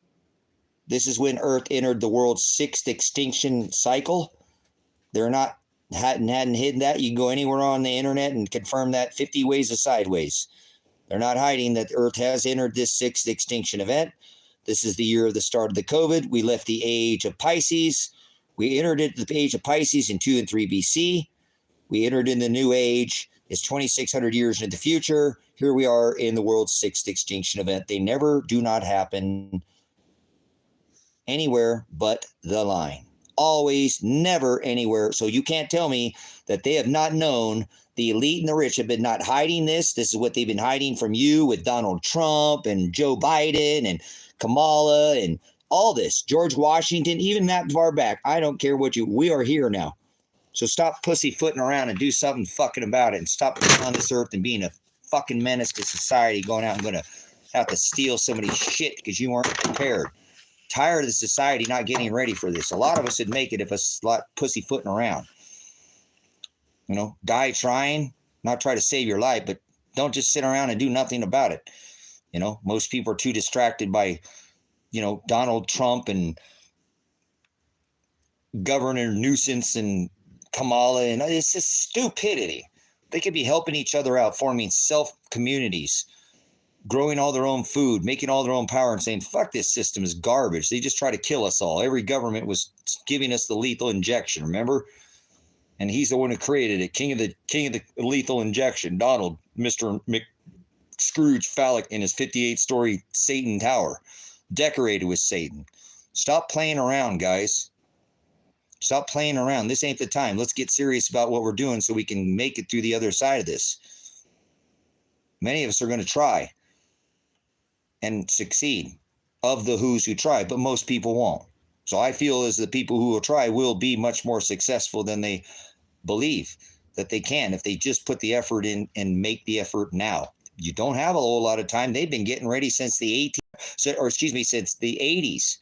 This is when Earth entered the world's 6th extinction cycle. They're not hadn't hidden that. You can go anywhere on the internet and confirm that 50 ways of sideways. They're not hiding that Earth has entered this 6th extinction event. This is the year of the start of the COVID. We left the age of Pisces. We entered into the age of Pisces in 2 and 3 BC. We entered in the new age. It's 2,600 years into the future. Here we are in the world's 6th extinction event. They never do not happen anywhere but the line. Always, never, anywhere. So you can't tell me that they have not known. The elite and the rich have been not hiding this. This is what they've been hiding from you with Donald Trump and Joe Biden and Kamala and all this. George Washington, even that far back. I don't care what we are here now. So stop pussyfooting around and do something fucking about it, and stop being on this earth and being a fucking menace to society, going out and going to have to steal somebody's shit because you weren't prepared. Tired of the society not getting ready for this. A lot of us would make it if a lot pussyfooting around. You know, die trying, not try to save your life, but don't just sit around and do nothing about it. You know, most people are too distracted by, you know, Donald Trump and Governor Nuisance and Kamala, and it's just stupidity. They could be helping each other out, forming self-communities, growing all their own food, making all their own power, and saying, fuck, this system is garbage. They just try to kill us all. Every government was giving us the lethal injection, remember? And he's the one who created it, king of the lethal injection, Donald, Mr. Scrooge Phallic in his 58-story Satan Tower, decorated with Satan. Stop playing around, guys. Stop playing around. This ain't the time. Let's get serious about what we're doing so we can make it through the other side of this. Many of us are going to try and succeed, of the who's who try, but most people won't. So I feel as the people who will try will be much more successful than they believe that they can if they just put the effort in and make the effort now. You don't have a whole lot of time. They've been getting ready since the since the 80s.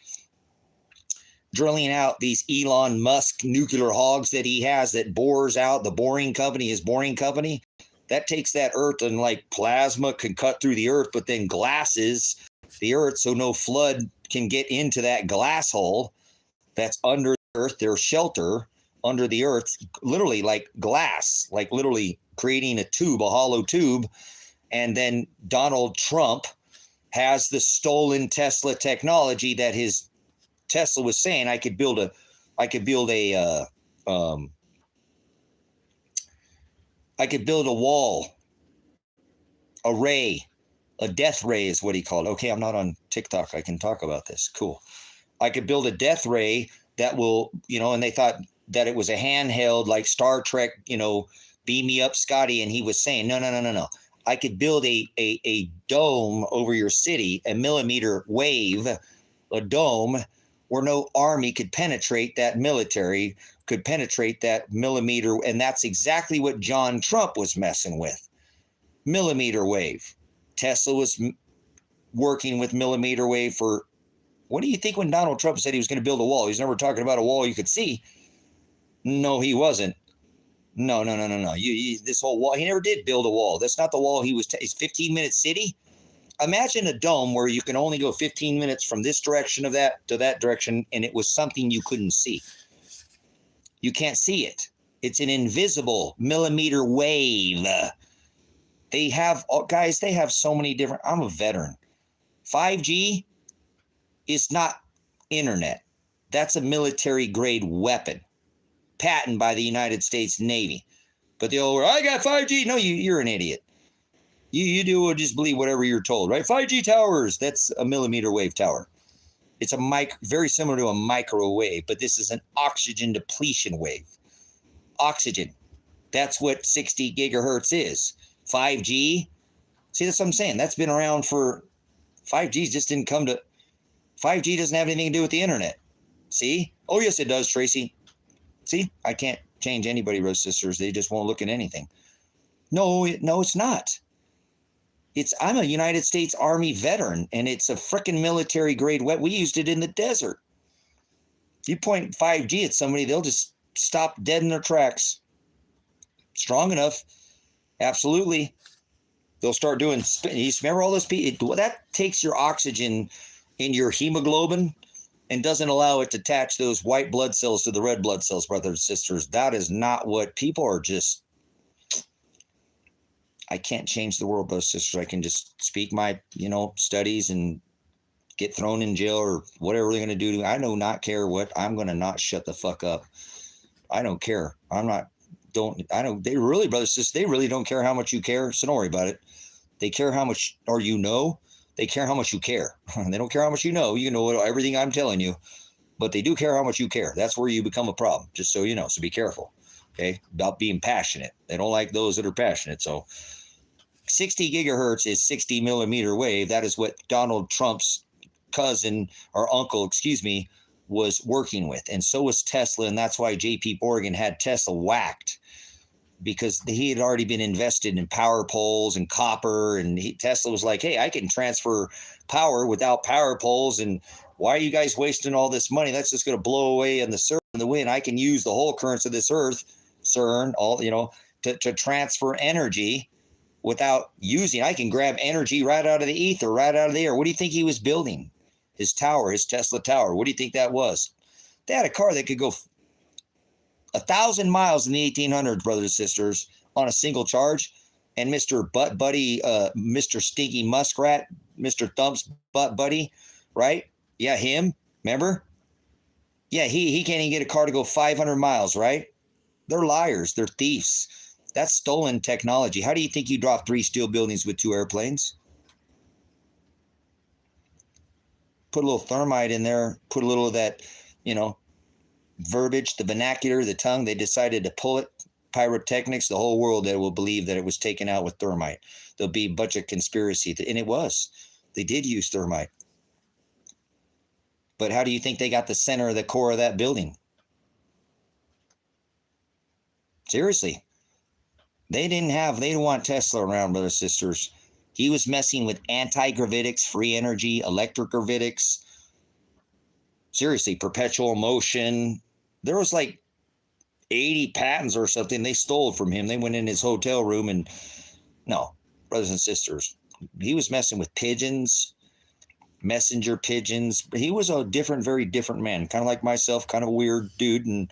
Drilling out these Elon Musk nuclear hogs that he has that bores out the boring company, his boring company. That takes that earth and like plasma can cut through the earth, but then glasses the earth so no flood can get into that glass hole that's under the earth, their shelter under the earth, literally like glass, like literally creating a tube, a hollow tube. And then Donald Trump has the stolen Tesla technology that his Tesla was saying I could build a wall, a ray, a death ray is what he called it. Okay, I'm not on TikTok. I can talk about this. Cool. I could build a death ray that will, you know, and they thought that it was a handheld like Star Trek, you know, beam me up, Scotty. And he was saying, no. I could build a dome over your city, a millimeter wave, a dome where no army could penetrate that military, could penetrate that millimeter. And that's exactly what John Trump was messing with. Millimeter wave. Tesla was working with millimeter wave for, what do you think when Donald Trump said he was going to build a wall? He was never talking about a wall you could see. No, he wasn't. No. This whole wall, he never did build a wall. That's not the wall he was, his 15-minute city. Imagine a dome where you can only go 15 minutes from this direction of that to that direction, and it was something you couldn't see. You can't see it. It's an invisible millimeter wave. They have, guys, they have so many different, I'm a veteran. 5G is not internet. That's a military grade weapon, patented by the United States Navy. But the old, I got 5G. No, you're an idiot. You do just believe whatever you're told, right? 5G towers, that's a millimeter wave tower. It's very similar to a microwave, but this is an oxygen depletion wave. Oxygen. That's what 60 gigahertz is. 5G. See, that's what I'm saying. That's been around for, 5G just didn't come to, 5G doesn't have anything to do with the internet. See? Oh, yes, it does, Tracy. See? I can't change anybody, Rose Sisters. They just won't look at anything. No, it's not. I'm a United States Army veteran, and it's a frickin' military grade weapon. We used it in the desert. You point 5G at somebody, they'll just stop dead in their tracks. Strong enough. Absolutely. They'll start doing, you remember all those people? That takes your oxygen in your hemoglobin and doesn't allow it to attach those white blood cells to the red blood cells, brothers and sisters. That is not what people are just. I can't change the world, brothers and sisters. I can just speak my, studies and get thrown in jail or whatever they're going to do to me. I do not care what. I'm going to not shut the fuck up. I don't care. They really, brothers and sisters, they really don't care how much you care. So don't worry about it. They care how much, or they care how much you care. They don't care how much you know. You know everything I'm telling you, but they do care how much you care. That's where you become a problem, just so you know. So be careful, okay, about being passionate. They don't like those that are passionate. So 60 gigahertz is 60 millimeter wave. That is what Donald Trump's cousin or uncle, was working with. And so was Tesla. And that's why JP Morgan had Tesla whacked, because he had already been invested in power poles and copper. And Tesla was like, hey, I can transfer power without power poles. And why are you guys wasting all this money? That's just going to blow away in the surf and the wind. I can use the whole currents of this earth, CERN, to transfer energy without using. I can grab energy right out of the ether, right out of the air. What do you think he was building? His tower, his Tesla tower. What do you think that was? They had a car that could go 1,000 miles in the 1800s, brothers and sisters, on a single charge. And Mr. Butt Buddy, Mr. Stinky Muskrat, Mr. Thump's Butt Buddy, right? Yeah, him. Remember? Yeah, he can't even get a car to go 500 miles, right? They're liars. They're thieves. That's stolen technology. How do you think you drop 3 steel buildings with 2 airplanes? Put a little thermite in there, put a little of that, verbiage, the vernacular, the tongue. They decided to pull it. Pyrotechnics, the whole world that will believe that it was taken out with thermite. There'll be a bunch of conspiracy. And it was. They did use thermite. But how do you think they got the center of the core of that building? Seriously. They didn't want Tesla around, brothers and sisters. He was messing with anti-gravitics, free energy, electric gravitics. Seriously, perpetual motion. There was like 80 patents or something they stole from him. They went in his hotel room and no, brothers and sisters. He was messing with pigeons, messenger pigeons. He was a very different man, kind of like myself, kind of a weird dude. And,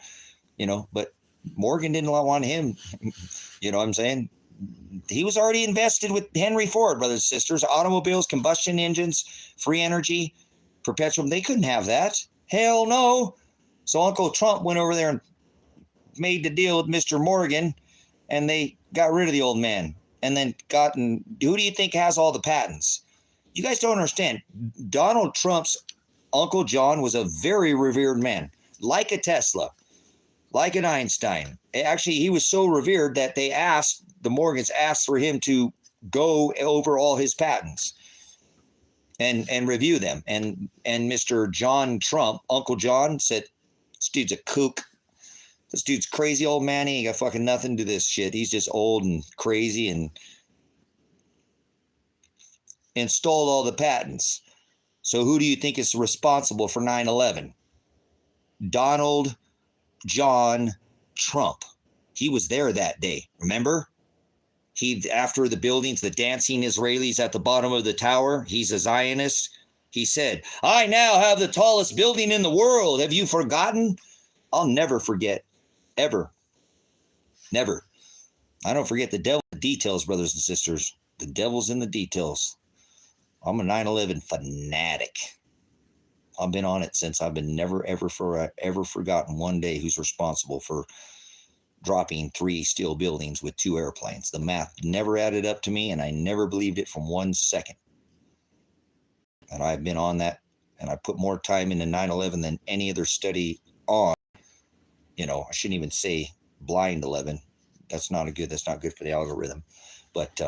but Morgan didn't want him. You know what I'm saying? He was already invested with Henry Ford, brothers and sisters. Automobiles, combustion engines, free energy, perpetual. They couldn't have that. Hell no. So Uncle Trump went over there and made the deal with Mr. Morgan, and they got rid of the old man. And then who do you think has all the patents? You guys don't understand. Donald Trump's Uncle John was a very revered man, like a Tesla, like an Einstein. Actually, he was so revered that the Morgans asked for him to go over all his patents and review them. And Mr. John Trump, Uncle John, said, this dude's a kook. This dude's crazy old man. He ain't got fucking nothing to this shit. He's just old and crazy, and stole all the patents. So who do you think is responsible for 9/11? Donald John Trump. He was there that day. Remember? After the buildings, the dancing Israelis at the bottom of the tower, he's a Zionist. He said, I now have the tallest building in the world. Have you forgotten? I'll never forget. Ever. Never. I don't forget the devil in the details, brothers and sisters. The devil's in the details. I'm a 9/11 fanatic. I've been on it since. I've been never, ever forgotten one day who's responsible for dropping 3 steel buildings with 2 airplanes. The math never added up to me, and I never believed it from 1 second. And I've been on that, and I put more time into 9/11 than any other study on. I shouldn't even say blind 11. That's not good for the algorithm. But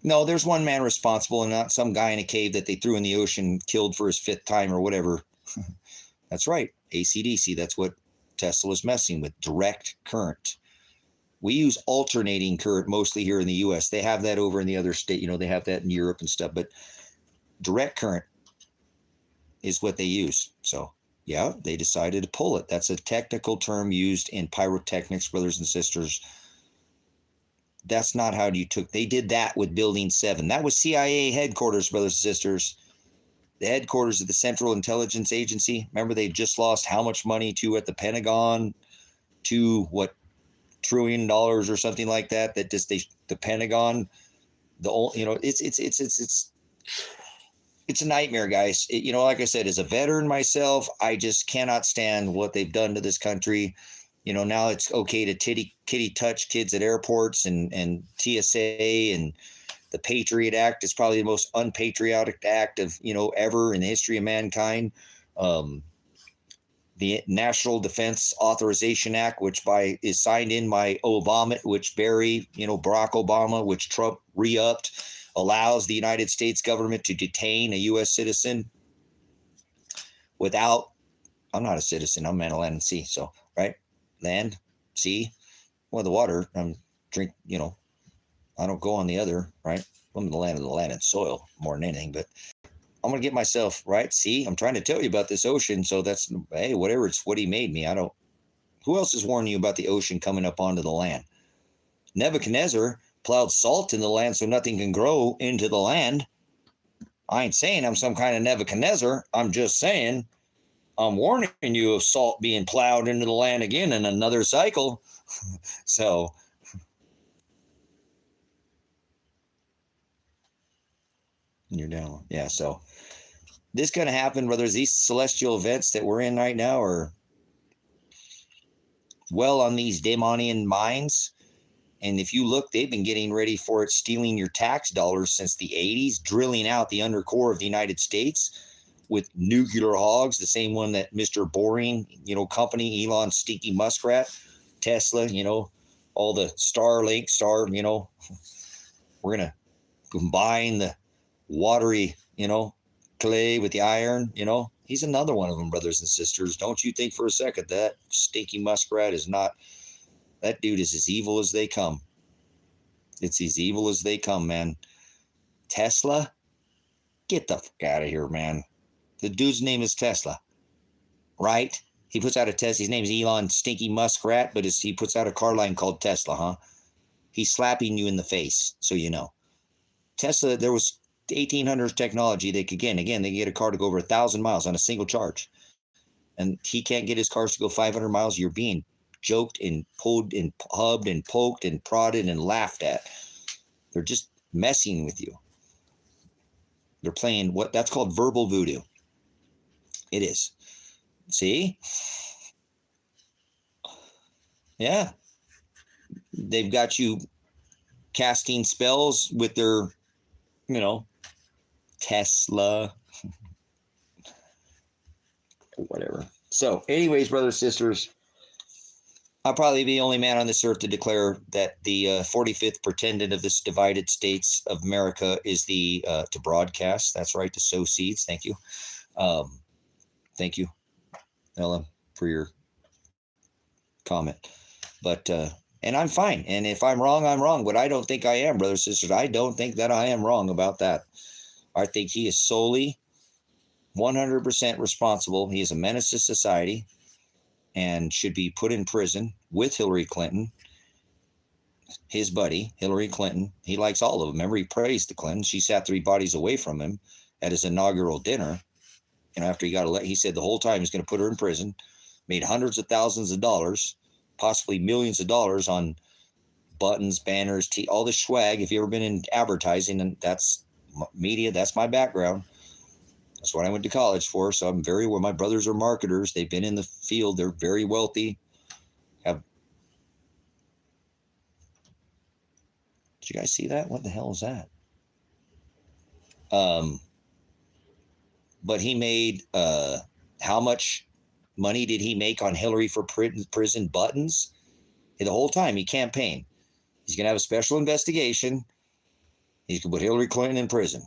no, there's one man responsible, and not some guy in a cave that they threw in the ocean, killed for his 5th time or whatever. That's right. AC/DC. That's what Tesla was messing with. Direct current. We use alternating current mostly here in the US. They have that over in the other state. They have that in Europe and stuff. But direct current is what they use. So, yeah, they decided to pull it. That's a technical term used in pyrotechnics, brothers and sisters. That's not how they did that with Building 7. That was CIA headquarters, brothers and sisters. the headquarters of the Central Intelligence Agency. Remember, they just lost how much money to at the Pentagon, to what, $1 trillion or something like that. That just the Pentagon, it's a nightmare, guys. Like I said, as a veteran myself, I just cannot stand what they've done to this country. Now it's okay to kitty touch kids at airports and TSA, and the Patriot Act is probably the most unpatriotic act of, ever in the history of mankind. The National Defense Authorization Act, which is signed in by Obama, which Barack Obama, which Trump re-upped, allows the United States government to detain a U.S. citizen without, I'm not a citizen, I'm man of land and sea, so, right? Land, sea, well, the water, I don't go on the other, right? I'm in the land and soil more than anything, but I'm going to get myself, right? See, I'm trying to tell you about this ocean, so that's, hey, whatever, it's what he made me. Who else is warning you about the ocean coming up onto the land? Nebuchadnezzar plowed salt in the land so nothing can grow into the land. I ain't saying I'm some kind of Nebuchadnezzar. I'm just saying I'm warning you of salt being plowed into the land again in another cycle. So, you're down. Yeah, so this going to happen, whether it's these celestial events that we're in right now or well on these demonian minds. And if you look, they've been getting ready for it, stealing your tax dollars since the 80s, drilling out the undercore of the United States with nuclear hogs, the same one that Mr. Boring, company, Elon Stinky Muskrat, Tesla, all the Starlink, we're going to combine the watery, clay with the iron, he's another one of them, brothers and sisters. Don't you think for a second that Stinky Muskrat is not, that dude is as evil as they come. It's as evil as they come, man. Tesla, get the fuck out of here, man. The dude's name is Tesla, right? He puts out a Tesla. His name's Elon Stinky Muskrat, but he puts out a car line called Tesla, huh? He's slapping you in the face, so you know. Tesla, there was 1800s technology. They could, again, they can get a car to go over 1,000 miles on a single charge. And he can't get his cars to go 500 miles. You're being joked and pulled and hubbed and poked and prodded and laughed at. They're just messing with you. They're playing that's called verbal voodoo. It is. See? Yeah. They've got you casting spells with their, Tesla. Whatever. So, anyways, brothers, sisters, I'll probably be the only man on this earth to declare that the 45th pretendant of this divided states of America is to broadcast. That's right, to sow seeds. Thank you. Thank you, Ella, for your comment. But, and I'm fine. And if I'm wrong, I'm wrong. But I don't think I am, brothers and sisters. I don't think that I am wrong about that. I think he is solely 100% responsible. He is a menace to society and should be put in prison with Hillary Clinton, his buddy, Hillary Clinton. He likes all of them. Remember, he praised the Clintons. She sat 3 bodies away from him at his inaugural dinner. After he got elected, he said the whole time he's going to put her in prison, made hundreds of thousands of dollars, possibly millions of dollars on buttons, banners, all this swag. If you've ever been in advertising, and that's media, that's my background. That's what I went to college for. So I'm very well. My brothers are marketers. They've been in the field. They're very wealthy. Did you guys see that? What the hell is that? But he made, how much money did he make on Hillary for prison buttons? The whole time he campaigned. He's going to have a special investigation. He's going to put Hillary Clinton in prison.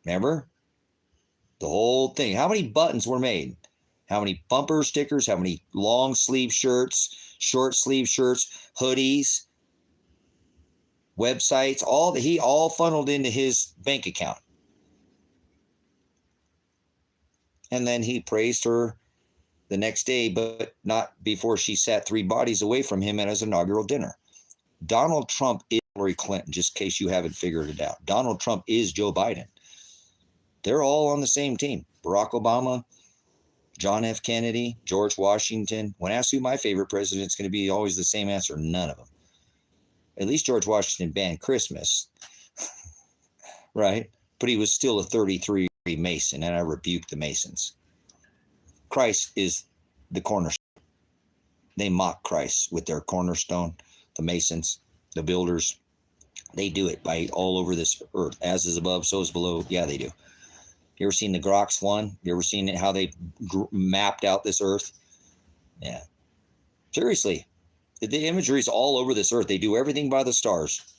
Remember? The whole thing. How many buttons were made? How many bumper stickers? How many long sleeve shirts, short sleeve shirts, hoodies, websites? He all funneled into his bank account. And then he praised her the next day, but not before she sat 3 bodies away from him at his inaugural dinner. Donald Trump is Hillary Clinton, just in case you haven't figured it out. Donald Trump is Joe Biden. They're all on the same team. Barack Obama, John F. Kennedy, George Washington. When asked who my favorite president's going to be, always the same answer, none of them. At least George Washington banned Christmas, right? But he was still a 33 Mason, and I rebuked the Masons. Christ is the cornerstone. They mock Christ with their cornerstone, the Masons, the builders. They do it by all over this earth. As is above, so is below. Yeah, they do. You ever seen the Grox one? You ever seen it, how they mapped out this earth? Yeah. Seriously. The imagery is all over this earth. They do everything by the stars.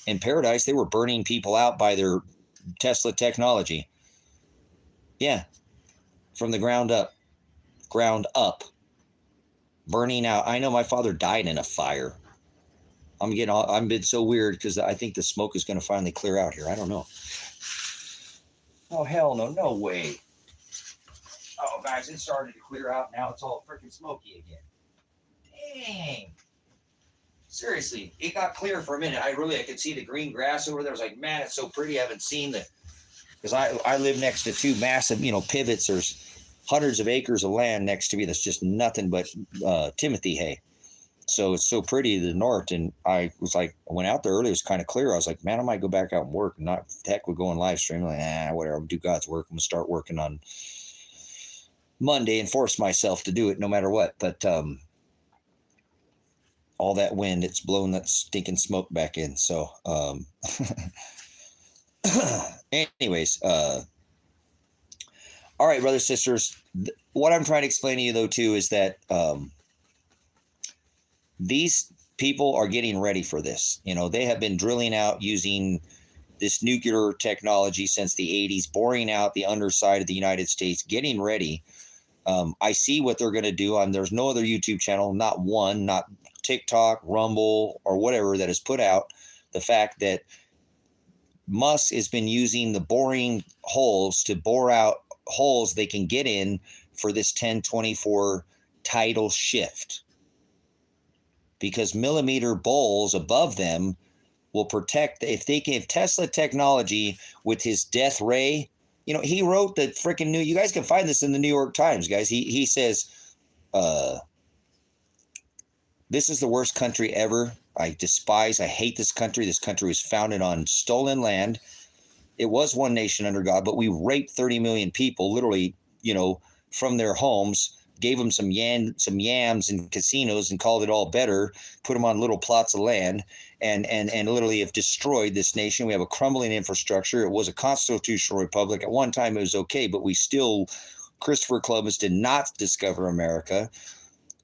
In paradise, they were burning people out by their Tesla technology. Yeah. From the ground up. Ground up. Burning out. I know my father died in a fire. I'm been so weird because I think the smoke is going to finally clear out here. I don't know. Oh, hell no. No way. Oh, guys, it started to clear out. Now it's all freaking smoky again. Dang. Seriously, it got clear for a minute. I could see the green grass over there. I was like, man, it's so pretty. I haven't seen because I live next to two massive, pivots. There's hundreds of acres of land next to me that's just nothing but Timothy hay. So it's so pretty to the north. And I was like, I went out there early. It was kind of clear. I was like, man, I might go back out and work. And not heck with going live stream. Like, whatever. I'm do God's work. I'm going to start working on Monday and force myself to do it no matter what. But all that wind, it's blowing that stinking smoke back in. So anyways, all right, brothers, sisters, what I'm trying to explain to you, though, too, is that these people are getting ready for this. They have been drilling out using this nuclear technology since the 80s, boring out the underside of the United States, getting ready. I see what they're going to do. There's no other YouTube channel, not one, not TikTok, Rumble, or whatever, that has put out the fact that Musk has been using the boring holes to bore out holes they can get in for this 1024 tidal shift. Because millimeter bowls above them will protect. If Tesla technology with his death ray, he wrote the freaking you guys can find this in the New York Times, guys. He says, this is the worst country ever. I hate this country. This country was founded on stolen land. It was one nation under God, but we raped 30 million people, literally, from their homes. Gave them some yams and casinos and called it all better, put them on little plots of land, and literally have destroyed this nation. We have a crumbling infrastructure. It was a constitutional republic. At one time it was okay, but Christopher Columbus did not discover America.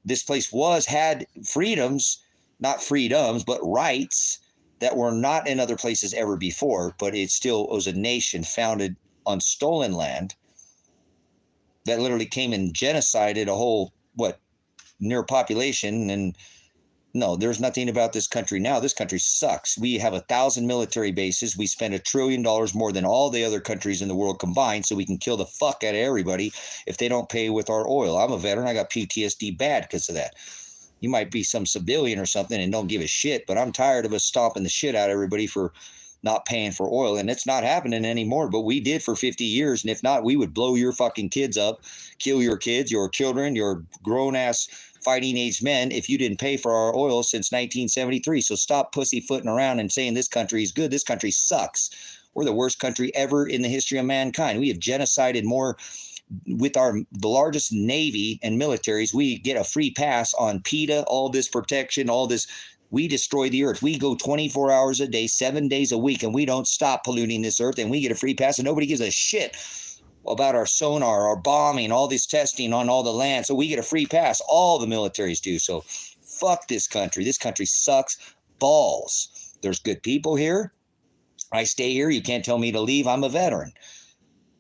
This place had freedoms, not freedoms, but rights that were not in other places ever before, but it still was a nation founded on stolen land that literally came and genocided a whole, near population. And no, there's nothing about this country now. This country sucks. We have 1,000 military bases. We spend $1 trillion more than all the other countries in the world combined, so we can kill the fuck out of everybody if they don't pay with our oil. I'm a veteran. I got PTSD bad because of that. You might be some civilian or something and don't give a shit, but I'm tired of us stomping the shit out of everybody for not paying for oil, and it's not happening anymore, but we did for 50 years, and if not, we would blow your fucking kids up, kill your kids, your children, your grown-ass fighting age men if you didn't pay for our oil since 1973. So stop pussyfooting around and saying this country is good. This country sucks. We're the worst country ever in the history of mankind. We have genocided more with the largest navy and militaries. We get a free pass on PETA, all this protection, all this. We destroy the earth. We go 24 hours a day, 7 days a week, and we don't stop polluting this earth, and we get a free pass, and nobody gives a shit about our sonar, our bombing, all this testing on all the land. So we get a free pass. All the militaries do. So fuck this country. This country sucks balls. There's good people here. I stay here. You can't tell me to leave. I'm a veteran.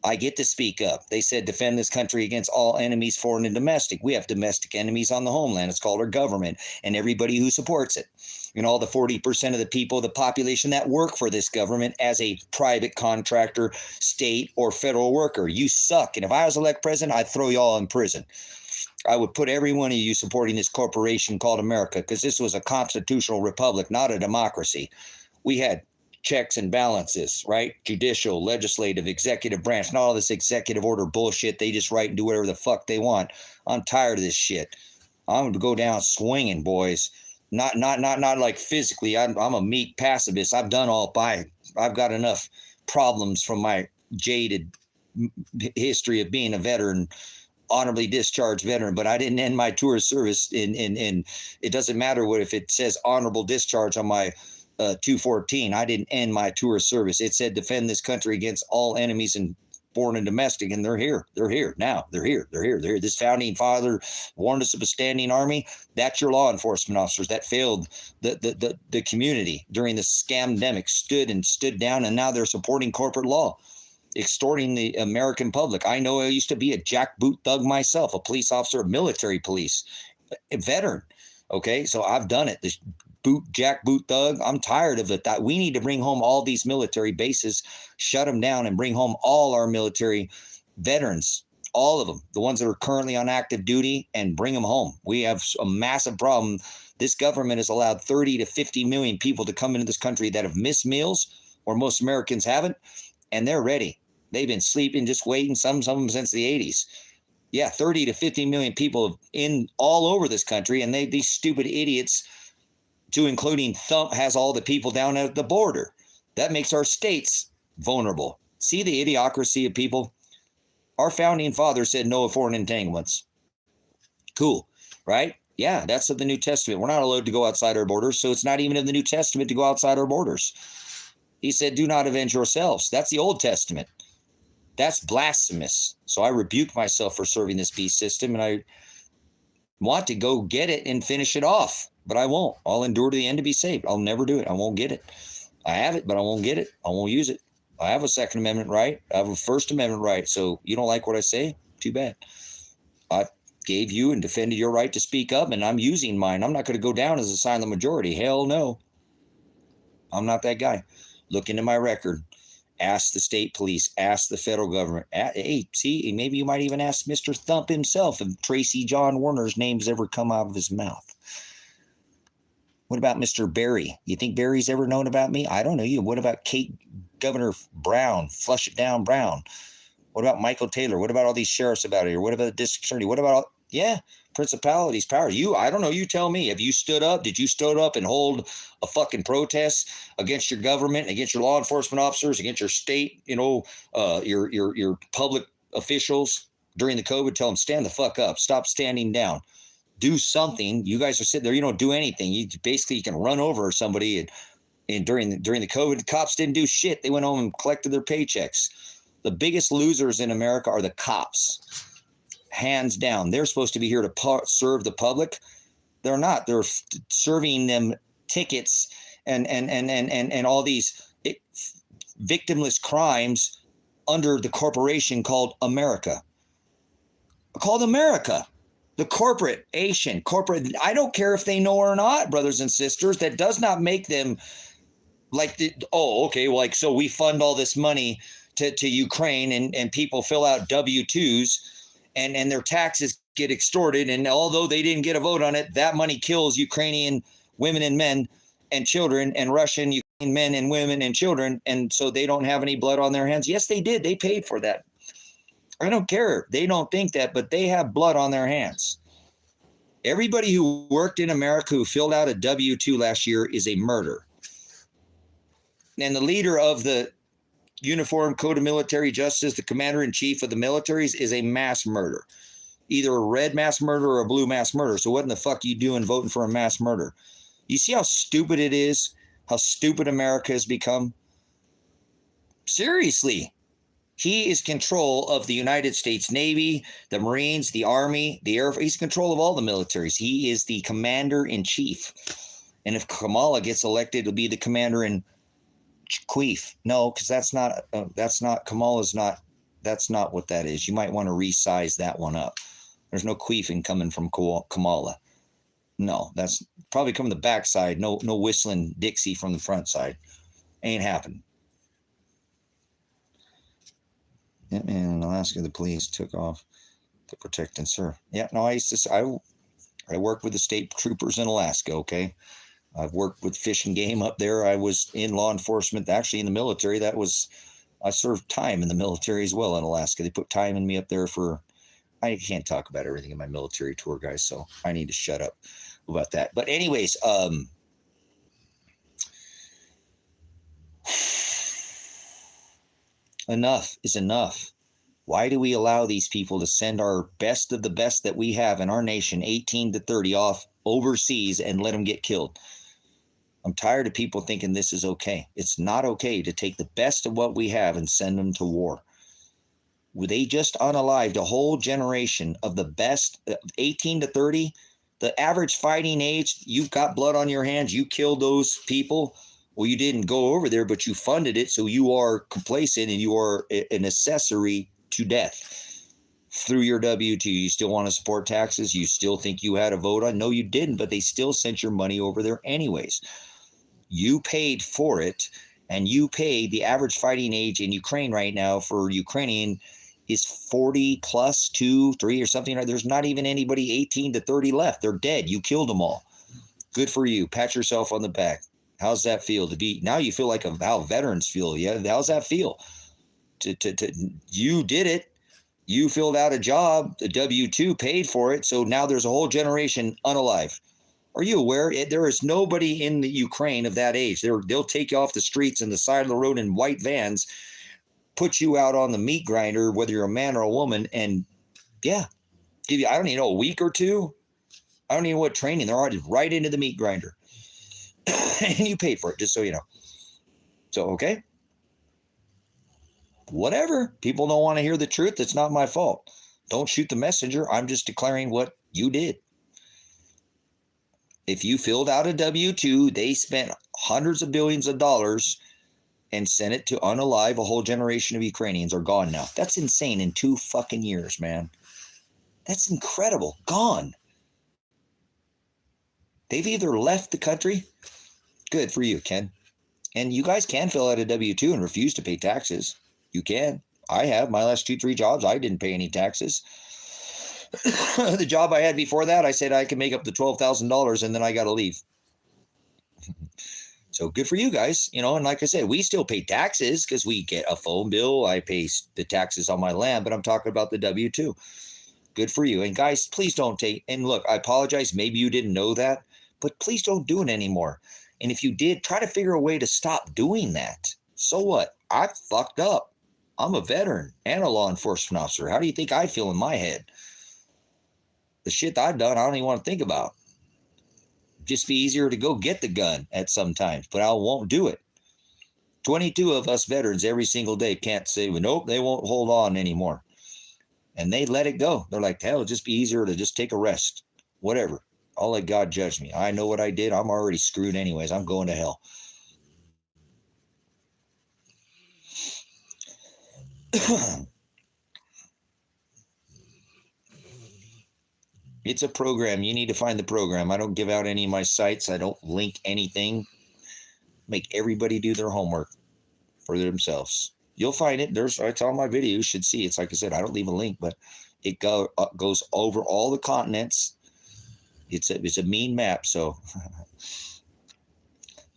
I get to speak up. They said defend this country against all enemies, foreign and domestic. We have domestic enemies on the homeland. It's called our government and everybody who supports it. And all the 40% of the people, the population that work for this government as a private contractor, state or federal worker. You suck. And if I was elected president, I'd throw you all in prison. I would put every one of you supporting this corporation called America, because this was a constitutional republic, not a democracy. We had checks and balances, right? Judicial, legislative, executive branch, not all this executive order bullshit. They just write and do whatever the fuck they want. I'm tired of this shit. I'm going to go down swinging, boys. Not like physically. I'm a meek pacifist. I've done all I've got enough problems from my jaded history of being a veteran, honorably discharged veteran, but I didn't end my tour of service in it doesn't matter what if it says honorable discharge on my 214. I didn't end my tour of service. It said defend this country against all enemies and foreign and domestic, and they're here now. They're here. This founding father warned us of a standing army. That's your law enforcement officers that failed the community during the scamdemic, stood down, and now they're supporting corporate law, extorting the American public. I know I used to be a jackboot thug myself, a police officer, military police, a veteran. Okay, so I've done it. This jackboot thug, I'm tired of it. We need to bring home all these military bases, shut them down, and bring home all our military veterans, all of them, the ones that are currently on active duty, and bring them home. We have a massive problem. This government has allowed 30 to 50 million people to come into this country that have missed meals, or most Americans haven't, and they're ready. They've been sleeping, just waiting, some of them since the 80s. Yeah, 30 to 50 million people in all over this country, and these stupid idiots, to including Thump, has all the people down at the border. That makes our states vulnerable. See the idiocracy of people? Our founding fathers said no foreign entanglements. Cool, right? Yeah, that's of the New Testament. We're not allowed to go outside our borders, so it's not even in the New Testament to go outside our borders. He said, do not avenge yourselves. That's the Old Testament. That's blasphemous. So I rebuke myself for serving this beast system, and I want to go get it and finish it off, but I won't. I'll endure to the end to be saved. I'll never do it. I won't get it. I have it, but I won't get it. I won't use it. I have a Second Amendment right. I have a First Amendment right. So you don't like what I say? Too bad. I gave you and defended your right to speak up, and I'm using mine. I'm not going to go down as a silent majority. Hell no. I'm not that guy. Look into my record. Ask the state police. Ask the federal government. Hey, see, maybe you might even ask Mr. Thump himself if Tracy John Werner's name's ever come out of his mouth. What about Mr. Barry? You think Barry's ever known about me? I don't know you. What about Governor Brown? Flush it down Brown. What about Michael Taylor? What about all these sheriffs about here? What about the district attorney? What about principalities, powers? I don't know. You tell me. Have you stood up? Did you stood up and hold a fucking protest against your government, against your law enforcement officers, against your state, your public officials during the COVID? Tell them, stand the fuck up. Stop standing down. Do something. You guys are sitting there. You don't do anything. You can run over somebody. And during the COVID, the cops didn't do shit. They went home and collected their paychecks. The biggest losers in America are the cops. Hands down. They're supposed to be here to serve the public. They're not. They're serving them tickets and all these victimless crimes under the corporation called America. Called America. The corporate. I don't care if they know or not, brothers and sisters. That does not make them like, so we fund all this money to Ukraine, and people fill out W-2s and their taxes get extorted. And although they didn't get a vote on it, that money kills Ukrainian women and men and children, and Russian Ukrainian men and women and children. And so they don't have any blood on their hands. Yes, they did. They paid for that. I don't care. They don't think that, but they have blood on their hands. Everybody who worked in America who filled out a W-2 last year is a murderer. And the leader of the Uniform Code of Military Justice, the commander-in-chief of the militaries, is a mass murder. Either a red mass murder or a blue mass murder. So what in the fuck are you doing voting for a mass murder? You see how stupid it is? How stupid America has become? Seriously. He is control of the United States Navy, the Marines, the Army, the Air Force. He's in control of all the militaries. He is the commander-in-chief. And if Kamala gets elected, it'll be the commander-in-chief. No, because that's not what that is. You might want to resize that one up. There's no queefing coming from Kamala. No, that's probably coming the backside. No whistling Dixie from the front side. Ain't happening. In Alaska, the police took off to protect and serve. Yeah, no, I worked with the state troopers in Alaska, okay? I've worked with fish and game up there. I was in law enforcement, actually in the military. I served time in the military as well in Alaska. They put time in me up there for, I can't talk about everything in my military tour, guys, so I need to shut up about that. But anyways, enough is enough. Why do we allow these people to send our best of the best that we have in our nation, 18 to 30, off overseas and let them get killed? I'm tired of people thinking this is okay. It's not okay to take the best of what we have and send them to war. They just unalived a whole generation of the best, 18 to 30. The average fighting age, you've got blood on your hands, you killed those people. Well, you didn't go over there, but you funded it, so you are complacent and you are an accessory to death through your W-2. You still want to support taxes? You still think you had a vote on? No, you didn't, but they still sent your money over there anyways. You paid for it, and you paid. The average fighting age in Ukraine right now for Ukrainian is 40 plus 2, 3 or something. There's not even anybody 18 to 30 left. They're dead. You killed them all. Good for you. Pat yourself on the back. How's that feel to be? Now you feel like how veterans feel. Yeah, how's that feel? You did it. You filled out a job. The W-2 paid for it. So now there's a whole generation unalive. Are you aware? There is nobody in the Ukraine of that age. They'll take you off the streets and the side of the road in white vans, put you out on the meat grinder, whether you're a man or a woman, and yeah, give you, I don't even know, a week or two. I don't even know what training. They're already right into the meat grinder. And you paid for it, just so you know. So, okay. Whatever. People don't want to hear the truth. It's not my fault. Don't shoot the messenger. I'm just declaring what you did. If you filled out a W-2, they spent hundreds of billions of dollars and sent it to unalive a whole generation of Ukrainians are gone now. That's insane in 2 fucking years, man. That's incredible. Gone. They've either left the country. Good for you, Ken. And you guys can fill out a W-2 and refuse to pay taxes. You can. I have. My last 2-3 jobs, I didn't pay any taxes. The job I had before that, I said I could make up to $12,000 and then I got to leave. So good for you guys, you know, and like I said, we still pay taxes because we get a phone bill. I pay the taxes on my land, but I'm talking about the W-2. Good for you. And guys, please don't take, and look, I apologize. Maybe you didn't know that, but please don't do it anymore. And if you did, try to figure a way to stop doing that. So what? I fucked up. I'm a veteran and a law enforcement officer. How do you think I feel in my head? The shit that I've done, I don't even want to think about. Just be easier to go get the gun at some times, but I won't do it. 22 of us veterans every single day can't say, well, nope, they won't hold on anymore. And they let it go. They're like, hell, it'll just be easier to just take a rest. Whatever. I'll let God judge me. I know what I did. I'm already screwed anyways. I'm going to hell. It's a program. You need to find the program. I don't give out any of my sites. I don't link anything. Make everybody do their homework for themselves. You'll find it. It's on my video. You should see. It's like I said, I don't leave a link, but it goes over all the continents. It's a mean map, so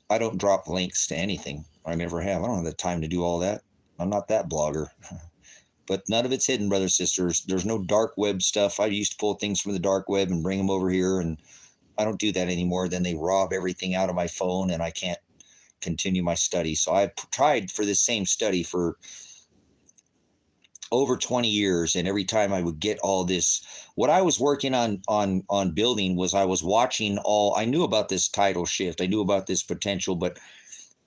I don't drop links to anything. I never have. I don't have the time to do all that. I'm not that blogger. But none of it's hidden, brothers, sisters. There's no dark web stuff. I used to pull things from the dark web and bring them over here, and I don't do that anymore. Then they rob everything out of my phone, and I can't continue my study. So I've tried for this same study for over 20 years, and every time I would get all this, what I was working on building was I was watching I knew about this tidal shift. I knew about this potential, but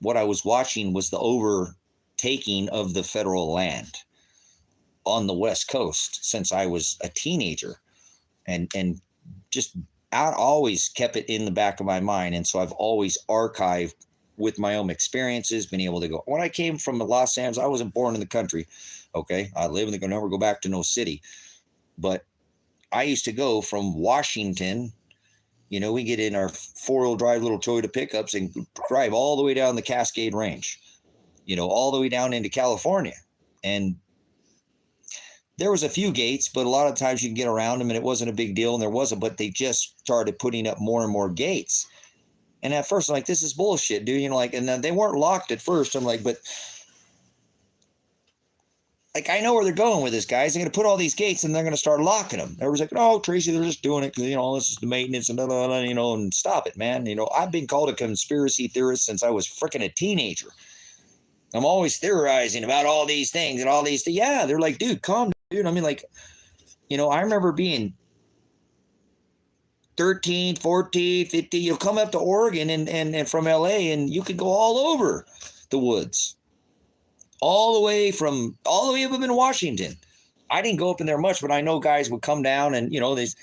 what I was watching was the overtaking of the federal land on the West Coast since I was a teenager, and just always kept it in the back of my mind. And so I've always archived with my own experiences, been able to go. When I came from Los Angeles, I wasn't born in the country. Okay. I live in never go back to no city, but I used to go from Washington, you know, we get in our 4-wheel drive little Toyota pickups and drive all the way down the Cascade Range, you know, all the way down into California. And there was a few gates, but a lot of times you can get around them and it wasn't a big deal. And there wasn't, but they just started putting up more and more gates. And at first, I'm like, this is bullshit, dude. You know, like, and then they weren't locked at first. I'm like, but like, I know where they're going with this, guys. They're going to put all these gates and they're going to start locking them. Everyone's like, oh, Tracy, they're just doing it because, you know, this is the maintenance and blah, blah, blah, you know, and stop it, man. You know, I've been called a conspiracy theorist since I was freaking a teenager. I'm always theorizing about all these things and all these things. Yeah, they're like, dude, calm down, dude. I mean, like, you know, I remember being 13, 14, 15, you'll come up to Oregon and from LA and you could go all over the woods, all the way up in Washington. I didn't go up in there much, but I know guys would come down and, you know, they'd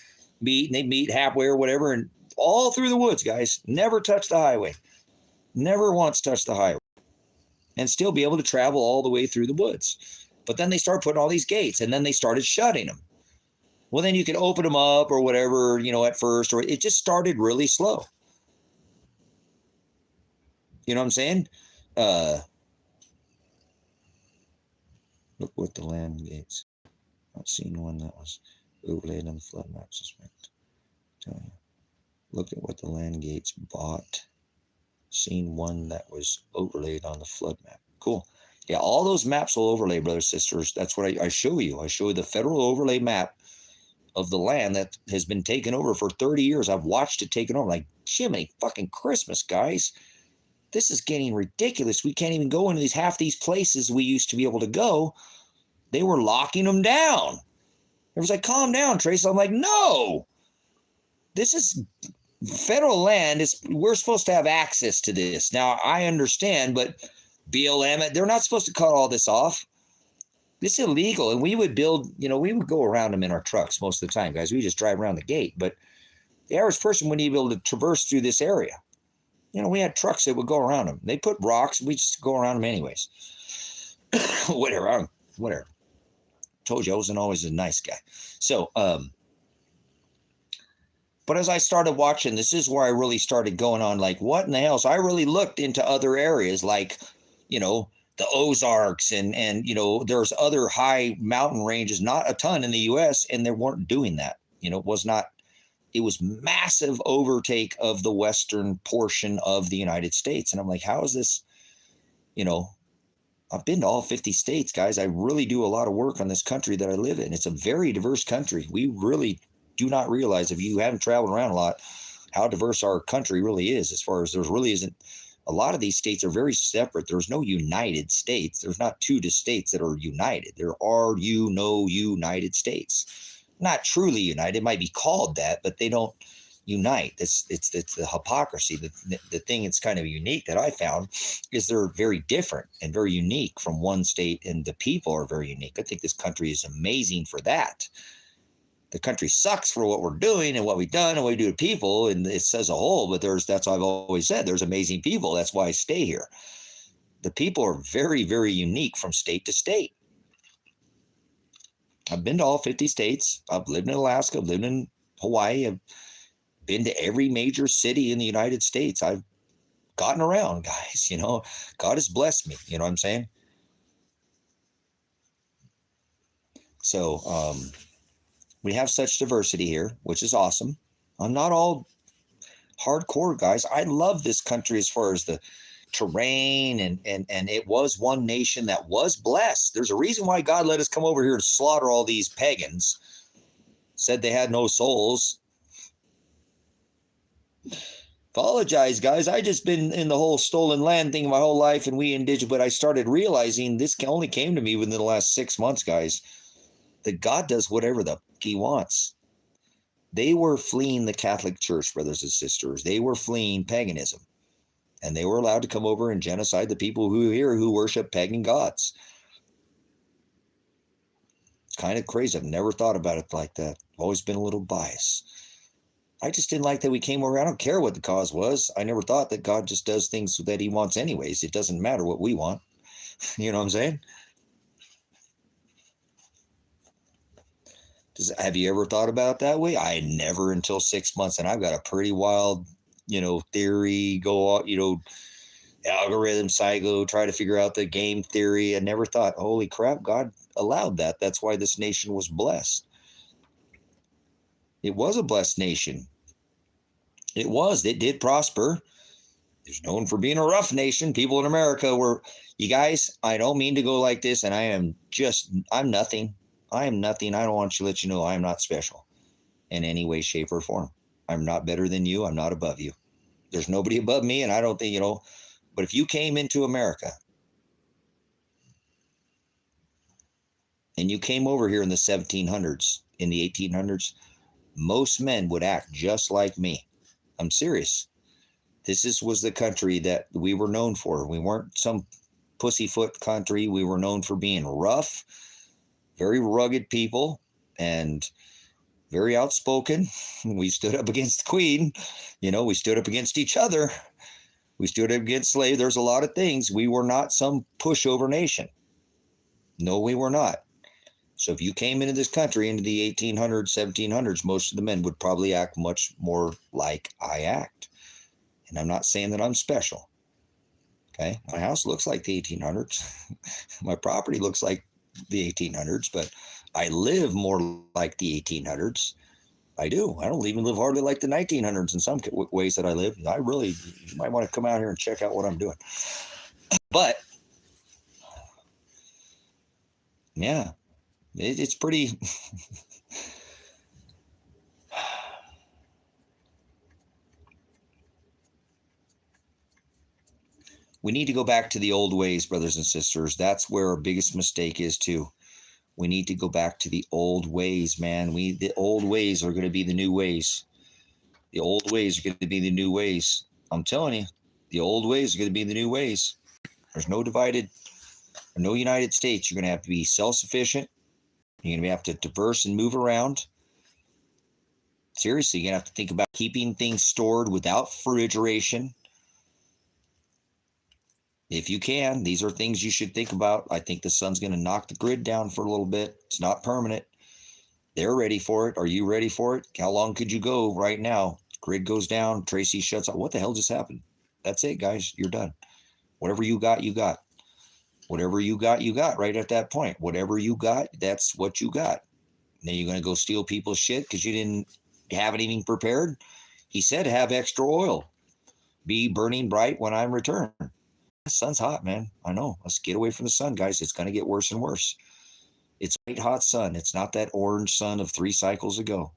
meet halfway or whatever, and all through the woods, guys, never touch the highway, never once touched the highway, and still be able to travel all the way through the woods. But then they started putting all these gates and then they started shutting them. Well, then you can open them up or whatever, you know, at first, or it just started really slow. You know what I'm saying? Look what the land gates. I've seen one that was overlaid on the flood map, suspect. Tell you. Look at what the land gates bought. Seen one that was overlaid on the flood map. Cool. Yeah, all those maps will overlay, brothers, sisters. That's what I show you. I show you the federal overlay map of the land that has been taken over for 30 years. I've watched it taken over. Like, Jiminy fucking Christmas, guys. This is getting ridiculous. We can't even go into half these places we used to be able to go. They were locking them down. It was like, calm down, Tracy. I'm like, no. This is federal land. We're supposed to have access to this. Now, I understand, but BLM, they're not supposed to cut all this off. This is illegal, and we would build, you know, we would go around them in our trucks most of the time, guys. We just drive around the gate, but the average person wouldn't even be able to traverse through this area. You know, we had trucks that would go around them. They put rocks, we just go around them anyways. Whatever. Told you I wasn't always a nice guy. So, but as I started watching, this is where I really started going on, like, what in the hell? So I really looked into other areas, like, you know, the Ozarks and you know, there's other high mountain ranges, not a ton in the U.S., and they weren't doing that. You know, it was massive overtake of the western portion of the United States. And I'm like, how is this, you know, I've been to all 50 states, guys. I really do a lot of work on this country that I live in. It's a very diverse country. We really do not realize, if you haven't traveled around a lot, how diverse our country really is, as far as there really isn't. A lot of these states are very separate. There's no United States. There's not two states that are united. There are no United States. Not truly united. It might be called that, but they don't unite. It's the hypocrisy. The thing that's kind of unique that I found is they're very different and very unique from one state, and the people are very unique. I think this country is amazing for that. The country sucks for what we're doing and what we've done and what we do to people, and it's as a whole, but that's what I've always said. There's amazing people. That's why I stay here. The people are very, very unique from state to state. I've been to all 50 states. I've lived in Alaska. I've lived in Hawaii. I've been to every major city in the United States. I've gotten around, guys. You know, God has blessed me. You know what I'm saying? So, we have such diversity here, which is awesome. I'm not all hardcore, guys. I love this country as far as the terrain, and it was one nation that was blessed. There's a reason why God let us come over here to slaughter all these pagans. Said they had no souls. Apologize, guys. I just been in the whole stolen land thing my whole life, and we indigenous, but I started realizing this only came to me within the last 6 months, guys, that God does whatever the he wants. They were fleeing the Catholic Church, brothers and sisters. They were fleeing paganism, and they were allowed to come over and genocide the people who worship pagan gods. It's kind of crazy. I've never thought about it like that. I've always been a little biased. I just didn't like that we came over. I don't care what the cause was. I never thought that God just does things that he wants anyways. It doesn't matter what we want. You know what I'm saying? Have you ever thought about it that way? I never, until 6 months, and I've got a pretty wild, you know, theory, go out, you know, algorithm, psycho, try to figure out the game theory. I never thought, holy crap, God allowed that. That's why this nation was blessed. It was a blessed nation. It did prosper. It's known for being a rough nation. People in America were, you guys, I don't mean to go like this, and I'm nothing. I am nothing. I don't want to let you know I am not special in any way, shape, or form. I'm not better than you. I'm not above you. There's nobody above me, and I don't think, but if you came into America and you came over here in the 1700s, in the 1800s, most men would act just like me. I'm serious. Was the country that we were known for. We weren't some pussyfoot country. We were known for being rough, very rugged people, and very outspoken. We stood up against the queen. We stood up against each other. We stood up against slaves. There's a lot of things. We were not some pushover nation. No, we were not. So if you came into this country into the 1800s, 1700s, most of the men would probably act much more like I act. And I'm not saying that I'm special. Okay. My house looks like the 1800s. My property looks like the 1800s, but I live more like the 1800s. I do. I don't even live hardly like the 1900s in some ways that I live. You might want to come out here and check out what I'm doing. But yeah, it's pretty. We need to go back to the old ways, brothers and sisters. That's where our biggest mistake is too. We need to go back to the old ways, man. The old ways are going to be the new ways. The old ways are going to be the new ways. I'm telling you, the old ways are going to be the new ways. There's no United States. You're going to have to be self-sufficient. You're going to have to diverse and move around. Seriously, you're going to have to think about keeping things stored without refrigeration. If you can, these are things you should think about. I think the sun's going to knock the grid down for a little bit. It's not permanent. They're ready for it. Are you ready for it? How long could you go right now? Grid goes down. Tracy shuts off. What the hell just happened? That's it, guys. You're done. Whatever you got, you got. Whatever you got, you got right at that point. Whatever you got, that's what you got. Now you're going to go steal people's shit because you didn't have anything prepared? He said have extra oil. Be burning bright when I return. The sun's hot, man. I know. Let's get away from the sun, guys. It's going to get worse and worse. It's a white hot sun. It's not that orange sun of 3 cycles ago.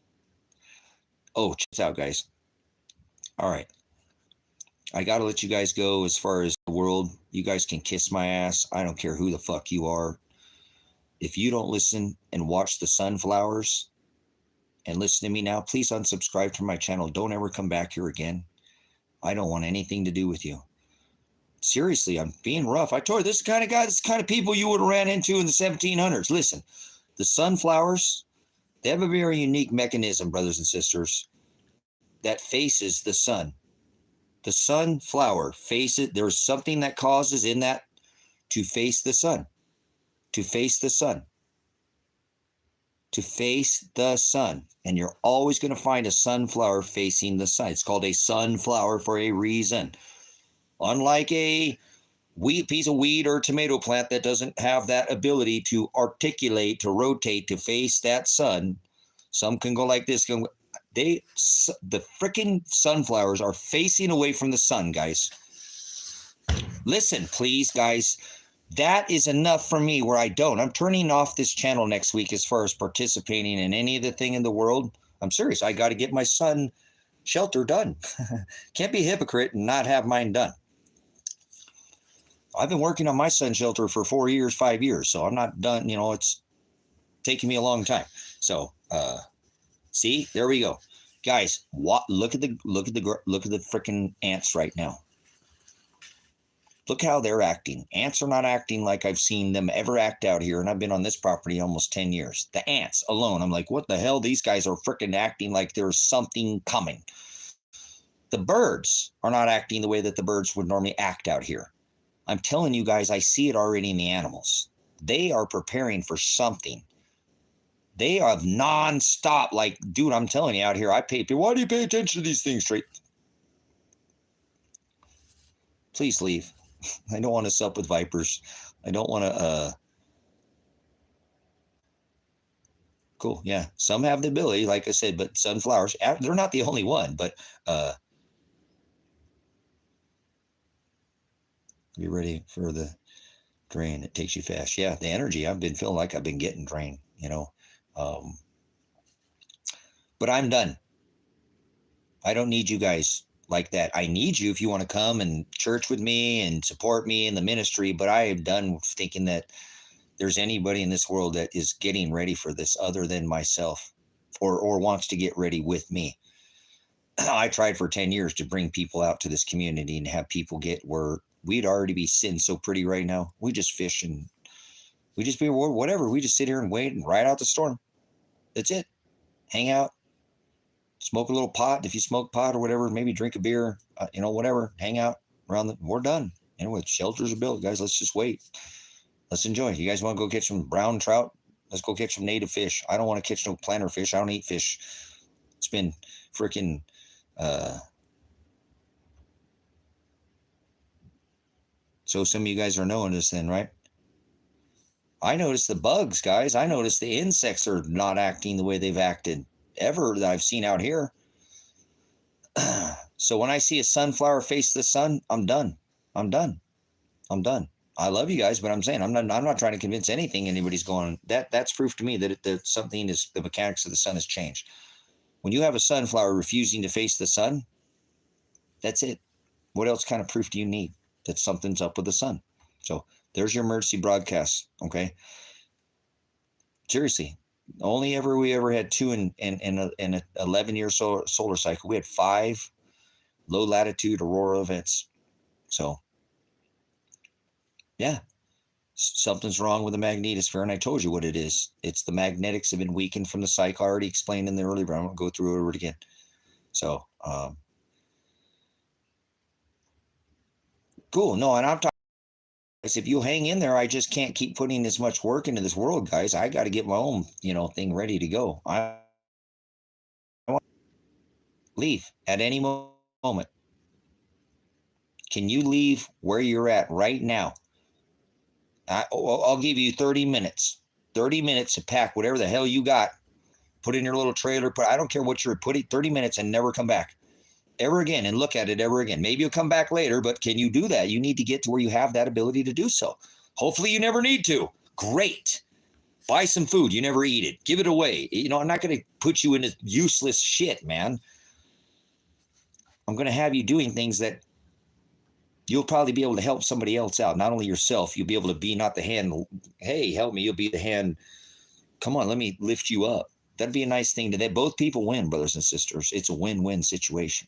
Oh, check this out, guys. All right. I got to let you guys go as far as the world. You guys can kiss my ass. I don't care who the fuck you are. If you don't listen and watch the sunflowers and listen to me now, please unsubscribe from my channel. Don't ever come back here again. I don't want anything to do with you. Seriously, I'm being rough. I told you, this is the kind of guy, this is the kind of people you would have ran into in the 1700s. Listen, the sunflowers, they have a very unique mechanism, brothers and sisters, that faces the sun. The sunflower faces, there's something that causes in that to face the sun. To face the sun. To face the sun. And you're always going to find a sunflower facing the sun. It's called a sunflower for a reason. Unlike a piece of weed or tomato plant that doesn't have that ability to articulate, to rotate, to face that sun. Some can go like this. The freaking sunflowers are facing away from the sun, guys. Listen, please, guys. That is enough for me where I don't. I'm turning off this channel next week as far as participating in any of the thing in the world. I'm serious. I got to get my sun shelter done. Can't be a hypocrite and not have mine done. I've been working on my sun shelter for 4 years, 5 years, so I'm not done. It's taking me a long time. So, see, there we go, guys. Look at the freaking ants right now. Look how they're acting. Ants are not acting like I've seen them ever act out here, and I've been on this property almost 10 years. The ants alone, I'm like, what the hell? These guys are freaking acting like there's something coming. The birds are not acting the way that the birds would normally act out here. I'm telling you guys, I see it already in the animals. They are preparing for something. They are nonstop. Like, dude, I'm telling you out here, why do you pay attention to these things, Trey? Please leave. I don't want to sup with vipers. I don't want to, cool. Yeah. Some have the ability, like I said, but sunflowers, they're not the only one, but, Be ready for the drain. It takes you fast. Yeah, the energy. I've been feeling like I've been getting drained, but I'm done. I don't need you guys like that. I need you if you want to come and church with me and support me in the ministry, but I am done thinking that there's anybody in this world that is getting ready for this other than myself, or wants to get ready with me. I tried for 10 years to bring people out to this community and have people get where we'd already be sitting so pretty right now. We just fish and we just be whatever. We just sit here and wait and ride out the storm. That's it. Hang out, smoke a little pot. If you smoke pot or whatever, maybe drink a beer, whatever, hang out around we're done. With shelters are built, guys, let's just wait. Let's enjoy. You guys want to go catch some brown trout? Let's go catch some native fish. I don't want to catch no planter fish. I don't eat fish. It's been freaking, so some of you guys are knowing this then, right? I noticed the bugs, guys. I noticed the insects are not acting the way they've acted ever that I've seen out here. So when I see a sunflower face the sun, I'm done. I'm done. I love you guys, but I'm saying I'm not trying to convince anybody's going. That's proof to me that something is, the mechanics of the sun has changed. When you have a sunflower refusing to face the sun, that's it. What else kind of proof do you need that something's up with the sun? So there's your emergency broadcast. Okay. Seriously, only we ever had two in an 11-year solar cycle. We had 5 low latitude aurora events. So yeah, something's wrong with the magnetosphere, and I told you what it is. It's the magnetics have been weakened from the cycle. I already explained in the earlier, but I'm going to go through it over again. So cool. No, and I'm talking. If you hang in there, I just can't keep putting as much work into this world, guys. I got to get my own, thing ready to go. I want to leave at any moment. Can you leave where you're at right now? I'll give you 30 minutes. 30 minutes to pack whatever the hell you got. Put in your little trailer. I don't care what you're putting. 30 minutes and never come back ever again and look at it ever again. Maybe you'll come back later, but can you do that? You need to get to where you have that ability to do so. Hopefully you never need to. Great. Buy some food. You never eat it. Give it away. I'm not going to put you into useless shit, man. I'm going to have you doing things that you'll probably be able to help somebody else out. Not only yourself, you'll be able to be not the hand, hey, help me. You'll be the hand, come on, let me lift you up. That'd be a nice thing to both people win, brothers and sisters. It's a win-win situation.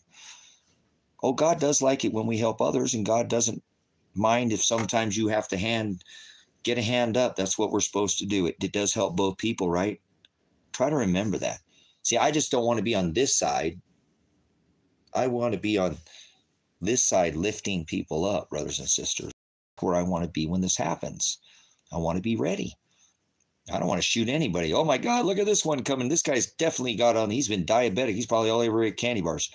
Oh, God does like it when we help others, and God doesn't mind if sometimes you have to get a hand up. That's what we're supposed to do. It does help both people, right? Try to remember that. See, I just don't want to be on this side. I want to be on this side lifting people up, brothers and sisters. Where I want to be when this happens. I want to be ready. I don't want to shoot anybody. Oh my God, look at this one coming. This guy's definitely got on. He's been diabetic. He's probably all over at candy bars.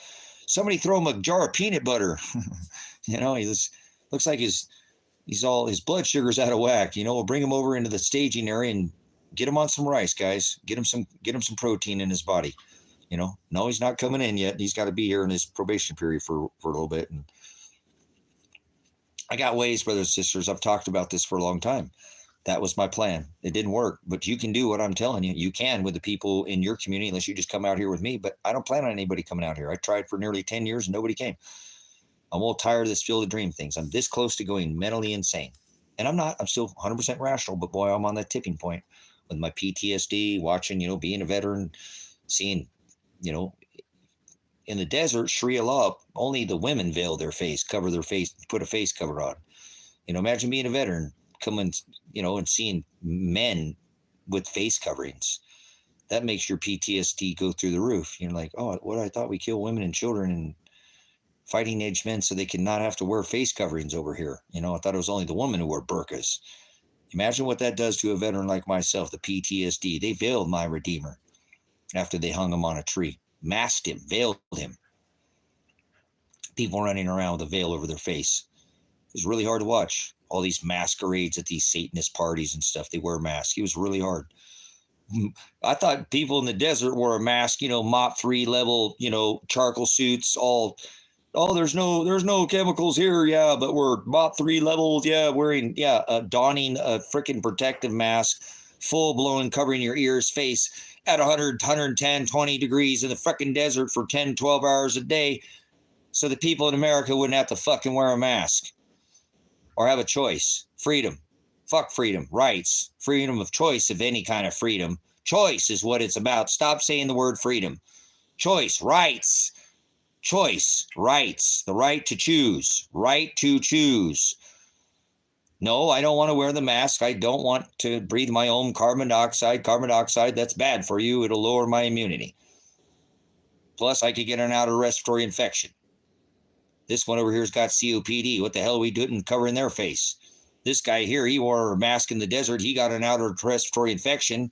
Somebody throw him a jar of peanut butter. He looks like his blood sugar's out of whack. We'll bring him over into the staging area and get him on some rice, guys. Get him some protein in his body. No, he's not coming in yet. He's got to be here in his probation period for a little bit. And I got ways, brothers and sisters. I've talked about this for a long time. That was my plan. It didn't work, but you can do what I'm telling you. You can with the people in your community, unless you just come out here with me. But I don't plan on anybody coming out here. I tried for nearly 10 years and nobody came. I'm all tired of this Field of Dream things. I'm this close to going mentally insane. And I'm not. I'm still 100% rational, but boy, I'm on that tipping point with my PTSD, watching, being a veteran, seeing, in the desert, Sharia law, only the women veil their face, cover their face, put a face cover on. Imagine being a veteran, coming, and seeing men with face coverings. That makes your PTSD go through the roof. You're like, oh, what I thought we kill women and children and fighting age men so they can not have to wear face coverings over here. I thought it was only the women who wore burqas. Imagine what that does to a veteran like myself, the PTSD. They veiled my Redeemer after they hung him on a tree, masked him, veiled him. People running around with a veil over their face. It was really hard to watch. All these masquerades at these Satanist parties and stuff, they wear masks. It was really hard. I thought people in the desert wore a mask, Mach 3 level, charcoal suits, all, Oh, there's no chemicals here. Yeah, but we're about 3 levels. Yeah, wearing donning a freaking protective mask, full blown, covering your ears, face at 100, 110, 20 degrees in the freaking desert for 10, 12 hours a day, so the people in America wouldn't have to fucking wear a mask or have a choice. Freedom. Fuck freedom. Rights. Freedom of choice of any kind of freedom. Choice is what it's about. Stop saying the word freedom. Choice. Rights. Choice. Rights. The right to choose. Right to choose. No, I don't want to wear the mask. I don't want to breathe my own carbon dioxide. Carbon dioxide, that's bad for you. It'll lower my immunity. Plus, I could get an outer respiratory infection. This one over here's got COPD. What the hell are we doing covering their face? This guy here, he wore a mask in the desert. He got an outer respiratory infection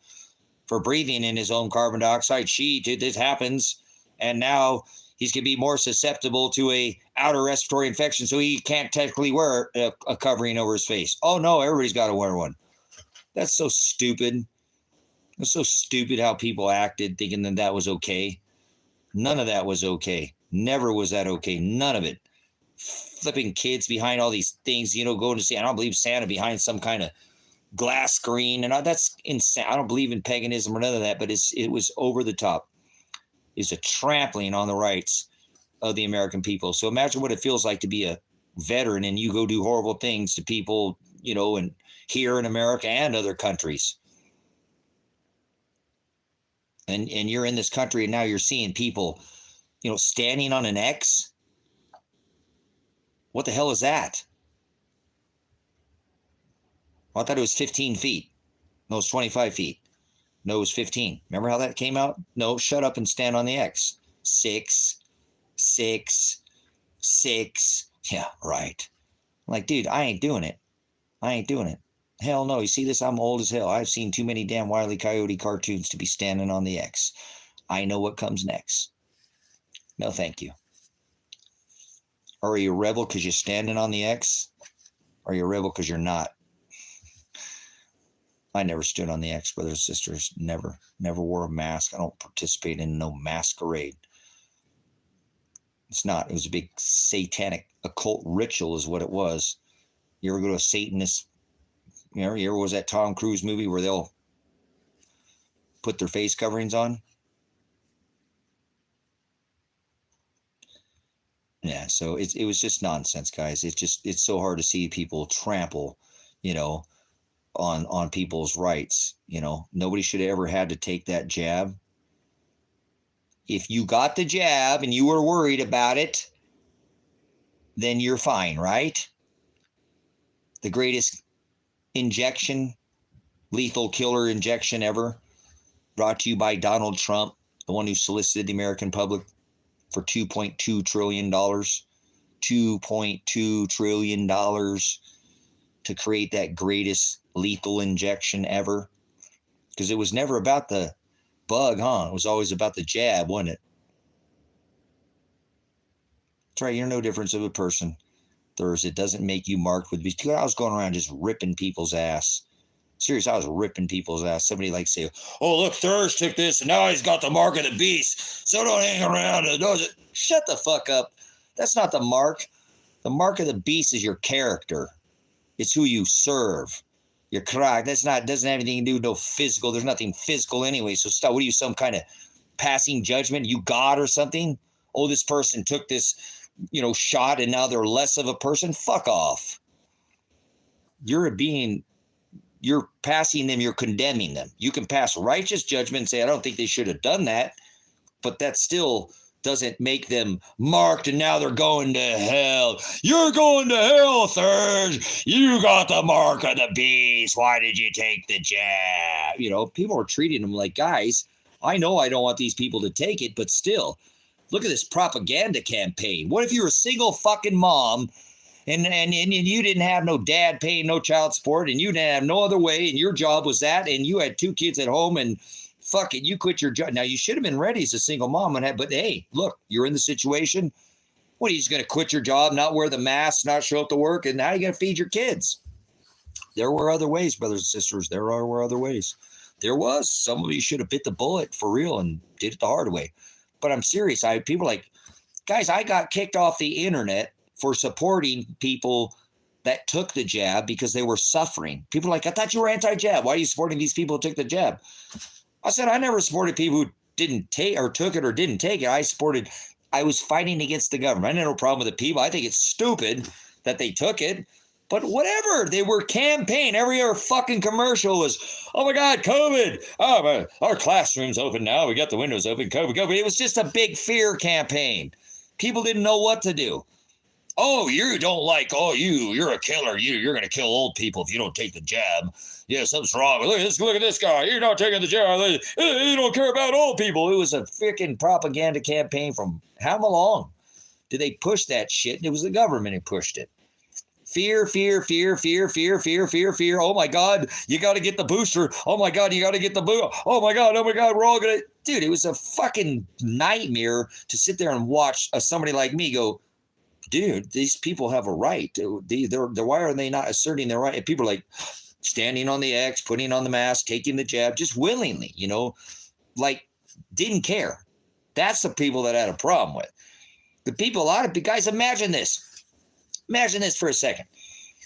for breathing in his own carbon dioxide. This happens. And now he's going to be more susceptible to a outer respiratory infection, so he can't technically wear a covering over his face. Oh, no, everybody's got to wear one. That's so stupid. It's so stupid how people acted thinking that that was okay. None of that was okay. Never was that okay. None of it. Flipping kids behind all these things, going to see. I don't believe Santa behind some kind of glass screen. And that's insane. I don't believe in paganism or none of that, but it was over the top. It's a trampling on the rights of the American people. So imagine what it feels like to be a veteran and you go do horrible things to people, and here in America and other countries. And you're in this country and now you're seeing people, standing on an X. What the hell is that? Well, I thought it was 15 feet. No, it's 25 feet. No, it was 15. Remember how that came out? No, shut up and stand on the X. 6, 6, 6. Yeah, right. I'm like, dude, I ain't doing it. Hell no. You see this? I'm old as hell. I've seen too many damn Wile E. Coyote cartoons to be standing on the X. I know what comes next. No, thank you. Are you a rebel because you're standing on the X? Or are you a rebel because you're not? I never stood on the X, brothers and sisters. Never wore a mask. I don't participate in no masquerade. It was a big satanic occult ritual is what it was. You ever go to a Satanist, you ever was that Tom Cruise movie where they'll put their face coverings on? Yeah, so it was just nonsense, guys. It's so hard to see people trample, on people's rights. Nobody should have ever had to take that jab. If you got the jab and you were worried about it, then you're fine, right? The greatest injection, lethal killer injection ever, brought to you by Donald Trump, the one who solicited the American public for $2.2 trillion. $2.2 trillion to create that greatest lethal injection ever. Because it was never about the bug, huh? It was always about the jab, wasn't it? That's right. You're no difference of a person. It doesn't make you marked with beast. I was going around just ripping people's ass. Serious, I was ripping people's ass. Somebody like say, oh, look, Thurs took this and now he's got the mark of the beast. So don't hang around. Shut the fuck up. That's not the mark. The mark of the beast is your character. It's who you serve. You're correct. Doesn't have anything to do with no physical. There's nothing physical anyway. So stop. What are you, some kind of passing judgment? You God or something? Oh, this person took this, shot and now they're less of a person? Fuck off. You're a being. You're passing them. You're condemning them. You can pass righteous judgment and say, I don't think they should have done that. But that still doesn't make them marked and now they're going to hell. You're going to hell, Thurs. You got the mark of the beast. Why did you take the jab? People are treating them like, guys, I know I don't want these people to take it, but still, look at this propaganda campaign. What if you're a single fucking mom and you didn't have no dad paying no child support and you didn't have no other way and your job was that and you had 2 kids at home and fuck it, you quit your job. Now, you should have been ready as a single mom, but hey, look, you're in the situation. What, are you just going to quit your job, not wear the mask, not show up to work, and now you're going to feed your kids? There were other ways, brothers and sisters. There were other ways. There was. Some of you should have bit the bullet for real and did it the hard way. But I'm serious. People like, guys, I got kicked off the internet for supporting people that took the jab because they were suffering. People are like, I thought you were anti-jab. Why are you supporting these people who took the jab? I said, I never supported people who didn't take or took it or didn't take it. I was fighting against the government. I had no problem with the people. I think it's stupid that they took it. But whatever, they were campaigning. Every other fucking commercial was, oh my God, COVID. Oh, our classroom's open now. We got the windows open. COVID. It was just a big fear campaign. People didn't know what to do. Oh, you don't like, you're a killer. You're going to kill old people if you don't take the jab. Yeah, something's wrong. Look at this guy. You're not taking the jab. You don't care about old people. It was a freaking propaganda campaign from how long did they push that shit? It was the government who pushed it. Fear. Oh my God, you got to get the booster. Oh my God, you got to get the booster. Oh my God, we're all going to. Dude, it was a fucking nightmare to sit there and watch somebody like me go, dude, these people have a right. Why are they not asserting their right? And people are like standing on the X, putting on the mask, taking the jab, just willingly, like didn't care. That's the people that I had a problem with. The people, a lot of guys, imagine this. Imagine this for a second.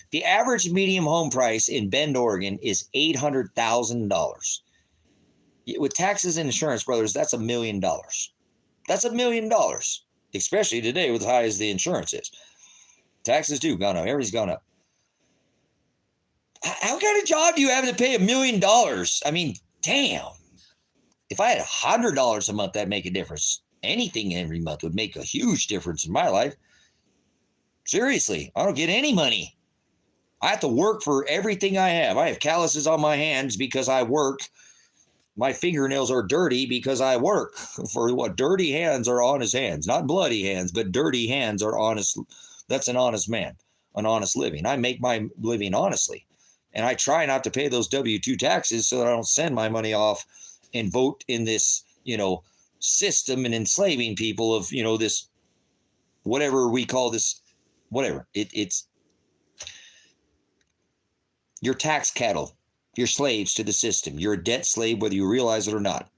The average medium home price in Bend, Oregon is $800,000. With taxes and insurance, brothers, that's $1 million. That's $1 million, especially today with as high as the insurance is. Taxes too gone up. Everything's gone up. How kind of job do you have to pay $1 million? I mean, damn. If I had $100 a month, that'd make a difference. Anything every month would make a huge difference in my life. Seriously, I don't get any money. I have to work for everything I have. I have calluses on my hands because I work. My fingernails are dirty because I work. For what? Dirty hands are honest hands. Not bloody hands, but dirty hands are honest. That's an honest man, an honest living. I make my living honestly. And I try not to pay those W-2 taxes so that I don't send my money off and vote in this, system and enslaving people of, this, whatever we call this. Whatever. It's you're tax cattle. You're slaves to the system. You're a debt slave, whether you realize it or not.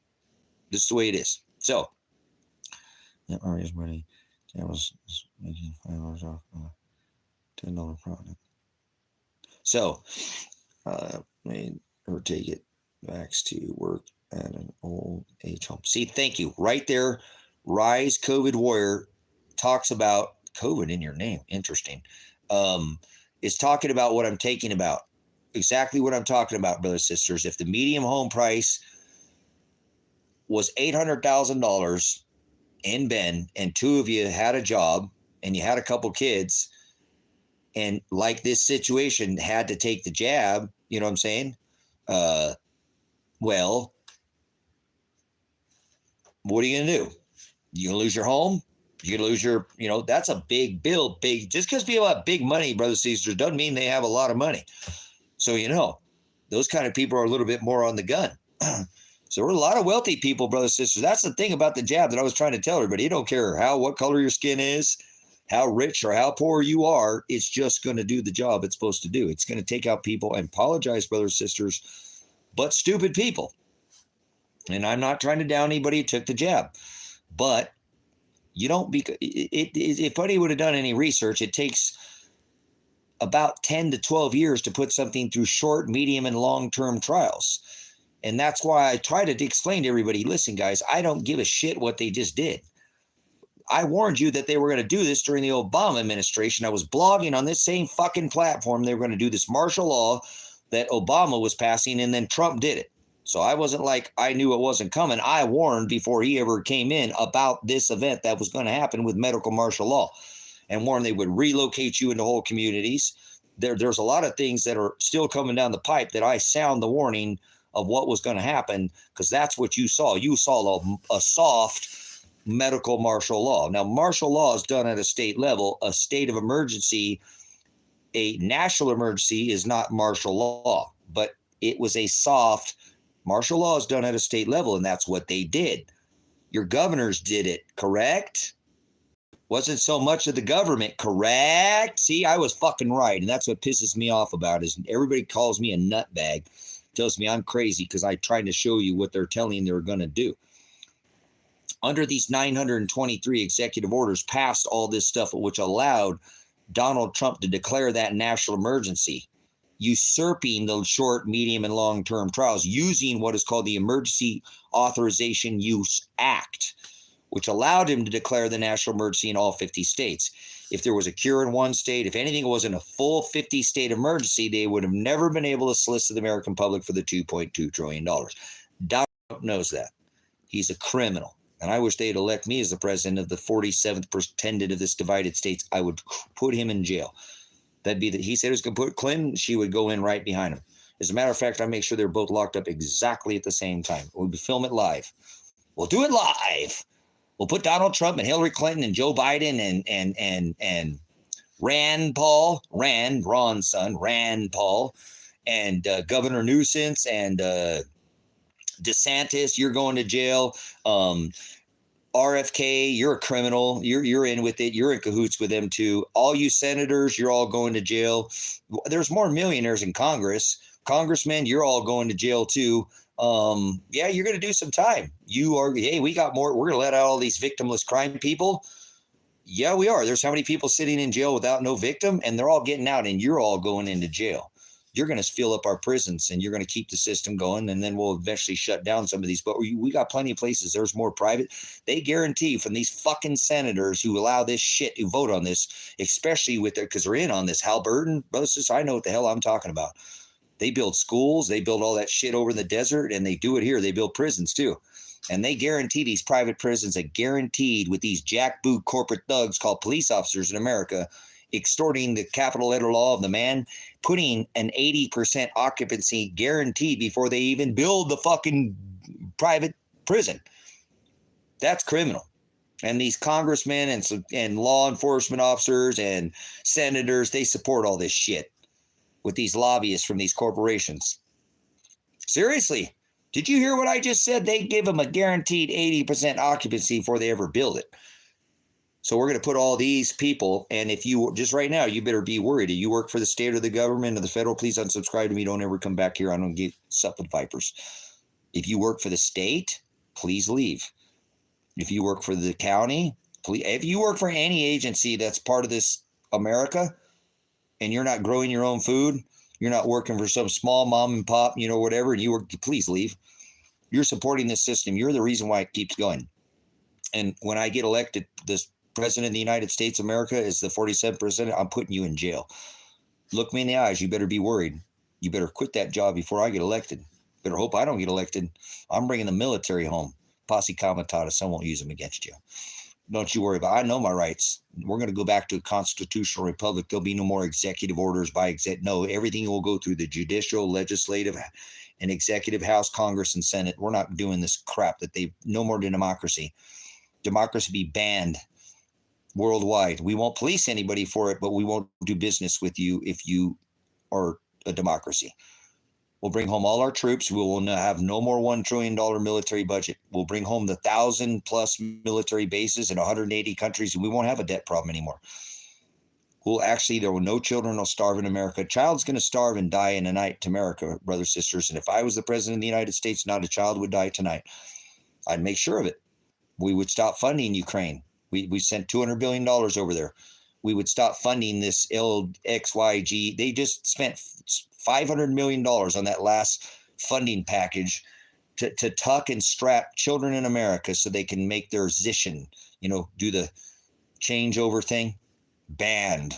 This is the way it is. So, yeah, all right, money. That was making $5 off $10 product. So, made her take it back to work at an old age home. See, thank you. Right there, Rise COVID Warrior talks about COVID in your name. Interesting. Is talking about what I'm talking about. Exactly what I'm talking about, brothers and sisters. If the medium home price was $800,000 in Bend and two of you had a job and you had a couple kids and like this situation had to take the jab, you know what I'm saying? Well, what are you going to do? You going to lose your home? You're going to lose your, that's a big bill. Just because people have big money, brothers and sisters, doesn't mean they have a lot of money. So, those kind of people are a little bit more on the gun. So there are a lot of wealthy people, brothers and sisters. That's the thing about the jab that I was trying to tell everybody. You don't care what color your skin is, how rich or how poor you are. It's just going to do the job it's supposed to do. It's going to take out people, and apologize, brothers and sisters, but stupid people. And I'm not trying to down anybody who took the jab, but you don't if anybody would have done any research, it takes about 10 to 12 years to put something through short, medium, and long-term trials. And that's why I try to explain to everybody, listen, guys, I don't give a shit what they just did. I warned you that they were going to do this during the Obama administration. I was blogging on this same fucking platform. They were going to do this martial law that Obama was passing, and then Trump did it. So I wasn't like I knew it wasn't coming. I warned before he ever came in about this event that was going to happen with medical martial law, and warned they would relocate you into whole communities. There's a lot of things that are still coming down the pipe that I sound the warning of what was going to happen, because that's what you saw. You saw a soft medical martial law. Now, martial law is done at a state level. A state of emergency, a national emergency is not martial law, but it was a soft martial law is done at a state level, and that's what they did. Your governors did it, correct? Wasn't so much of the government, correct? See, I was fucking right, and that's what pisses me off about is everybody calls me a nutbag, tells me I'm crazy because I'm trying to show you what they're telling they're going to do. under these 923 executive orders, passed all this stuff, which allowed Donald Trump to declare that national emergency, usurping the short, medium, and long-term trials, using what is called the Emergency Authorization Use Act, which allowed him to declare the national emergency in all 50 states. If there was a cure in one state, if anything wasn't a full 50-state emergency, they would have never been able to solicit the American public for the $2.2 trillion. Donald Trump knows that. He's a criminal. And I wish they'd elect me as the president of the 47th pretendant of this divided states. I would put him in jail. That'd be that. He said he was going to put Clinton. She would go in right behind him. As a matter of fact, I make sure they're both locked up exactly at the same time. We'll film it live. We'll do it live. We'll put Donald Trump and Hillary Clinton and Joe Biden and Rand Paul, Ron's son, Rand Paul, and Governor Newsom and DeSantis. You're going to jail. RFK, you're a criminal. You're in with it. You're in cahoots with them too. All you senators, you're all going to jail. There's more millionaires in Congress. Congressmen, you're all going to jail too. Yeah, you're going to do some time. Hey, we got more. We're going to let out all these victimless crime people. Yeah, we are. There's how many people sitting in jail without no victim, and they're all getting out, and you're all going into jail. You're going to fill up our prisons, and you're going to keep the system going, and then we'll eventually shut down some of these. But we got plenty of places. There's more private. They guarantee from these fucking senators who allow this shit to vote on this, especially with their, because they're in on this. Halliburton, brothers, I know what the hell I'm talking about. They build schools. They build all that shit over in the desert, and they do it here. They build prisons too. And they guarantee these private prisons are guaranteed with these jackboot corporate thugs called police officers in America, extorting the capital letter law of the man, putting an 80% occupancy guaranteed before they even build the fucking private prison. That's criminal. And these congressmen and law enforcement officers and senators, they support all this shit with these lobbyists from these corporations. Seriously, did you hear what I just said? They give them a guaranteed 80% occupancy before they ever build it. So we're going to put all these people, and if you, just right now, you better be worried. If you work for the state or the government or the federal, please unsubscribe to me. Don't ever come back here. I don't get sup with vipers. If you work for the state, please leave. If you work for the county, please. If you work for any agency that's part of this America, and you're not growing your own food, you're not working for some small mom and pop, whatever, and you work, please leave. You're supporting this system. You're the reason why it keeps going. And when I get elected, this president of the United States of America is the 47th president, I'm putting you in jail. Look me in the eyes. You better be worried. You better quit that job before I get elected. Better hope I don't get elected. I'm bringing the military home. Posse comitatus. I won't use them against you. Don't you worry about it. I know my rights. We're going to go back to a constitutional republic. There'll be no more executive orders by No, everything will go through the judicial, legislative, and executive House, Congress, and Senate. We're not doing this crap no more democracy. Democracy be banned worldwide. We won't police anybody for it, but we won't do business with you if you are a democracy. We'll bring home all our troops. We will have no more $1 trillion military budget. We'll bring home the 1,000+ military bases in 180 countries, and we won't have a debt problem anymore. There will no children will starve in America. A child's going to starve and die in a night to America, brothers, sisters. And if I was the president of the United States, not a child would die tonight. I'd make sure of it. We would stop funding Ukraine. We sent $200 billion over there. We would stop funding this LXYG. They just spent $500 million on that last funding package to tuck and strap children in America so they can make their position, do the changeover thing. Banned.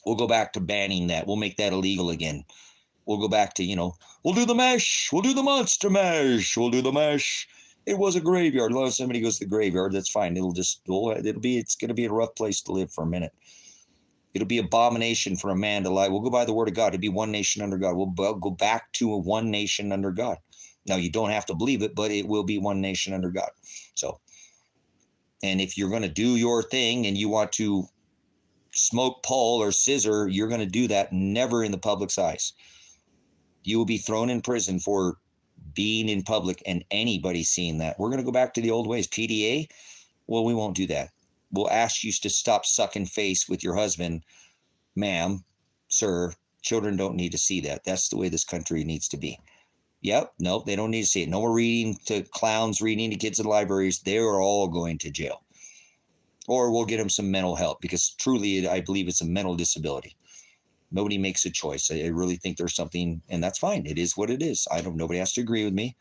We'll go back to banning that. We'll make that illegal again. We'll go back to, we'll do the mesh. We'll do the monster mesh. We'll do the mesh. It was a graveyard. As long as somebody goes to the graveyard, that's fine. It's going to be a rough place to live for a minute. It'll be abomination for a man to lie. We'll go by the word of God. It'll be one nation under God. We'll go back to a one nation under God. Now, you don't have to believe it, but it will be one nation under God. So, and if you're going to do your thing and you want to smoke pole or scissor, you're going to do that never in the public's eyes. You will be thrown in prison for being in public and anybody seeing that. We're going to go back to the old ways. PDA, well, we won't do that. We'll ask you to stop sucking face with your husband. Ma'am, sir, children don't need to see that. That's the way this country needs to be. Yep. Nope. They don't need to see it. No more reading to clowns, reading to kids in libraries. They are all going to jail. Or we'll get them some mental help, because truly, I believe it's a mental disability. Nobody makes a choice. I really think there's something, and that's fine. It is what it is. Nobody has to agree with me.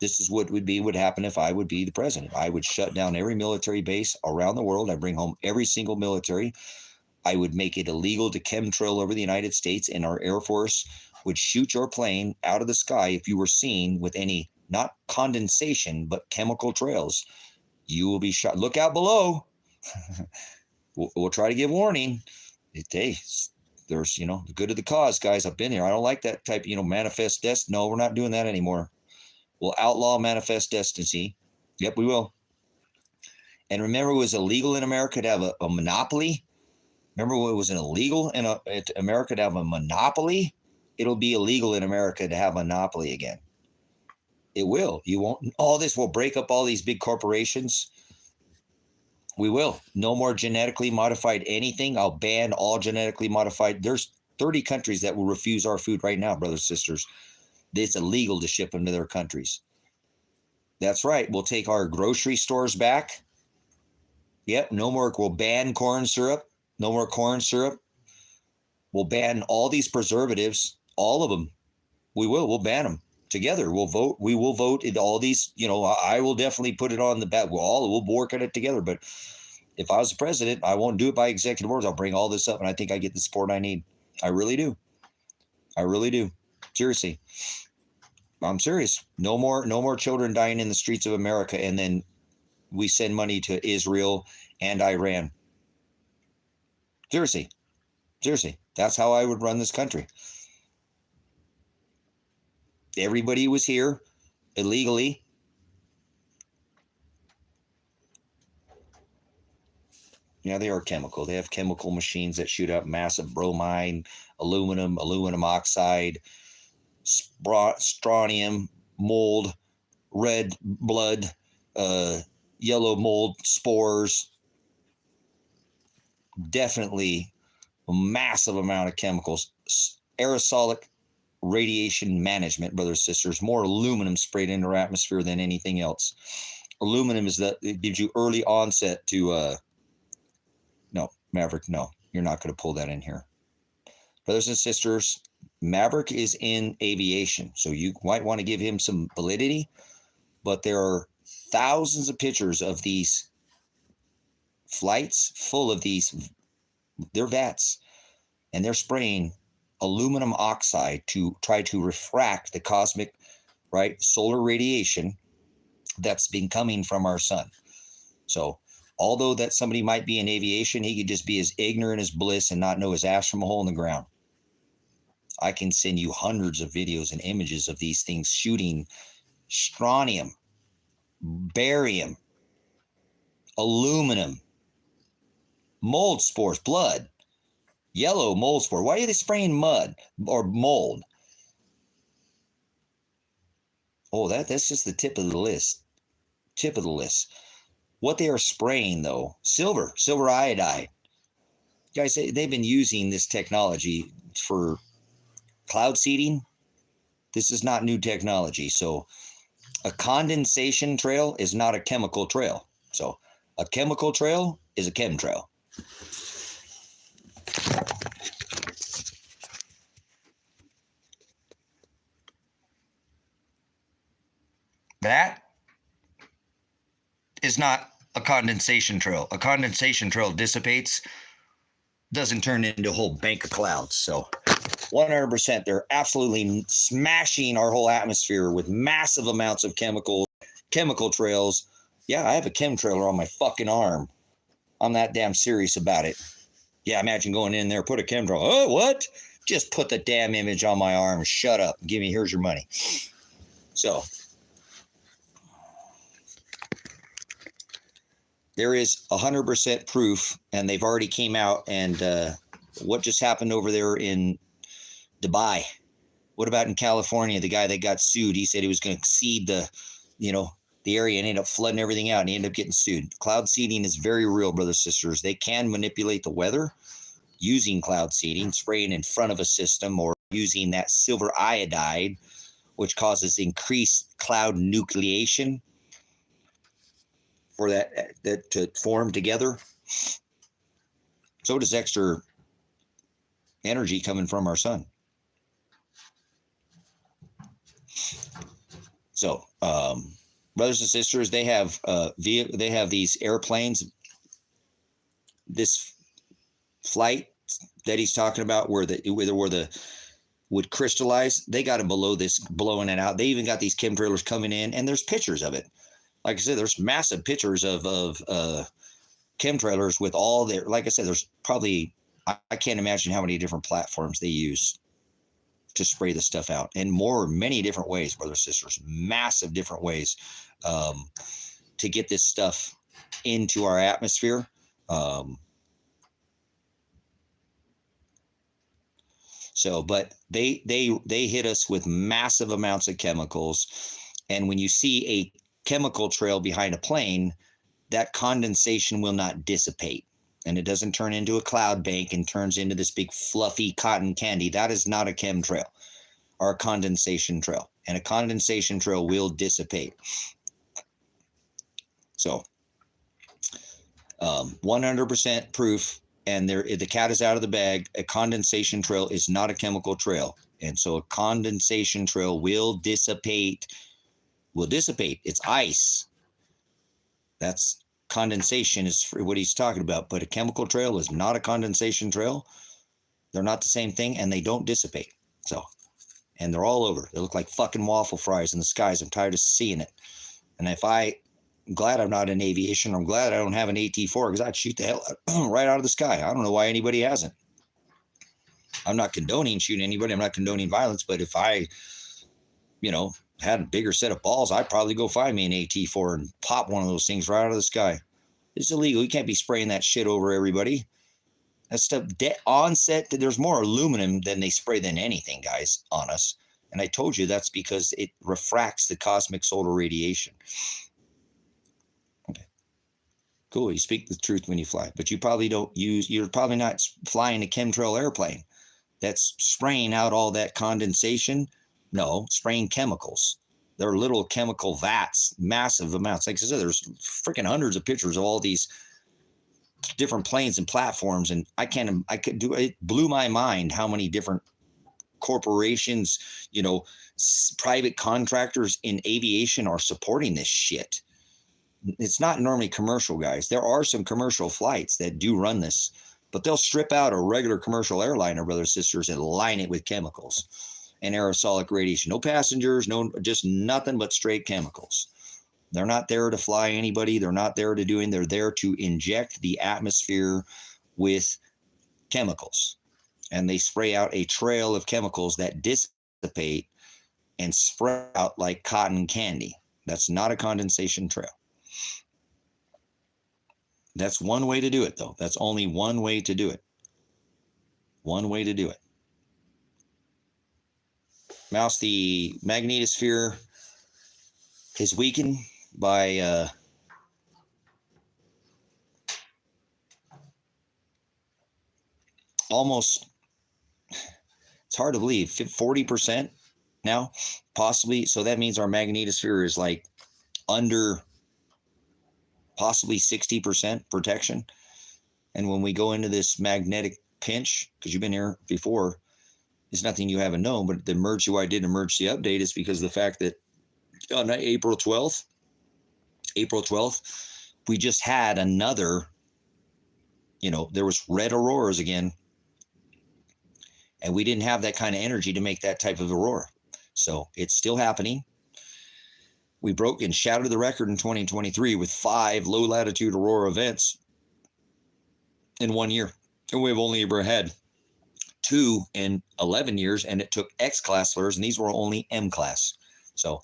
This is what would happen if I would be the president. I would shut down every military base around the world. I'd bring home every single military. I would make it illegal to chemtrail over the United States, and our Air Force would shoot your plane out of the sky if you were seen with any, not condensation, but chemical trails. You will be shot. Look out below. We'll try to give warning. Hey, there's, the good of the cause, guys. I've been here. I don't like that type, manifest destiny. No, we're not doing that anymore. We'll outlaw manifest destiny. Yep, we will. And remember, it was illegal in America to have a monopoly. Remember when it was illegal in America to have a monopoly? It'll be illegal in America to have a monopoly again. It will. You won't. All this will break up all these big corporations. We will. No more genetically modified anything. I'll ban all genetically modified. There's 30 countries that will refuse our food right now, brothers and sisters. It's illegal to ship them to their countries. That's right. We'll take our grocery stores back. Yep. No more. We'll ban corn syrup. No more corn syrup. We'll ban all these preservatives, all of them. We will. We'll ban them together. We'll vote. We will vote in all these. I will definitely put it on the back. We'll work on it together. But if I was the president, I won't do it by executive orders. I'll bring all this up, and I think I get the support I need. I really do. I really do. Seriously. I'm serious. No more children dying in the streets of America, and then we send money to Israel and Iran. Seriously. That's how I would run this country. Everybody was here illegally. Yeah, they are chemical. They have chemical machines that shoot out massive bromine, aluminum oxide, strontium, mold, red blood, yellow mold, spores. Definitely a massive amount of chemicals. Aerosolic radiation management, brothers and sisters. More aluminum sprayed into our atmosphere than anything else. Aluminum it gives you early onset to no, Maverick, no, you're not going to pull that in here. Brothers and sisters, Maverick is in aviation, so you might want to give him some validity, but there are thousands of pictures of these flights full of they're vats, and they're spraying aluminum oxide to try to refract the cosmic, solar radiation that's been coming from our sun. So although that somebody might be in aviation, he could just be as ignorant as bliss and not know his ass from a hole in the ground. I can send you hundreds of videos and images of these things shooting strontium, barium, aluminum, mold spores, blood, yellow mold spore. Why are they spraying mud or mold? Oh, that's just the tip of the list. What they are spraying, though, silver iodide. Guys, they've been using this technology for cloud seeding. This is not new technology. So a condensation trail is not a chemical trail. So a chemical trail is a chemtrail. That is not a condensation trail. A condensation trail dissipates, doesn't turn into a whole bank of clouds. So 100%, they're absolutely smashing our whole atmosphere with massive amounts of chemical trails. Yeah, I have a chemtrailer on my fucking arm. I'm that damn serious about it. Yeah, imagine going in there, put a chemtrail. Oh, what? Just put the damn image on my arm. Shut up. Here's your money. So there is 100% proof, and they've already came out. And what just happened over there in Dubai? What about in California? The guy that got sued, he said he was going to seed the area and ended up flooding everything out, and he ended up getting sued. Cloud seeding is very real, brothers and sisters. They can manipulate the weather using cloud seeding, spraying in front of a system, or using that silver iodide, which causes increased cloud nucleation for that to form together. So does extra energy coming from our sun. So, brothers and sisters, they have these airplanes. This flight that he's talking about, where the would crystallize, they got them below this, blowing it out. They even got these chemtrailers coming in, and there's pictures of it. Like I said, there's massive pictures of chemtrailers with all their. Like I said, there's probably, I can't imagine how many different platforms they use to spray the stuff out, and many different ways, brothers and sisters, massive different ways to get this stuff into our atmosphere. But they hit us with massive amounts of chemicals, and when you see a chemical trail behind a plane, that condensation will not dissipate, and it doesn't turn into a cloud bank and turns into this big fluffy cotton candy. That is not a chemtrail or a condensation trail, and a condensation trail will dissipate. So 100% proof, and the cat is out of the bag. A condensation trail is not a chemical trail, and so a condensation trail will dissipate. It's ice. That's condensation is what he's talking about, but a chemical trail is not a condensation trail. They're not the same thing, and they don't dissipate. So, and they're all over. They look like fucking waffle fries in the skies. I'm tired of seeing it. And I'm glad I'm not in aviation. I'm glad I don't have an AT-4, because I'd shoot the hell right out of the sky. I don't know why anybody hasn't. I'm not condoning shooting anybody. I'm not condoning violence, but if I, had a bigger set of balls, I'd probably go find me an AT-4 and pop one of those things right out of the sky. It's illegal. You can't be spraying that shit over everybody. That stuff, onset, there's more aluminum than they spray than anything, guys, on us. And I told you that's because it refracts the cosmic solar radiation. Okay. Cool. You speak the truth when you fly, but you're probably not flying a chemtrail airplane that's spraying out all that condensation. No, spraying chemicals. There are little chemical vats, massive amounts. Like I said, there's freaking hundreds of pictures of all these different planes and platforms, and it blew my mind how many different corporations, private contractors in aviation are supporting this shit. It's not normally commercial, guys. There are some commercial flights that do run this, but they'll strip out a regular commercial airliner, brothers and sisters, and line it with chemicals and aerosolic radiation. No passengers, just nothing but straight chemicals. They're not there to fly anybody. They're not there to do anything. They're there to inject the atmosphere with chemicals. And they spray out a trail of chemicals that dissipate and spread out like cotton candy. That's not a condensation trail. That's one way to do it, though. That's only one way to do it. One way to do it. Mouse, the magnetosphere is weakened by almost, it's hard to believe, 40% now, possibly. So that means our magnetosphere is like under possibly 60% protection. And when we go into this magnetic pinch, because you've been here before, it's nothing you haven't known, but the emergency, why I did emergency update is because of the fact that on April 12th, we just had another, there was red auroras again, and we didn't have that kind of energy to make that type of aurora. So it's still happening. We broke and shattered the record in 2023 with 5 low latitude aurora events in 1 year. And we've only ever had 2 in 11 years, and it took X class flares, and these were only M class. So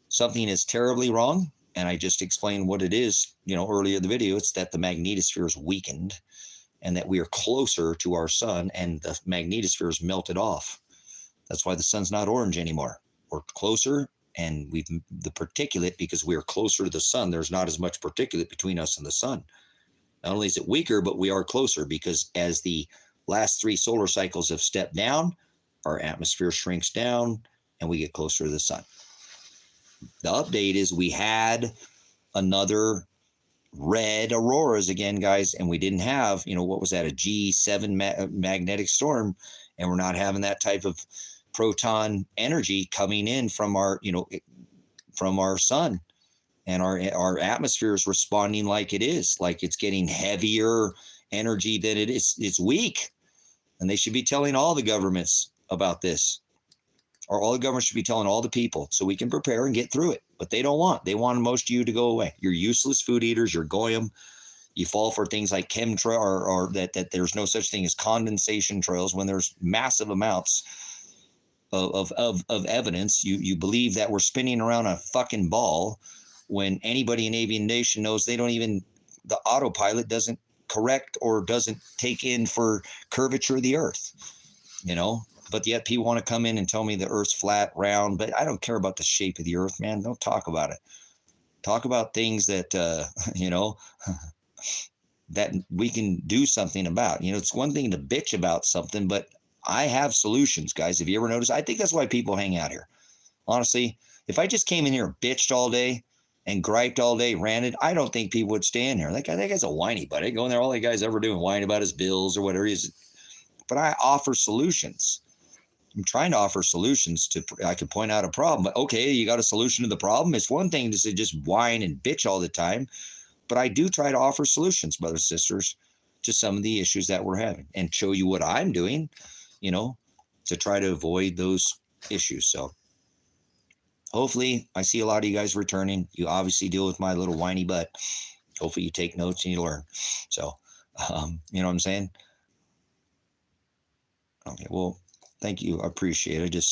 something is terribly wrong, and I just explained what it is, earlier in the video. It's that the magnetosphere is weakened, and that we are closer to our sun, and the magnetosphere is melted off. That's why the sun's not orange anymore. We're closer, and the particulate, because we are closer to the sun, there's not as much particulate between us and the sun. Not only is it weaker, but we are closer, because as the last 3 solar cycles have stepped down, our atmosphere shrinks down, and we get closer to the sun. The update is we had another red auroras again, guys, and we didn't have, what was that, a G7 magnetic storm, and we're not having that type of proton energy coming in from our, from our sun, and our atmosphere is responding like it is, like it's getting heavier energy than it is. It's weak, and they should be telling all the governments about this, or all the governments should be telling all the people so we can prepare and get through it. But they don't want. They want most of you to go away. You're useless food eaters. You're goyim. You fall for things like chemtrail, or that there's no such thing as condensation trails when there's massive amounts of evidence. You believe that we're spinning around a fucking ball when anybody in aviation knows they don't even, the autopilot doesn't correct or doesn't take in for curvature of the earth, but yet people want to come in and tell me the earth's flat, round, but I don't care about the shape of the earth, man. Don't talk about it. Talk about things that, that we can do something about. It's one thing to bitch about something, but I have solutions, guys. Have you ever noticed? I think that's why people hang out here. Honestly, if I just came in here and bitched all day and griped all day, ranted, I don't think people would stay in here. That guy's a whiny buddy. Go in there, all that guy's ever doing, whining about his bills or whatever he is. But I offer solutions. I'm trying to offer solutions I can point out a problem, but okay, you got a solution to the problem. It's one thing to just whine and bitch all the time, but I do try to offer solutions, brothers and sisters, to some of the issues that we're having, and show you what I'm doing, to try to avoid those issues. So hopefully I see a lot of you guys returning. You obviously deal with my little whiny butt. Hopefully you take notes and you learn. So, you know what I'm saying? Okay, well, thank you. I appreciate it.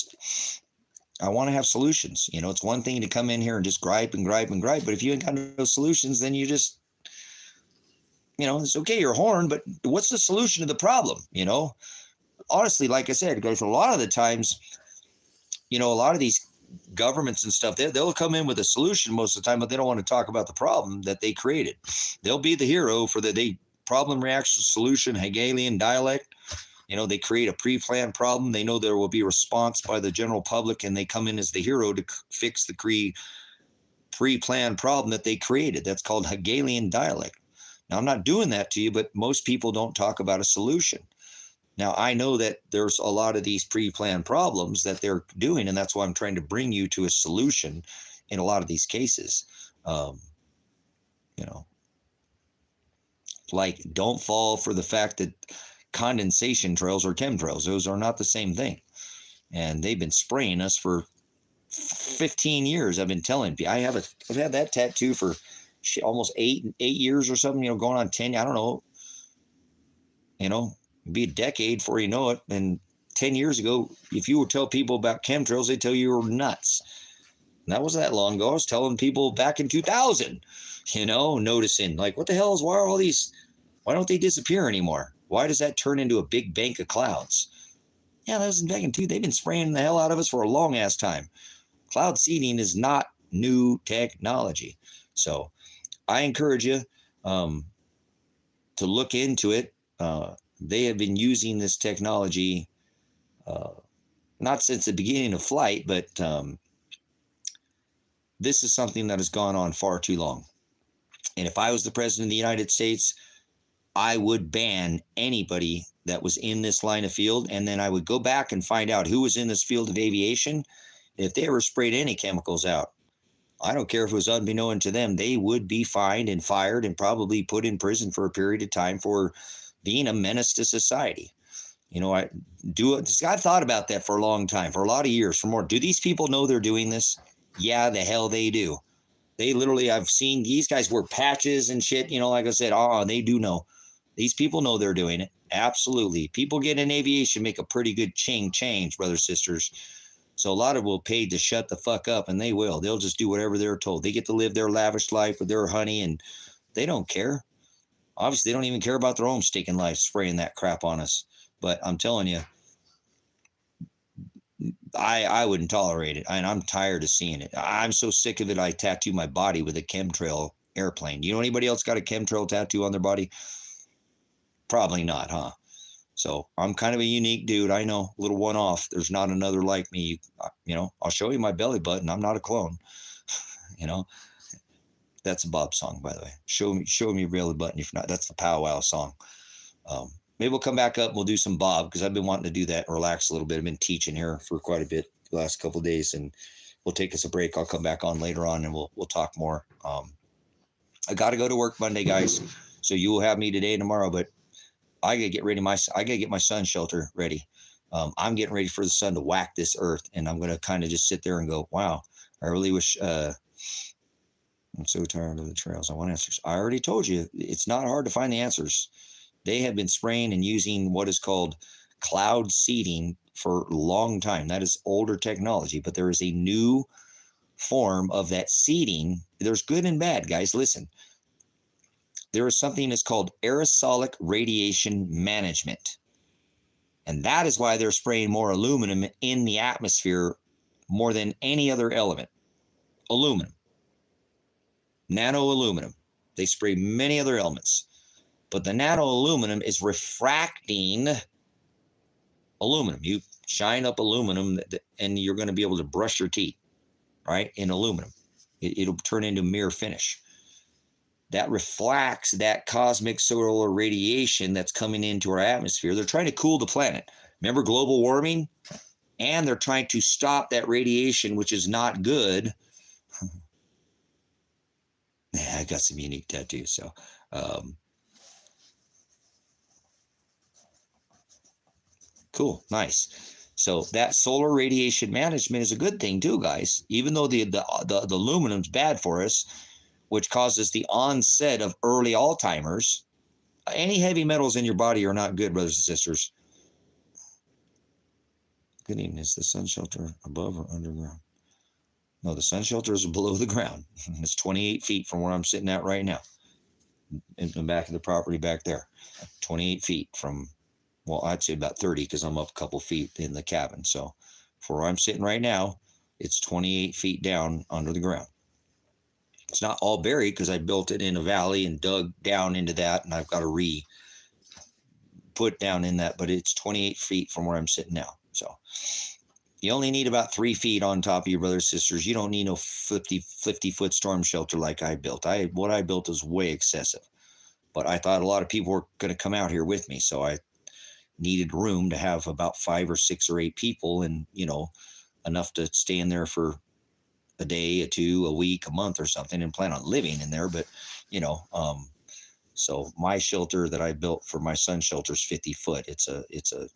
I want to have solutions. It's one thing to come in here and just gripe and gripe and gripe, but if you ain't got no solutions, then you just, it's okay, you're horned, but what's the solution to the problem? Honestly, like I said, guys, a lot of the times, a lot of these governments and stuff, they'll come in with a solution most of the time, but they don't want to talk about the problem that they created. They'll be the hero for the problem, reaction, solution, Hegelian dialect. They create a pre-planned problem. They know there will be a response by the general public, and they come in as the hero to fix the pre-planned problem that they created. That's called Hegelian dialect. Now, I'm not doing that to you, but most people don't talk about a solution. Now, I know that there's a lot of these pre-planned problems that they're doing, and that's why I'm trying to bring you to a solution in a lot of these cases. Like, don't fall for the fact that condensation trails or chemtrails, those are not the same thing. And they've been spraying us for 15 years. I've been telling people. I've had that tattoo for almost eight years or something, going on 10. I don't know. Be a decade before you know it. And 10 years ago, if you would tell people about chemtrails, they tell you were nuts. And that wasn't that long ago. I was telling people back in 2000, noticing like, what the hell is, why don't they disappear anymore? Why does that turn into a big bank of clouds? Yeah, that was back in 2000. They've been spraying the hell out of us for a long ass time. Cloud seeding is not new technology. So I encourage you to look into it. They have been using this technology not since the beginning of flight, but this is something that has gone on far too long. And if I was the president of the United States, I would ban anybody that was in this line of field, and then I would go back and find out who was in this field of aviation. If they ever sprayed any chemicals out, I don't care if it was unbeknown to them, they would be fined and fired and probably put in prison for a period of time for being a menace to society. I've thought about that for a long time, for a lot of years, for more. Do these people know they're doing this? Yeah, the hell they do. They literally, I've seen these guys wear patches and shit, like I said, they do know. These people know they're doing it. Absolutely. People get in aviation, make a pretty good change, brothers, sisters. So a lot of them will pay to shut the fuck up, and they will. They'll just do whatever they're told. They get to live their lavish life with their honey, and they don't care. Obviously, they don't even care about their own stinking life, spraying that crap on us. But I'm telling you, I wouldn't tolerate it. And I'm tired of seeing it. I'm so sick of it, I tattoo my body with a chemtrail airplane. You know anybody else got a chemtrail tattoo on their body? Probably not, huh? So I'm kind of a unique dude. I know, a little one off. There's not another like me. You know, I'll show you my belly button. I'm not a clone. You know, that's a Bob song, by the way. Show me your belly button. If not, that's the powwow song. Maybe we'll come back up and we'll do some Bob, because I've been wanting to do that and relax a little bit. I've been teaching here for quite a bit the last couple of days, and we'll take us a break. I'll come back on later on and we'll talk more. I got to go to work Monday, guys. So you will have me today and tomorrow, but I gotta get my sun shelter ready. I'm getting ready for the sun to whack this earth, and I'm gonna kind of just sit there and go, wow, I really wish. I'm so tired of the trails. I want answers. I already told you, it's not hard to find the answers. They have been spraying and using what is called cloud seeding for a long time. That is older technology, but there is a new form of that seeding. There's good and bad, guys. Listen, there is something that's called aerosolic radiation management. And that is why they're spraying more aluminum in the atmosphere more than any other element. Aluminum. Nano aluminum. They spray many other elements. But the nano aluminum is refracting aluminum. You shine up aluminum and you're going to be able to brush your teeth, right? In aluminum. It'll turn into mirror finish. That reflects that cosmic solar radiation that's coming into our atmosphere. They're trying to cool the planet. Remember global warming? And they're trying to stop that radiation, which is not good. Yeah, I got some unique tattoos. So, cool. Nice. So that solar radiation management is a good thing too, guys. Even though the aluminum's bad for us, which causes the onset of early Alzheimer's. Any heavy metals in your body are not good, brothers and sisters. Good evening. Is the sun shelter above or underground? No, the sun shelter is below the ground. It's 28 feet from where I'm sitting at right now. In the back of the property back there. 28 feet from, well, I'd say about 30 because I'm up a couple feet in the cabin. So for where I'm sitting right now, it's 28 feet down under the ground. It's not all buried because I built it in a valley and dug down into that, and I've got to put down in that, but it's 28 feet from where I'm sitting now. So you only need about 3 feet on top of your brothers and sisters. You don't need no 50-foot storm shelter like I built. What I built is way excessive, but I thought a lot of people were going to come out here with me, so I needed room to have about 5 or 6 or 8 people, and enough to stay in there for a day, 2, a week, a month or something, and plan on living in there. But, so my shelter that I built for my sun shelter is 50 foot. It's the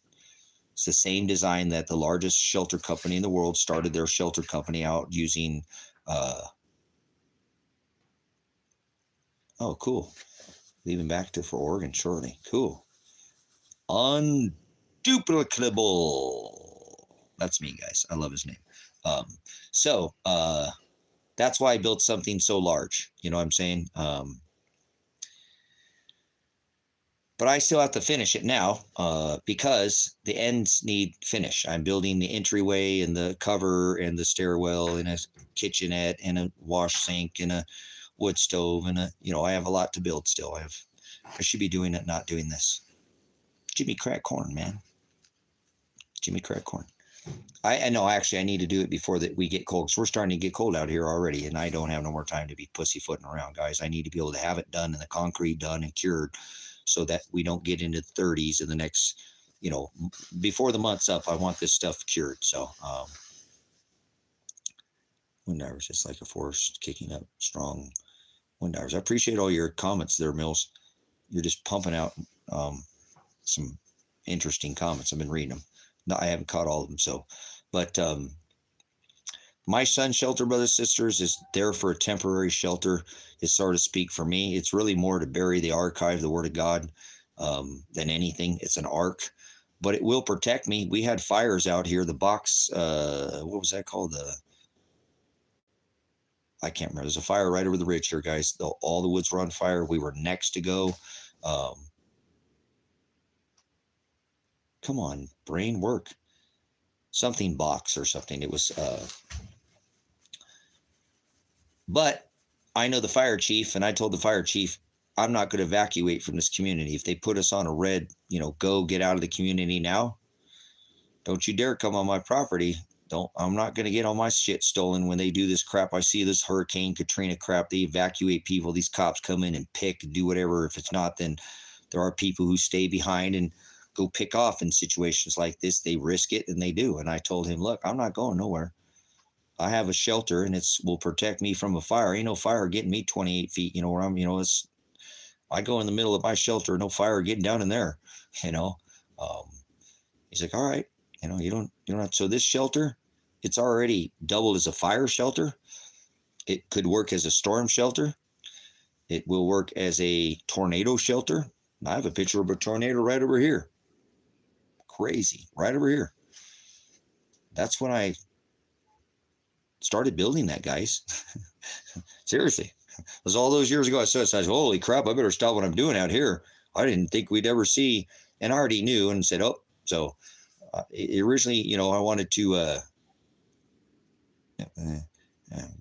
same design that the largest shelter company in the world started their shelter company out using. Oh, cool. Leaving back for Oregon shortly. Cool. Unduplicable. That's me, guys. I love his name. So that's why I built something so large. You know what I'm saying? But I still have to finish it now because the ends need finish. I'm building the entryway and the cover and the stairwell and a kitchenette and a wash sink and a wood stove and I have a lot to build still. I should be doing it, not doing this. Jimmy crack corn, man. Jimmy crack corn. I know, actually, I need to do it before that we get cold, because we're starting to get cold out here already, and I don't have no more time to be pussyfooting around, guys. I need to be able to have it done and the concrete done and cured so that we don't get into the 30s in the next, before the month's up. I want this stuff cured. So, wind divers, it's like a force kicking up strong wind divers. I appreciate all your comments there, Mills. You're just pumping out some interesting comments. I've been reading them. No, I haven't caught all of them, but my sun shelter, brothers and sisters, is there for a temporary shelter, is so to speak, for me. It's really more to bury the archive, the Word of God, than anything. It's an ark, but it will protect me. We had fires out here. The box, what was that called? I can't remember. There's a fire right over the ridge here, guys. All the woods were on fire. We were next to go. Come on, brain, work. Something box or something. It was, but I know the fire chief, and I told the fire chief, I'm not going to evacuate from this community. If they put us on a red, go get out of the community now, don't you dare come on my property. I'm not going to get all my shit stolen when they do this crap. I see this Hurricane Katrina crap. They evacuate people. These cops come in and pick and do whatever. If it's not, then there are people who stay behind and go pick off in situations like this. They risk it, and they do. And I told him, look, I'm not going nowhere. I have a shelter, and will protect me from a fire. Ain't no fire getting me 28 feet. Where I'm, I go in the middle of my shelter, no fire getting down in there, He's like, all right, you don't have, so this shelter, it's already doubled as a fire shelter. It could work as a storm shelter. It will work as a tornado shelter. I have a picture of a tornado right over here. Crazy, right over here. That's when I started building that, guys. Seriously. It was all those years ago. I said, holy crap, I better stop what I'm doing out here. I didn't think we'd ever see, and I already knew and said, oh, so originally, I wanted to,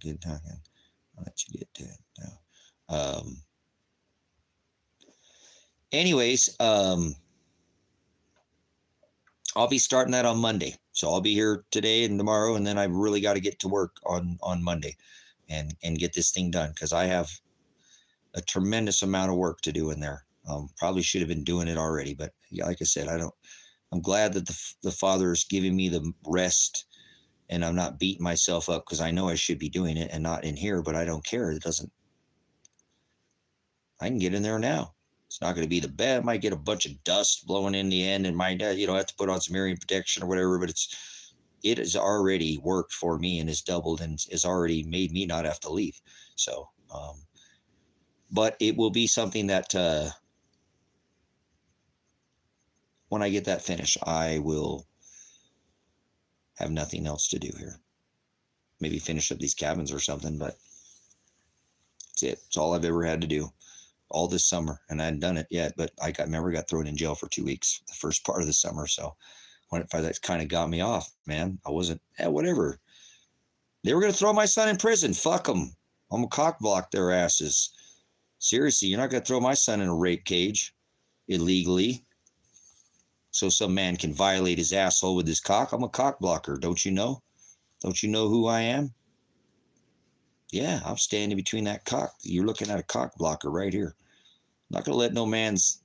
good talking. I'll let you get to it now. Anyways, I'll be starting that on Monday. So I'll be here today and tomorrow, and then I really got to get to work on Monday and get this thing done, because I have a tremendous amount of work to do in there. Probably should have been doing it already, but like I said, I'm glad that the Father is giving me the rest, and I'm not beating myself up, because I know I should be doing it and not in here, but I don't care. I can get in there now. It's not going to be the best. I might get a bunch of dust blowing in the end, and might, have to put on some hearing protection or whatever, but it has already worked for me and has doubled and has already made me not have to leave. So, but it will be something that, when I get that finished, I will have nothing else to do here. Maybe finish up these cabins or something, but that's it. It's all I've ever had to do all this summer, and I hadn't done it yet, but I got thrown in jail for 2 weeks, the first part of the summer. So that kind of got me off, man. I wasn't, whatever. They were going to throw my son in prison. Fuck them. I'm going to cock block their asses. Seriously, you're not going to throw my son in a rape cage illegally so some man can violate his asshole with his cock. I'm a cock blocker. Don't you know? Don't you know who I am? Yeah, I'm standing between that cock. You're looking at a cock blocker right here. I'm not going to let no man's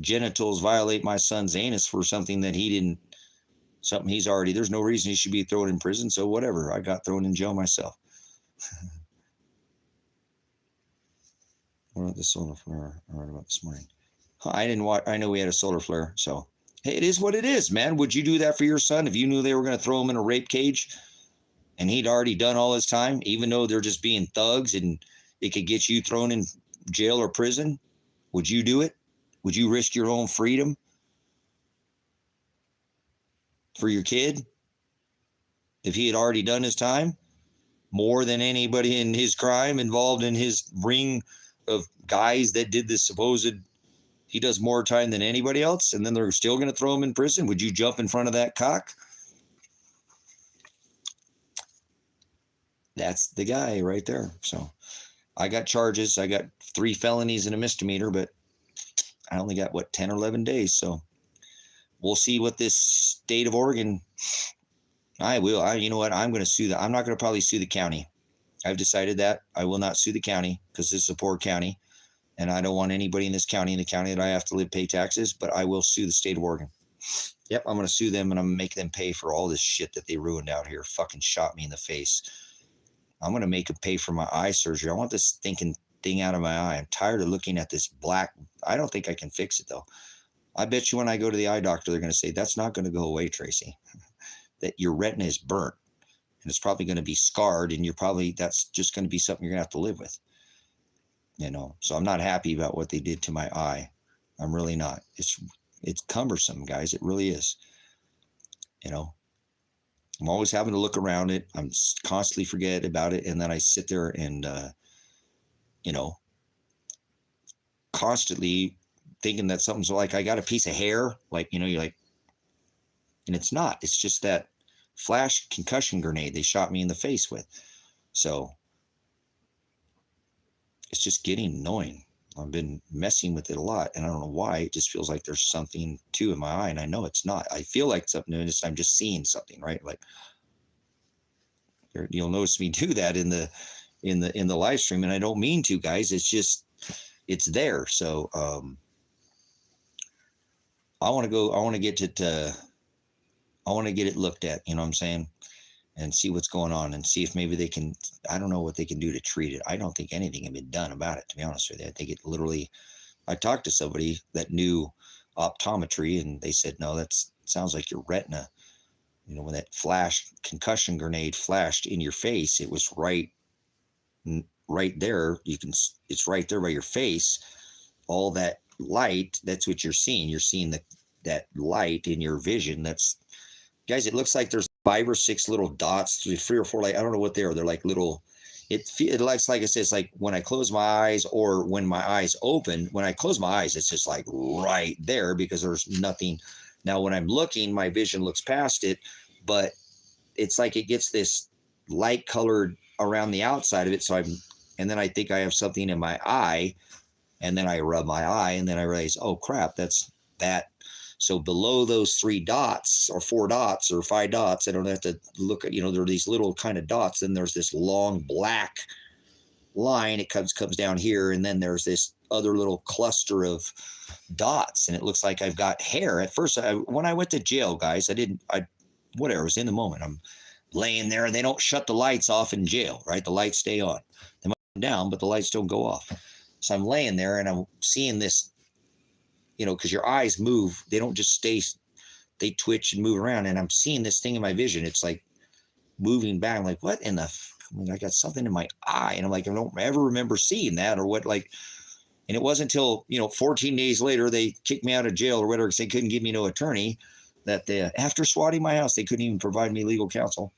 genitals violate my son's anus for something that he's already, there's no reason he should be thrown in prison. So whatever, I got thrown in jail myself. What about the solar flare I read about this morning? I didn't watch. I know we had a solar flare. So, hey, it is what it is, man. Would you do that for your son if you knew they were going to throw him in a rape cage and he'd already done all his time, even though they're just being thugs and it could get you thrown in jail or prison? Would you do it? Would you risk your own freedom for your kid if he had already done his time more than anybody in his crime involved in his ring of guys that did this supposed, he does more time than anybody else, and then they're still going to throw him in prison? Would you jump in front of that cock? That's the guy right there. So I got charges. I got 3 felonies and a misdemeanor, but I only got 10 or 11 days. So we'll see what this state of Oregon. You know what? I'm going to sue I'm not going to probably sue the county. I've decided that I will not sue the county, because this is a poor county and I don't want anybody in the county that I have to pay taxes, but I will sue the state of Oregon. Yep. I'm going to sue them, and I'm going to make them pay for all this shit that they ruined out here. Fucking shot me in the face. I'm going to make them pay for my eye surgery. I want this stinking thing out of my eye. I'm tired of looking at this black. I don't think I can fix it though. I bet you when I go to the eye doctor, they're going to say, that's not going to go away, Tracy. That your retina is burnt and it's probably going to be scarred, and that's just going to be something you're going to have to live with. So I'm not happy about what they did to my eye. I'm really not. It's cumbersome, guys. It really is. I'm always having to look around it. I'm constantly forget about it. And then I sit there and, constantly thinking that something's like, I got a piece of hair, you're like, and it's not. It's just that flash concussion grenade they shot me in the face with. So it's just getting annoying. I've been messing with it a lot, and I don't know why. It just feels like there's something too in my eye, and I know it's not. I feel like something, and I'm just seeing something, right? Like you'll notice me do that in the live stream, and I don't mean to, guys. It's just it's there. So I want to get it. I want to get it looked at. You know what I'm saying? And see what's going on, and see if maybe they can, I don't know what they can do to treat it. I don't think anything can be done about it, to be honest with you. I think it literally, I talked to somebody that knew optometry, and they said, no, that sounds like your retina. You know, when that concussion grenade flashed in your face, it was right there. It's right there by your face. All that light, that's what you're seeing. You're seeing that light in your vision. That's, guys, it looks like there's 5 or 6 little dots, 3 or 4, like, I don't know what they are. They're like little, it looks like I said, it's like when I close my eyes or when my eyes open. When I close my eyes, it's just like right there because there's nothing. Now, when I'm looking, my vision looks past it, but it's like it gets this light colored around the outside of it. So and then I think I have something in my eye, and then I rub my eye, and then I realize, oh crap, that's that. So below those 3 dots or 4 dots or 5 dots, I don't have to look at, there are these little kind of dots. Then there's this long black line. It comes down here. And then there's this other little cluster of dots. And it looks like I've got hair. At first, when I went to jail, guys, whatever, it was in the moment. I'm laying there, and they don't shut the lights off in jail, right? The lights stay on. They might come down, but the lights don't go off. So I'm laying there, and I'm seeing this, because your eyes move. They don't just stay, they twitch and move around. And I'm seeing this thing in my vision. It's like moving back. I'm like, what in the, I got something in my eye. And I'm like, I don't ever remember seeing that or what, like, and it wasn't until, 14 days later, they kicked me out of jail or whatever, because they couldn't give me no attorney, that after swatting my house, they couldn't even provide me legal counsel.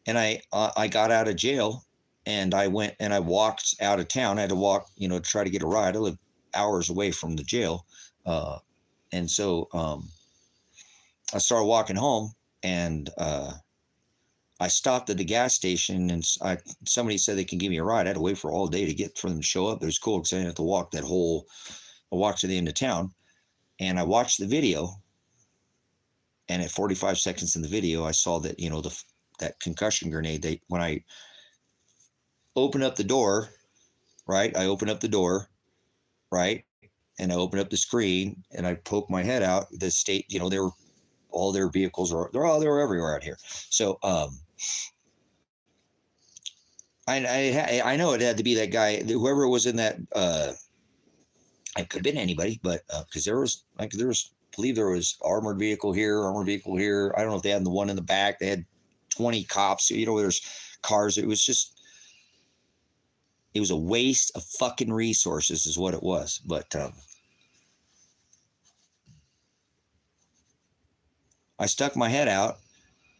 And I got out of jail, and I went and I walked out of town. I had to walk, to try to get a ride. I lived hours away from the jail. And so I started walking home, and I stopped at the gas station, and somebody said they can give me a ride. I had to wait for all day for them to show up. It was cool because I didn't have to walk I walked to the end of town, and I watched the video. And at 45 seconds in the video, I saw that, that concussion grenade, when I opened up the door, right? I opened up the door, right? And I opened up the screen, and I poked my head out. The state, all their vehicles they were everywhere out here. So I know it had to be that guy, whoever was in that. It could have been anybody, but because there was I believe there was armored vehicle here. I don't know if they had the one in the back. They had 20 cops. There's cars. It was a waste of fucking resources is what it was. But I stuck my head out,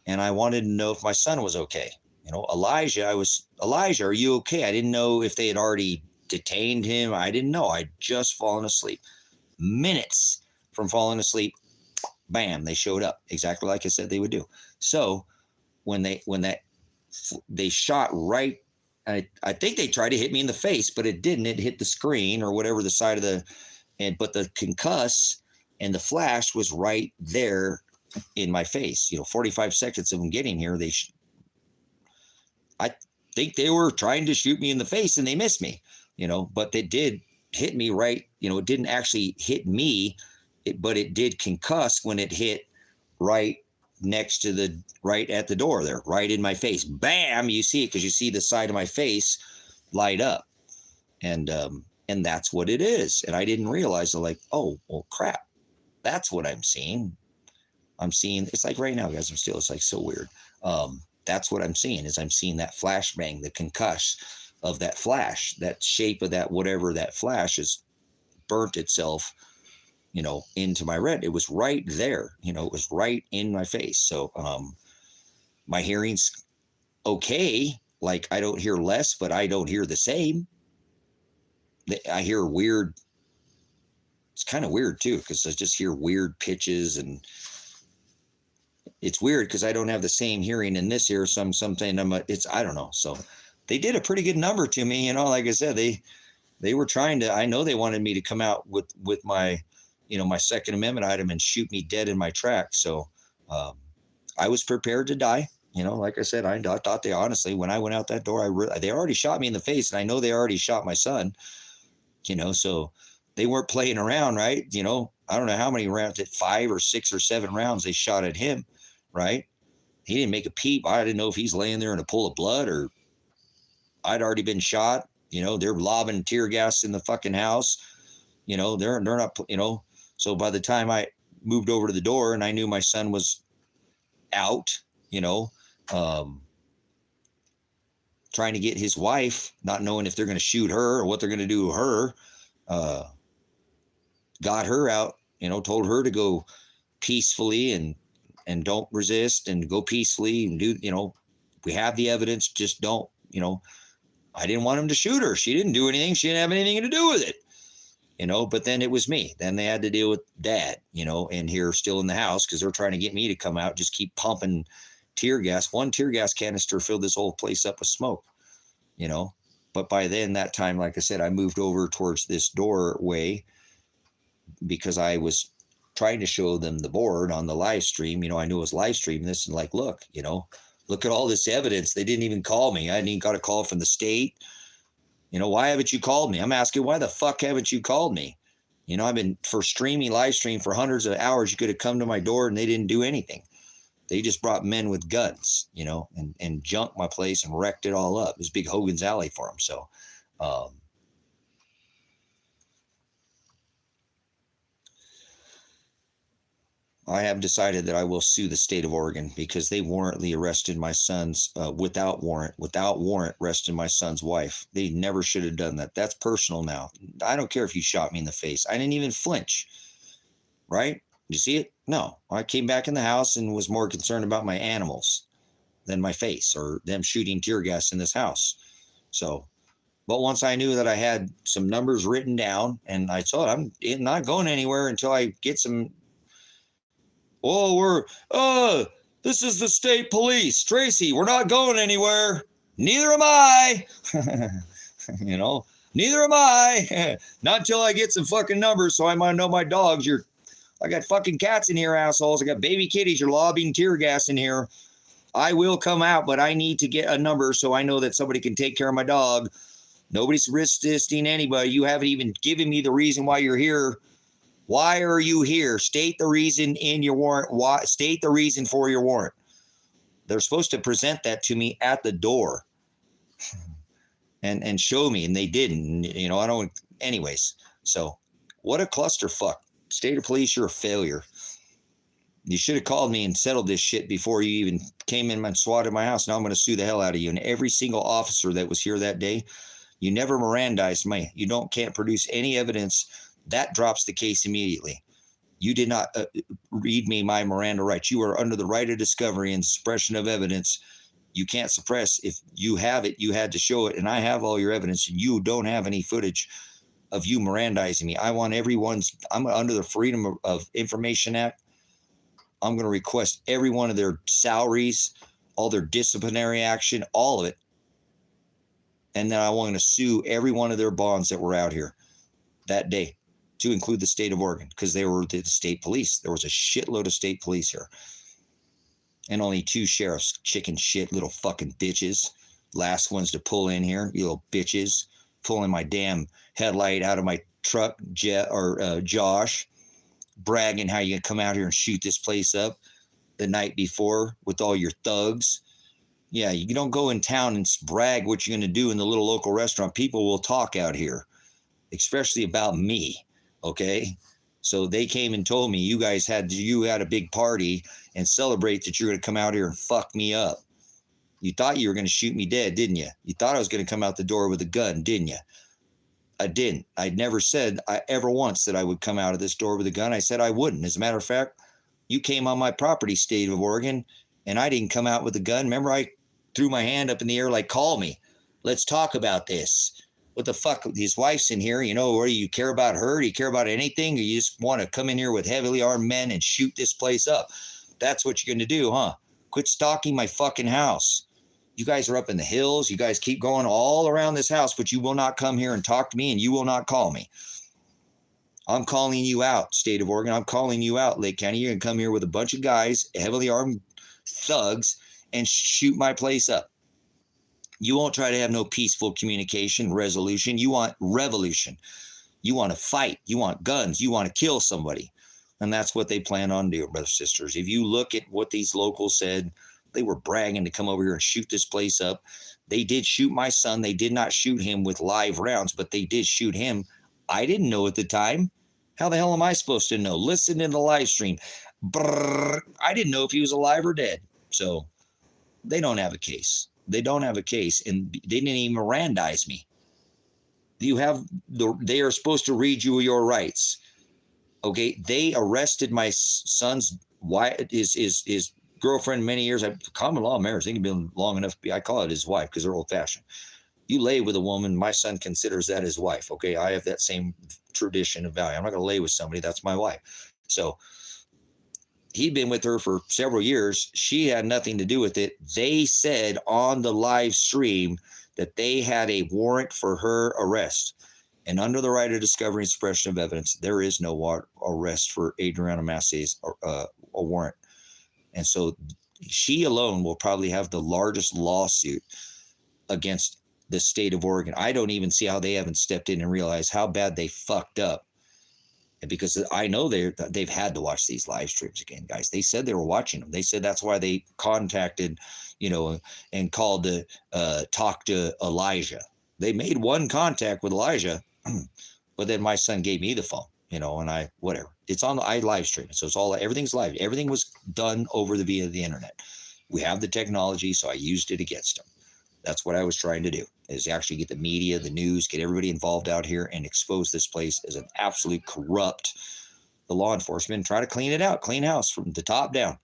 and I wanted to know if my son was okay. Elijah, are you okay? I didn't know if they had already detained him. I didn't know. I'd just fallen asleep. Minutes from falling asleep, bam, they showed up exactly like I said they would do. So when they shot right, I think they tried to hit me in the face, but it didn't. It hit the screen or whatever, the side of but the concuss and the flash was right there in my face. 45 seconds of them getting here, I think they were trying to shoot me in the face, and they missed me, but they did hit me right. It didn't actually hit me, but it did concuss when it hit right next to right at the door there, right in my face. Bam! You see it because you see the side of my face light up, and that's what it is. And I didn't realize, oh, well, crap, that's what I'm seeing. It's like right now, guys. It's like so weird. That's what I'm seeing I'm seeing that flashbang, the concuss of that flash, that shape of that, whatever that flash is burnt itself, into my red. It was right there, it was right in my face. So, my hearing's okay. Like I don't hear less, but I don't hear the same. I hear weird. It's kind of weird too, because I just hear weird pitches, and it's weird because I don't have the same hearing in this ear. Something I don't know. So they did a pretty good number to me. Like I said, they were trying to, I know they wanted me to come out with my, my Second Amendment item and shoot me dead in my tracks. So I was prepared to die. Like I said, I thought they honestly, when I went out that door, they already shot me in the face, and I know they already shot my son, so they weren't playing around, right? I don't know how many rounds, 5 or 6 or 7 rounds they shot at him, right? He didn't make a peep. I didn't know if he's laying there in a pool of blood or I'd already been shot. They're lobbing tear gas in the fucking house. They're not, so by the time I moved over to the door and I knew my son was out, trying to get his wife, not knowing if they're going to shoot her or what they're going to do to her, got her out, told her to go peacefully and don't resist and go peacefully and do, we have the evidence, just don't, I didn't want him to shoot her. She didn't do anything. She didn't have anything to do with it, but then it was me. Then they had to deal with dad, and here still in the house because they're trying to get me to come out, just keep pumping tear gas. One tear gas canister filled this whole place up with smoke, but by then, that time, like I said, I moved over towards this doorway because I was trying to show them the board on the live stream. I knew it was live streaming this and like, look at all this evidence. They didn't even call me. I hadn't even got a call from the state. Why haven't you called me? I'm asking, why the fuck haven't you called me? I've been for live stream for hundreds of hours. You could have come to my door and they didn't do anything. They just brought men with guns, and junked my place and wrecked it all up. It was big Hogan's Alley for them. So, I have decided that I will sue the state of Oregon because they warrantly arrested my son's, without warrant, arrested my son's wife. They never should have done that. That's personal now. I don't care if you shot me in the face. I didn't even flinch, right? You see it? No. I came back in the house and was more concerned about my animals than my face or them shooting tear gas in this house. So, but once I knew that I had some numbers written down and I told I'm not going anywhere until I get some. This is the state police. Tracy, we're not going anywhere. Neither am I. Neither am I. Not until I get some fucking numbers so I might know my dogs. I got fucking cats in here, assholes. I got baby kitties. You're lobbing tear gas in here. I will come out, but I need to get a number so I know that somebody can take care of my dog. Nobody's resisting anybody. You haven't even given me the reason why you're here. Why are you here? State the reason in your warrant. Why? State the reason for your warrant. They're supposed to present that to me at the door and show me, and they didn't. I don't. Anyways, so what a clusterfuck. State of police, you're a failure. You should have called me and settled this shit before you even came in and swatted my house. Now I'm going to sue the hell out of you. And every single officer that was here that day, you never Mirandized me. You can't produce any evidence. That drops the case immediately. You did not read me my Miranda rights. You are under the right of discovery and suppression of evidence. You can't suppress. If you have it, you had to show it. And I have all your evidence, and you don't have any footage of you Mirandizing me. I want I'm under the Freedom of Information Act. I'm going to request every one of their salaries, all their disciplinary action, all of it. And then I want to sue every one of their bonds that were out here that day, to include the state of Oregon, because they were the state police. There was a shitload of state police here. And only 2 sheriffs, chicken shit, little fucking bitches. Last ones to pull in here, you little bitches. Pulling my damn headlight out of my truck, Josh, bragging how you come out here and shoot this place up the night before with all your thugs. Yeah, you don't go in town and brag what you're going to do in the little local restaurant. People will talk out here, especially about me, okay? So they came and told me you had a big party and celebrate that you're going to come out here and fuck me up. You thought you were going to shoot me dead, didn't you? You thought I was going to come out the door with a gun, didn't you? I didn't. I never said ever once that I would come out of this door with a gun. I said I wouldn't. As a matter of fact, you came on my property, state of Oregon, and I didn't come out with a gun. Remember, I threw my hand up in the air like, call me. Let's talk about this. What the fuck? His wife's in here. Or do you care about her? Do you care about anything? Or you just want to come in here with heavily armed men and shoot this place up? That's what you're going to do, huh? Quit stalking my fucking house. You guys are up in the hills. You guys keep going all around this house, but you will not come here and talk to me, and you will not call me. I'm calling you out, state of Oregon. I'm calling you out, Lake County. You're going to come here with a bunch of guys, heavily armed thugs, and shoot my place up. You won't try to have no peaceful communication, resolution. You want revolution. You want to fight. You want guns. You want to kill somebody. And that's what they plan on doing, brothers and sisters. If you look at what these locals said, they were bragging to come over here and shoot this place up. They did shoot my son. They did not shoot him with live rounds, but they did shoot him. I didn't know at the time. How the hell am I supposed to know? Listen in the live stream. Brrr, I didn't know if he was alive or dead. So they don't have a case. They don't have a case, and they didn't even Mirandize me. They are supposed to read you your rights. Okay, they arrested my son's wife, his girlfriend many years. Common law marriage, they can be long enough to be. I call it his wife because they're old fashioned. You lay with a woman, my son considers that his wife. Okay, I have that same tradition of value. I'm not going to lay with somebody. That's my wife. So he'd been with her for several years. She had nothing to do with it. They said on the live stream that they had a warrant for her arrest. And under the right of discovery and suppression of evidence, there is no arrest for Adriana Massey's a warrant. And so she alone will probably have the largest lawsuit against the state of Oregon. I don't even see how they haven't stepped in and realized how bad they fucked up. And because I know they've had to watch these live streams again, guys. They said they were watching them. They said that's why they contacted, and called to talk to Elijah. They made one contact with Elijah, but then my son gave me the phone, and whatever. It's on I live stream. So everything's live. Everything was done via the internet. We have the technology, so I used it against them. That's what I was trying to do, is actually get the media, the news, get everybody involved out here and expose this place as an absolute corrupt, the law enforcement, try to clean it out, clean house from the top down.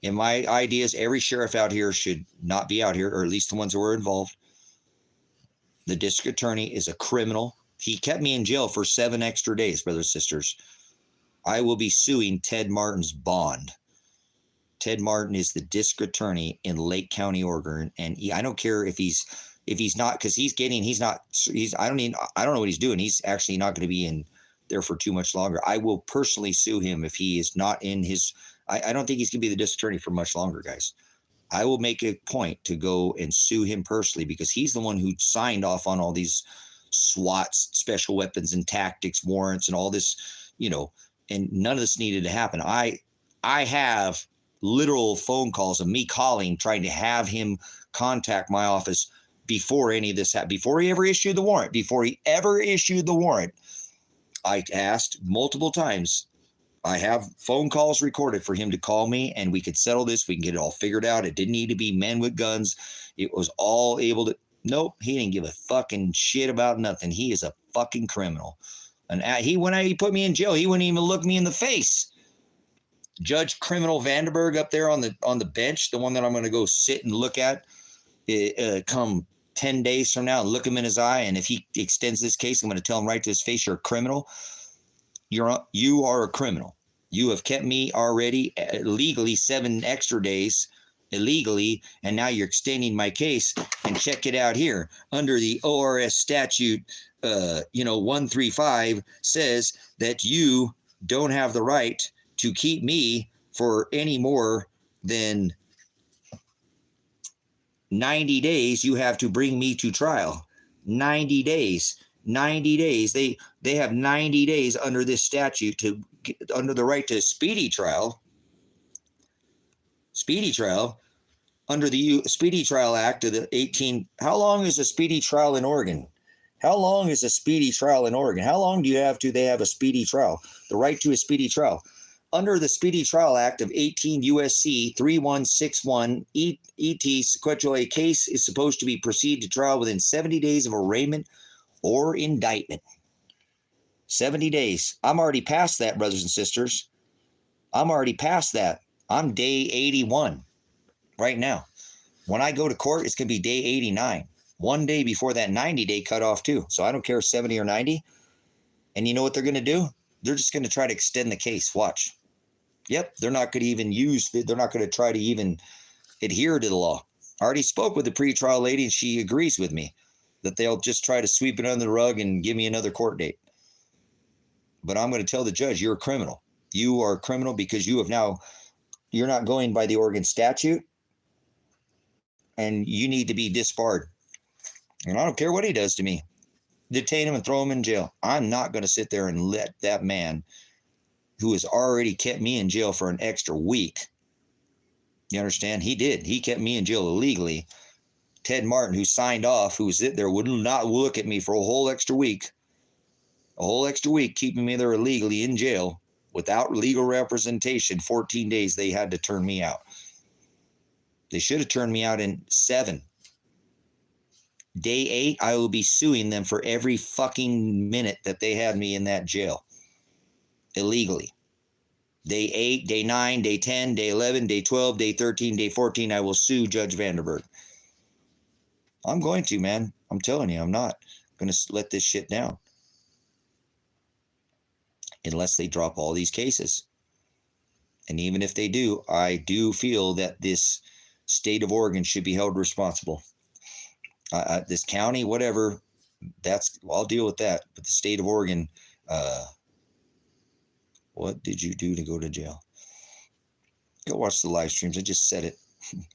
And my idea is every sheriff out here should not be out here, or at least the ones who were involved. The district attorney is a criminal. He kept me in jail for 7 extra days, brothers and sisters. I will be suing Ted Martin's bond. Ted Martin is the district attorney in Lake County, Oregon, and I don't care if he's not, because I don't know what he's doing. He's actually not going to be in there for too much longer. I will personally sue him if he is not in his. I don't think he's going to be the district attorney for much longer, guys. I will make a point to go and sue him personally because he's the one who signed off on all these SWATs, special weapons and tactics warrants, and all this, and none of this needed to happen. I have literal phone calls of me calling, trying to have him contact my office before any of this happened, before he ever issued the warrant. I asked multiple times. I have phone calls recorded for him to call me, and we could settle this. We can get it all figured out. It didn't need to be men with guns. It was all able to. Nope, he didn't give a fucking shit about nothing. He is a fucking criminal. And when he put me in jail, he wouldn't even look me in the face. Judge Criminal Vandenberg up there on the bench, the one that I'm going to go sit and look at come 10 days from now and look him in his eye. And if he extends this case, I'm going to tell him right to his face, you're a criminal. You are a criminal. You have kept me already legally 7 extra days illegally, and now you're extending my case. And check it out here. Under the ORS statute, 135 says that you don't have the right to keep me for any more than 90 days. You have to bring me to trial. 90 days. They have 90 days under this statute under the right to speedy trial. Under the Speedy Trial Act of the 18. How long is a speedy trial in Oregon? How long is a speedy trial in Oregon? How long they have a speedy trial? The right to a speedy trial. Under the Speedy Trial Act of 18 U.S.C. 3161 ET sequential, a case is supposed to be proceed to trial within 70 days of arraignment or indictment. 70 days. I'm already past that, brothers and sisters. I'm already past that. I'm day 81 right now. When I go to court, it's going to be day 89. 1 day before that 90-day cutoff too. So I don't care 70 or 90. And you know what they're going to do? They're just going to try to extend the case. Watch. Yep, they're not going to try to even adhere to the law. I already spoke with the pretrial lady, and she agrees with me that they'll just try to sweep it under the rug and give me another court date. But I'm going to tell the judge, you're a criminal. You are a criminal because you're not going by the Oregon statute, and you need to be disbarred. And I don't care what he does to me. Detain him and throw him in jail. I'm not going to sit there and let that man who has already kept me in jail for an extra week. You understand? He did. He kept me in jail illegally. Ted Martin, who signed off, who was there, would not look at me for a whole extra week, keeping me there illegally in jail without legal representation. 14 days, they had to turn me out. They should have turned me out in 7. Day 8, I will be suing them for every fucking minute that they had me in that jail illegally. Day 8, day 9, day 10, day 11, day 12, day 13, day 14, I will sue Judge Vanderberg. I'm going to, man. I'm telling you, I'm not going to let this shit down unless they drop all these cases. And even if they do, I do feel that this state of Oregon should be held responsible. This county, whatever, I'll deal with that. But the state of Oregon, what did you do to go to jail? Go watch the live streams. I just said it.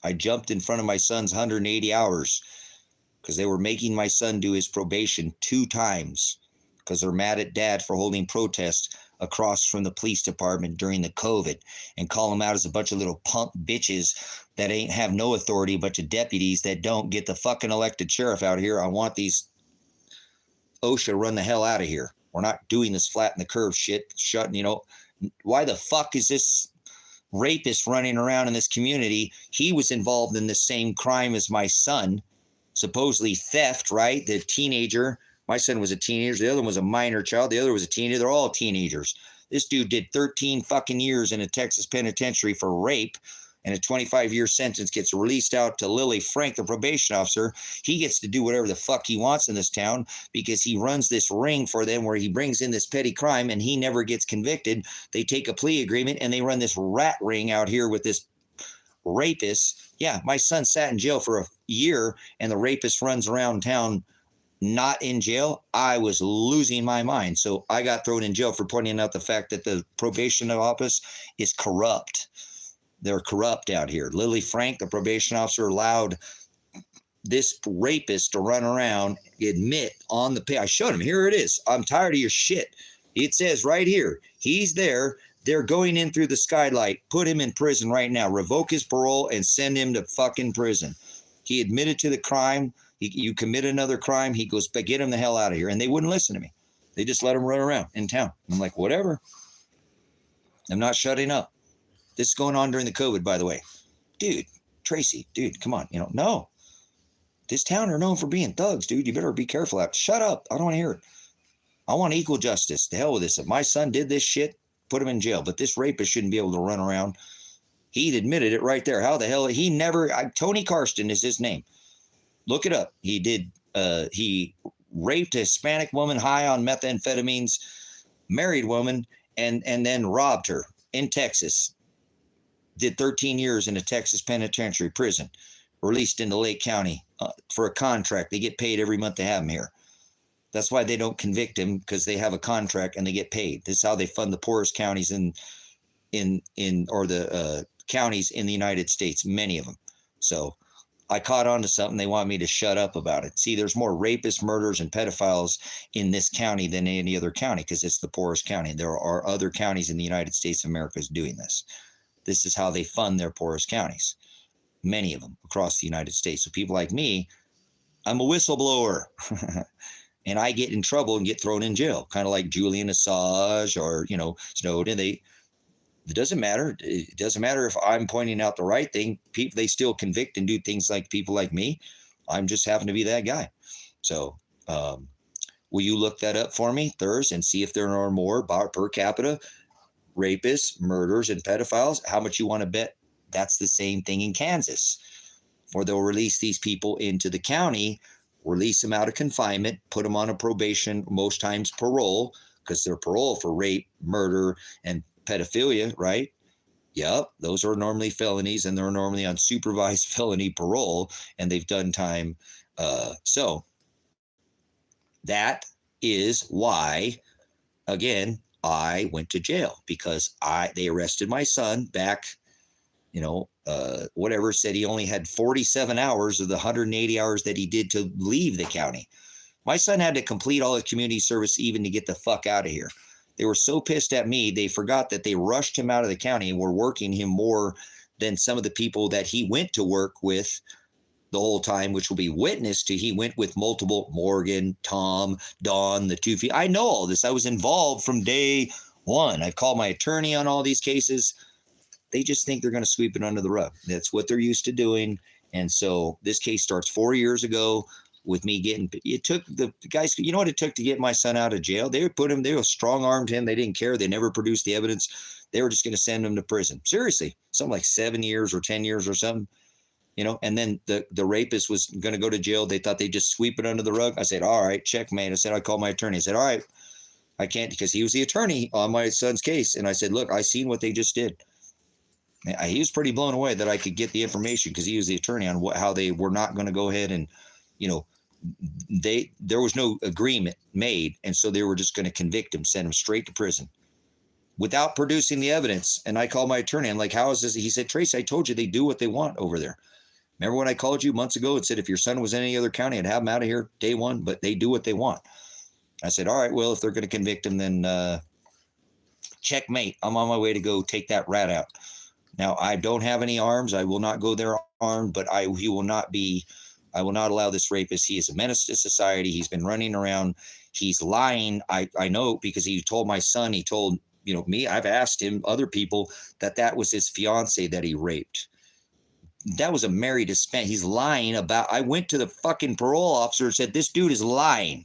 I jumped in front of my son's 180 hours because they were making my son do his probation 2 times because they're mad at dad for holding protests across from the police department during the COVID and call them out as a bunch of little punk bitches that ain't have no authority, a bunch of deputies that don't get the fucking elected sheriff out here. I want these OSHA run the hell out of here. We're not doing this flatten the curve shit. Why the fuck is this rapist running around in this community? He was involved in the same crime as my son, supposedly theft, right? The teenager. My son was a teenager. The other one was a minor child. The other was a teenager. They're all teenagers. This dude did 13 fucking years in a Texas penitentiary for rape, and a 25-year sentence, gets released out to Lily Frank, the probation officer. He gets to do whatever the fuck he wants in this town because he runs this ring for them where he brings in this petty crime and he never gets convicted. They take a plea agreement and they run this rat ring out here with this rapist. Yeah, my son sat in jail for a year and the rapist runs around town not in jail. I was losing my mind. So I got thrown in jail for pointing out the fact that the probation office is corrupt. They're corrupt out here. Lily Frank, the probation officer, allowed this rapist to run around, admit on the pay. I showed him. Here it is. I'm tired of your shit. It says right here, he's there. They're going in through the skylight. Put him in prison right now. Revoke his parole and send him to fucking prison. He admitted to the crime. You commit another crime. He goes, but get him the hell out of here. And they wouldn't listen to me. They just let him run around in town. I'm like, whatever. I'm not shutting up. This is going on during the COVID, by the way. Dude, Tracy, dude, come on. No. This town are known for being thugs, dude. You better be careful out. Shut up. I don't want to hear it. I want equal justice. The hell with this. If my son did this shit, put him in jail. But this rapist shouldn't be able to run around. He'd admitted it right there. How the hell? Tony Karsten is his name. Look it up. He raped a Hispanic woman high on methamphetamines, married woman, and then robbed her in Texas. Did 13 years in a Texas penitentiary prison, released into Lake County for a contract. They get paid every month to have him here. That's why they don't convict him, because they have a contract and they get paid. This is how they fund the poorest counties counties in the United States, many of them. So I caught on to something. They want me to shut up about it. See, there's more rapists, murderers, and pedophiles in this county than any other county because it's the poorest county. There are other counties in the United States of America doing this. This is how they fund their poorest counties, many of them across the United States. So people like me, I'm a whistleblower, and I get in trouble and get thrown in jail, kind of like Julian Assange or, Snowden. It doesn't matter. It doesn't matter if I'm pointing out the right thing. People, they still convict and do things like people like me. I'm just happen to be that guy. So will you look that up for me, Thurs, and see if there are more per capita rapists, murderers, and pedophiles? How much you want to bet that's the same thing in Kansas? Or they'll release these people into the county, release them out of confinement, put them on a probation, most times parole, because they're parole for rape, murder, and pedophilia, right? Yep, those are normally felonies, and they're normally on supervised felony parole, and they've done time. So that is why, again, I went to jail, because they arrested my son back, whatever, said he only had 47 hours of the 180 hours that he did to leave the county. My son had to complete all his community service even to get the fuck out of here. They were so pissed at me, they forgot that they rushed him out of the county and were working him more than some of the people that he went to work with the whole time, which will be witness to. He went with multiple, Morgan, Tom, Don, the two. I know all this. I was involved from day one. I've called my attorney on all these cases. They just think they're going to sweep it under the rug. That's what they're used to doing. And so this case starts 4 years ago with me it took the guys, you know what it took to get my son out of jail? They strong-armed him. They didn't care. They never produced the evidence. They were just going to send him to prison. Seriously, something like 7 years or 10 years or something, and then the rapist was going to go to jail. They thought they'd just sweep it under the rug. I said, all right, checkmate. I said, I called my attorney. I said, all right, I can't, because he was the attorney on my son's case. And I said, look, I seen what they just did. He was pretty blown away that I could get the information, because he was the attorney on how they were not going to go ahead and, there was no agreement made. And so they were just going to convict him, send him straight to prison without producing the evidence. And I called my attorney. I'm like, how is this? He said, Tracy, I told you they do what they want over there. Remember when I called you months ago and said, if your son was in any other county, I'd have him out of here day one, but they do what they want. I said, all right, well, if they're going to convict him, then checkmate. I'm on my way to go take that rat out. Now, I don't have any arms. I will not go there armed, but I will not allow this rapist. He is a menace to society. He's been running around. He's lying. I know, because he told my son, he told, me, I've asked him, other people, that was his fiance that he raped. That was a married Hispanic. He's lying about. I went to the fucking parole officer and said, this dude is lying.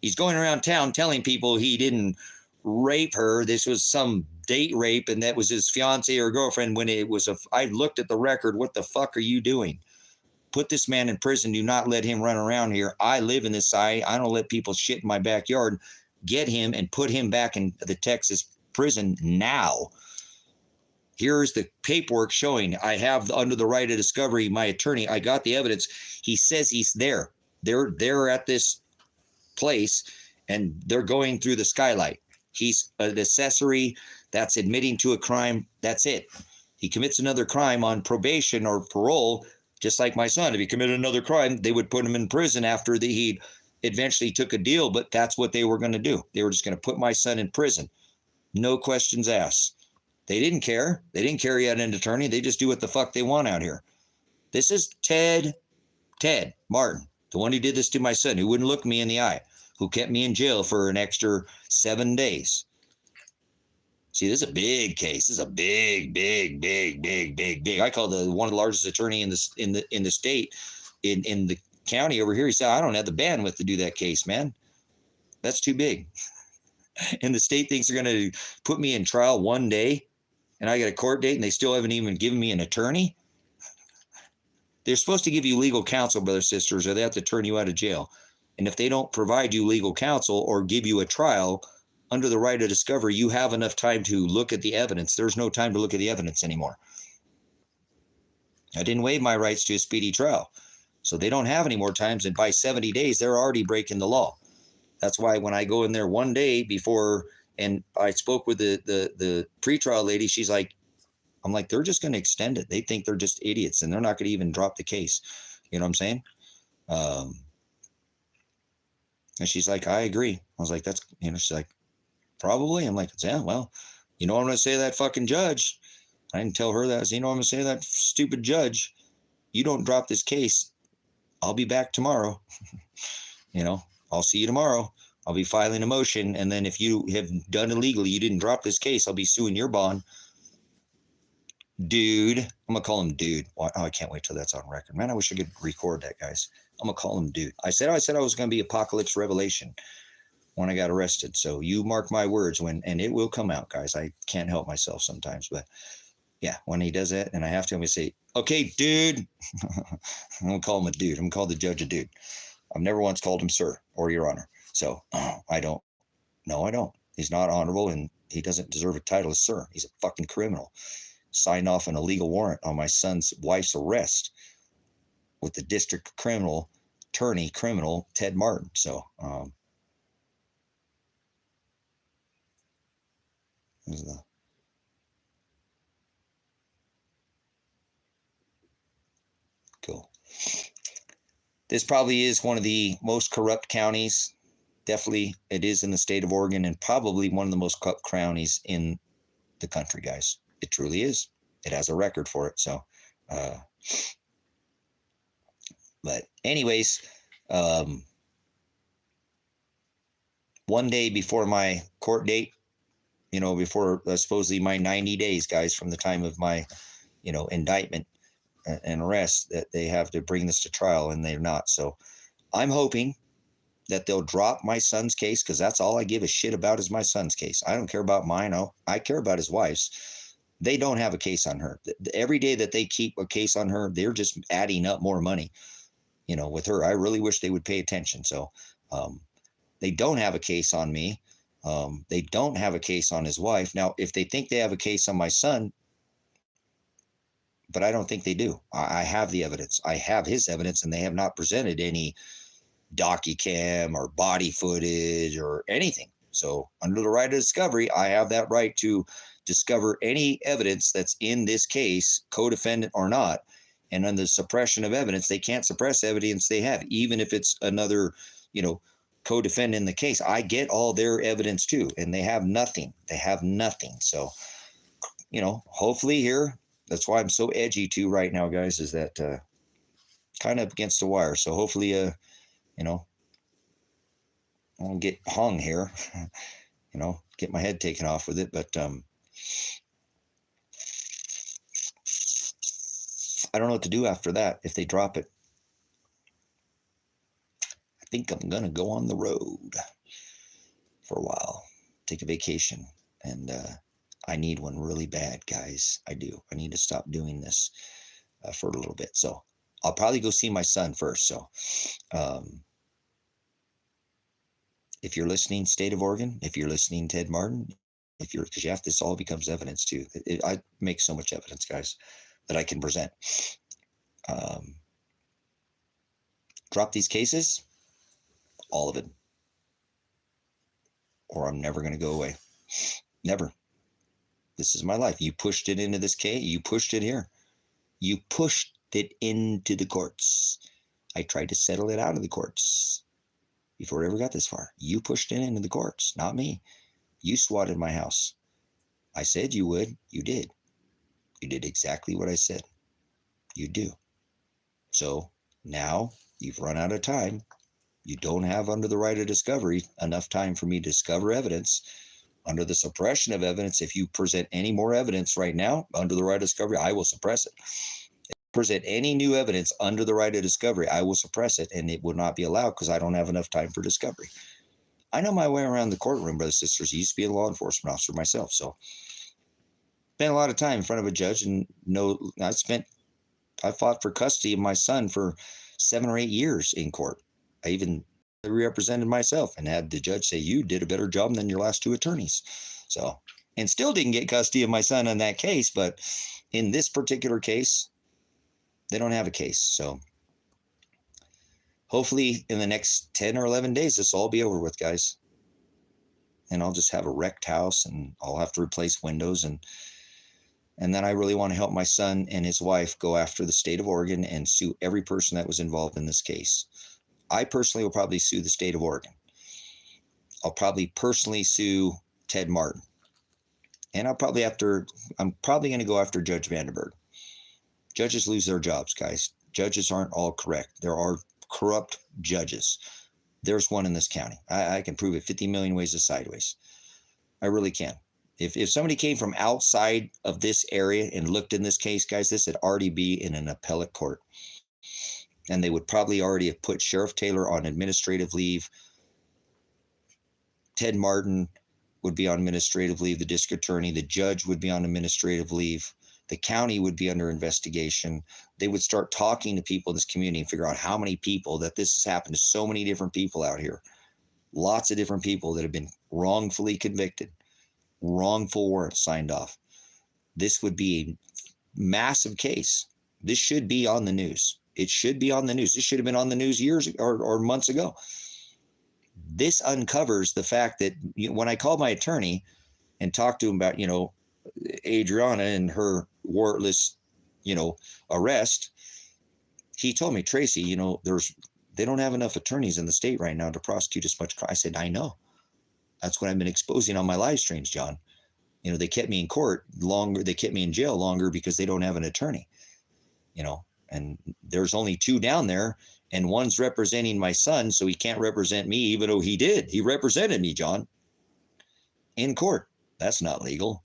He's going around town telling people he didn't rape her. This was some date rape, and that was his fiance or girlfriend, when it was I looked at the record. What the fuck are you doing? Put this man in prison. Do not let him run around here. I live in this side. I don't let people shit in my backyard. Get him and put him back in the Texas prison now. Here's the paperwork showing I have, under the right of discovery, my attorney, I got the evidence. He says he's there. They're at this place, and they're going through the skylight. He's an accessory. That's admitting to a crime. That's it. He commits another crime on probation or parole, just like my son. If he committed another crime, they would put him in prison after he eventually took a deal, but that's what they were going to do. They were just going to put my son in prison. No questions asked. They didn't care. They didn't care he had an attorney. They just do what the fuck they want out here. This is Ted Martin, the one who did this to my son, who wouldn't look me in the eye, who kept me in jail for an extra 7 days. See, this is a big case. This is a big. I call one of the largest attorney in the state, in the county over here. He said, I don't have the bandwidth to do that case, man. That's too big. And the state thinks they're going to put me in trial one day, and I got a court date, and they still haven't even given me an attorney. They're supposed to give you legal counsel, brothers, sisters, or they have to turn you out of jail. And if they don't provide you legal counsel or give you a trial under the right of discovery, you have enough time to look at the evidence. There's no time to look at the evidence anymore. I didn't waive my rights to a speedy trial. So they don't have any more times. And by 70 days, they're already breaking the law. That's why when I go in there one day before, and I spoke with the pretrial lady, she's like, I'm like, they're just going to extend it. They think they're just idiots, and they're not going to even drop the case. You know what I'm saying? And she's like, I agree. I was like, that's, she's like, probably. I'm like, yeah, well, I'm going to say to that fucking judge. I didn't tell her that. I said, I'm going to say to that stupid judge, you don't drop this case, I'll be back tomorrow. I'll see you tomorrow. I'll be filing a motion. And then if you have done illegally, you didn't drop this case, I'll be suing your bond. Dude. I'm going to call him dude. Oh, I can't wait till that's on record. Man, I wish I could record that, guys. I'm going to call him dude. I said I was going to be Apocalypse Revelation when I got arrested. So you mark my words, and it will come out, guys. I can't help myself sometimes, but yeah, when he does that, and I have to, I'm going to say, okay, dude. I'm going to call him a dude. I'm going to call the judge a dude. I've never once called him sir or your honor. So I don't. No, I don't. He's not honorable, and he doesn't deserve a title as sir. He's a fucking criminal. signed off an illegal warrant on my son's wife's arrest with the district attorney criminal Ted Martin. So cool. This probably is one of the most corrupt counties. Definitely it is in the state of Oregon, and probably one of the most corrupt counties in the country, guys. It truly is. It has a record for it. So but anyways, one day before my court date, before supposedly my 90 days, guys, from the time of my indictment and arrest, that they have to bring this to trial, and they're not. So I'm hoping that they'll drop my son's case, because that's all I give a shit about is my son's case. I don't care about mine. I care about his wife's. They don't have a case on her. Every day that they keep a case on her, they're just adding up more money, with her. I really wish they would pay attention. So they don't have a case on me. They don't have a case on his wife. Now, if they think they have a case on my son, but I don't think they do. I have the evidence. I have his evidence, and they have not presented any docu-cam or body footage or anything. So under the right of discovery, I have that right to discover any evidence that's in this case, co-defendant or not. And under the suppression of evidence, they can't suppress evidence they have, even if it's another, co-defendant in the case. I get all their evidence too, and they have nothing. They have nothing. So, hopefully here, that's why I'm so edgy too right now, guys, is that kind of against the wire. So hopefully, I won't get hung here, get my head taken off with it. But I don't know what to do after that if they drop it. I think I'm going to go on the road for a while, take a vacation. And I need one really bad, guys. I do. I need to stop doing this for a little bit. So I'll probably go see my son first. So if you're listening, state of Oregon, if you're listening, Ted Martin, because this all becomes evidence too. I make so much evidence, guys, that I can present. Drop these cases, all of it, or I'm never going to go away. Never. This is my life. You pushed it into this case. You pushed it here. You pushed it into the courts. I tried to settle it out of the courts before it ever got this far. You pushed it into the courts, not me. You swatted my house. I said you would. You did. You did exactly what I said. You do. So now you've run out of time. You don't have, under the right of discovery, enough time for me to discover evidence. Under the suppression of evidence, if you present any more evidence right now, under the right of discovery, I will suppress it. If you present any new evidence under the right of discovery, I will suppress it, and it will not be allowed because I don't have enough time for discovery. I know my way around the courtroom, brothers and sisters. I used to be a law enforcement officer myself, so spent a lot of time in front of a judge, and I fought for custody of my son for 7 or 8 years in court. I even represented myself and had the judge say, you did a better job than your last 2 attorneys. So, and still didn't get custody of my son in that case. But in this particular case, they don't have a case. So hopefully in the next 10 or 11 days, this will all be over with, guys. And I'll just have a wrecked house, and I'll have to replace windows. And then I really want to help my son and his wife go after the state of Oregon and sue every person that was involved in this case. I personally will probably sue the state of Oregon. I'll probably personally sue Ted Martin. And I'm probably going to go after Judge Vandenberg. Judges lose their jobs, guys. Judges aren't all correct. There are corrupt judges. There's one in this county. I can prove it 50 million ways of sideways. I really can. If somebody came from outside of this area and looked in this case, guys, this would already be in an appellate court. And they would probably already have put Sheriff Taylor on administrative leave. Ted Martin would be on administrative leave. The district attorney, the judge would be on administrative leave. The county would be under investigation. They would start talking to people in this community and figure out how many people that this has happened to. So many different people out here. Lots of different people that have been wrongfully convicted. Wrongful warrants signed off. this would be a massive case. This should be on the news. It should be on the news. This should have been on the news years or months ago. This uncovers the fact that when I called my attorney and talked to him about, Adriana and her warrantless, arrest, he told me, Tracy, they don't have enough attorneys in the state right now to prosecute as much crime. I said, I know. That's what I've been exposing on my live streams, John. They kept me in court longer. They kept me in jail longer because they don't have an attorney, and there's only 2 down there, and one's representing my son. So he can't represent me, even though he did. He represented me, John, in court. That's not legal.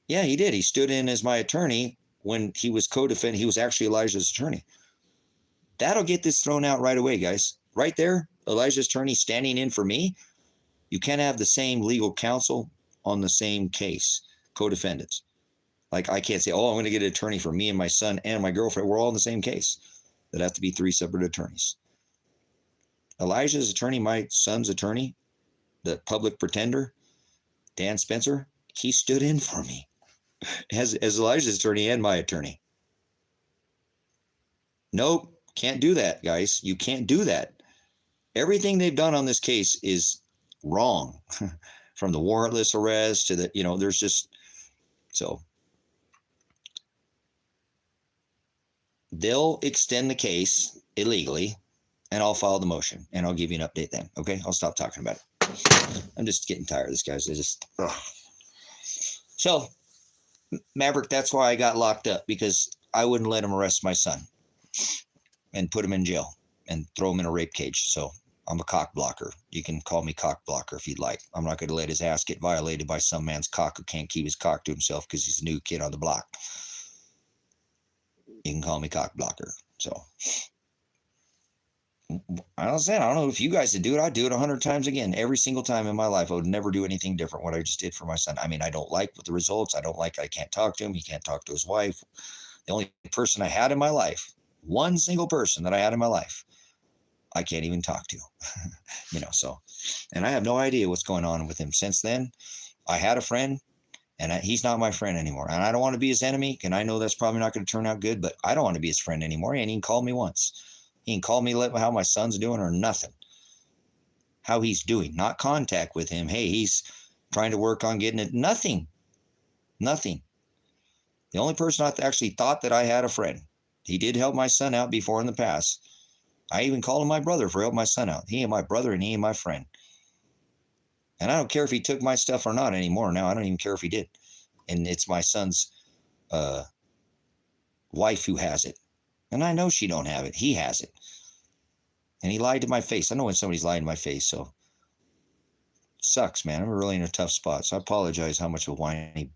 Yeah, he did. He stood in as my attorney when he was co-defendant. He was actually Elijah's attorney. That'll get this thrown out right away, guys. Right there, Elijah's attorney standing in for me. You can't have the same legal counsel on the same case, co-defendants. Like, I can't say, I'm going to get an attorney for me and my son and my girlfriend. We're all in the same case. That have to be 3 separate attorneys. Elijah's attorney, my son's attorney, the public pretender, Dan Spencer, he stood in for me as Elijah's attorney and my attorney. Nope, can't do that, guys. You can't do that. Everything they've done on this case is wrong. From the warrantless arrest to the, there's just, so they'll extend the case illegally, and I'll file the motion, and I'll give you an update then. Okay, I'll stop talking about it. I'm just getting tired of this, guys. So, Maverick, that's why I got locked up, because I wouldn't let him arrest my son and put him in jail and throw him in a rape cage. So I'm a cock blocker. You can call me cock blocker if you'd like. I'm not going to let his ass get violated by some man's cock who can't keep his cock to himself because he's a new kid on the block. You can call me cock blocker. So I don't know if you guys would do it. I'd do it 100 times again. Every single time in my life, I would never do anything different what I just did for my son. I mean, I don't like the results. I can't talk to him. He can't talk to his wife. The only person I had in my life, one single person that I had in my life, I can't even talk to, so, and I have no idea what's going on with him. Since then, I had a friend, and he's not my friend anymore. And I don't want to be his enemy, and I know that's probably not going to turn out good, but I don't want to be his friend anymore. He ain't even called me once. He ain't called me how my son's doing or nothing. How he's doing, not contact with him. Hey, he's trying to work on getting it. Nothing. The only person I actually thought that I had a friend. He did help my son out before in the past. I even called him my brother for helping my son out. He ain't my brother, and he ain't my friend. And I don't care if he took my stuff or not anymore now. I don't even care if he did. And it's my son's wife who has it. And I know she don't have it. He has it. And he lied to my face. I know when somebody's lying to my face, so sucks, man. I'm really in a tough spot. So I apologize how much of a whiny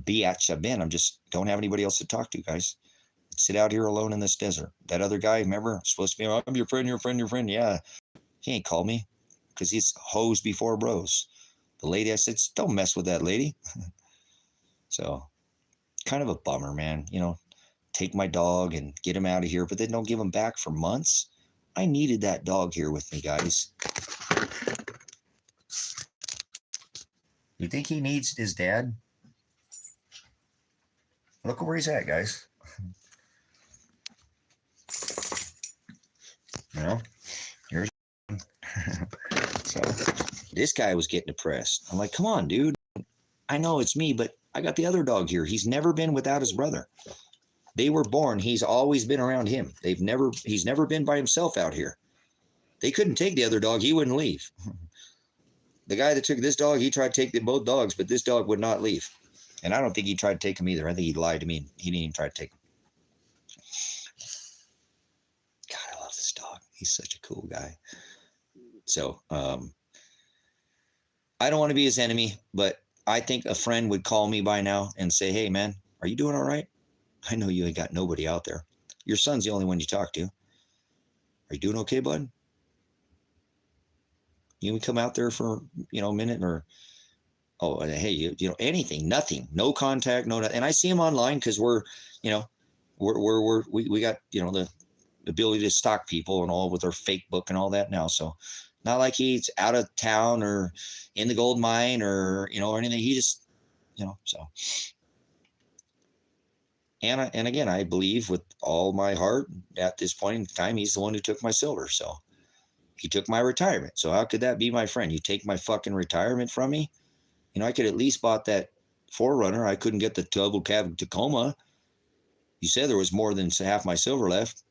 biatch I've been. I just don't have anybody else to talk to, guys. Sit out here alone in this desert. That other guy, remember, supposed to be, I'm your friend. Yeah. He ain't called me because he's hoes before bros. The lady, I said, don't mess with that lady. So kind of a bummer, man. Take my dog and get him out of here, but then don't give him back for months. I needed that dog here with me, guys. You think he needs his dad? Look where he's at, guys. Here's so this guy was getting depressed. I'm like, come on, dude. I know it's me, but I got the other dog here. He's never been without his brother. They were born. He's always been around him. He's never been by himself out here. They couldn't take the other dog. He wouldn't leave. The guy that took this dog, he tried to take both dogs, but this dog would not leave. And I don't think he tried to take him either. I think he lied to me. He didn't even try to take him. God, I love this dog. He's such a cool guy. So, I don't want to be his enemy, but I think a friend would call me by now and say, hey, man, are you doing all right? I know you ain't got nobody out there. Your son's the only one you talk to. Are you doing okay, bud? You can come out there for, a minute or, hey, anything, nothing, no contact, no, and I see him online because we got, the ability to stalk people and all with our fake book and all that now. So not like he's out of town or in the gold mine or, or anything. He just, so. And again, I believe with all my heart at this point in time, he's the one who took my silver. So he took my retirement. So how could that be my friend? You take my fucking retirement from me? I could at least bought that Forerunner. I couldn't get the double cab Tacoma. You said there was more than half my silver left.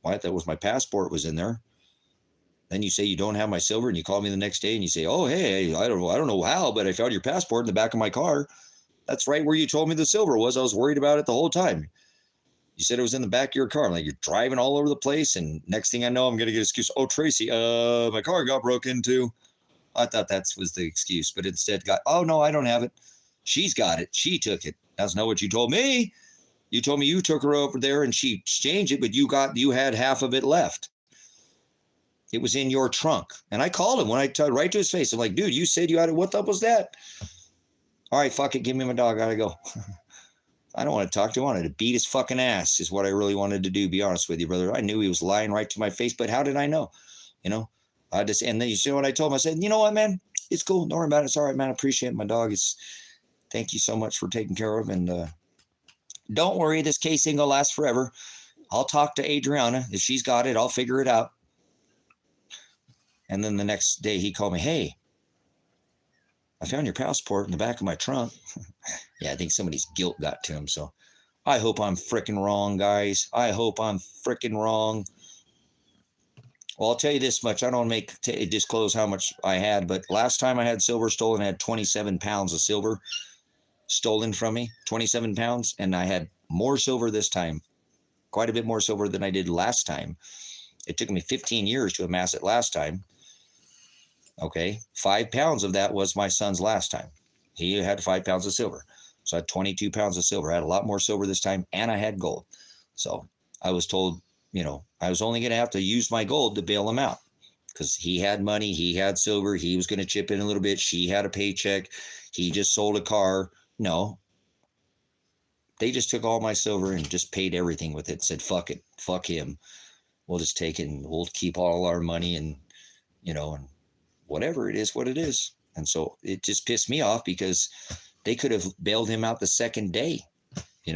Why? That was my passport was in there. Then you say you don't have my silver, and you call me the next day and you say, oh, hey, I don't know how, but I found your passport in the back of my car. That's right where you told me the silver was. I was worried about it the whole time. You said it was in the back of your car. I'm like, you're driving all over the place, and next thing I know, I'm going to get an excuse. Oh, Tracy, my car got broken into. I thought that was the excuse, but instead oh, no, I don't have it. She's got it. She took it. That's not what you told me. You told me you took her over there and she exchanged it, but you had half of it left. It was in your trunk. And I called him when I told right to his face. I'm like, dude, you said you had it. What the up was that? All right, fuck it. Give me my dog. I gotta go. I don't want to talk to him. I wanted to beat his fucking ass is what I really wanted to do, be honest with you, brother. I knew he was lying right to my face, but how did I know? And then you see what I told him? I said, you know what, man? It's cool. Don't worry about it. It's all right, man. I appreciate it. My dog thank you so much for taking care of. And don't worry. This case ain't gonna last forever. I'll talk to Adriana. If she's got it, I'll figure it out. And then the next day he called me, hey, I found your passport in the back of my trunk. Yeah, I think somebody's guilt got to him. So I hope I'm freaking wrong, guys. I hope I'm freaking wrong. Well, I'll tell you this much. I don't disclose how much I had, but last time I had silver stolen, I had 27 pounds of silver stolen from me, 27 pounds. And I had more silver this time, quite a bit more silver than I did last time. It took me 15 years to amass it last time. Okay, 5 pounds of that was my son's last time. He had 5 pounds of silver. So I had 22 pounds of silver. I had a lot more silver this time, and I had gold. So I was told, I was only going to have to use my gold to bail him out because he had money, he had silver, he was going to chip in a little bit. She had a paycheck. He just sold a car. No, they just took all my silver and just paid everything with it. Said, fuck it, fuck him. We'll just take it and we'll keep all our money and, and whatever it is, what it is. And so it just pissed me off because they could have bailed him out the second day.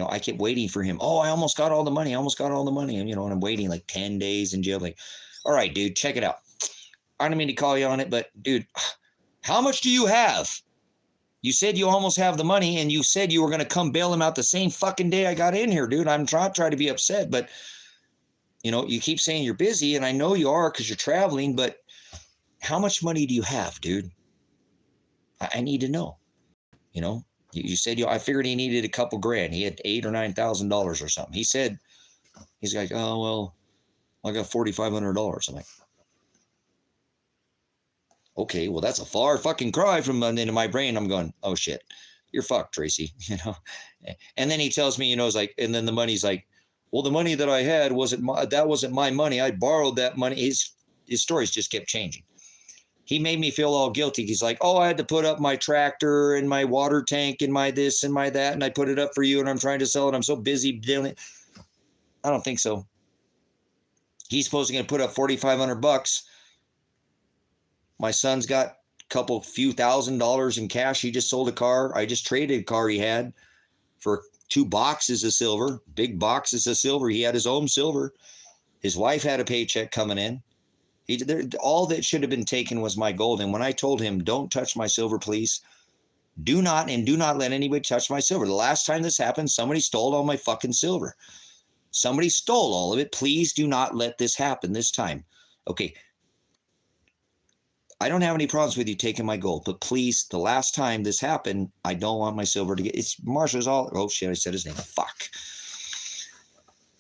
I kept waiting for him. Oh, I almost got all the money. And, and I'm waiting like 10 days in jail. Like, all right, dude, check it out. I don't mean to call you on it, but dude, how much do you have? You said you almost have the money and you said you were going to come bail him out the same fucking day I got in here, dude. I'm trying to be upset, but you keep saying you're busy and I know you are because you're traveling, but how much money do you have, dude? I need to know, You said, I figured he needed a couple grand. He had $8,000 or $9,000 or something. He's like, oh, well, I got $4,500. I'm like, okay, well, that's a far fucking cry from into my brain. I'm going, oh shit, you're fucked, Tracy, And then he tells me, it's like, and then the money's like, well, the money that I had wasn't my money. I borrowed that money. His stories just kept changing. He made me feel all guilty. He's like, oh, I had to put up my tractor and my water tank and my this and my that, and I put it up for you, and I'm trying to sell it. I'm so busy doing it. I don't think so. He's supposed to put up $4,500. My son's got a few $1,000s in cash. He just sold a car. I just traded a car he had for 2 boxes of silver, big boxes of silver. He had his own silver. His wife had a paycheck coming in. All that should have been taken was my gold. And when I told him, don't touch my silver, please, do not let anybody touch my silver. The last time this happened, somebody stole all my fucking silver. Somebody stole all of it. Please do not let this happen this time. Okay. I don't have any problems with you taking my gold, but please, the last time this happened, I don't want my silver to it's Marshall's all, oh shit, I said his name. Fuck.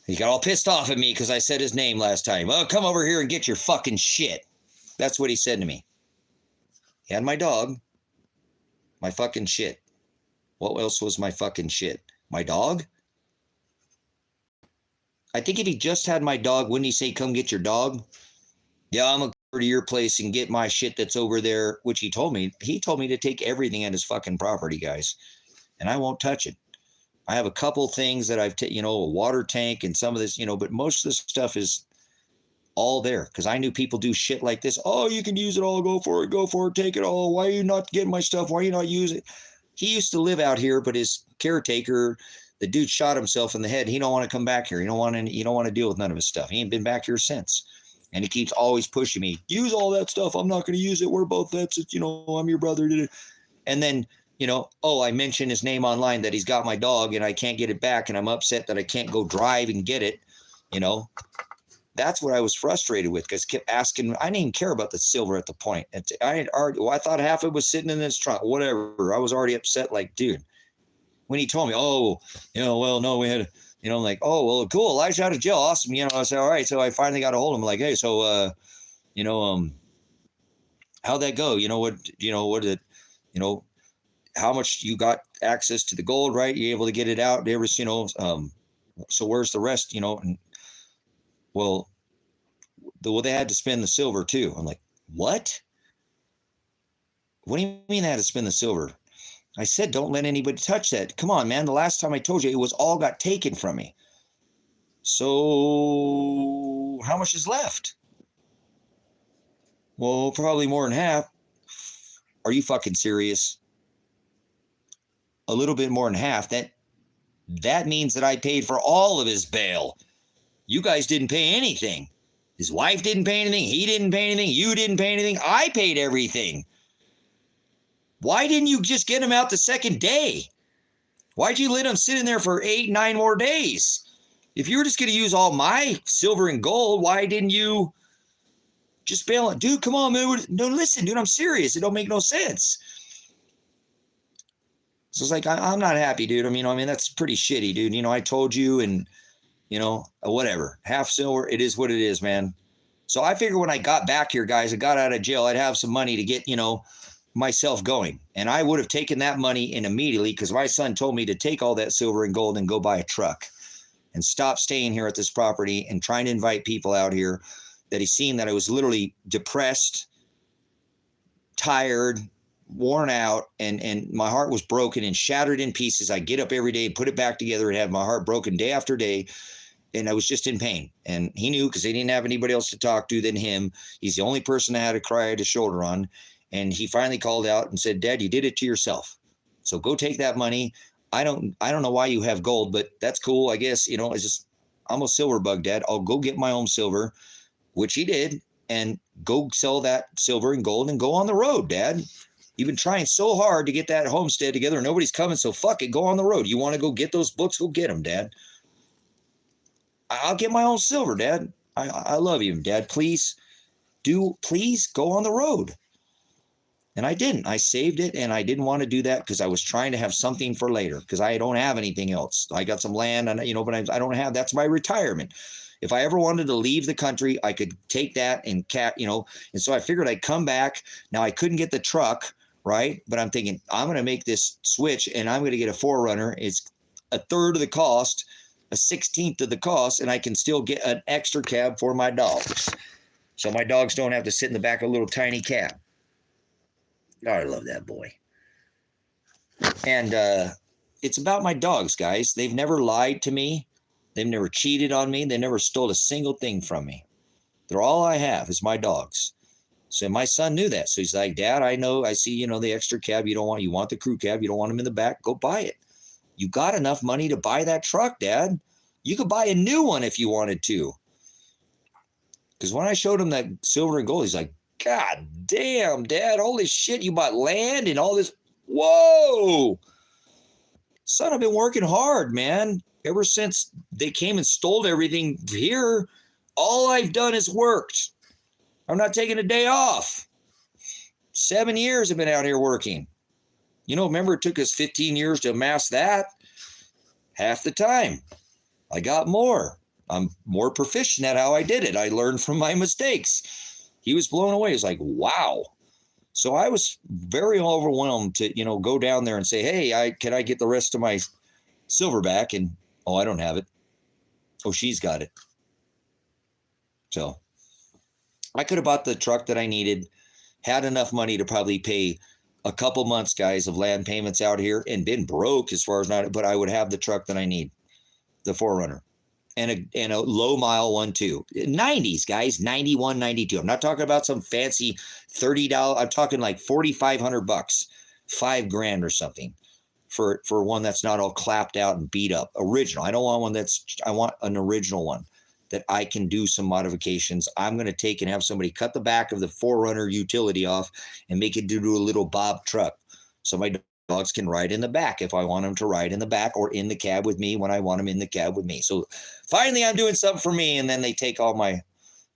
He got all pissed off at me because I said his name last time. Oh, come over here and get your fucking shit. That's what he said to me. He had my dog. My fucking shit. What else was my fucking shit? My dog? I think if he just had my dog, wouldn't he say, come get your dog? Yeah, I'm going to go to your place and get my shit that's over there, which he told me. He told me to take everything at his fucking property, guys. And I won't touch it. I have a couple things that I've taken, a water tank and some of this, but most of the stuff is all there because I knew people do shit like this. Oh, you can use it all. Go for it. Take it all. Why are you not getting my stuff? Why are you not using it? he used to live out here, but his caretaker, the dude shot himself in the head. He don't want to come back here. He don't want to deal with none of his stuff. He ain't been back here since. And he keeps always pushing me. Use all that stuff. I'm not going to use it. We're both vets. I'm your brother. And then, I mentioned his name online that he's got my dog and I can't get it back. And I'm upset that I can't go drive and get it. That's what I was frustrated with, because kept asking. I didn't even care about the silver at the point. I thought half of it was sitting in this trunk, whatever. I was already upset. Like, dude, when he told me, well, no, we had, I'm like, oh, well, cool. Elijah out of jail. Awesome. I said, all right. So I finally got a hold of him. Like, hey, so, how'd that go? What did, how much you got access to the gold, right? You able to get it out? So where's the rest, and, well, they had to spend the silver too. I'm like, what? What do you mean they had to spend the silver? I said, don't let anybody touch that. Come on, man. The last time I told you, it was all got taken from me. So how much is left? Well, probably more than half. Are you fucking serious? A little bit more than half. That means that I paid for all of his bail. You guys didn't pay anything. His wife didn't pay anything. He didn't pay anything. You didn't pay anything. I paid everything. Why didn't you just get him out the second day? Why'd you let him sit in there for 8-9 more days? If you were just going to use all my silver and gold, why didn't you just bail it? Dude, come on, man. No, listen, dude, I'm serious. It don't make no sense. So it's like, I'm not happy, dude. I mean, that's pretty shitty, dude. I told you, and, whatever. Half silver, it is what it is, man. So I figured when I got back here, guys, I got out of jail, I'd have some money to get, myself going. And I would have taken that money in immediately, because my son told me to take all that silver and gold and go buy a truck and stop staying here at this property and trying to invite people out here, that he's seen that I was literally depressed, tired, worn out, and my heart was broken and shattered in pieces. I get up every day, put it back together, and have my heart broken day after day. And I was just in pain. And he knew, because they didn't have anybody else to talk to than him. He's the only person I had to cry his shoulder on. And he finally called out and said, Dad, you did it to yourself. So go take that money. I don't know why you have gold, but that's cool. I guess, I'm a silver bug, Dad. I'll go get my own silver, which he did, and go sell that silver and gold and go on the road, Dad. You've been trying so hard to get that homestead together, and nobody's coming. So fuck it. Go on the road. You want to go get those books? Go get them, Dad. I'll get my own silver, Dad. I love you, Dad. Please go on the road. And I didn't. I saved it, and I didn't want to do that because I was trying to have something for later, because I don't have anything else. I got some land, and but I don't have. That's my retirement. If I ever wanted to leave the country, I could take that and and so I figured I'd come back. Now I couldn't get the truck, right? But I'm thinking I'm going to make this switch, and I'm going to get a 4Runner. It's a third of the cost, a 16th of the cost, and I can still get an extra cab for my dogs. So my dogs don't have to sit in the back of a little tiny cab. Oh, I love that boy. And it's about my dogs, guys. They've never lied to me. They've never cheated on me. They never stole a single thing from me. They're all I have is my dogs. So my son knew that. So he's like, Dad, I know, I see, the extra cab you want the crew cab. You don't want them in the back. Go buy it. You got enough money to buy that truck, Dad. You could buy a new one if you wanted to. Because when I showed him that silver and gold, he's like, God damn, Dad, holy shit, you bought land and all this. Whoa. Son, I've been working hard, man. Ever since they came and stole everything here, all I've done is worked. I'm not taking a day off. 7 years I've been out here working. Remember it took us 15 years to amass that? Half the time. I got more. I'm more proficient at how I did it. I learned from my mistakes. He was blown away. He's like, wow. So I was very overwhelmed to, go down there and say, hey, can I get the rest of my silver back? And, I don't have it. Oh, she's got it. So I could have bought the truck that I needed, had enough money to probably pay a couple months, guys, of land payments out here, and been broke as far as but I would have the truck that I need, the 4Runner. And a low mile one too. 90s, guys, 91, 92. I'm not talking about some fancy $30. I'm talking like $4,500, $5,000 or something. for one that's not all clapped out and beat up. Original. I don't want one I want an original one that I can do some modifications. I'm going to take and have somebody cut the back of the 4Runner utility off and make it do a little Bob truck. So my dogs can ride in the back if I want them to ride in the back, or in the cab with me when I want them in the cab with me. So finally I'm doing something for me, and then they take all my,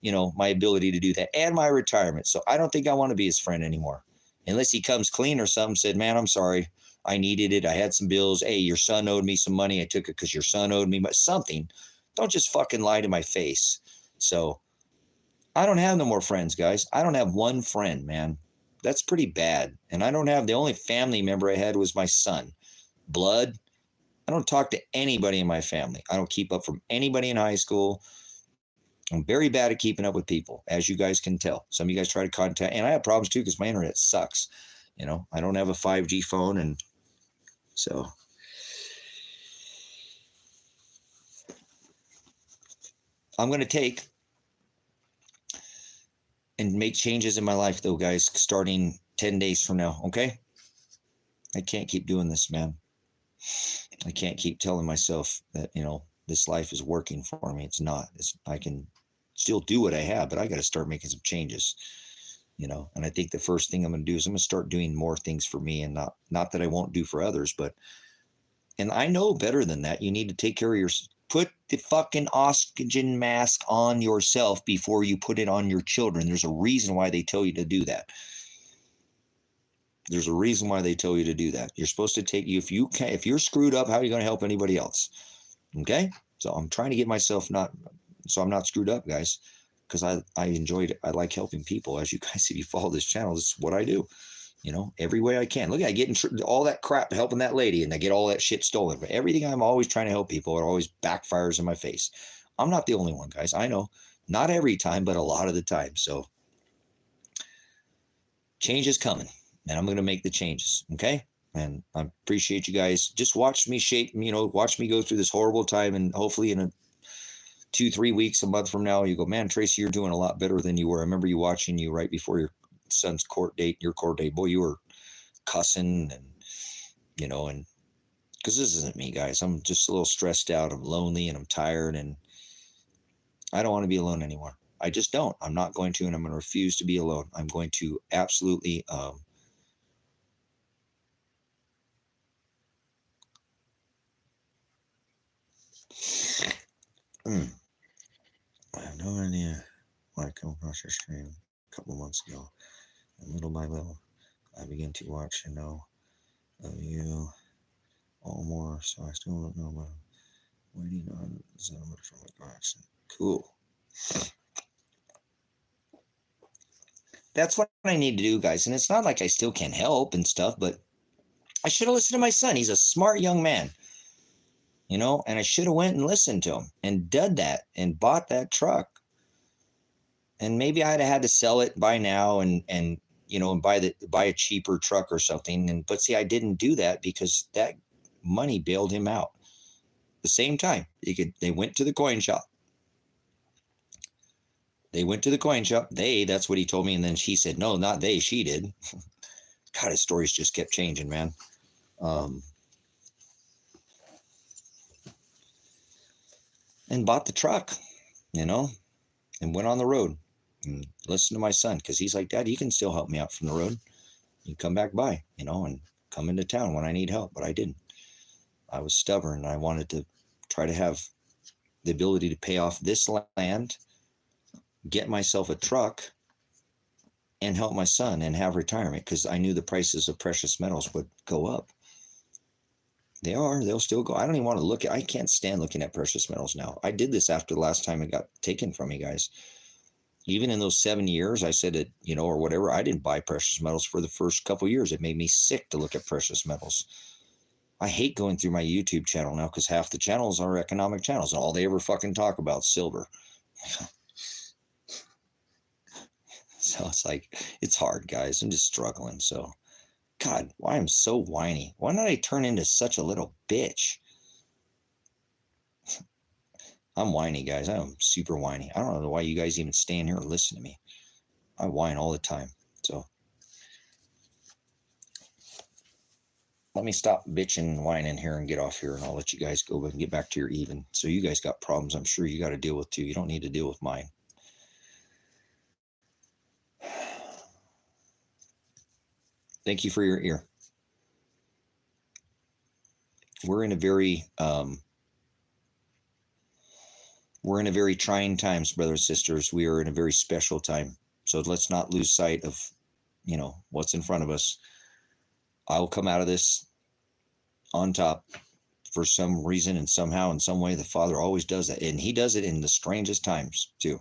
my ability to do that and my retirement. So I don't think I want to be his friend anymore. Unless he comes clean or something, said, man, I'm sorry. I needed it. I had some bills. Hey, your son owed me some money. I took it because your son owed me something. Don't just fucking lie to my face. So I don't have no more friends, guys. I don't have one friend, man. That's pretty bad. And I don't have, the only family member I had was my son. Blood. I don't talk to anybody in my family. I don't keep up from anybody in high school. I'm very bad at keeping up with people, as you guys can tell. Some of you guys try to contact, and I have problems too because my internet sucks. I don't have a 5G phone, and so I'm going to take and make changes in my life, though, guys, starting 10 days from now, okay? I can't keep doing this, man. I can't keep telling myself that, this life is working for me. It's not. I can still do what I have, but I got to start making some changes, and I think the first thing I'm going to do is I'm going to start doing more things for me, and not that I won't do for others, and I know better than that. You need to take care of put the fucking oxygen mask on yourself before you put it on your children. There's a reason why they tell you to do that. There's a reason why they tell you to do that. You're supposed to take you, if you're screwed up, how are you going to help anybody else? Okay? So I'm trying to get myself so I'm not screwed up, guys, because I enjoyed it. I like helping people. As you guys, if you follow this channel, this is what I do. Every way I can. Look, I get in all that crap helping that lady, and I get all that shit stolen. But everything I'm always trying to help people, it always backfires in my face. I'm not the only one, guys. I know. Not every time, but a lot of the time. So change is coming, and I'm going to make the changes, okay? And I appreciate you guys. Just watch me watch me go through this horrible time, and hopefully in 2-3 weeks, a month from now, you go, man, Tracy, you're doing a lot better than you were. I remember watching you right before your son's your court date. Boy, you were cussing and because this isn't me, guys. I'm just a little stressed out. I'm lonely and I'm tired, and I don't want to be alone anymore. I just don't. I'm not going to, and I'm going to refuse to be alone. I'm going to absolutely I have no idea why I come across your stream a couple months ago. And little by little, I began to watch and know of you all more. So I still don't know about waiting on the settlement from a car accident. Cool. That's what I need to do, guys. And it's not like I still can't help and stuff, but I should have listened to my son. He's a smart young man, and I should have went and listened to him and did that and bought that truck. And maybe I'd have had to sell it by now and buy a cheaper truck or something. But see, I didn't do that because that money bailed him out. At the same time, they went to the coin shop. That's what he told me. And then she said, no, not they, she did. God, his stories just kept changing, man. And bought the truck, and went on the road and listened to my son, because he's like, Dad, you can still help me out from the road. You come back by, and come into town when I need help. But I didn't. I was stubborn, and I wanted to try to have the ability to pay off this land, get myself a truck, and help my son and have retirement, because I knew the prices of precious metals would go up. They'll still go. I don't even want to look at, I can't stand looking at precious metals now. I did this after the last time it got taken from me, guys. Even in those 7 years, I said it, or whatever, I didn't buy precious metals for the first couple of years. It made me sick to look at precious metals. I hate going through my YouTube channel now, because half the channels are economic channels, and all they ever fucking talk about is silver. So it's like, it's hard, guys. I'm just struggling. So, God, why I'm so whiny? Why did I turn into such a little bitch? I'm whiny, guys. I'm super whiny. I don't know why you guys even stand here and listen to me. I whine all the time. So let me stop bitching and whining here and get off here, and I'll let you guys go and get back to your even. So you guys got problems I'm sure you got to deal with too. You don't need to deal with mine. Thank you for your ear. We're in a very trying times, brothers and sisters. We are in a very special time. So let's not lose sight of, what's in front of us. I will come out of this on top for some reason and somehow in some way. The Father always does that, and he does it in the strangest times too.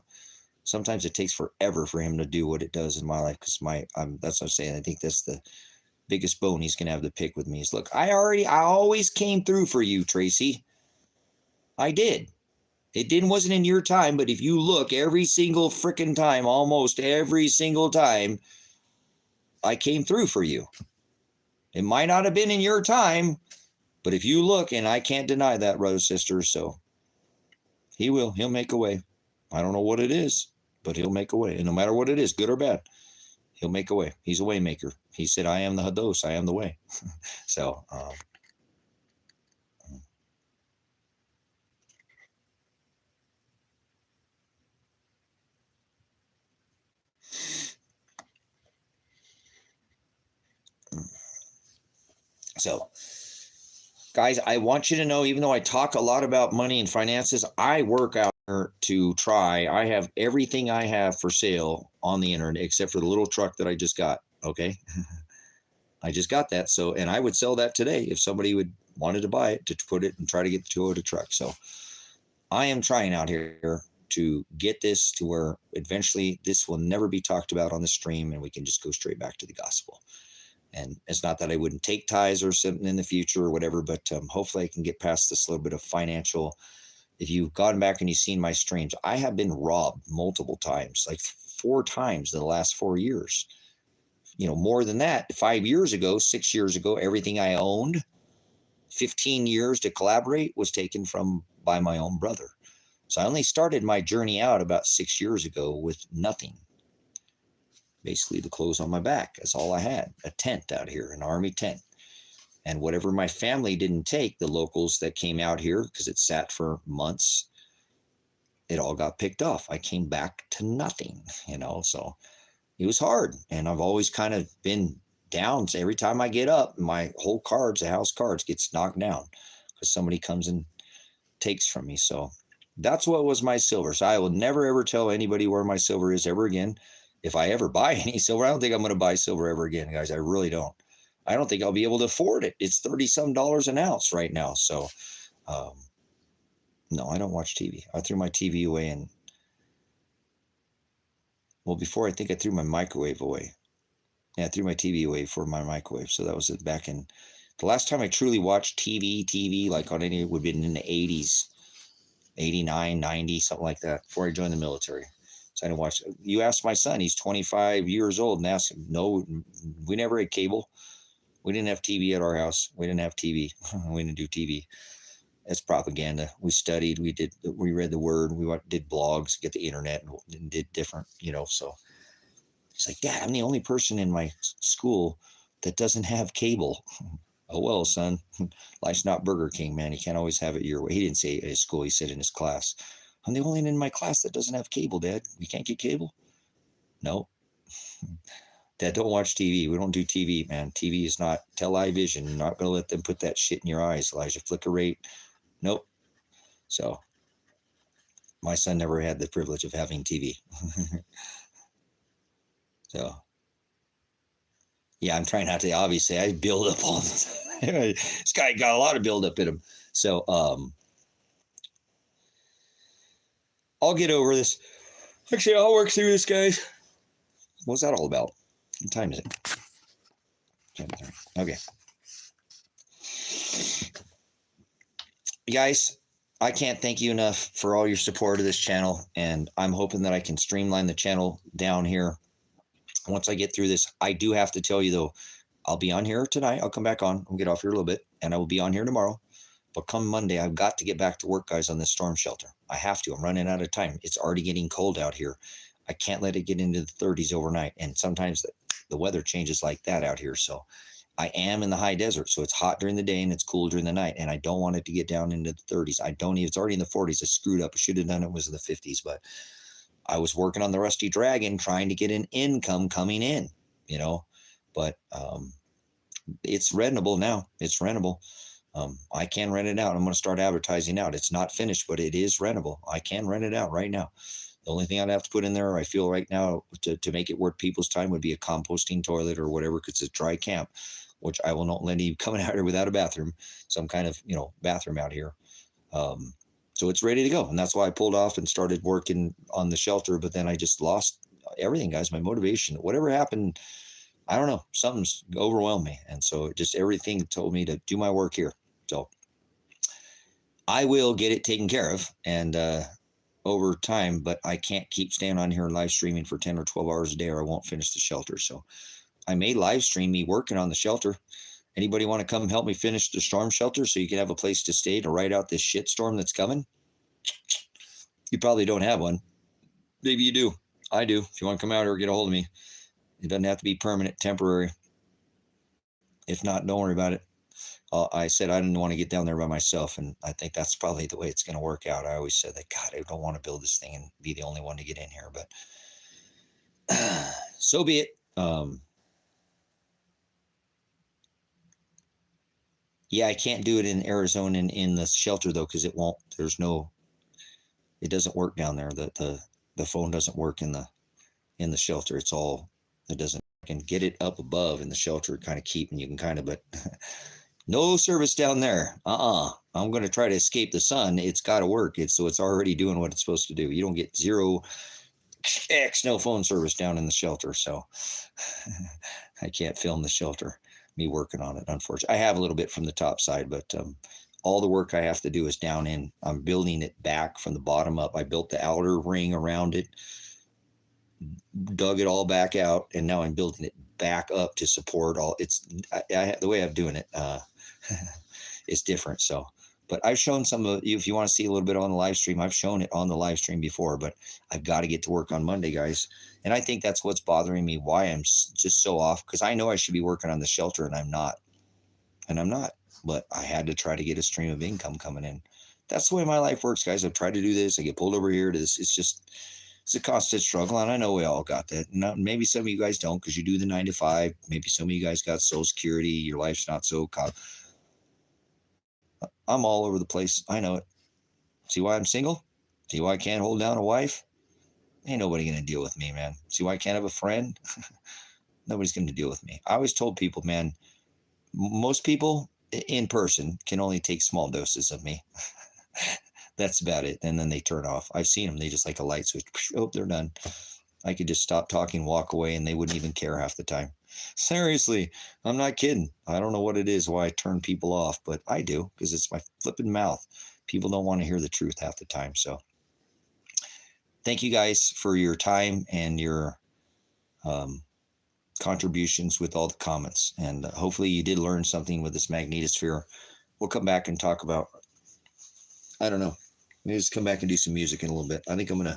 Sometimes it takes forever for him to do what it does in my life, because that's what I'm saying. I think that's the biggest bone he's gonna have to pick with me is, look, I always came through for you, Tracy. I did. It wasn't in your time, but if you look, every single freaking time, almost every single time, I came through for you. It might not have been in your time, but if you look, and I can't deny that, brothers and sisters, so he'll make a way. I don't know what it is, but he'll make a way. And no matter what it is, good or bad, he'll make a way. He's a way maker. He said, I am the Hados, I am the way. So, guys, I want you to know, even though I talk a lot about money and finances, I work out here to try. I have everything I have for sale on the internet, except for the little truck that I just got. Okay. I just got that. So, and I would sell that today if somebody wanted to buy it, to put it and try to get the Toyota truck. So I am trying out here to get this to where eventually this will never be talked about on the stream, and we can just go straight back to the gospel. And it's not that I wouldn't take tithes or something in the future or whatever, but hopefully I can get past this little bit of financial. If you've gone back and you've seen my streams, I have been robbed multiple times, like 4 times in the last 4 years. More than that, 5 years ago, 6 years ago, everything I owned, 15 years to collaborate, was taken by my own brother. So I only started my journey out about 6 years ago with nothing. Basically the clothes on my back. That's all I had. A tent out here, an army tent. And whatever my family didn't take, the locals that came out here, because it sat for months, it all got picked off. I came back to nothing, so it was hard. And I've always kind of been down. So every time I get up, my whole the house cards gets knocked down because somebody comes and takes from me. So that's what was my silver. So I will never, ever tell anybody where my silver is ever again. If I ever buy any silver, I don't think I'm going to buy silver ever again, guys. I really don't. I don't think I'll be able to afford it. It's $30-some an ounce right now. So, no, I don't watch TV. I threw my TV away, and before, I think I threw my microwave away. Yeah, I threw my TV away for my microwave. So that was it back in the last time I truly watched TV, like on any, would have been in the 80s, 89, 90, something like that, before I joined the military. So I didn't watch. You ask my son, he's 25 years old, and ask him. No, we never had cable. We didn't have TV at our house. We didn't have TV. We didn't do TV. That's propaganda. We studied. We read the word. We did blogs, get the internet, and did different, So he's like, Dad, I'm the only person in my school that doesn't have cable. Oh, well, son, life's not Burger King, man. You can't always have it your way. He didn't say at his school. He said in his class. I'm the only one in my class that doesn't have cable, Dad. We can't get cable? No. Dad, don't watch TV. We don't do TV, man. TV is not television. You're not going to let them put that shit in your eyes, Elijah. Flicker rate. Nope. So my son never had the privilege of having TV. So, yeah, I'm trying not to. Obviously, I build up all the time. This guy got a lot of build up in him. So, I'll get over this. Actually, I'll work through this, guys. What's that all about? What time is it? Okay. Guys, I can't thank you enough for all your support of this channel, and I'm hoping that I can streamline the channel down here once I get through this. I do have to tell you, though, I'll be on here tonight. I'll come back on. I'll get off here a little bit, and I will be on here tomorrow. But come Monday, I've got to get back to work, guys, on this storm shelter. I have to. I'm running out of time. It's already getting cold out here. I can't let it get into the 30s overnight. And sometimes the weather changes like that out here. So I am in the high desert, so it's hot during the day and it's cool during the night, and I don't want it to get down into the 30s. I don't even, it's already in the 40s. I screwed up. I should have done it, was in the 50s, but I was working on the Rusty Dragon trying to get an income coming in, you know, but it's rentable now. It's rentable. I can rent it out. I'm going to start advertising out. It's not finished, but it is rentable. I can rent it out right now. The only thing I'd have to put in there, I feel right now, to make it worth people's time would be a composting toilet or whatever, because it's a dry camp, which I will not let you coming out here without a bathroom, some kind of, you know, bathroom out here. So it's ready to go. And that's why I pulled off and started working on the shelter. But then I just lost everything, guys, my motivation. Whatever happened, I don't know, something's overwhelmed me. And so just everything told me to do my work here. So I will get it taken care of and over time, but I can't keep staying on here and live streaming for 10 or 12 hours a day, or I won't finish the shelter. So I may live stream me working on the shelter. Anybody want to come help me finish the storm shelter so you can have a place to stay to ride out this shit storm that's coming? You probably don't have one. Maybe you do. I do. If you want to come out here, get a hold of me. It doesn't have to be permanent, temporary. If not, don't worry about it. I said I didn't want to get down there by myself, and I think that's probably the way it's going to work out. I always said that, God, I don't want to build this thing and be the only one to get in here, but so be it. Yeah, I can't do it in Arizona in the shelter, though, because it won't. It doesn't work down there. The phone doesn't work in the shelter. It doesn't. I can get it up above in the shelter, kind of keep, and you can kind of, but no service down there. I'm going to try to escape the sun. It's got to work. So it's already doing what it's supposed to do. You don't get no phone service down in the shelter. So I can't film the shelter, me working on it, unfortunately. I have a little bit from the top side, but all the work I have to do is down in. I'm building it back from the bottom up. I built the outer ring around it, dug it all back out, and now I'm building it back up to support all. The way I'm doing it is different. So, but I've shown some of you, if you want to see a little bit on the live stream, I've shown it on the live stream before, but I've got to get to work on Monday, guys. And I think that's what's bothering me, why I'm just so off, because I know I should be working on the shelter and I'm not, but I had to try to get a stream of income coming in. That's the way my life works, guys. I've tried to do this. I get pulled over here to this. It's a constant struggle, and I know we all got that. Maybe some of you guys don't, because you do the 9 to 5. Maybe some of you guys got Social Security. Your life's not so. I'm all over the place. I know it. See why I'm single? See why I can't hold down a wife? Ain't nobody going to deal with me, man. See why I can't have a friend? Nobody's going to deal with me. I always told people, man, most people in person can only take small doses of me. That's about it. And then they turn off. I've seen them. They just like a light switch. Oh, they're done. I could just stop talking, walk away, and they wouldn't even care half the time. Seriously, I'm not kidding. I don't know what it is, why I turn people off, but I do, because it's my flipping mouth. People don't want to hear the truth half the time. So thank you guys for your time and your contributions with all the comments. And hopefully you did learn something with this magnetosphere. We'll come back and talk about, I don't know, maybe just come back and do some music in a little bit. I think I'm going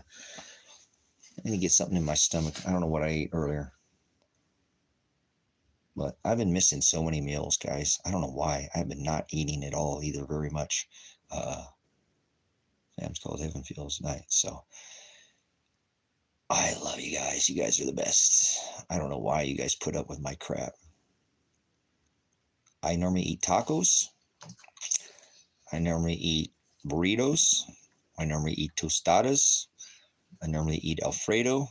to get something in my stomach. I don't know what I ate earlier. But I've been missing so many meals, guys. I don't know why. I've been not eating at all either very much. Sam's called Heaven Feels Night. So I love you guys. You guys are the best. I don't know why you guys put up with my crap. I normally eat tacos. I normally eat burritos. I normally eat tostadas. I normally eat Alfredo.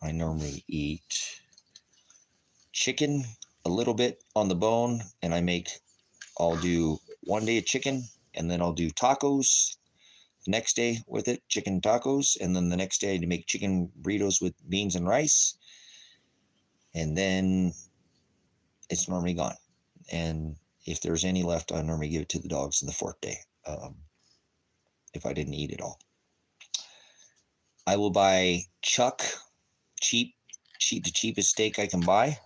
I normally eat chicken, a little bit on the bone, and I'll do one day of chicken, and then I'll do tacos the next day with it, chicken tacos, and then the next day to make chicken burritos with beans and rice, and then it's normally gone. And if there's any left, I normally give it to the dogs on the fourth day, if I didn't eat it all. I will buy chuck, the cheapest steak I can buy,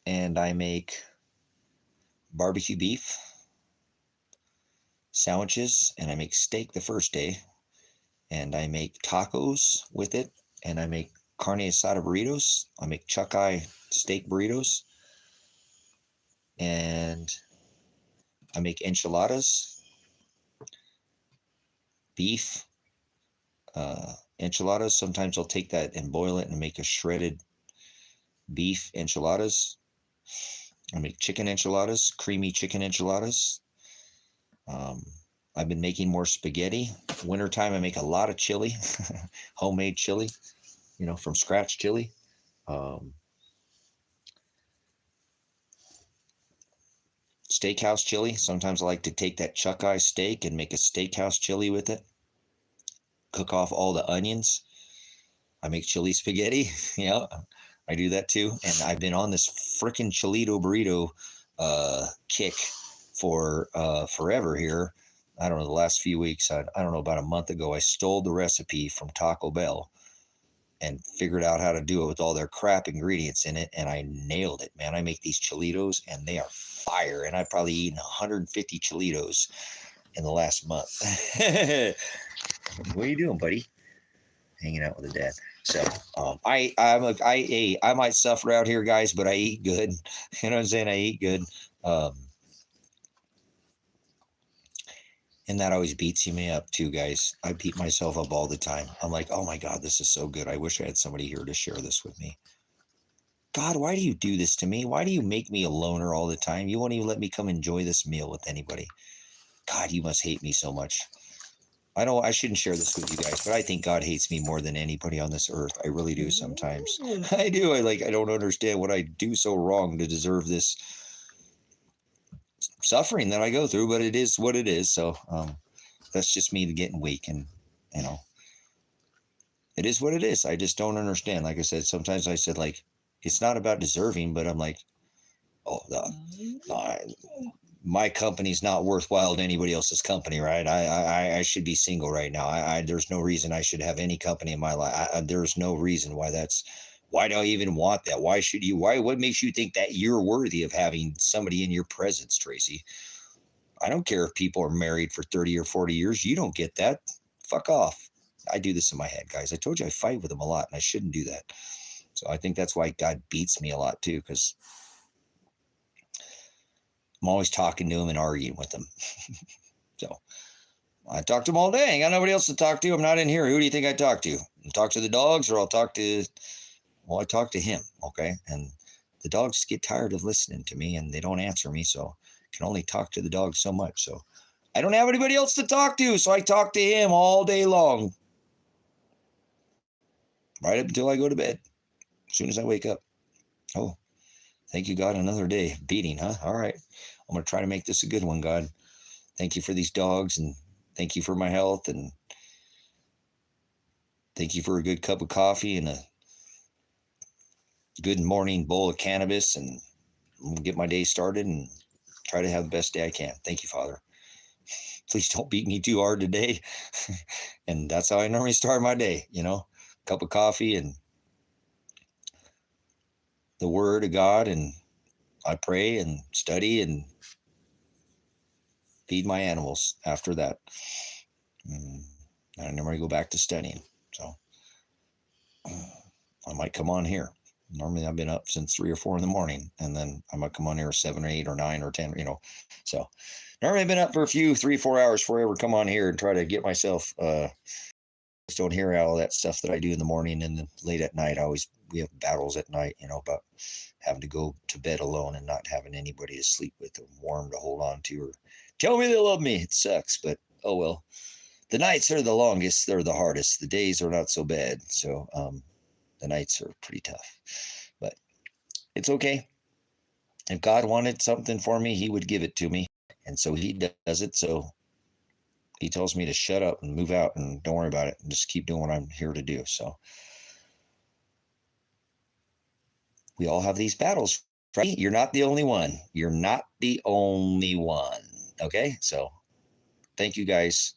and I make barbecue beef sandwiches, and I make steak the first day, and I make tacos with it, and I make carne asada burritos. I make chuck eye steak burritos, and I make enchiladas, beef, enchiladas. Sometimes I'll take that and boil it and make a shredded beef enchiladas. I make chicken enchiladas, creamy chicken enchiladas. I've been making more spaghetti. Wintertime, I make a lot of chili, homemade chili, from scratch chili. Steakhouse chili. Sometimes I like to take that chuck eye steak and make a steakhouse chili with it. Cook off all the onions. I make chili spaghetti. Yeah, I do that too. And I've been on this freaking Chilito burrito kick for forever here. I don't know, the last few weeks. I don't know, about a month ago, I stole the recipe from Taco Bell and figured out how to do it with all their crap ingredients in it, and I nailed it, man. I make these Chilitos, and they are fire, and I've probably eaten 150 Chilitos in the last month. What are you doing, buddy? Hanging out with the dad. So I might suffer out here, guys, but I eat good. You know what I'm saying? I eat good. And that always beats me up too, guys. I beat myself up all the time. I'm like, oh my God, this is so good. I wish I had somebody here to share this with me. God, why do you do this to me? Why do you make me a loner all the time? You won't even let me come enjoy this meal with anybody. God, you must hate me so much. I know I shouldn't share this with you guys, but I think God hates me more than anybody on this earth. I really do sometimes. I do. I don't understand what I do so wrong to deserve this suffering that I go through, but it is what it is. So that's just me getting weak, and it is what it is. I just don't understand. Like I said, sometimes I said, like, it's not about deserving, but I'm like, oh, my company's not worthwhile to anybody else's company, right? I should be single right now. There's no reason I should have any company in my life. There's no reason why do I even want that? Why should you? What makes you think that you're worthy of having somebody in your presence, Tracy? I don't care if people are married for 30 or 40 years. You don't get that. Fuck off. I do this in my head, guys. I told you I fight with them a lot, and I shouldn't do that. So I think that's why God beats me a lot too, because I'm always talking to him and arguing with him. So I talk to him all day. I got nobody else to talk to. I'm not in here. Who do you think I talk to? I'll talk to the dogs, or I talk to him. Okay. And the dogs get tired of listening to me, and they don't answer me. So I can only talk to the dogs so much. So I don't have anybody else to talk to. So I talk to him all day long, right up until I go to bed. As soon as I wake up. Oh, thank you, God. Another day beating, huh? All right. I'm going to try to make this a good one, God. Thank you for these dogs, and thank you for my health, and thank you for a good cup of coffee and a good morning bowl of cannabis, and I'm going to get my day started and try to have the best day I can. Thank you, Father. Please don't beat me too hard today. And that's how I normally start my day, cup of coffee and the word of God, and I pray and study and feed my animals after that. And I normally go back to studying. So I might come on here. Normally I've been up since 3 or 4 in the morning, and then I might come on here at 7 or 8 or 9 or 10, So normally I've been up for a few 3-4 hours before I ever come on here and try to get myself, just don't hear all that stuff that I do in the morning, and then late at night, we have battles at night, about having to go to bed alone and not having anybody to sleep with or warm to hold on to or tell me they love me. It sucks, but oh well. The nights are the longest. They're the hardest. The days are not so bad. So the nights are pretty tough, but it's okay. If God wanted something for me, he would give it to me. And so he does it. So he tells me to shut up and move out and don't worry about it and just keep doing what I'm here to do. So we all have these battles, right? You're not the only one. You're not the only one. Okay. So thank you guys.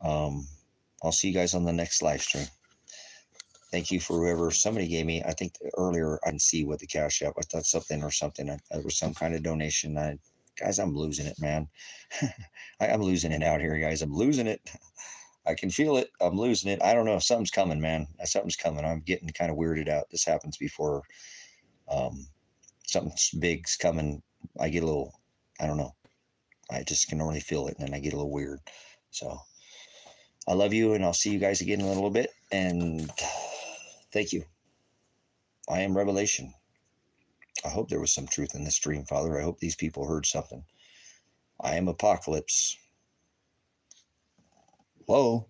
I'll see you guys on the next live stream. Thank you for whoever somebody gave me. I think earlier I didn't see what the cash app. I thought something. There was some kind of donation. Guys, I'm losing it, man. I'm losing it out here, guys. I'm losing it. I can feel it. I'm losing it. I don't know. Something's coming, man. Something's coming. I'm getting kind of weirded out. This happens before. Something big's coming I get a little, I don't know. I just can only feel it, and then I get a little weird. So I love you, and I'll see you guys again in a little bit. And thank you. I am Revelation. I hope there was some truth in this dream, Father. I hope these people heard something. I am Apocalypse. Hello?